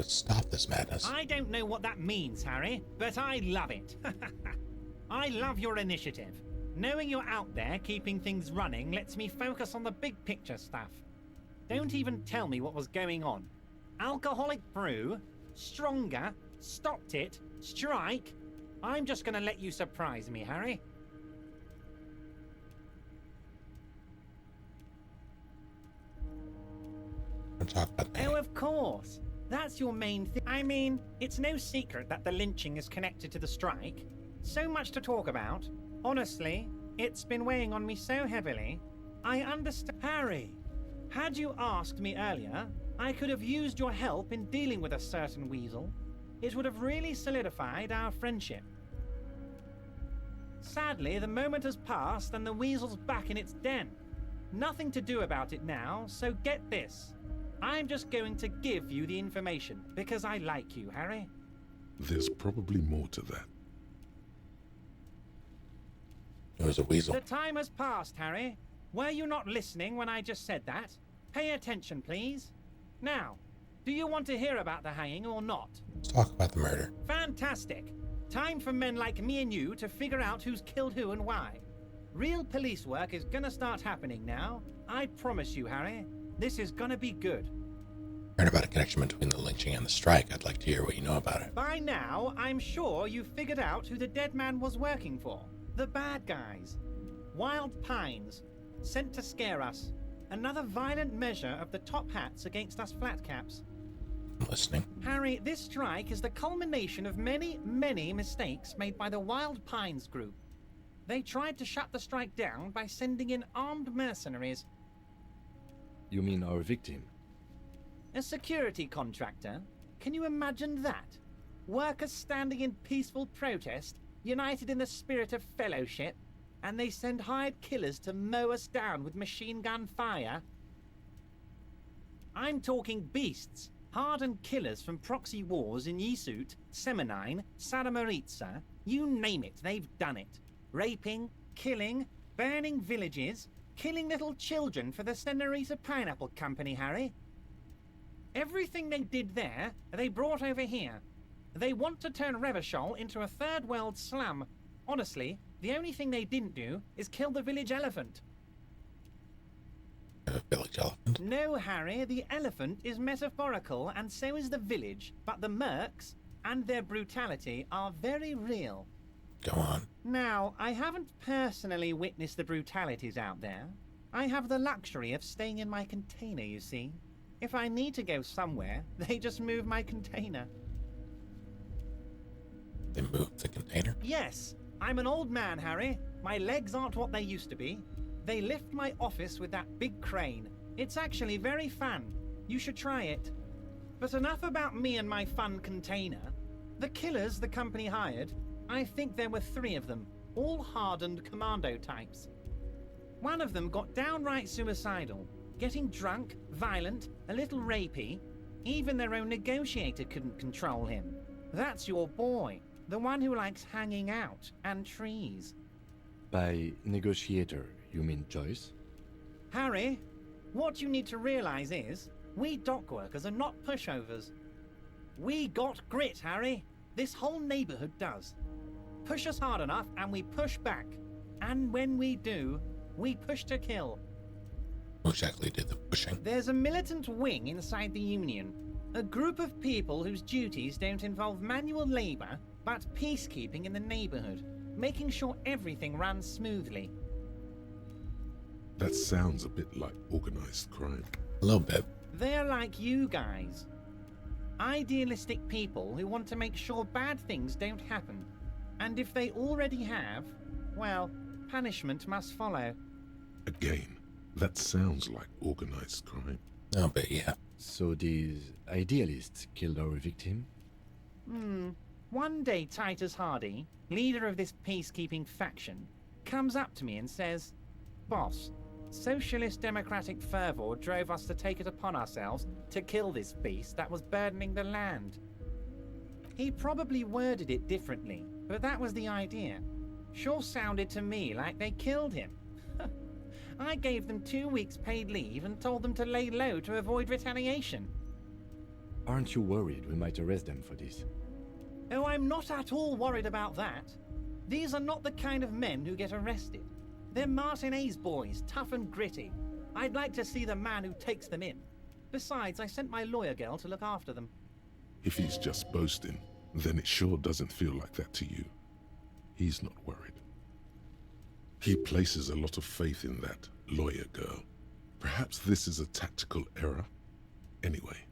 Stop this madness. I don't know what that means, Harry, but I love it. I love your initiative. Knowing you're out there keeping things running lets me focus on the big picture stuff. Don't even tell me what was going on. Alcoholic brew, stronger, stopped it, strike. I'm just gonna let you surprise me, Harry. Talk about that. Oh, of course. That's your main thing. I mean, it's no secret that the lynching is connected to the strike. So much to talk about. Honestly, it's been weighing on me so heavily. I understand. Harry, had you asked me earlier, I could have used your help in dealing with a certain weasel. It would have really solidified our friendship. Sadly, the moment has passed and the weasel's back in its den. Nothing to do about it now, so get this. I'm just going to give you the information, because I like you, Harry. There's probably more to that. It was a weasel. The time has passed, Harry. Were you not listening when I just said that? Pay attention, please. Now, do you want to hear about the hanging or not? Let's talk about the murder. Fantastic. Time for men like me and you to figure out who's killed who and why. Real police work is gonna start happening now. I promise you, Harry. This is gonna be good. Heard about a connection between the lynching and the strike. I'd like to hear what you know about it. By now, I'm sure you've figured out who the dead man was working for. The bad guys. Wild Pines. Sent to scare us. Another violent measure of the top hats against us flatcaps. I'm listening. Harry, this strike is the culmination of many, many mistakes made by the Wild Pines group. They tried to shut the strike down by sending in armed mercenaries. You mean our victim? A security contractor? Can you imagine that? Workers standing in peaceful protest, united in the spirit of fellowship, and they send hired killers to mow us down with machine gun fire? I'm talking beasts, hardened killers from proxy wars in Yisut, Semenine, Saramoritsa, you name it, they've done it. Raping, killing, burning villages, killing little children for the Senorita Pineapple Company, Harry. Everything they did there, they brought over here. They want to turn Revachol into a third world slum. Honestly, the only thing they didn't do is kill the village elephant. A village elephant? No, Harry, the elephant is metaphorical and so is the village, but the mercs and their brutality are very real. Go on. Now, I haven't personally witnessed the brutalities out there. I have the luxury of staying in my container, you see. If I need to go somewhere, they just move my container. They moved the container? Yes. I'm an old man, Harry. My legs aren't what they used to be. They lift my office with that big crane. It's actually very fun. You should try it. But enough about me and my fun container. The killers the company hired, I think there were 3 of them, all hardened commando types. One of them got downright suicidal, getting drunk, violent, a little rapey. Even their own negotiator couldn't control him. That's your boy, the one who likes hanging out and trees. By negotiator, you mean Joyce? Harry, what you need to realize is, we dock workers are not pushovers. We got grit, Harry. This whole neighborhood does. Push us hard enough and we push back. And when we do, we push to kill. Who exactly did the pushing? There's a militant wing inside the Union. A group of people whose duties don't involve manual labor, but peacekeeping in the neighborhood, making sure everything runs smoothly. That sounds a bit like organized crime. A little bit. They're like you guys. Idealistic people who want to make sure bad things don't happen. And if they already have, well, punishment must follow. Again, that sounds like organized crime. Oh, but yeah. So these idealists killed our victim? One day Titus Hardy, leader of this peacekeeping faction, comes up to me and says, "Boss, socialist democratic fervor drove us to take it upon ourselves to kill this beast that was burdening the land." He probably worded it differently, but that was the idea. Sure sounded to me like they killed him. I gave them 2 weeks paid leave and told them to lay low to avoid retaliation. Aren't you worried we might arrest them for this? Oh, I'm not at all worried about that. These are not the kind of men who get arrested. They're Martinez boys, tough and gritty. I'd like to see the man who takes them in. Besides, I sent my lawyer girl to look after them. If he's just boasting, then it sure doesn't feel like that to you. He's not worried. He places a lot of faith in that lawyer girl. Perhaps this is a tactical error. Anyway.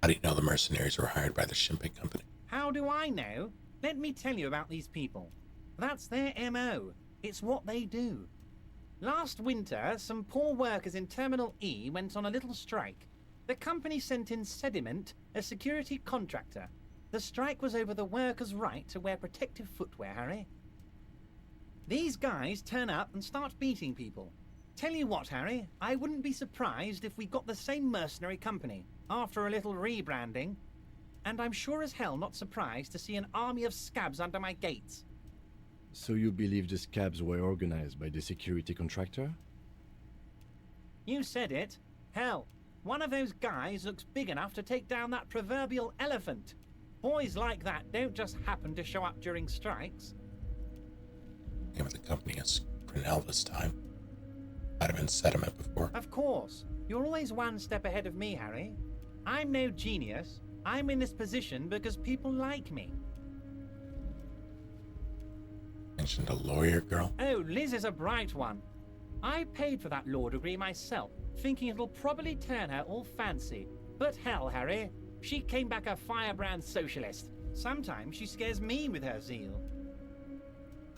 How do you know the mercenaries were hired by the shipping company? How do I know? Let me tell you about these people. That's their MO. It's what they do. Last winter, some poor workers in Terminal E went on a little strike. The company sent in Sediment, a security contractor. The strike was over the workers' right to wear protective footwear, Harry. These guys turn up and start beating people. Tell you what, Harry, I wouldn't be surprised if we got the same mercenary company after a little rebranding. And I'm sure as hell not surprised to see an army of scabs under my gates. So you believe the scabs were organized by the security contractor? You said it. Hell, one of those guys looks big enough to take down that proverbial elephant. Boys like that don't just happen to show up during strikes. Name of the company is Grinnell this time. Might have been Sediment before. Of course. You're always one step ahead of me, Harry. I'm no genius. I'm in this position because people like me. Mentioned a lawyer girl? Oh, Liz is a bright one. I paid for that law degree myself, thinking it'll probably turn her all fancy. But hell, Harry, she came back a firebrand socialist. Sometimes she scares me with her zeal.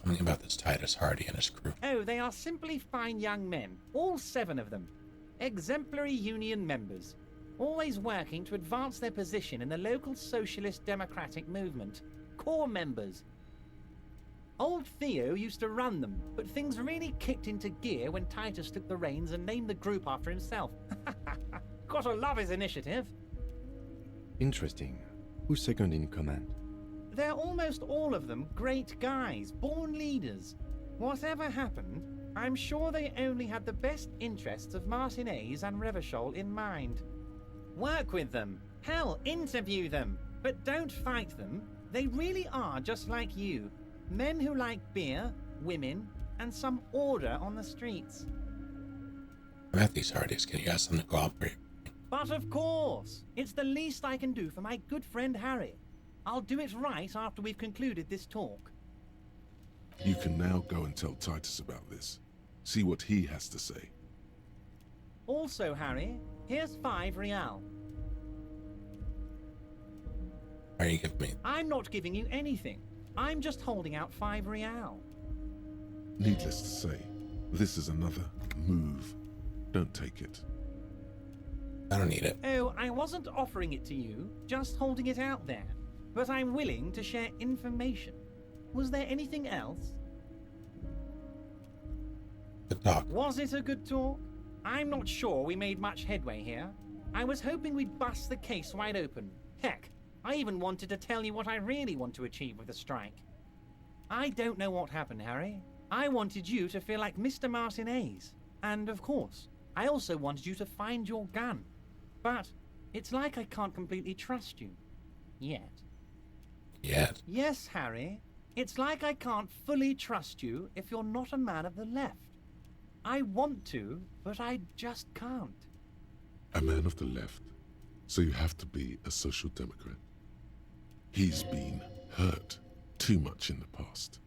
Tell me about this Titus Hardy and his crew. Oh, they are simply fine young men, all 7 of them. Exemplary union members, always working to advance their position in the local socialist democratic movement. Core members. Old Theo used to run them, but things really kicked into gear when Titus took the reins and named the group after himself. Gotta love his initiative. Interesting. Who's second in command? They're almost all of them great guys, born leaders. Whatever happened, I'm sure they only had the best interests of Martinez and Revachol in mind. Work with them. Hell, interview them. But don't fight them. They really are just like you. Men who like beer, women, and some order on the streets. I met these Hardys. Can you ask them to cooperate? But of course! It's the least I can do for my good friend Harry. I'll do it right after we've concluded this talk. You can now go and tell Titus about this. See what he has to say. Also, Harry, here's 5 real. Why are you giving me? I'm not giving you anything. I'm just holding out 5 real. Needless to say, this is another move. Don't take it. I don't need it. Oh, I wasn't offering it to you, just holding it out there. But I'm willing to share information. Was there anything else? Good talk. Was it a good talk? I'm not sure we made much headway here. I was hoping we'd bust the case wide open. Heck, I even wanted to tell you what I really want to achieve with the strike. I don't know what happened, Harry. I wanted you to feel like Mr. Martinez. And of course, I also wanted you to find your gun. But it's like I can't completely trust you. Yet. Yet? Yes, Harry. It's like I can't fully trust you if you're not a man of the left. I want to, but I just can't. A man of the left, so you have to be a social democrat. He's been hurt too much in the past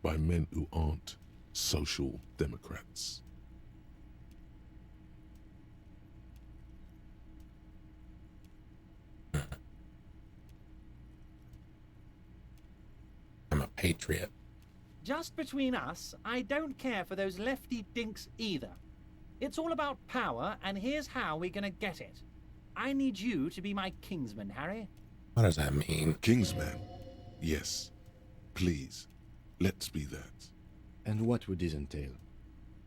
by men who aren't social democrats. I'm a patriot. Just between us, I don't care for those lefty dinks either. It's all about power, and here's how we're gonna get it. I need you to be my kingsman, Harry. What does that mean? Kingsman? Yes. Please, let's be that. And what would this entail?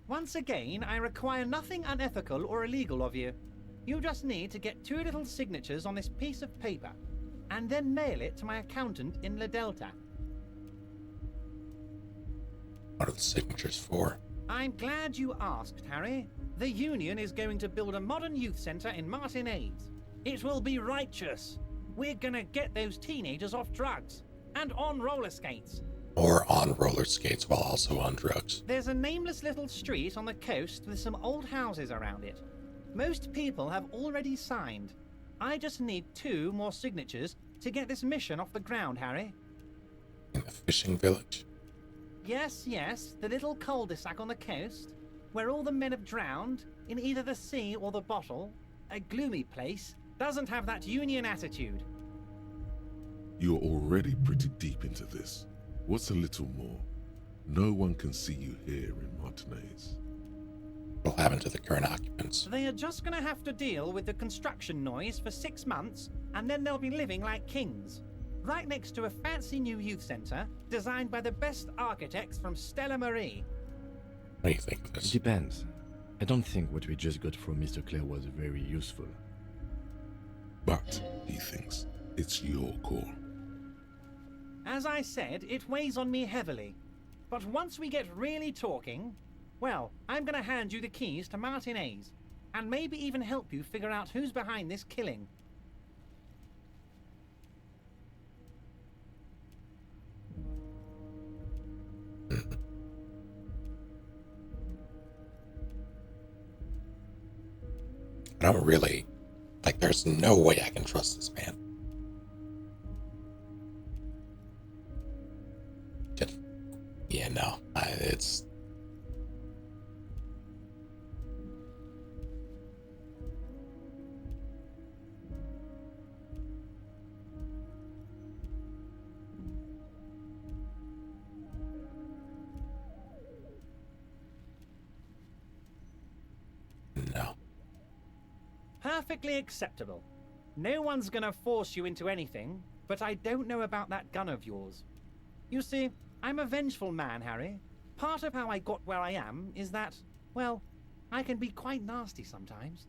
Once again, I require nothing unethical or illegal of you. You just need to get 2 little signatures on this piece of paper, and then mail it to my accountant in La Delta. What are the signatures for? I'm glad you asked, Harry. The Union is going to build a modern youth centre in Martinez. It will be righteous. We're gonna get those teenagers off drugs and on roller skates. Or on roller skates while also on drugs. There's a nameless little street on the coast with some old houses around it. Most people have already signed. I just need 2 more signatures to get this mission off the ground, Harry. In the fishing village? Yes, the little cul-de-sac on the coast, where all the men have drowned, in either the sea or the bottle. A gloomy place, doesn't have that Union attitude. You're already pretty deep into this. What's a little more? No one can see you here in Martinez. What will happen to the current occupants? They are just gonna have to deal with the construction noise for 6 months, and then they'll be living like kings. Right next to a fancy new youth centre, designed by the best architects from Stella Marie. What do you think of this? It depends. I don't think what we just got from Mr. Clare was very useful. But, he thinks, it's your call. As I said, it weighs on me heavily. But once we get really talking, well, I'm gonna hand you the keys to Martinez, and maybe even help you figure out who's behind this killing. I don't really... Like, there's no way I can trust this man. Yeah, no. It's... No. Perfectly acceptable. No one's gonna force you into anything, but I don't know about that gun of yours. You see, I'm a vengeful man, Harry. Part of how I got where I am is that, well, I can be quite nasty sometimes.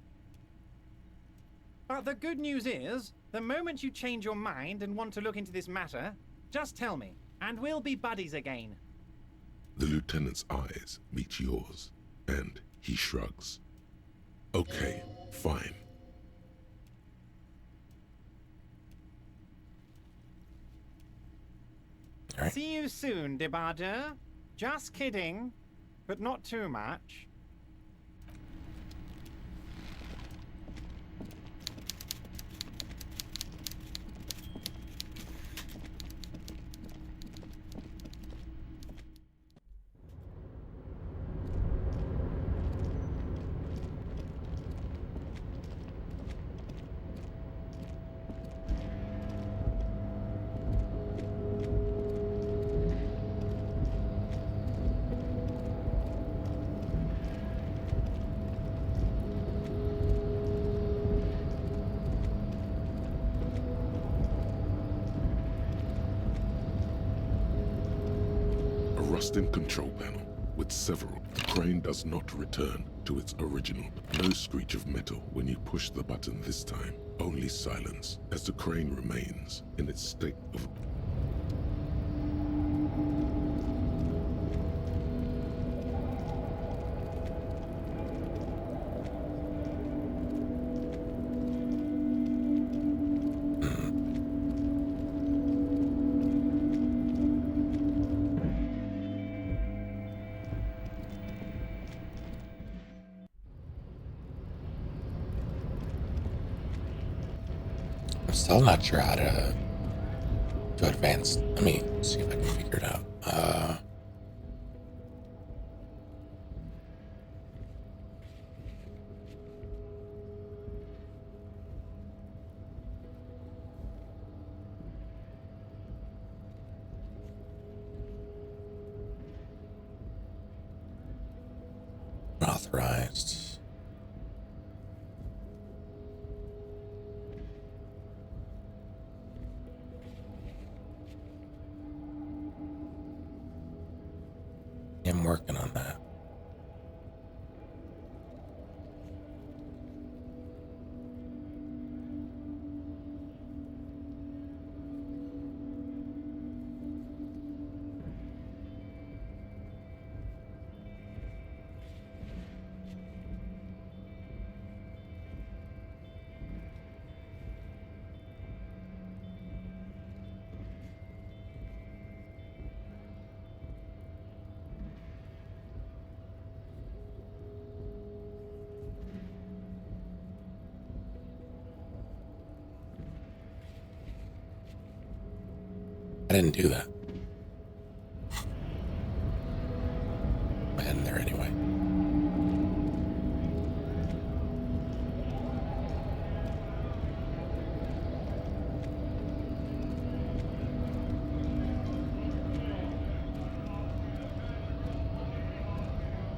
But the good news is, the moment you change your mind and want to look into this matter, just tell me, and we'll be buddies again. The lieutenant's eyes meet yours, and he shrugs. Okay, fine. Right. See you soon, Debardeur. Just kidding, but not too much. Rusting control panel with several. The crane does not return to its original. No screech of metal when you push the button this time. Only silence as the crane remains in its state of... I'm still not sure how to advance. Let me see if I can figure it out. Authorized. I didn't do that. I'm heading there anyway.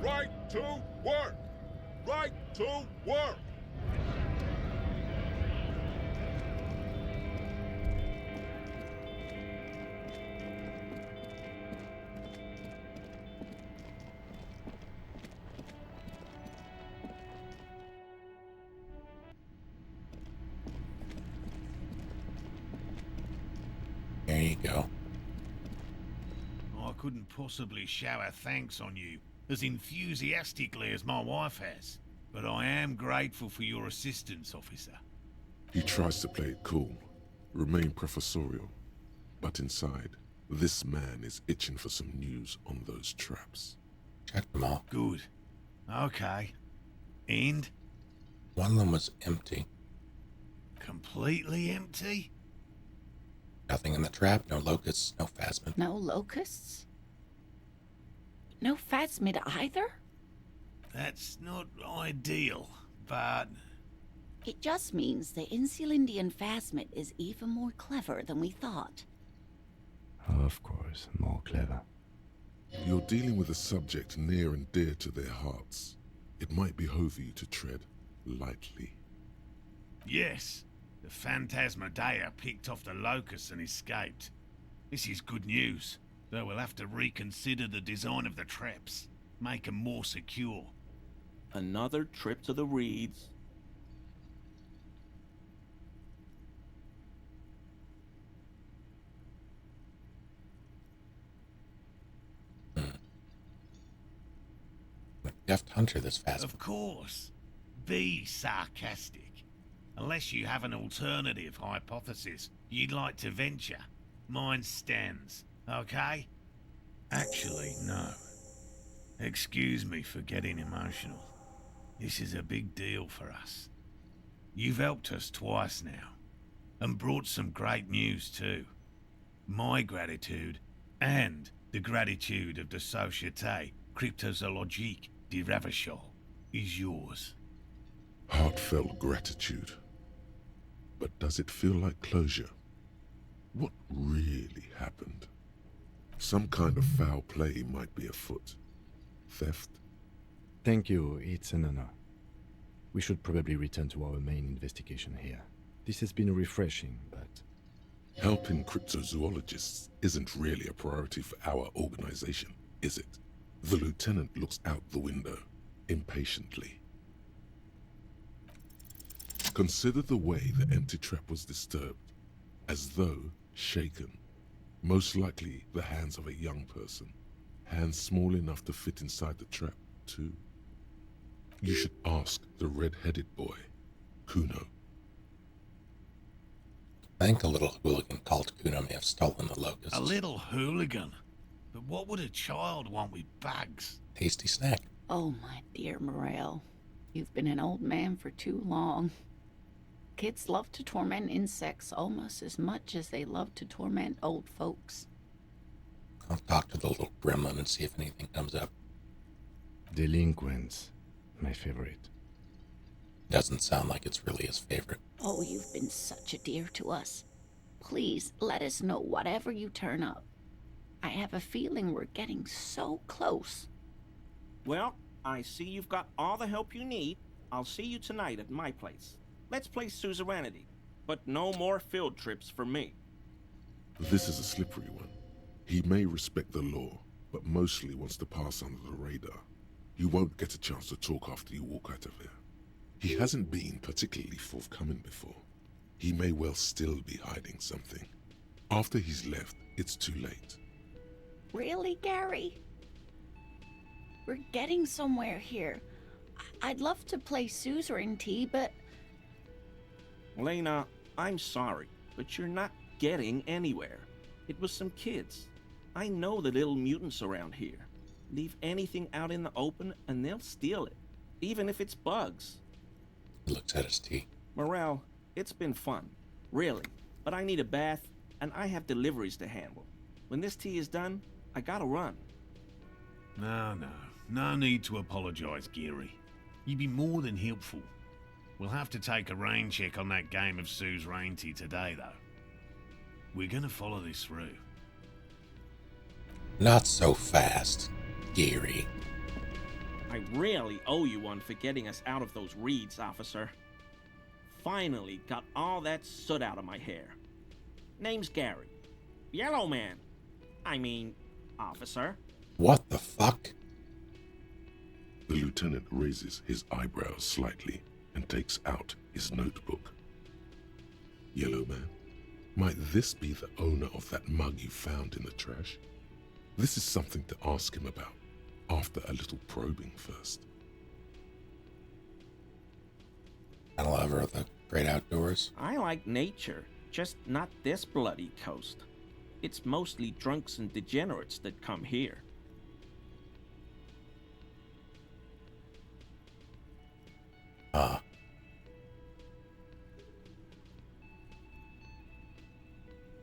Right to work! Right to work! There you go. I couldn't possibly shower thanks on you as enthusiastically as my wife has, but I am grateful for your assistance, officer. He tries to play it cool, remain professorial, but inside, this man is itching for some news on those traps. Check them all. Good. Okay. And? One of them was empty. Completely empty? Nothing in the trap, no locusts, no phasmid. No locusts? No phasmid either? That's not ideal, but... It just means the Insulindian phasmid is even more clever than we thought. Of course, more clever. You're dealing with a subject near and dear to their hearts. It might behove you to tread lightly. Yes, the Phantasmadeia picked off the locusts and escaped. This is good news, though we'll have to reconsider the design of the traps, make them more secure. Another trip to the reeds. Deft hunter, this phasmid. Of course. Be sarcastic. Unless you have an alternative hypothesis you'd like to venture, mine stands, okay? Actually, no. Excuse me for getting emotional. This is a big deal for us. You've helped us twice now, and brought some great news too. My gratitude, and the gratitude of the Société Cryptozoologique de Revachol, is yours. Heartfelt gratitude. But does it feel like closure? What really happened? Some kind of foul play might be afoot. Theft? Thank you, it's an honor. We should probably return to our main investigation here. This has been refreshing, but... Helping cryptozoologists isn't really a priority for our organization, is it? The lieutenant looks out the window, impatiently. Consider the way the empty trap was disturbed, as though shaken. Most likely the hands of a young person. Hands small enough to fit inside the trap, too. You should ask the red-headed boy, Kuno. I think a little hooligan called Kuno may have stolen the locusts. A little hooligan? But what would a child want with bags? Tasty snack. Oh, my dear Morel. You've been an old man for too long. Kids love to torment insects almost as much as they love to torment old folks. I'll talk to the little gremlin and see if anything comes up. Delinquents. My favorite. Doesn't sound like it's really his favorite. Oh, you've been such a dear to us. Please, let us know whatever you turn up. I have a feeling we're getting so close. Well, I see you've got all the help you need. I'll see you tonight at my place. Let's play suzerainty, but no more field trips for me. This is a slippery one. He may respect the law, but mostly wants to pass under the radar. You won't get a chance to talk after you walk out of here. He hasn't been particularly forthcoming before. He may well still be hiding something. After he's left, it's too late. Really, Gary? We're getting somewhere here. I'd love to play suzerainty, but... Lena, I'm sorry, but you're not getting anywhere. It was some kids. I know the little mutants around here. Leave anything out in the open and they'll steal it, even if it's bugs. He looks at his tea. Morel, it's been fun, really, but I need a bath and I have deliveries to handle. When this tea is done, I gotta run. No need to apologise, Geary. You've been more than helpful. We'll have to take a rain check on that game of Sue's Reinty today, though. We're gonna follow this through. Not so fast, Geary. I really owe you one for getting us out of those reeds, officer. Finally got all that soot out of my hair. Name's Gary. Yellow Man. I mean, officer. What the fuck? The lieutenant raises his eyebrows slightly and takes out his notebook. Yellow Man, might this be the owner of that mug you found in the trash? This is something to ask him about, after a little probing first. And a lover of the great outdoors. I like nature, just not this bloody coast. It's mostly drunks and degenerates that come here.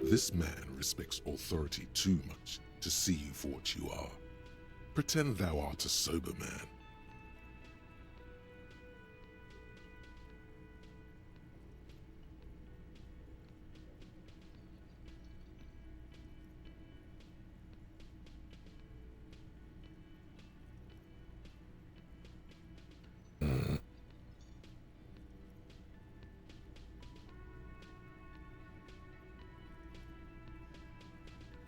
This man respects authority too much to see you for what you are. Pretend thou art a sober man.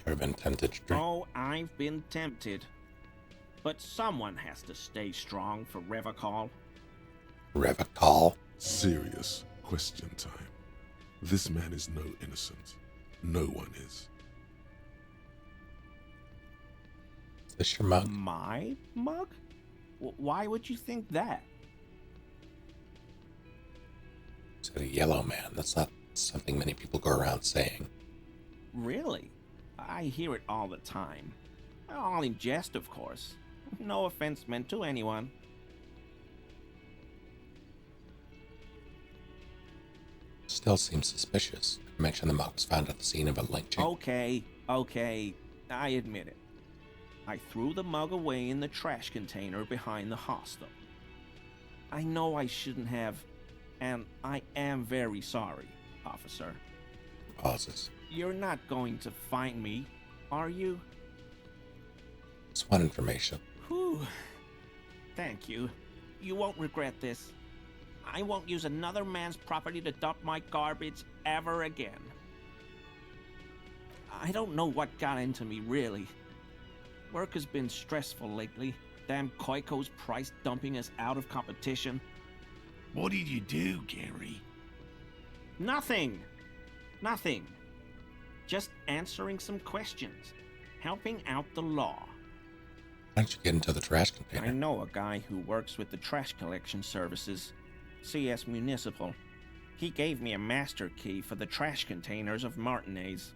Ever been tempted to drink? Oh, I've been tempted. But someone has to stay strong for Revachol. Revachol? Serious question time. This man is no innocent. No one is. Is this your mug? My mug? Why would you think that? Said a yellow man. That's not something many people go around saying. Really? I hear it all the time. All in jest, of course. No offense meant to anyone. Still seems suspicious. You mentioned the mug was found at the scene of a lynching. Okay, I admit it. I threw the mug away in the trash container behind the hostel. I know I shouldn't have, and I am very sorry, officer. Pauses. You're not going to find me, are you? Just one information. Whew. Thank you. You won't regret this. I won't use another man's property to dump my garbage ever again. I don't know what got into me, really. Work has been stressful lately. Damn Koiko's price dumping us out of competition. What did you do, Gary? Nothing. Just answering some questions. Helping out the law. Why don't you get into the trash container? I know a guy who works with the trash collection services. CS Municipal. He gave me a master key for the trash containers of Martinez.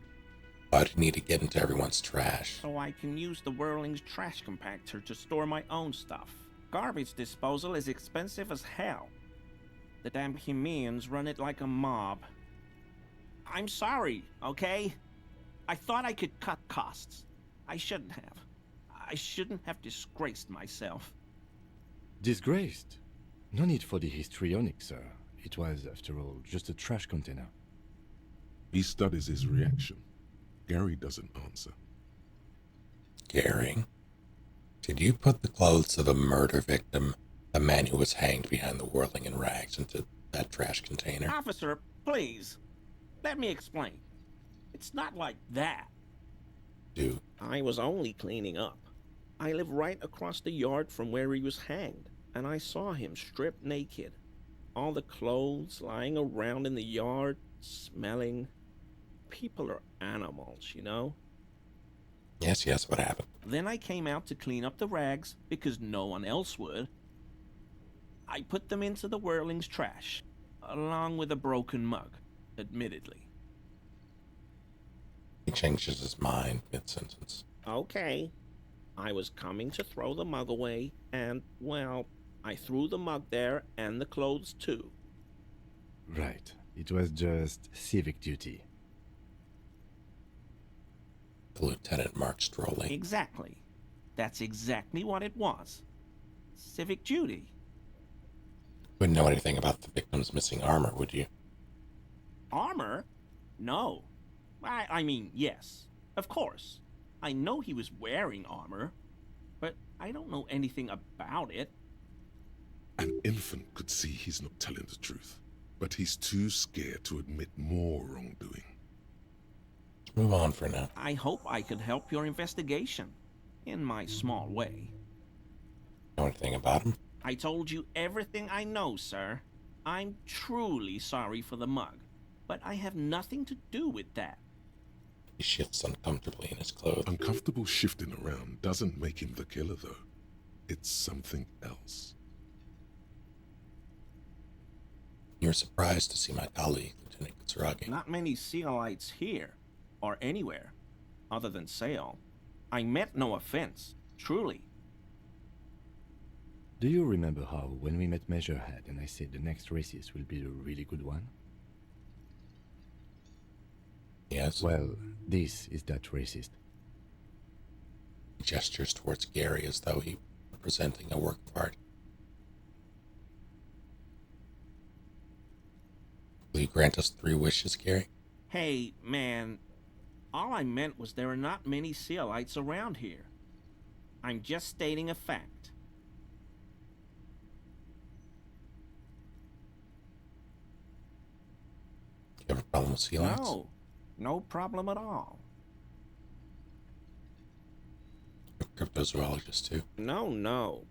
Why do you need to get into everyone's trash? So I can use the Whirling's trash compactor to store my own stuff. Garbage disposal is expensive as hell. The damn Hemians run it like a mob. I'm sorry, okay? I thought I could cut costs. I shouldn't have. I shouldn't have disgraced myself. Disgraced? No need for the histrionic, sir. It was, after all, just a trash container. He studies his reaction. Gary doesn't answer. Gary, did you put the clothes of a murder victim, a man who was hanged behind the whirling in rags, into that trash container? Officer, please. Let me explain. It's not like that. Dude. I was only cleaning up. I live right across the yard from where he was hanged, and I saw him stripped naked. All the clothes lying around in the yard, smelling. People are animals, you know? Yes, what happened? Then I came out to clean up the rags, because no one else would. I put them into the Whirling's trash, along with a broken mug, admittedly. He changes his mind mid-sentence. Okay. I was coming to throw the mug away, and, well, I threw the mug there and the clothes too. Right. It was just civic duty. The lieutenant marks drolly. Exactly. That's exactly what it was. Civic duty. Wouldn't know anything about the victim's missing armor, would you? Armor? No. I mean, yes. Of course. I know he was wearing armor, but I don't know anything about it. An infant could see he's not telling the truth, but he's too scared to admit more wrongdoing. Let's move on for now. I hope I could help your investigation, in my small way. Know anything about him? I told you everything I know, sir. I'm truly sorry for the mug, but I have nothing to do with that. He shifts uncomfortably in his clothes. Uncomfortable shifting around doesn't make him the killer, though. It's something else. You're surprised to see my colleague, Lieutenant Katsuragi. Not many Sealites here, or anywhere, other than Sale. I meant no offense, truly. Do you remember how, when we met Measurehead and I said the next racist will be a really good one? Yes. Well, this is that racist. He gestures towards Gary as though he were presenting a work of art. Will you grant us 3 wishes, Gary? Hey, man, all I meant was there are not many Sealites around here. I'm just stating a fact. You have a problem with Sealites? No, no problem at all. You're a cryptozoologist, too? No.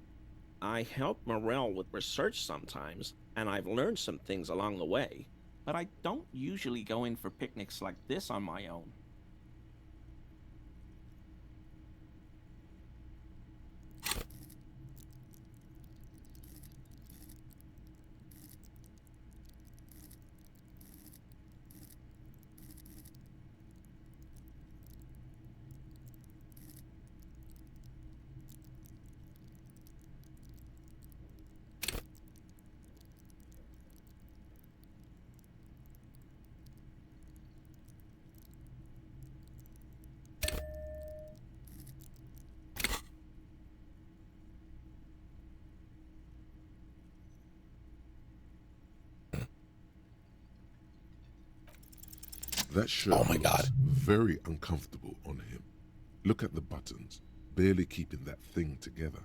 I help Morel with research sometimes, and I've learned some things along the way. But I don't usually go in for picnics like this on my own. That shirt oh my God, very uncomfortable on him. Look at the buttons, barely keeping that thing together,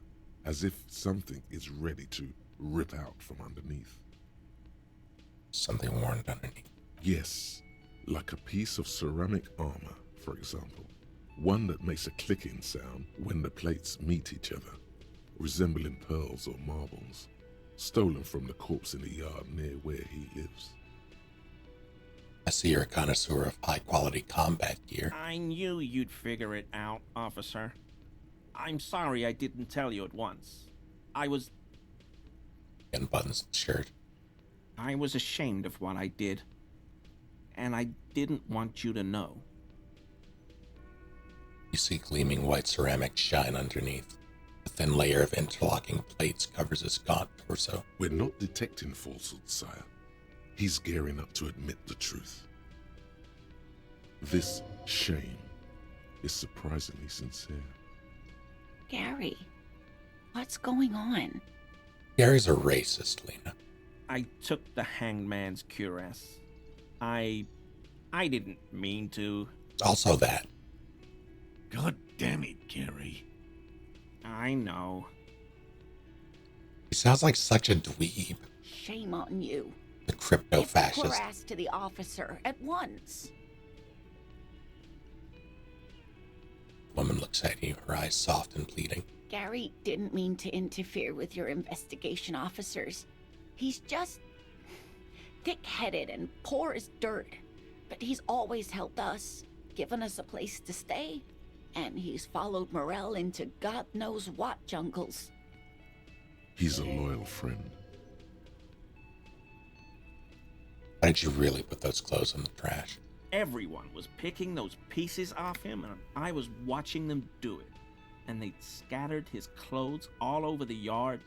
as if something is ready to rip out from underneath. Something worn underneath. Yes, like a piece of ceramic armor, for example. One that makes a clicking sound when the plates meet each other, resembling pearls or marbles, stolen from the corpse in the yard near where he lives. I see you're a connoisseur of high-quality combat gear. I knew you'd figure it out, officer. I'm sorry I didn't tell you at once. I was Unbuttons the shirt. I was ashamed of what I did. And I didn't want you to know. You see gleaming white ceramic shine underneath. A thin layer of interlocking plates covers his gaunt torso. We're not detecting falsehood, sire. He's gearing up to admit the truth. This shame is surprisingly sincere. Gary, what's going on? Gary's a racist, Lena. I took the hanged man's cuirass. I didn't mean to. Also that. God damn it, Gary. I know. He sounds like such a dweeb. Shame on you. The crypto-fascist. Give cuirass to the officer at once. The woman looks at you, her eyes soft and pleading. Gary didn't mean to interfere with your investigation officers. He's just thick-headed and poor as dirt. But he's always helped us, given us a place to stay. And he's followed Morel into God knows what jungles. He's a loyal friend. Why did you really put those clothes in the trash? Everyone was picking those pieces off him, and I was watching them do it. And they'd scattered his clothes all over the yard.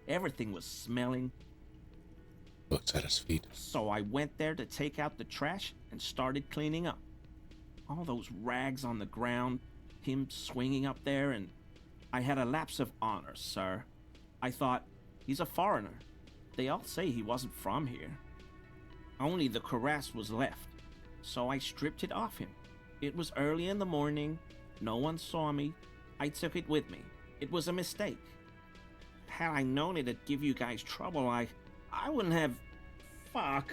Everything was smelling. Looks at his feet. So I went there to take out the trash and started cleaning up. All those rags on the ground, him swinging up there, and I had a lapse of honor, sir. I thought, he's a foreigner. They all say he wasn't from here. Only the cuirass was left, so I stripped it off him. It was early in the morning. No one saw me. I took it with me. It was a mistake. Had I known it'd give you guys trouble, I wouldn't have... Fuck.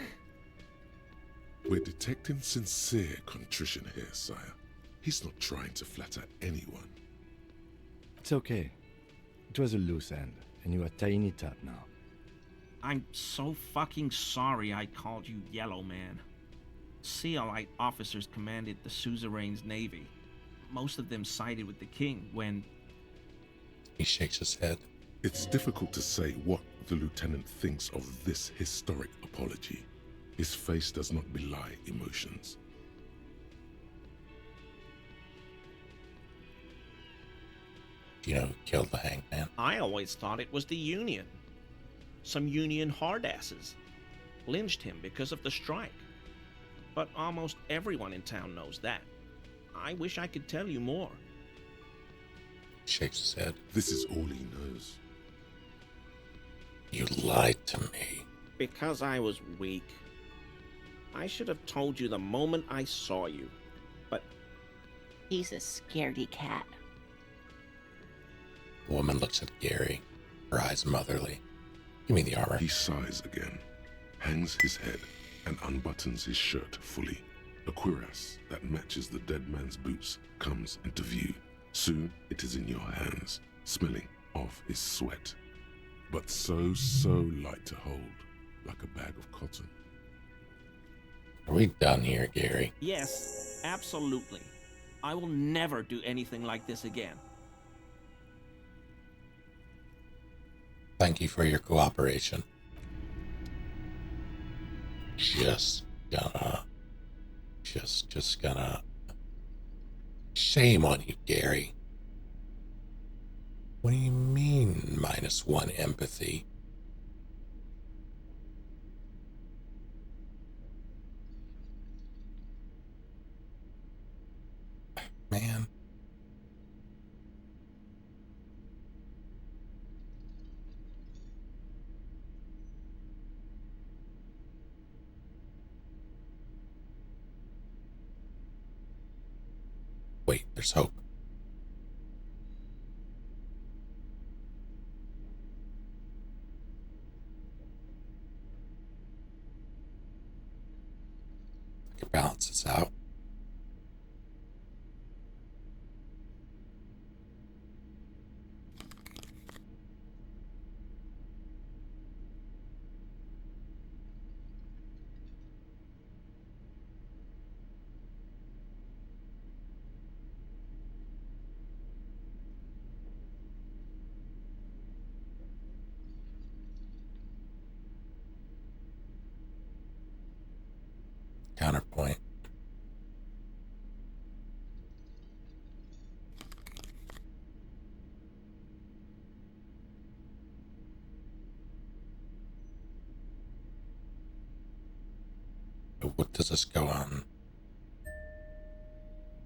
We're detecting sincere contrition here, sire. He's not trying to flatter anyone. It's okay. It was a loose end, and you are tying it up now. I'm so fucking sorry I called you Yellow Man. Sealite officers commanded the suzerain's navy. Most of them sided with the king when... He shakes his head. It's difficult to say what the lieutenant thinks of this historic apology. His face does not belie emotions. You know who killed the hangman? I always thought it was the Union. Some Union hardasses lynched him because of the strike. But almost everyone in town knows that. I wish I could tell you more. Shakes his head. This is all he knows. You lied to me. Because I was weak. I should have told you the moment I saw you, but... He's a scaredy cat. The woman looks at Gary, her eyes motherly. Give me the armor. He sighs again, hangs his head, and unbuttons his shirt fully. A cuirass that matches the dead man's boots comes into view. Soon it is in your hands, smelling of his sweat. But so light to hold, like a bag of cotton. Are we done here, Gary? Yes, absolutely. I will never do anything like this again. Thank you for your cooperation. Just gonna... Shame on you, Gary. What do you mean, -1 empathy? Man. Wait, there's hope. I can balance this out. Counterpoint. But what does this go on?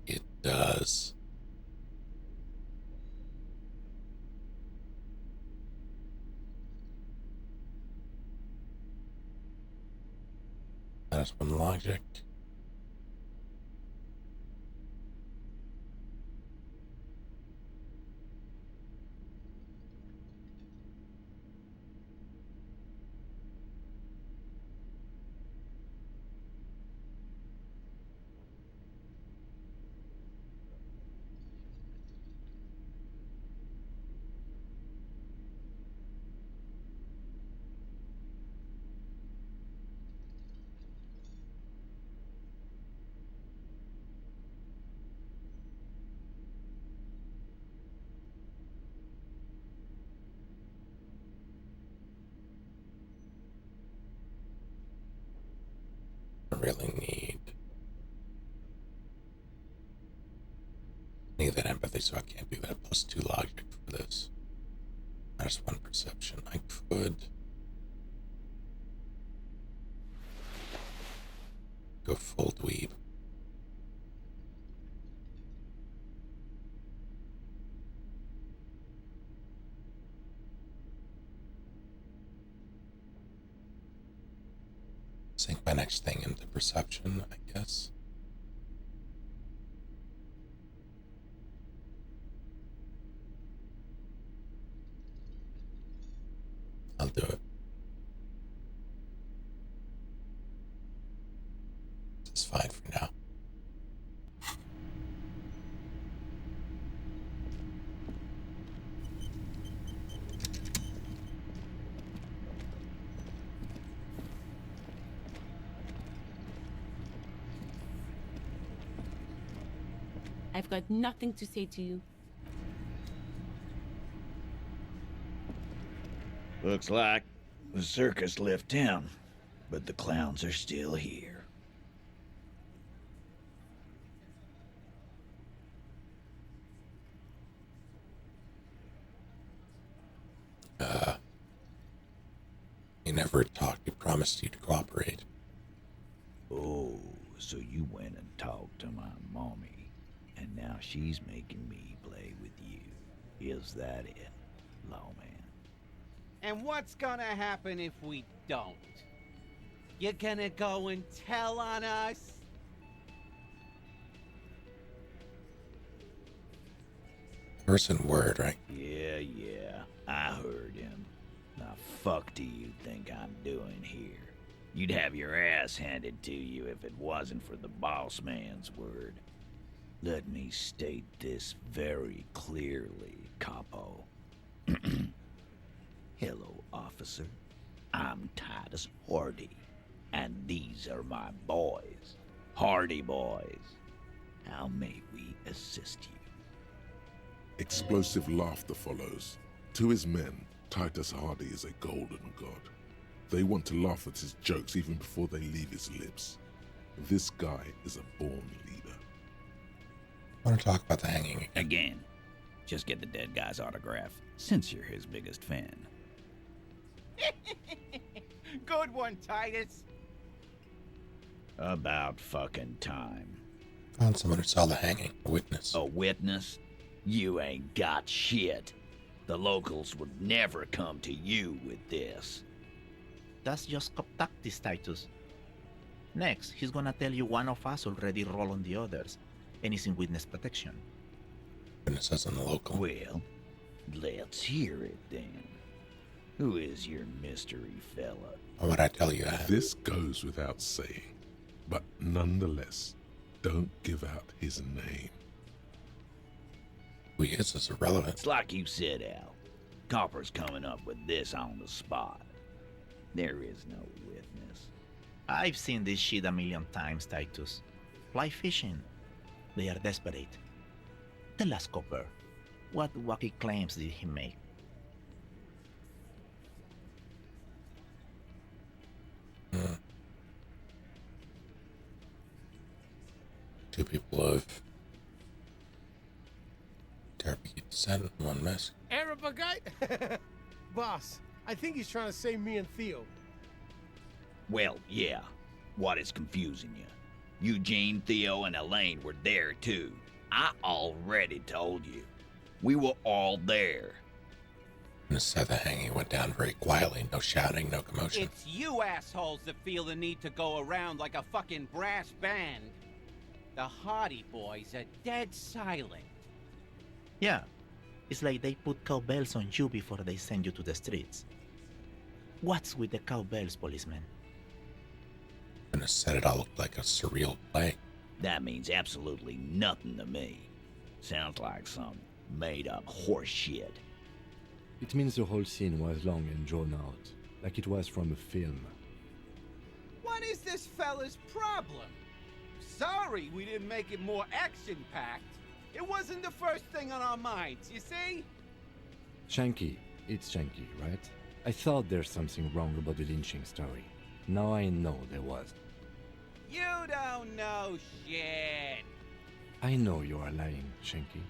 It does. That's one logic. Really need that empathy, so I can't do that. +2 logic for this. -1 perception. I could go full dweeb. Sink my next thing into perception, I guess. I'll do it. This is fine for now. I've got nothing to say to you. Looks like the circus left town, but the clowns are still here. He never talked. He promised you to cooperate. Oh, so you went and talked to my mommy, and now she's making me play with you. Is that it, lawman? And what's gonna happen if we don't? You're gonna go and tell on us? Person word, right? Yeah, I heard him. Now fuck do you think I'm doing here? You'd have your ass handed to you if it wasn't for the boss man's word. Let me state this very clearly, capo. Hello, officer. I'm Titus Hardy, and these are my boys. Hardy boys. How may we assist you? Explosive laughter follows. To his men, Titus Hardy is a golden god. They want to laugh at his jokes even before they leave his lips. This guy is a born leader. I want to talk about the hanging again. Just get the dead guy's autograph, since you're his biggest fan. Good one, Titus. About fucking time. Found someone who saw the hanging. A witness. A witness? You ain't got shit. The locals would never come to you with this. That's just cop tactics, Titus. Next, he's gonna tell you one of us already roll on the others, and is in witness protection. Witness isn't the local. Well, let's hear it then. Who is your mystery fella? What would I tell you? This goes without saying, but nonetheless, don't give out his name. Who he is irrelevant. It's like you said, Al. Copper's coming up with this on the spot. There is no witness. I've seen this shit a million times, Titus. Fly fishing. They are desperate. Tell us, Copper, what wacky claims did he make? Two people of Turkey descent, one miss. Arab guy? Boss, I think he's trying to say me and Theo. Well, yeah. What is confusing you? Eugene, Theo, and Elaine were there too. I already told you. We were all there. And the set the hanging went down very quietly. No shouting, no commotion. It's you assholes that feel the need to go around like a fucking brass band. The Hardy boys are dead silent. Yeah, it's like they put cowbells on you before they send you to the streets. What's with the cowbells, policeman? And the set it all looked like a surreal play. That means absolutely nothing to me. Sounds like some made-up horse shit. It means the whole scene was long and drawn out, like it was from a film. What is this fella's problem? Sorry we didn't make it more action-packed. It wasn't the first thing on our minds, you see? Shanky, it's Shanky, right? I thought there's something wrong about the lynching story. Now I know there was. You don't know shit. I know you are lying, Shanky.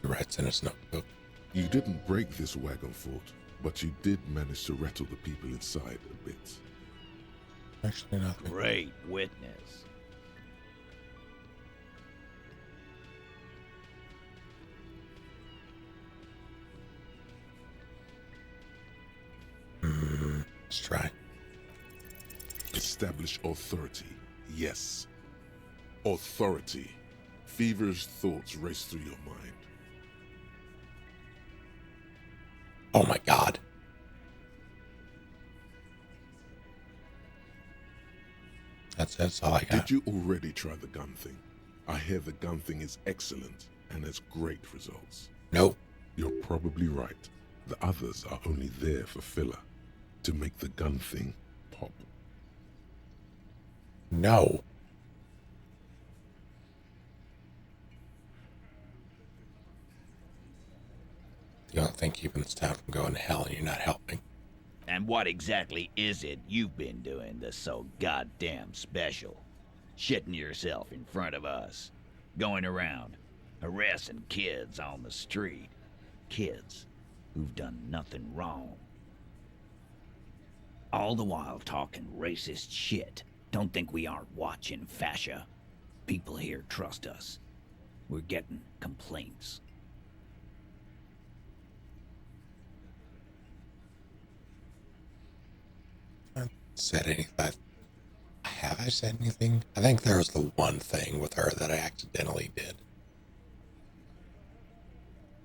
He writes in his notebook. You didn't break this wagon fort, but you did manage to rattle the people inside a bit. Actually, nothing. Great witness. Let's try. Establish authority. Yes. Authority. Feverish thoughts race through your mind. Oh my god. That's all I got. Did you already try the gun thing? I hear the gun thing is excellent and has great results. Nope. You're probably right. The others are only there for filler, to make the gun thing pop. No. You don't think keeping this town from going to hell and you're not helping. And what exactly is it you've been doing that's so goddamn special? Shitting yourself in front of us. Going around, harassing kids on the street. Kids who've done nothing wrong. All the while talking racist shit. Don't think we aren't watching, fascia. People here trust us. We're getting complaints. Said anything? Have I said anything? I think there was the one thing with her that I accidentally did.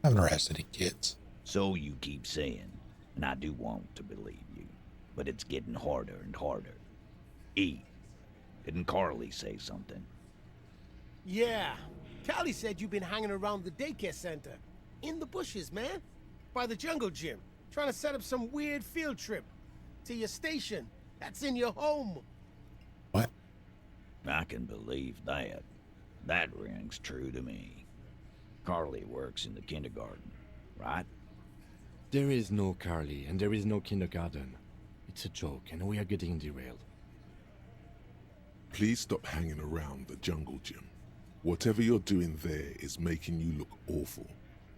I haven't arrested any kids. So you keep saying, and I do want to believe you, but it's getting harder and harder. E, didn't Carly say something? Yeah, Callie said you've been hanging around the daycare center. In the bushes, man. By the jungle gym. Trying to set up some weird field trip. To your station. That's in your home. What? I can believe that. That rings true to me. Carly works in the kindergarten, right? There is no Carly, and there is no kindergarten. It's a joke, and we are getting derailed. Please stop hanging around the jungle gym. Whatever you're doing there is making you look awful,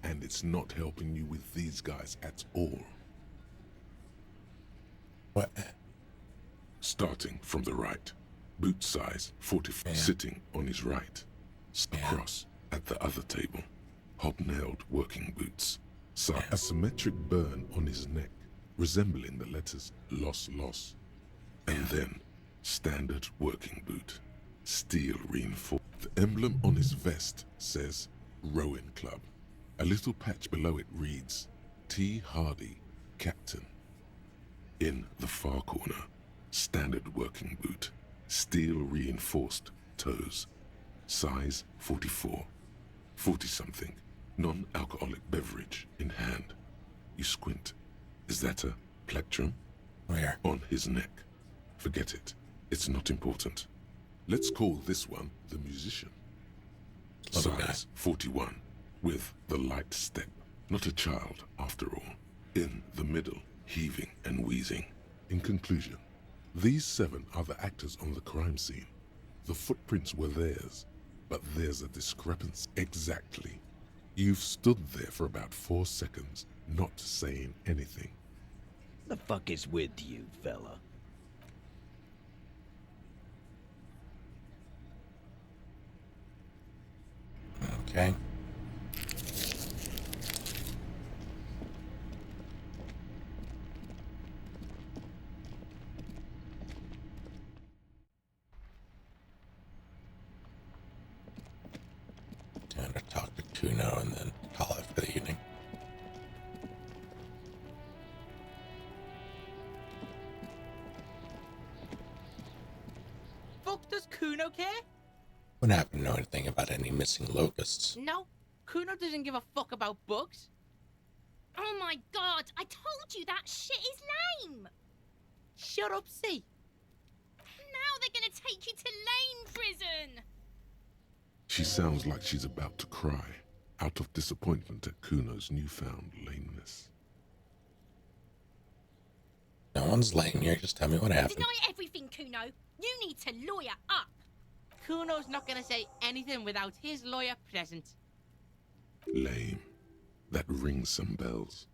and it's not helping you with these guys at all. What? Starting from the right. Boot size 44, sitting on his right. Across at the other table. Hobnailed working boots. A symmetric burn on his neck, resembling the letters loss. And then, standard working boot. Steel reinforced. The emblem on his vest says Rowing Club. A little patch below it reads T. Hardy, Captain. In the far corner, standard working boot, steel reinforced toes, size 44, 40-something, non-alcoholic beverage in hand. You squint. Is that a plectrum? Where? On his neck. Forget it. It's not important. Let's call this one the musician. Size 41, with the light step. Not a child, after all. In the middle, heaving and wheezing. In conclusion, these 7 are the actors on the crime scene. The footprints were theirs, but there's a discrepancy. Exactly. You've stood there for about 4 seconds, not saying anything. The fuck is with you, fella? Okay. Time to talk to Kuno and then call it for the evening. Fuck does Kuno care? Wouldn't happen to know anything about any missing locusts. No, Kuno doesn't give a fuck about bugs. Oh my god, I told you that shit is lame! Shut up, see. Now they're gonna take you to lame prison! She sounds like she's about to cry, out of disappointment at Kuno's newfound lameness. No one's lame here, just tell me what happened. Deny everything, Kuno. You need to lawyer up. Kuno's not gonna say anything without his lawyer present. Lame. That rings some bells.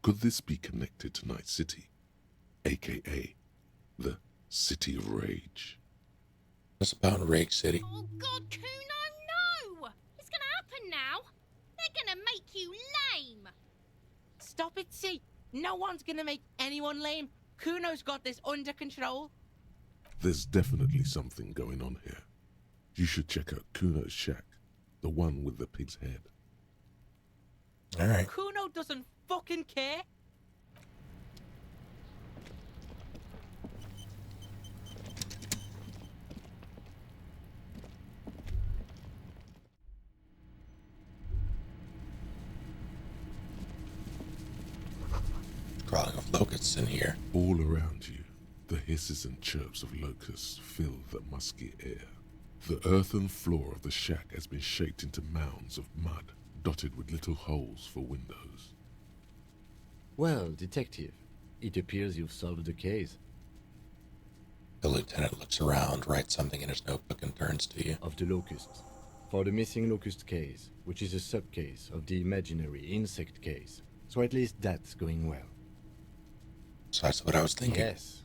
Could this be connected to Night City? AKA, the City of Rage. What's about Rage City? Oh god, Kuno, no! It's gonna happen now. They're gonna make you lame. Stop it, see. No one's gonna make anyone lame. Kuno's got this under control. There's definitely something going on here. You should check out Kuno's shack, the one with the pig's head. All right. Kuno doesn't fucking care. Crawling of locusts in here. All around you, the hisses and chirps of locusts fill the musky air. The earthen floor of the shack has been shaped into mounds of mud, dotted with little holes for windows. Well, detective, it appears you've solved the case. The lieutenant looks around, writes something in his notebook, and turns to you. Of the locusts. For the missing locust case, which is a sub-case of the imaginary insect case. So at least that's going well. So that's what I was thinking. Yes.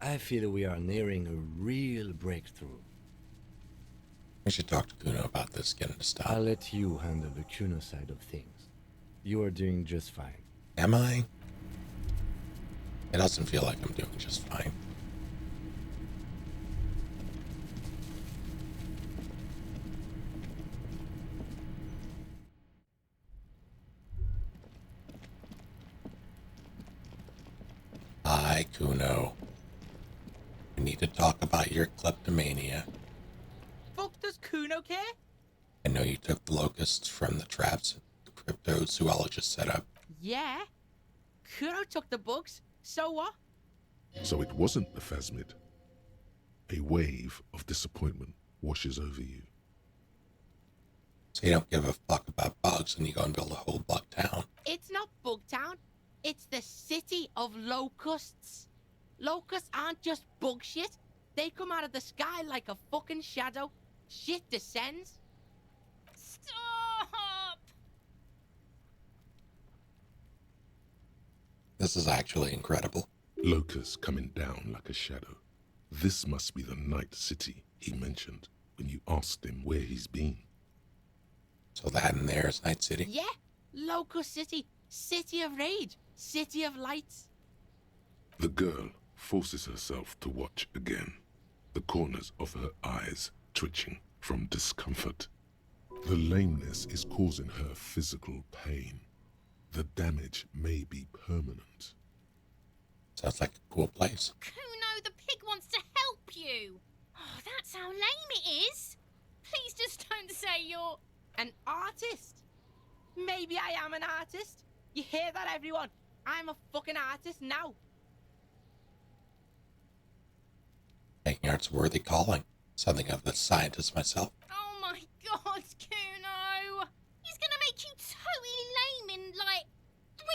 I feel we are nearing a real breakthrough. We should talk to Kuno about this, get him to stop. I'll let you handle the Kuno side of things. You are doing just fine. Am I? It doesn't feel like I'm doing just fine. Hi, Kuno. We need to talk about your kleptomania. Fuck does Kuno care? I know you took the locusts from the traps the cryptozoologist set up. Yeah. Kuno took the bugs. So what? So it wasn't the phasmid. A wave of disappointment washes over you. So you don't give a fuck about bugs and you go and build a whole bug town. It's not Bugtown. It's the city of locusts. Locusts aren't just bug shit. They come out of the sky like a fucking shadow. Shit descends. Stop! This is actually incredible. Locusts coming down like a shadow. This must be the night city he mentioned when you asked him where he's been. So that in there is Night City? Yeah. Locust City. City of rage. City of lights. The girl forces herself to watch again, the corners of her eyes twitching from discomfort. The lameness is causing her physical pain. The damage may be permanent. Sounds like a cool place. Kuno, the pig wants to help you. Oh, that's how lame it is. Please just don't say you're... An artist? Maybe I am an artist. You hear that, everyone? I'm a fucking artist now. Making art's a worthy calling. Something of the scientist myself. Oh my god, Kuno! He's gonna make you totally lame in, like, 3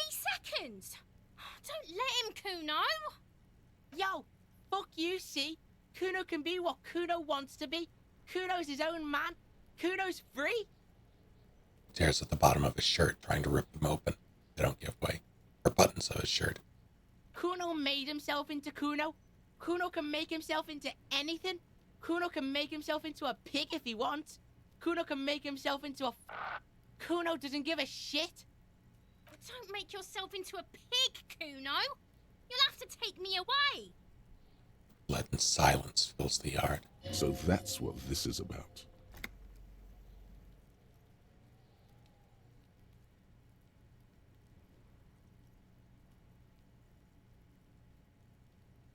seconds. Don't let him, Kuno. Yo, fuck you, see? Kuno can be what Kuno wants to be. Kuno's his own man. Kuno's free. Tears at the bottom of his shirt, trying to rip them open. They don't give way. Or buttons of his shirt. Kuno made himself into Kuno. Kuno can make himself into anything. Kuno can make himself into a pig if he wants. Kuno can make himself into a... Kuno doesn't give a shit. Don't make yourself into a pig, Kuno. You'll have to take me away. Leaden silence fills the yard. So that's what this is about.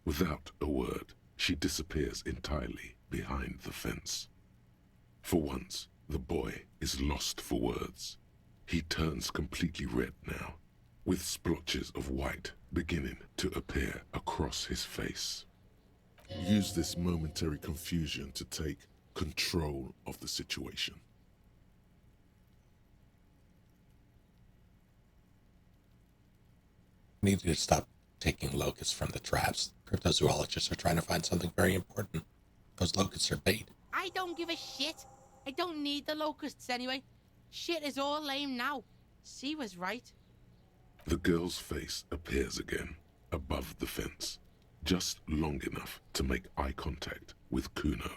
Without a word, she disappears entirely behind the fence. For once, the boy is lost for words. He turns completely red now, with splotches of white beginning to appear across his face. Use this momentary confusion to take control of the situation. We need to stop taking locusts from the traps. Cryptozoologists are trying to find something very important. Those locusts are bait. I don't give a shit. I don't need the locusts anyway. Shit is all lame now. C was right. The girl's face appears again, above the fence, just long enough to make eye contact with Kuno.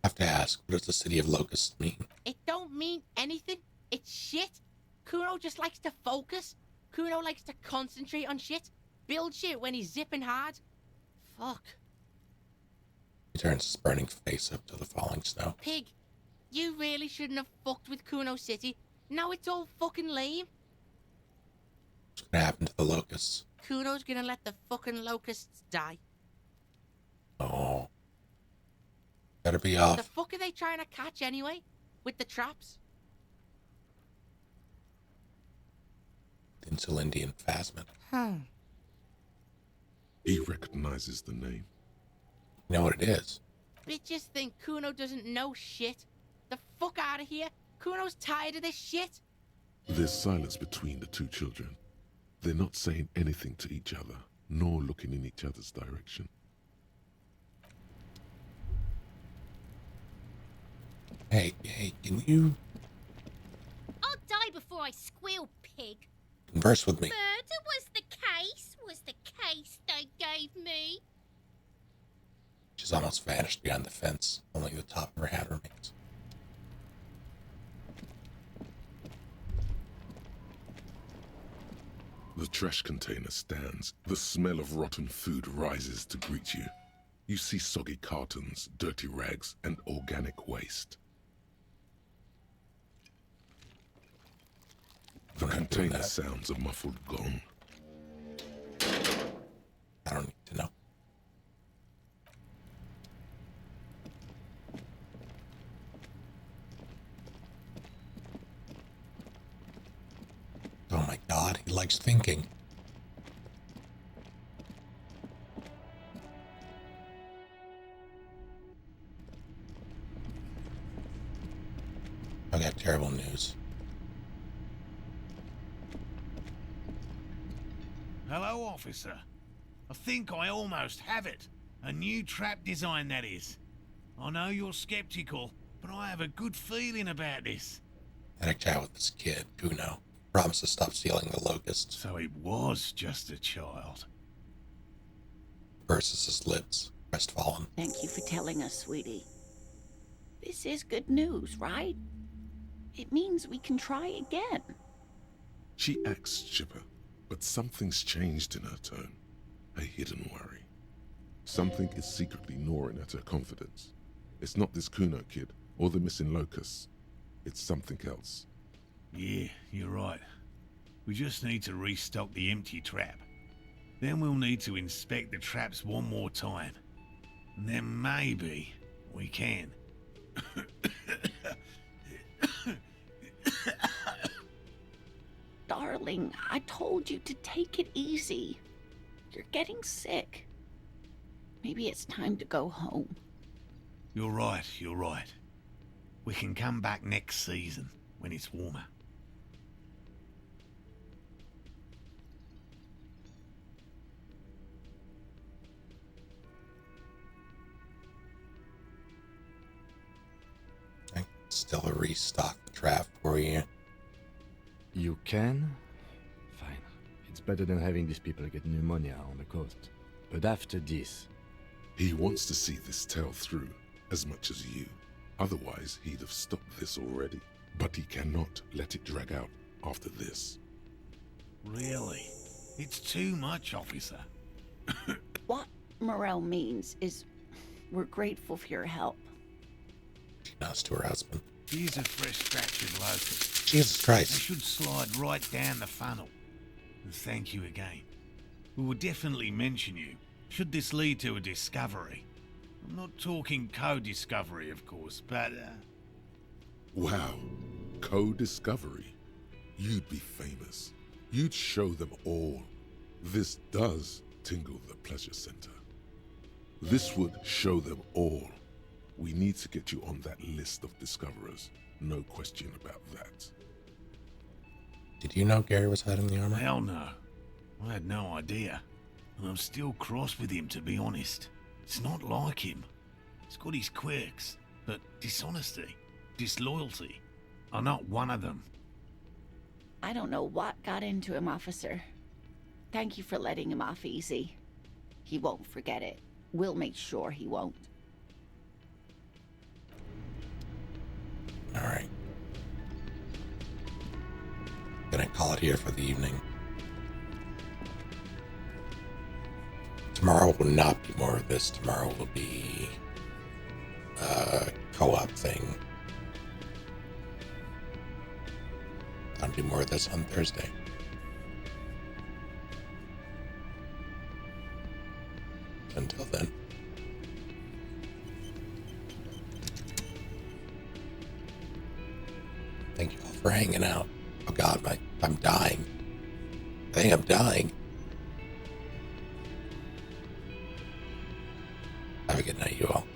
I have to ask, what does the city of locusts mean? It don't mean anything. It's shit. Kuno just likes to focus. Kuno likes to concentrate on shit. build shit when he's zipping hard. Fuck. He turns his burning face up to the falling snow. Pig, you really shouldn't have fucked with Kuno City. Now it's all fucking lame. What's gonna happen to the locusts? Kuno's gonna let the fucking locusts die. Oh. Better be off. The fuck are they trying to catch anyway? With the traps? Insulindian phasmid. He recognizes the name. You know what it is? Bitches think Kuno doesn't know shit. The fuck out of here. Kuno's tired of this shit. There's silence between the two children. They're not saying anything to each other, nor looking in each other's direction. Hey, can you I'll die before I squeal, pig. converse with me? Murder was the case they gave me. She's almost vanished behind the fence. Only the top of her hat remains. The trash container stands. The smell of rotten food rises to greet you. You see soggy cartons, dirty rags, and organic waste. The container sounds a muffled gong. I don't need to know. Oh my god, he likes thinking. I got terrible news. Hello, officer. I think I almost have it. A new trap design, that is. I know you're skeptical, but I have a good feeling about this. I had a chat with this kid, Kuno. Promised to stop stealing the locusts. So it was just a child. Purses his lips, crestfallen. Thank you for telling us, sweetie. This is good news, right? It means we can try again. She acts chipper, but something's changed in her tone. A hidden worry. Something is secretly gnawing at her confidence. It's not this Kuno kid or the missing locusts. It's something else. Yeah, you're right. We just need to restock the empty trap. Then we'll need to inspect the traps one more time. And then maybe we can. Darling, I told you to take it easy. You're getting sick. Maybe it's time to go home. You're right, you're right. We can come back next season when it's warmer. I can still restock the trap for you. You can? Fine. It's better than having these people get pneumonia on the coast. But after this... He wants to see this tale through, as much as you. Otherwise, he'd have stopped this already. But he cannot let it drag out after this. Really? It's too much, officer. What Morel means is we're grateful for your help. She nods to her husband. Here's a fresh batch of locusts. Jesus Christ. They should slide right down the funnel. And thank you again. We will definitely mention you, should this lead to a discovery. I'm not talking co-discovery, of course, but... Wow. Co-discovery. You'd be famous. You'd show them all. This does tingle the pleasure center. This would show them all. We need to get you on that list of discoverers. No question about that. Did you know Gary was hiding the armor? Hell no. I had no idea. And I'm still cross with him, to be honest. It's not like him. He's got his quirks, but dishonesty, disloyalty are not one of them. I don't know what got into him, officer. Thank you for letting him off easy. He won't forget it. We'll make sure he won't. All right. Gonna call it here for the evening. tomorrow will not be more of this. Tomorrow will be a co-op thing. I'll do more of this on Thursday. Until then. Thank you all for hanging out. Oh God, I'm dying. I think I'm dying. Have a good night, you all.